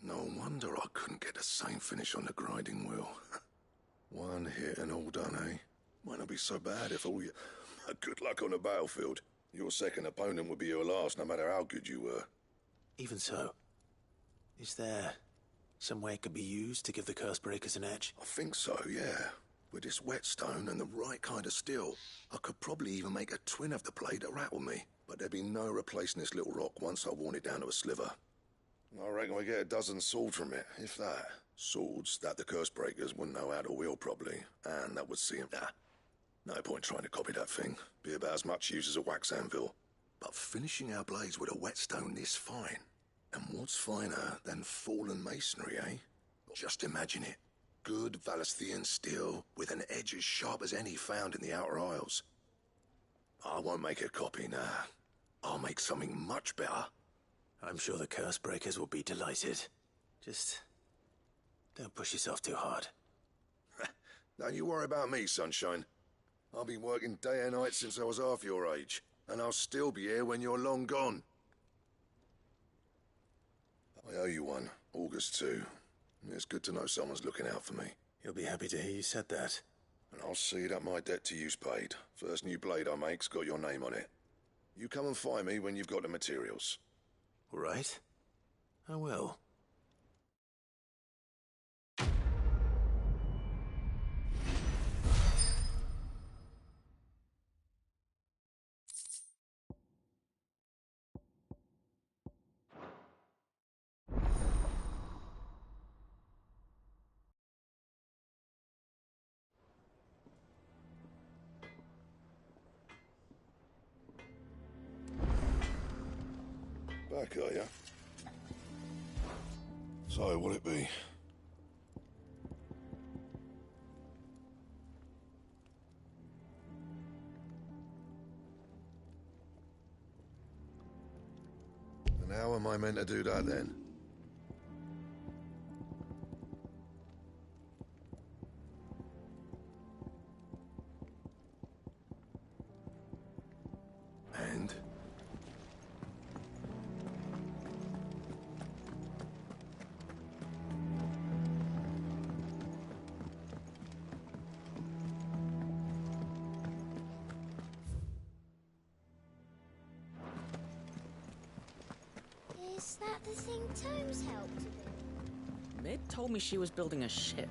No wonder I couldn't get the same finish on the grinding wheel. One hit and all done, eh? Might not be so bad if all you... Good luck on the battlefield. Your second opponent would be your last, no matter how good you were.
Even so, is there some way it could be used to give the Cursebreakers an edge?
I think so, yeah. With this whetstone and the right kind of steel, I could probably even make a twin of the blade that rattled me. But there'd be no replacing this little rock once I worn it down to a sliver. I reckon we get a dozen swords from it, if that. Swords that the curse breakers wouldn't know how to wield properly, and that would see them. No point trying to copy that thing. Be about as much use as a wax anvil. But finishing our blades with a whetstone this fine. And what's finer than fallen masonry, eh? Just imagine it. Good Valisthian steel with an edge as sharp as any found in the Outer Isles. I won't make a copy, nah. I'll make something much better.
I'm sure the curse breakers will be delighted. Just don't push yourself too hard.
Don't you worry about me, Sunshine. I've been working day and night since I was half your age, and I'll still be here when you're long gone. I owe you one, August too. It's good to know someone's looking out for me.
He'll be happy to hear you said that.
And I'll see that my debt to you's paid. First new blade I make's got your name on it. You come and find me when you've got the materials.
All right. I will.
Back, are ya? So, what'll it be? And how am I meant to do that, then? And?
Is that the thing Tomes helped with?
Mid told me she was building a ship.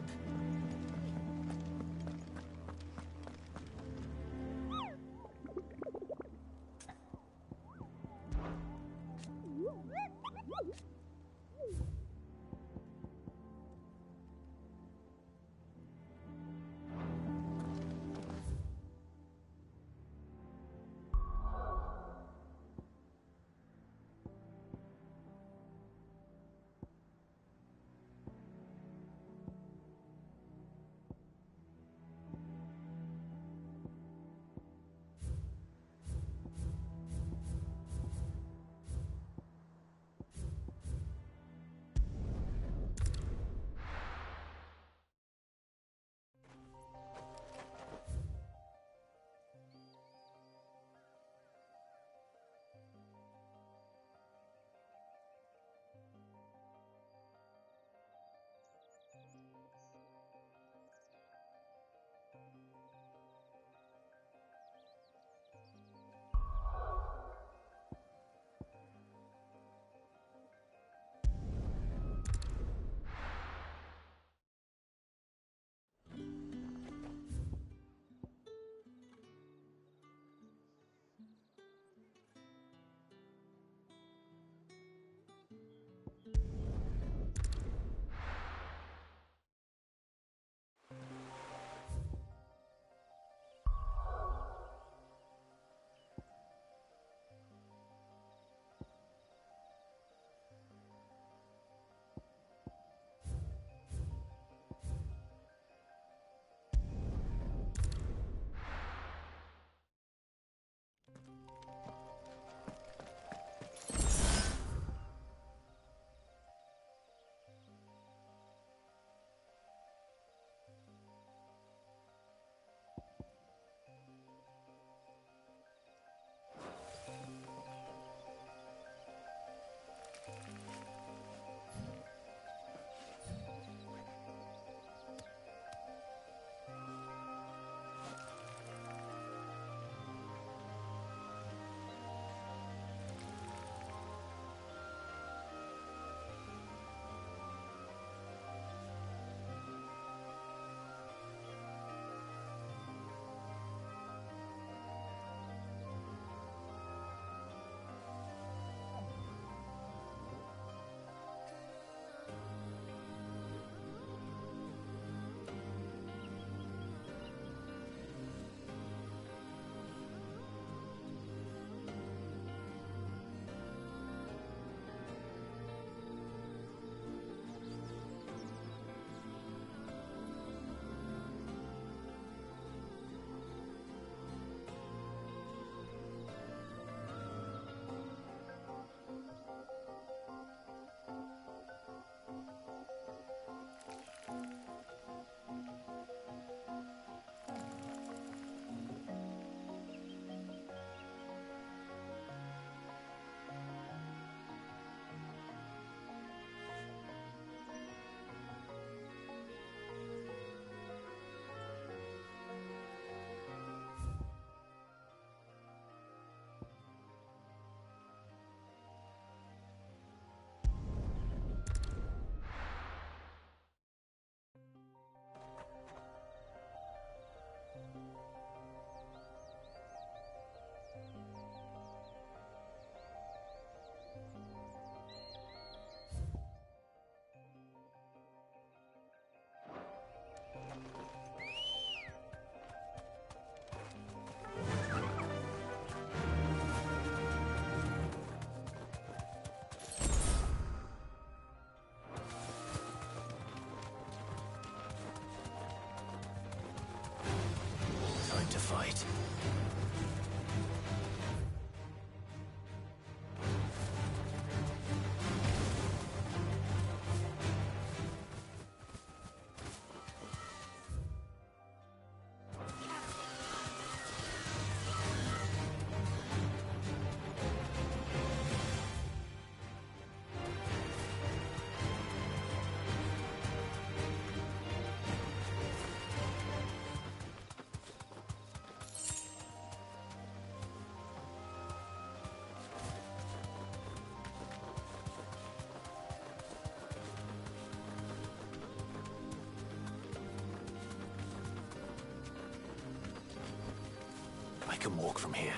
can walk from here.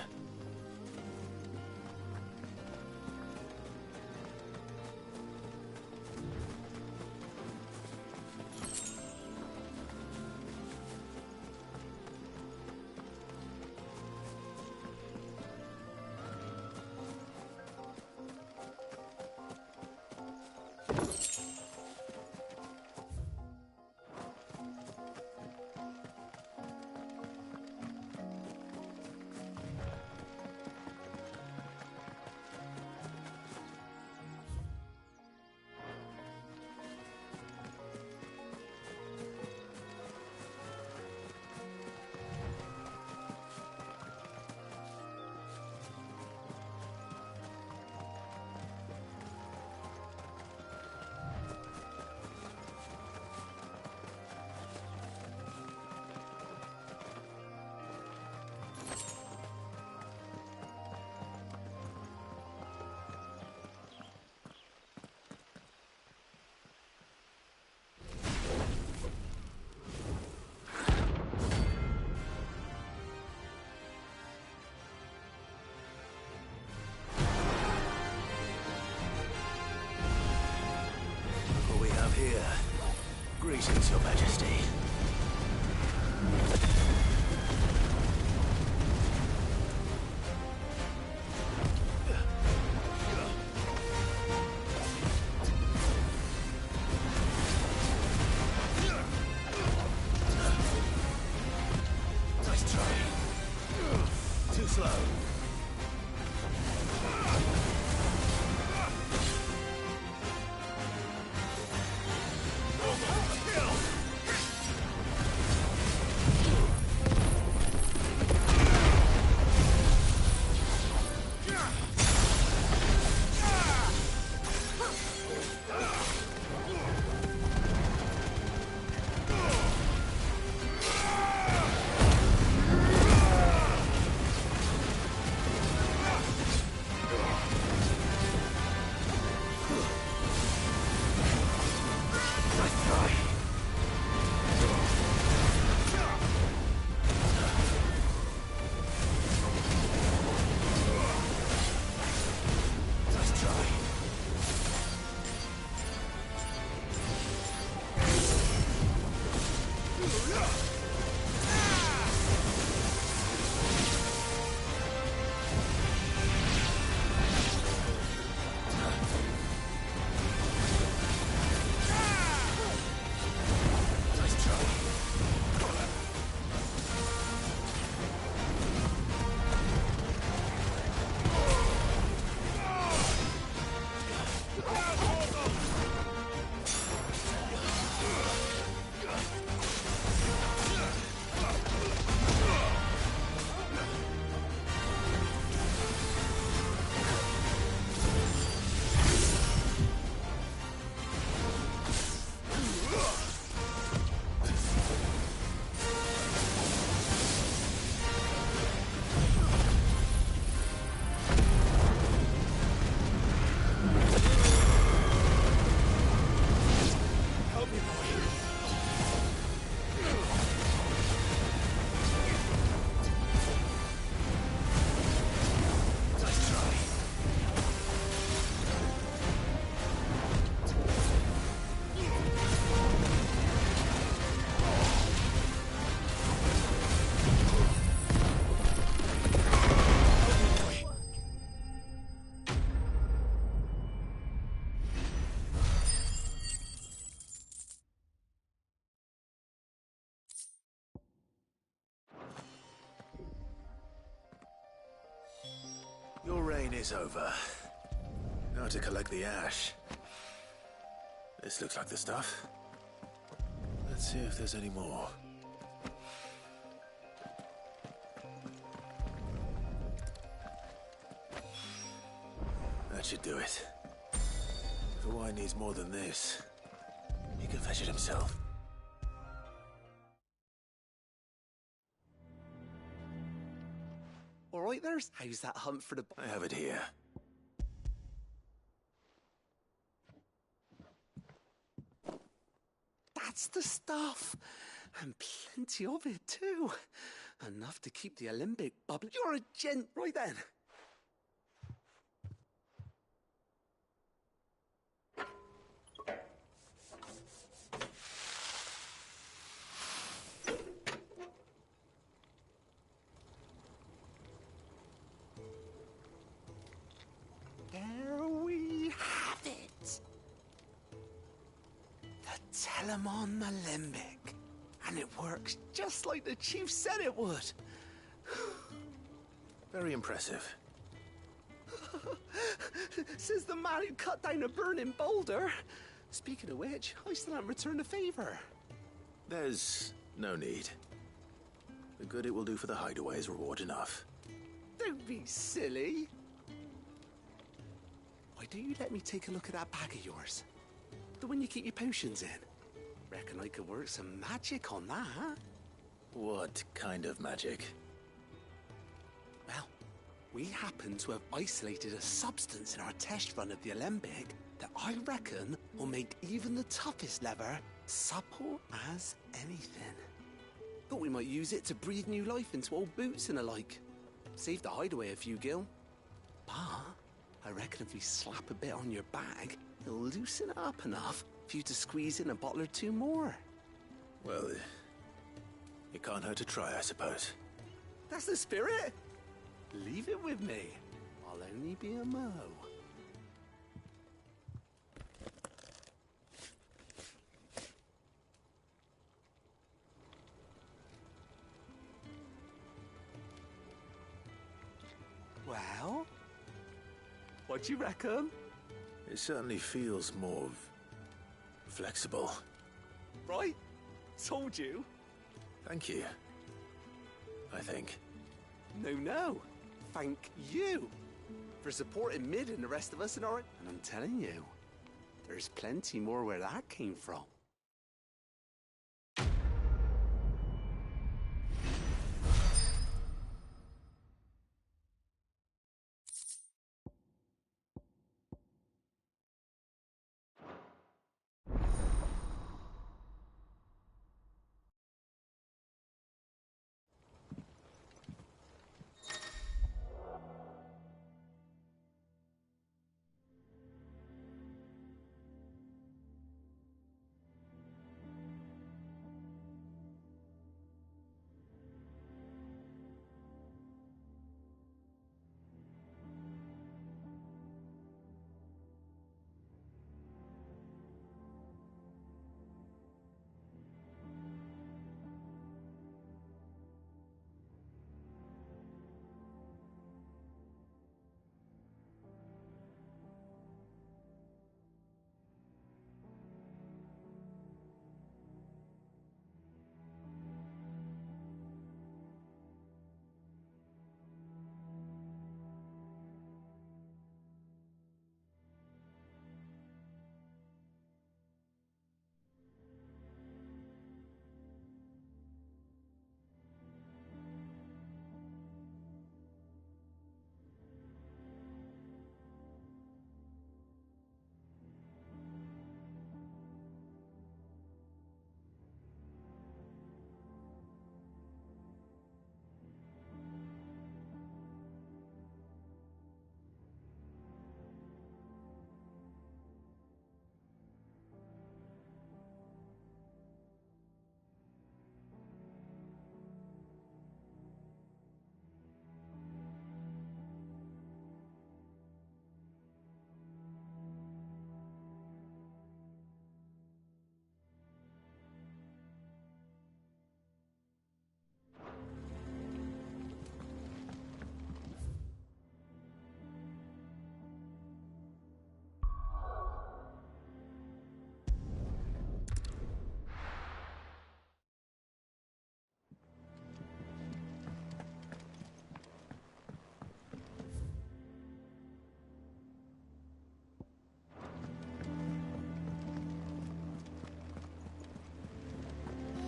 Here. Greetings, Your Majesty. Nice try. Too slow. Your reign is over. Now to collect the ash. This looks like the stuff. Let's see if there's any more. That should do it. If the wine needs more than this, he can fetch it himself.
All right, there's. How's that hunt for the...
I have it here.
That's the stuff. And plenty of it, too. Enough to keep the Alembic bubbling. You're a gent, right then. There we have it. The Telemon Alembic. And it works just like the chief said it would.
Very impressive.
Says the man who cut down a burning boulder. Speaking of which, I still haven't returned the favor.
There's no need. The good it will do for the hideaway is reward enough.
Don't be silly. Why don't you let me take a look at that bag of yours? The one you keep your potions in. Reckon I could work some magic on that, huh?
What kind of magic?
Well, we happen to have isolated a substance in our test run of the Alembic that I reckon will make even the toughest leather supple as anything. Thought we might use it to breathe new life into old boots and the like. Save the hideaway a few gil. But I reckon if we slap a bit on your bag, it'll loosen it up enough for you to squeeze in a bottle or two more.
Well, it can't hurt to try, I suppose.
That's the spirit. Leave it with me. I'll only be a mo. Well, what do you reckon?
It certainly feels more flexible.
Right? Told you.
Thank you. I think.
No. Thank you for supporting Mid and the rest of us in our... And I'm telling you, there's plenty more where that came from.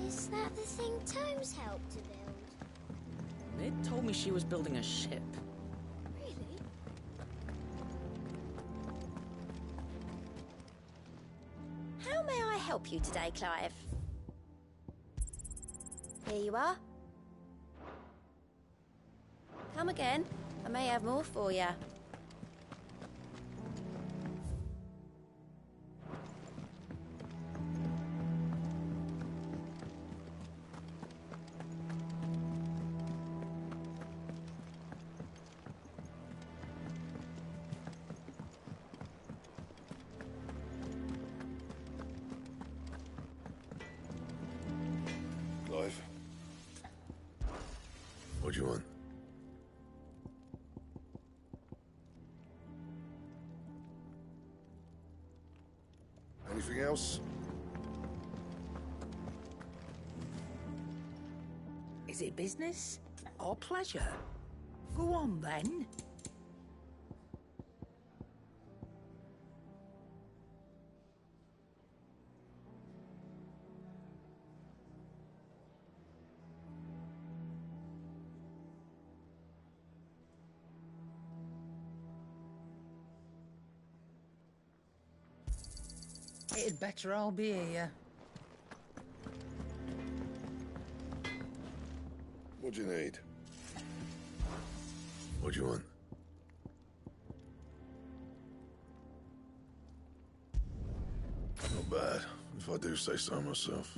Is that the thing Tomes helped to build?
Mid told me she was building a ship.
Really? How may I help you today, Clive? Here you are.
Come again. I may have more for you.
Clive. What do you want? Anything else?
Is it business or pleasure? Go on then. It'd better all be here.
What do you need? What do you want? Not bad, if I do say so myself.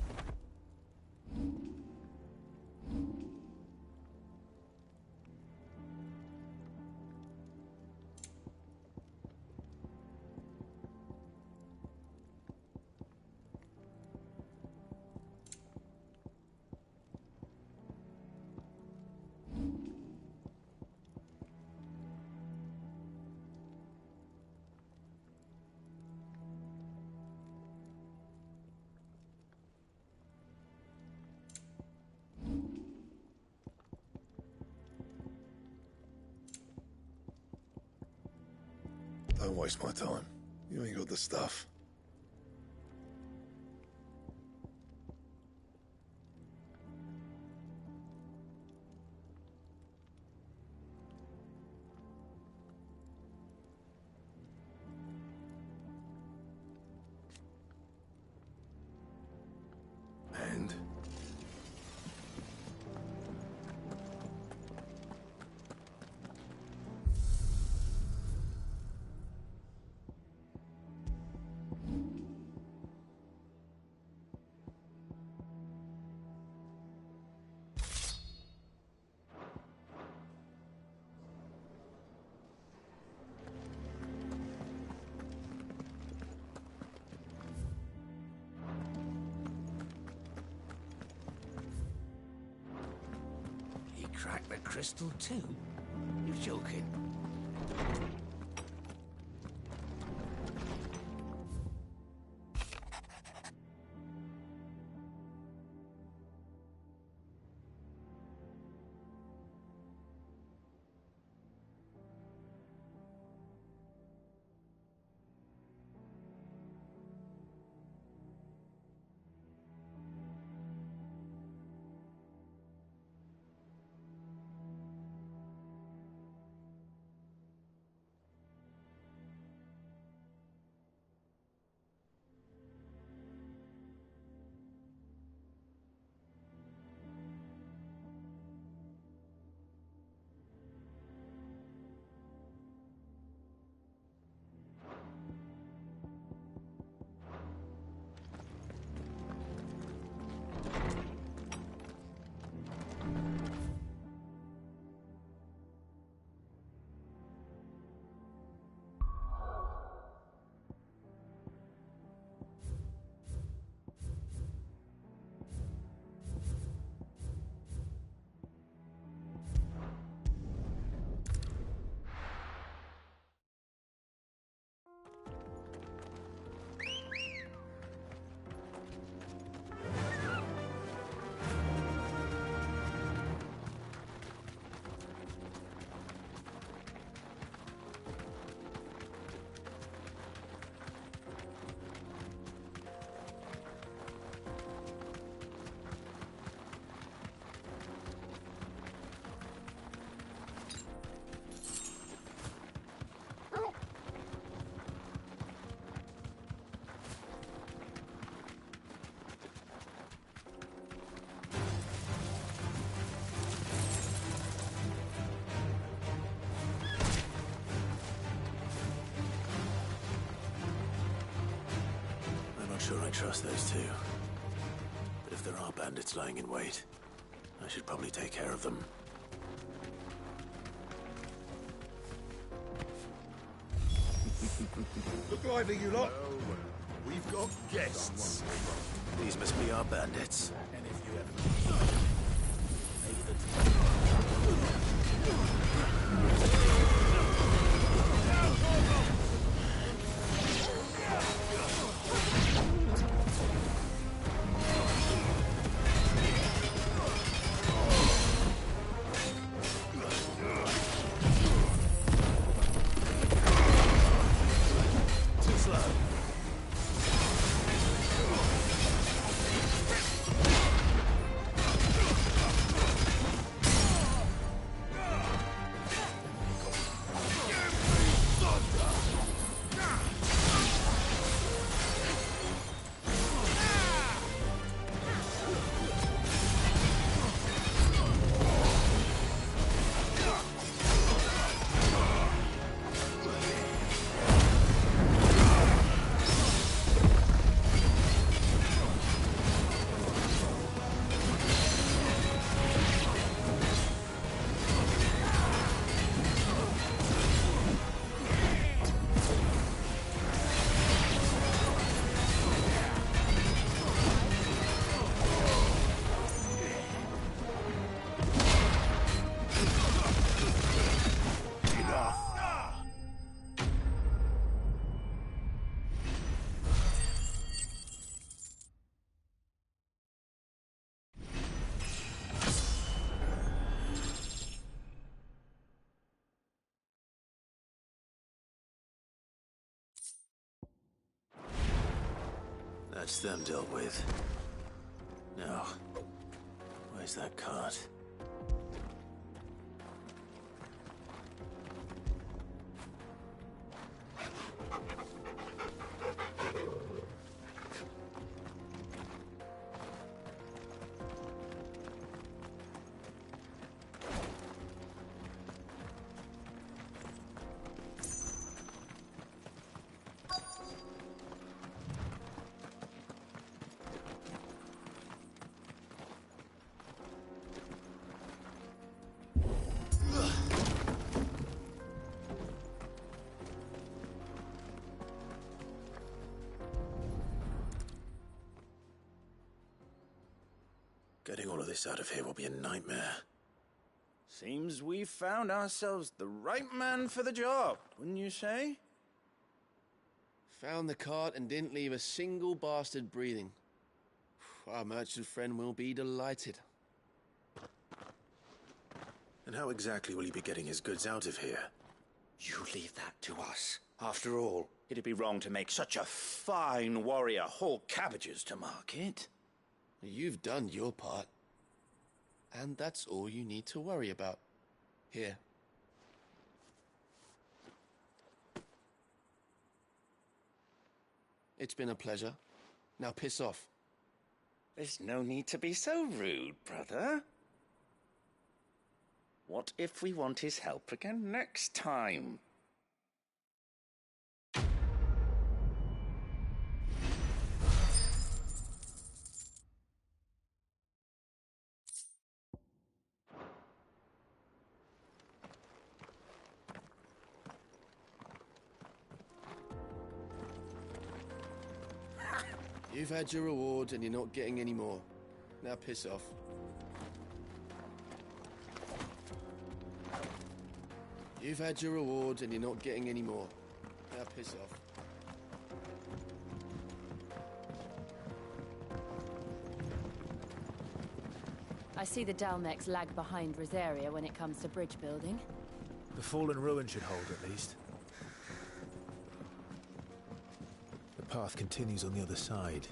Don't waste my time. You ain't got the stuff. And?
He cracked the crystal too? You joking?
not sure I trust those two. But if there are bandits lying in wait, I should probably take care of them.
Look lively, you lot. We've got guests.
These must be our bandits.
And if you ever...
That's them dealt with. Now, where's that cart? Getting all of this out of here will be a nightmare.
Seems we've found ourselves the right man for the job, wouldn't you say?
Found the cart and didn't leave a single bastard breathing. Our merchant friend will be delighted.
And how exactly will he be getting his goods out of here?
You leave that to us. After all, it'd be wrong to make such a fine warrior haul cabbages to market.
You've done your part. And that's all you need to worry about. Here. It's been a pleasure. Now piss off.
There's no need to be so rude, brother. What if we want his help again next time?
You've had your reward and you're not getting any more. Now piss off. You've had your reward and you're not getting any more. Now piss off.
I see the Dalmex lag behind Rosaria when it comes to bridge building.
The fallen ruin should hold, at least.
The path continues on the other side.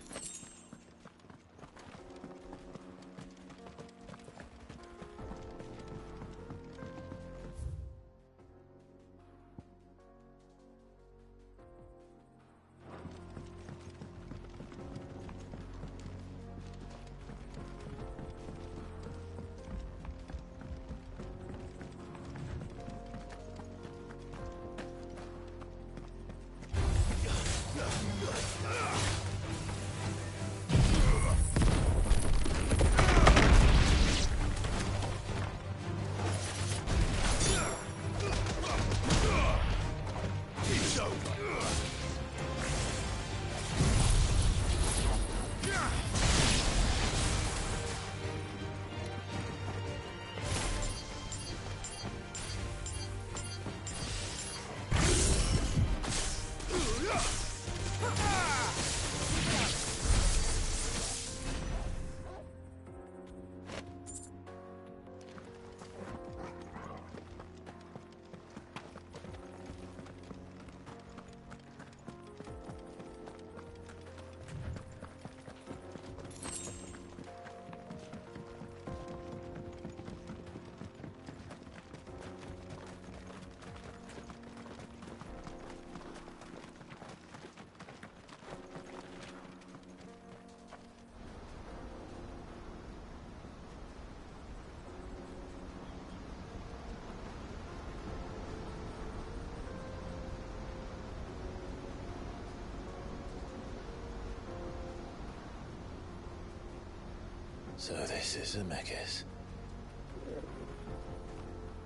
So this is Zemeckis.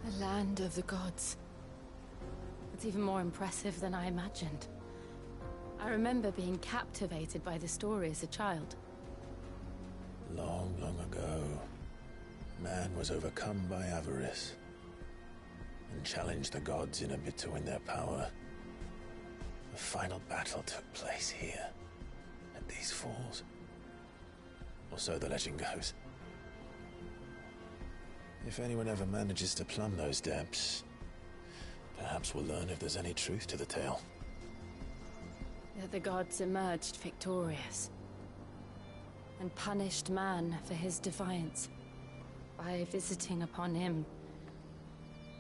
The land of the gods. It's even more impressive than I imagined. I remember being captivated by the story as a child.
Long, long ago, man was overcome by avarice and challenged the gods in a bid to win their power. The final battle took place here, at these falls. Or so the legend goes. If anyone ever manages to plumb those depths, perhaps we'll learn if there's any truth to the tale.
That the gods emerged victorious and punished man for his defiance by visiting upon him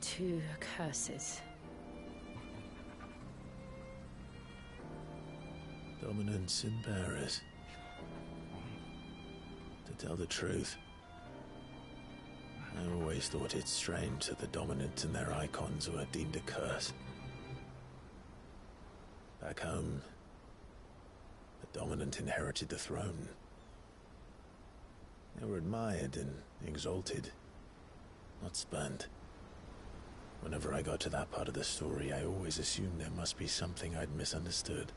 2 curses.
Dominance and bearers. To tell the truth, I always thought it strange that the dominant and their icons were deemed a curse. Back home, the dominant inherited the throne. They were admired and exalted, not spurned. Whenever I got to that part of the story, I always assumed there must be something I'd misunderstood.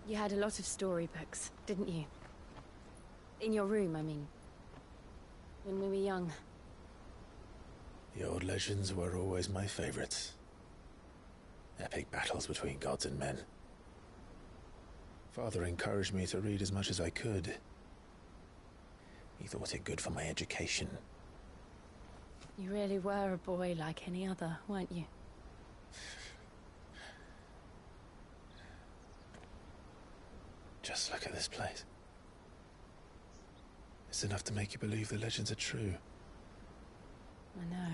You had a lot of storybooks, didn't you? In your room, I mean. When we were young.
The old legends were always my favorites. Epic battles between gods and men. Father encouraged me to read as much as I could. He thought it good for my education.
You really were a boy like any other, weren't you?
Just look at this place. It's enough to make you believe the legends are true.
I know.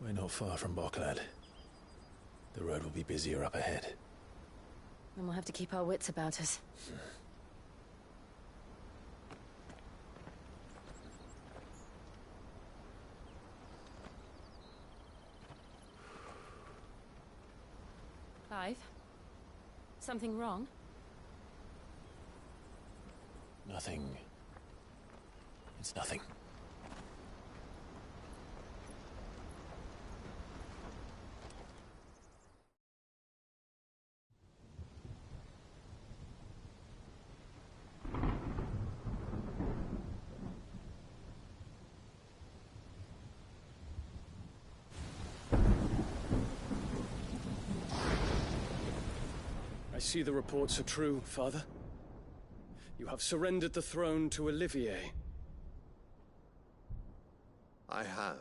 We're not far from Boklad. The road will be busier up ahead.
Then we'll have to keep our wits about us. Clive? Something wrong?
Nothing. It's nothing.
I see the reports are true, Father. You have surrendered the throne to Olivier.
I have.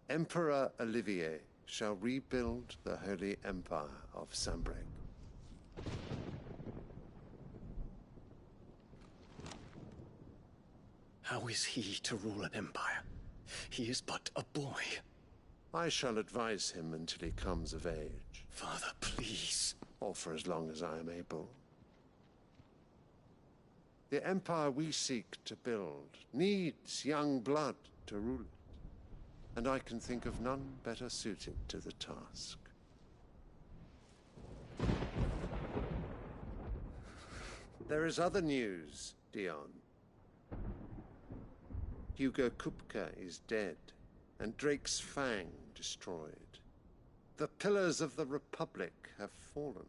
Emperor Olivier shall rebuild the Holy Empire of Sanbreque.
How is he to rule an empire? He is but a boy.
I shall advise him until he comes of age.
Father, please.
Or for as long as I am able. The empire we seek to build needs young blood to rule it, and I can think of none better suited to the task. There is other news, Dion. Hugo Kupka is dead, and Drake's Fang destroyed. The pillars of the Republic have fallen.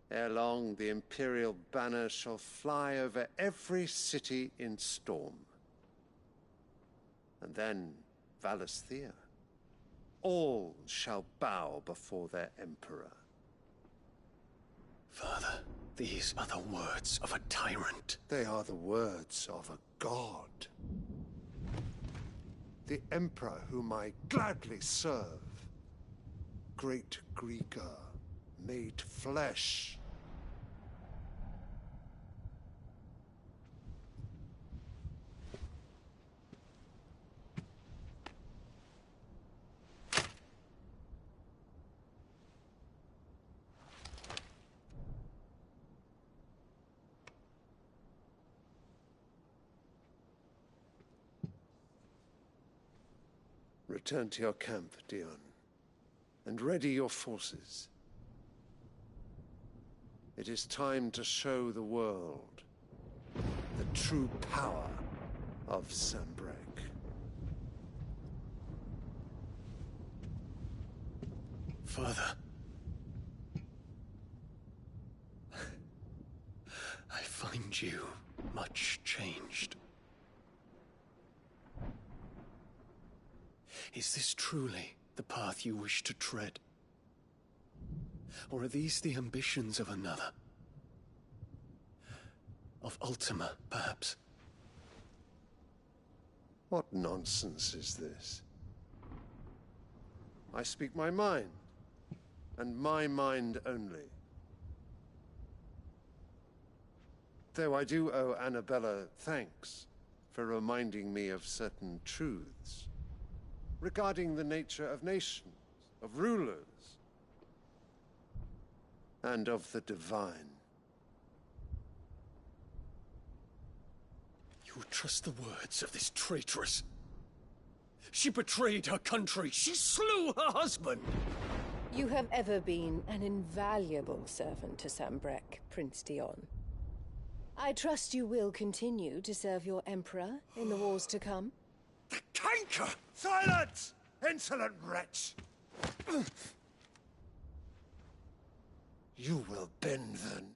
Ere long, the Imperial banner shall fly over every city in Storm. And then Valisthea. All shall bow before their Emperor.
Father, these are the words of a tyrant.
They are the words of a god. The Emperor whom I gladly serve. Great Greeker, made flesh. return to your camp, Dion, and ready your forces. It is time to show the world the true power of Sanbreque.
Father. I find you much changed. Is this truly the path you wish to tread? Or are these the ambitions of another? Of Ultima, perhaps?
What nonsense is this? I speak my mind, and my mind only. Though I do owe Annabella thanks for reminding me of certain truths regarding the nature of nations, of rulers, and of the divine.
You would trust the words of this traitress? She betrayed her country. She slew her husband.
You have ever been an invaluable servant to Sanbreque, Prince Dion. I trust you will continue to serve your Emperor in the wars to come.
The canker! Silence! Insolent wretch!
You will bend then.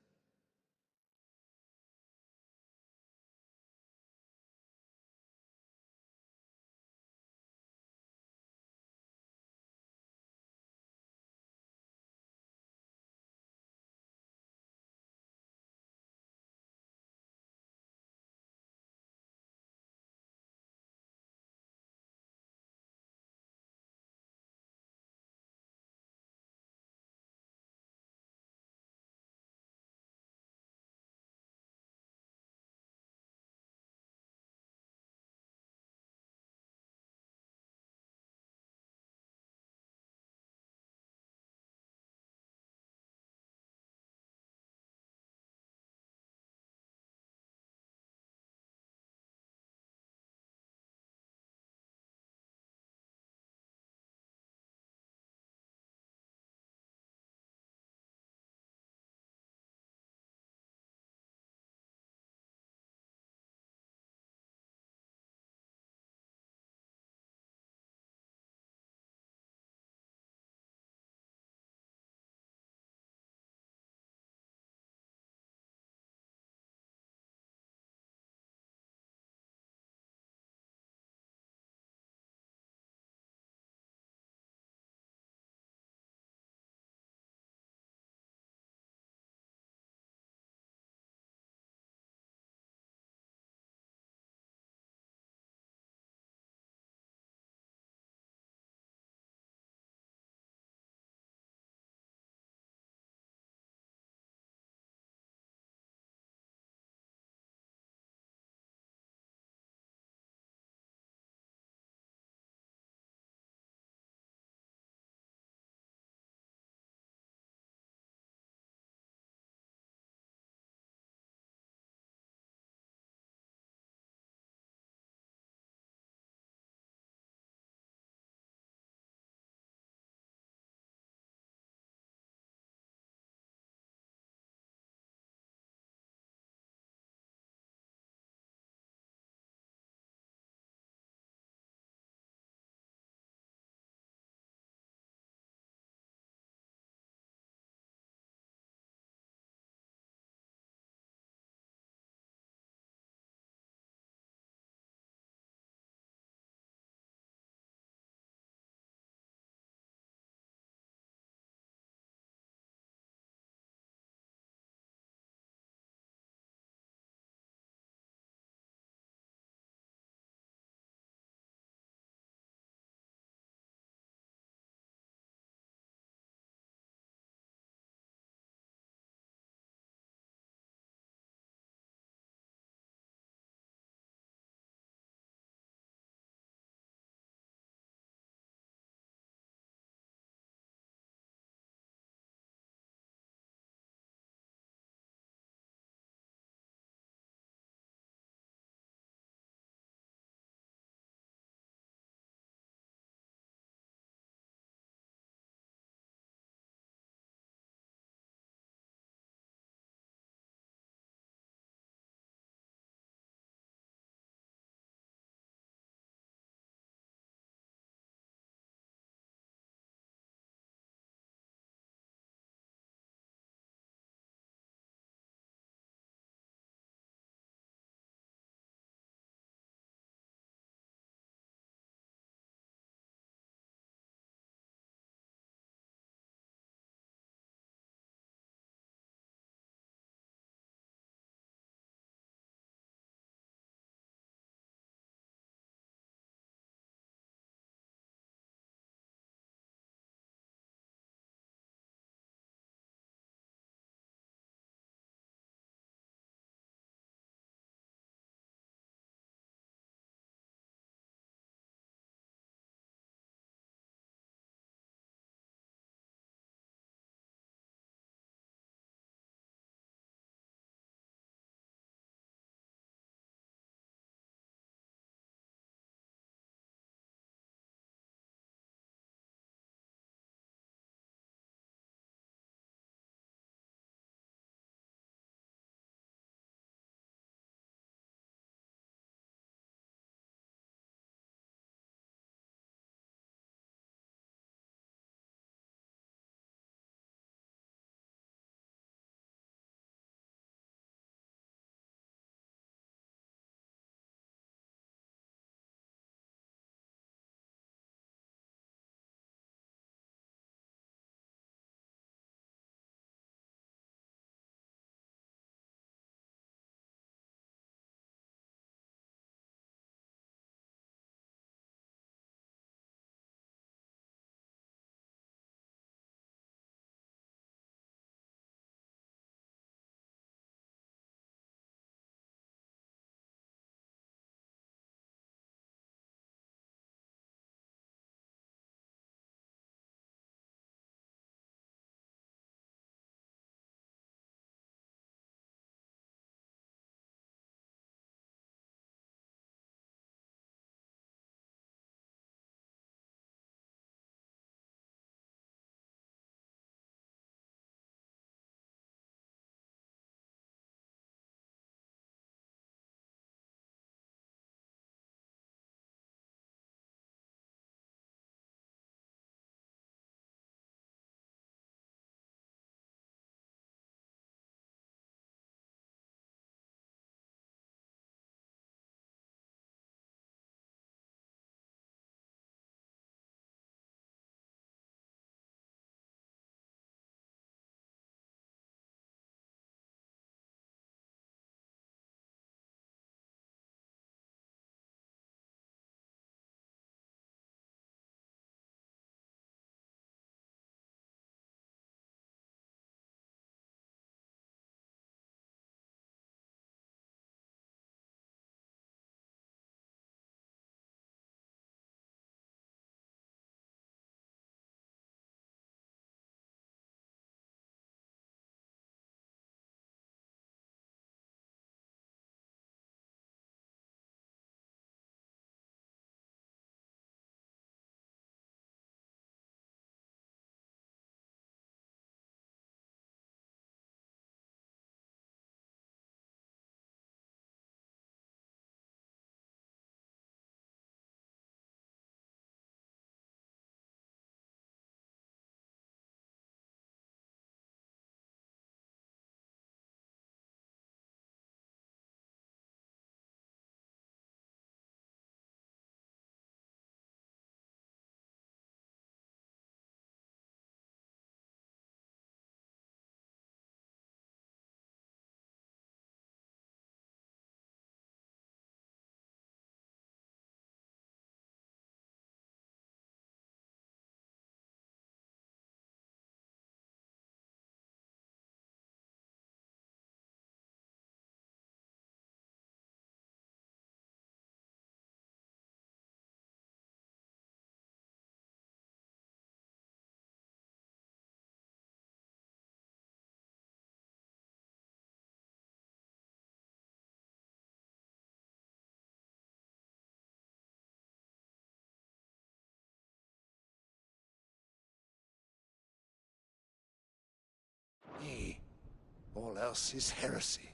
else is heresy.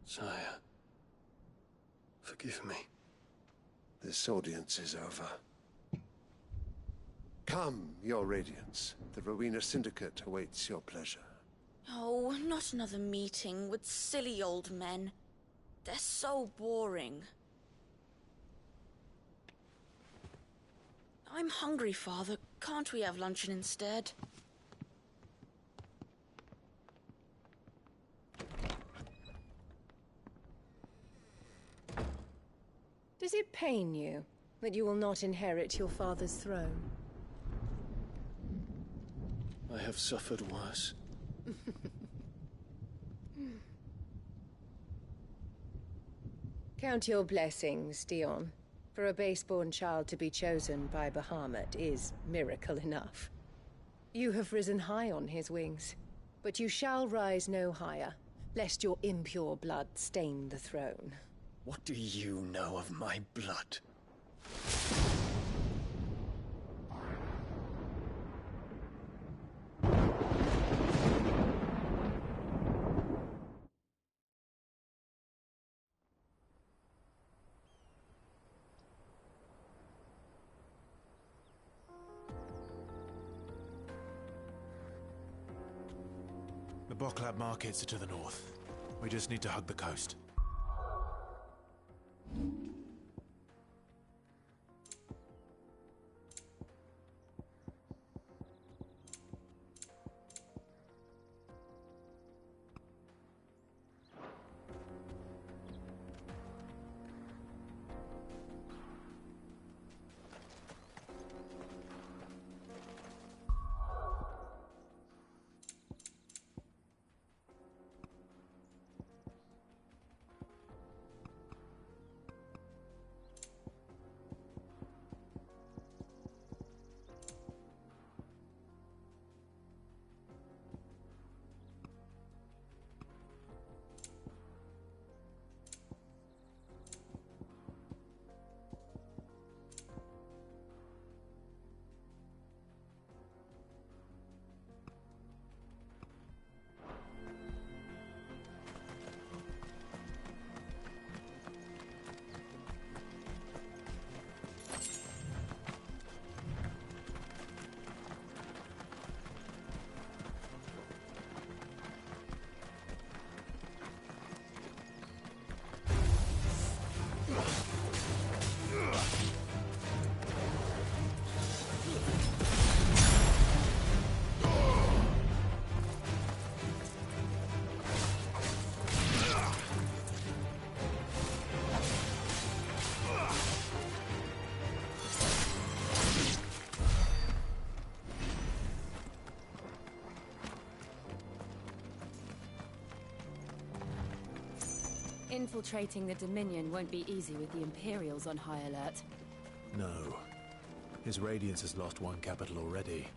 Sire, forgive me.
This audience is over. Come, Your Radiance. The Rowena Syndicate awaits your pleasure.
Oh, not another meeting with silly old men. They're so boring. I'm hungry, Father. Can't we have luncheon instead?
Does it pain you that you will not inherit your father's throne?
I have suffered worse.
Count your blessings, Dion. For a base-born child to be chosen by Bahamut is miracle enough. You have risen high on his wings, but you shall rise no higher, lest your impure blood stain the throne.
What do you know of my blood?
The Boklab markets are to the north. We just need to hug the coast.
Infiltrating the Dominion won't be easy with the Imperials on high alert.
No. His Radiance has lost one capital already.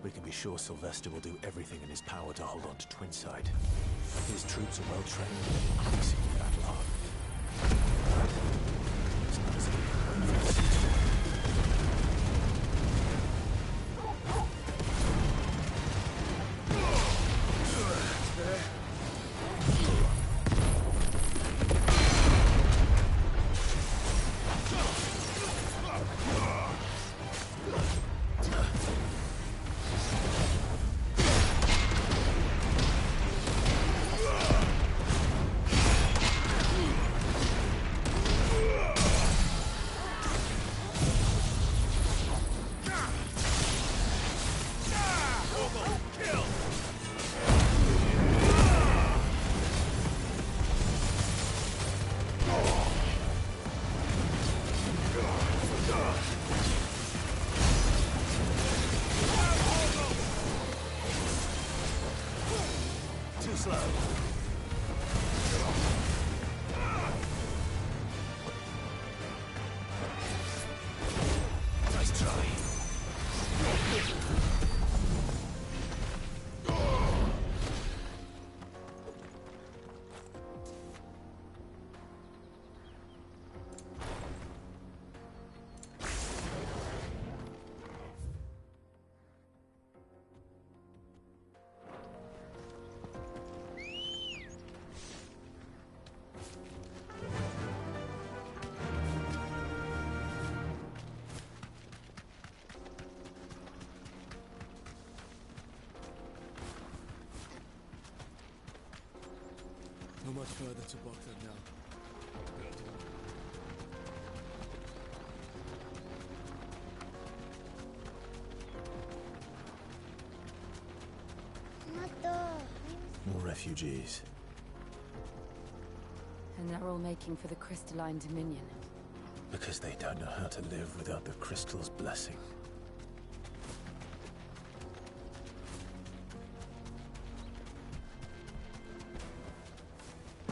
We can be sure Sylvester will do everything in his power to hold on to Twinside. His troops are well trained and easy to battle hard. It's not as if we can wait for the siege.
Not much further to Baghdad now.
More refugees.
And they're all making for the Crystalline Dominion.
Because they don't know how to live without the crystal's blessing.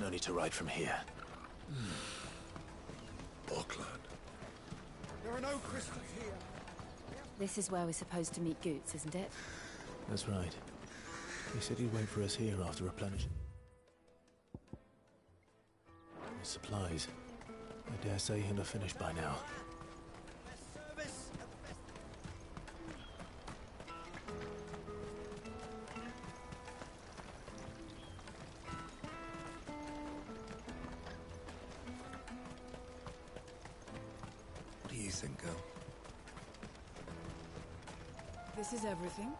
No need to ride from here.
Auckland.
There are no crystals here.
This is where we're supposed to meet Goots, isn't it?
That's right. He said he'd wait for us here after replenishing his supplies. I dare say he'll have finished by now.
What do you think, girl?
This is everything?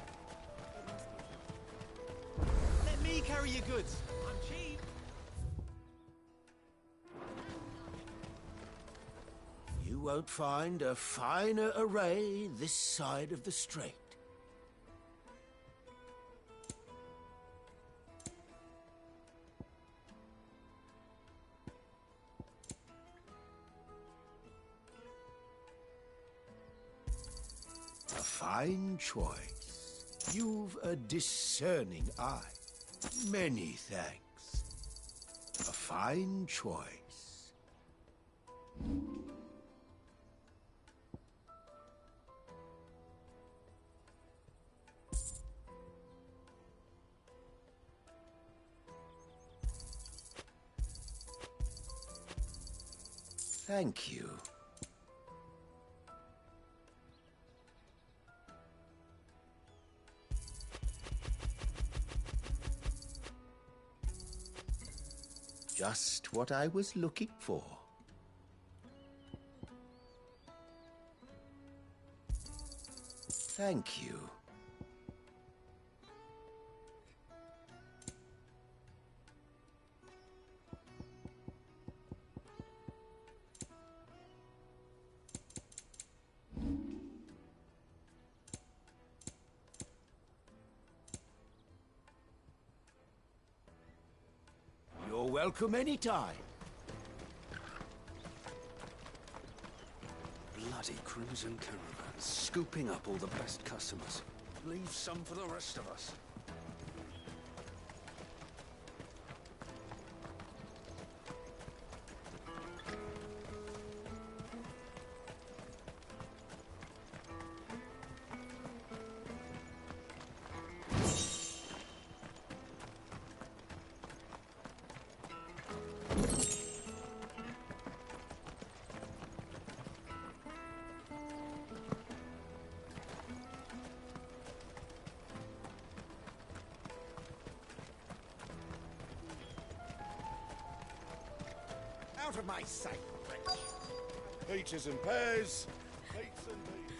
Let me carry your goods. I'm cheap.
You won't find a finer array this side of the strait. A fine choice. You've a discerning eye. Many thanks. A fine choice. Thank you. Just what I was looking for. Thank you. You're welcome anytime.
Bloody Crimson Caravan, scooping up all the best customers. Leave some for the rest of us.
Out of my sight, wretch.
Peaches and pears. Meats and beef.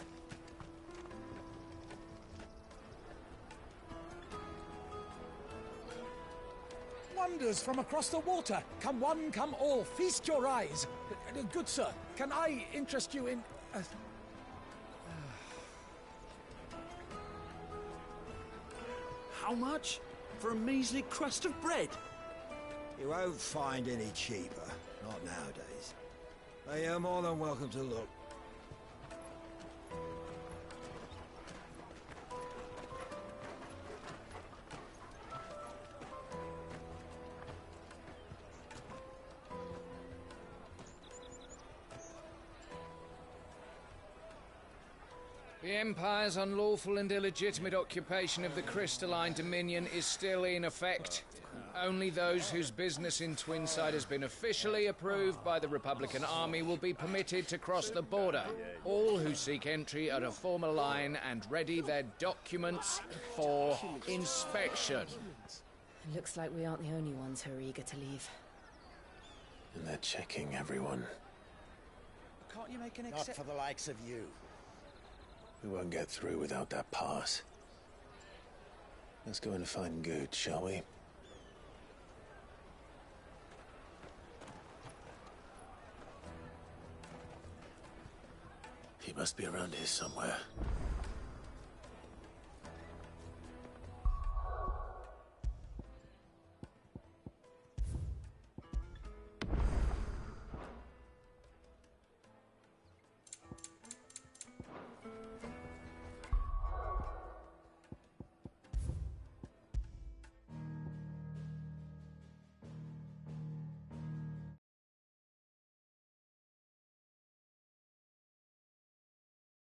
Wonders from across the water. Come one, come all. Feast your eyes. Good sir, can I interest you in...
How much? For a measly crust of bread?
You won't find any cheaper. Not nowadays. But you're more than welcome to look.
The Empire's unlawful and illegitimate occupation of the Crystalline Dominion is still in effect. Only those whose business in Twinside has been officially approved by the Republican Army will be permitted to cross the border. All who seek entry are to form a line and ready their documents for inspection.
It looks like we aren't the only ones who are eager to leave.
And they're checking everyone.
Can't you make an
Not for the likes of you.
We won't get through without that pass. Let's go and find Good, shall we?
He must be around here somewhere.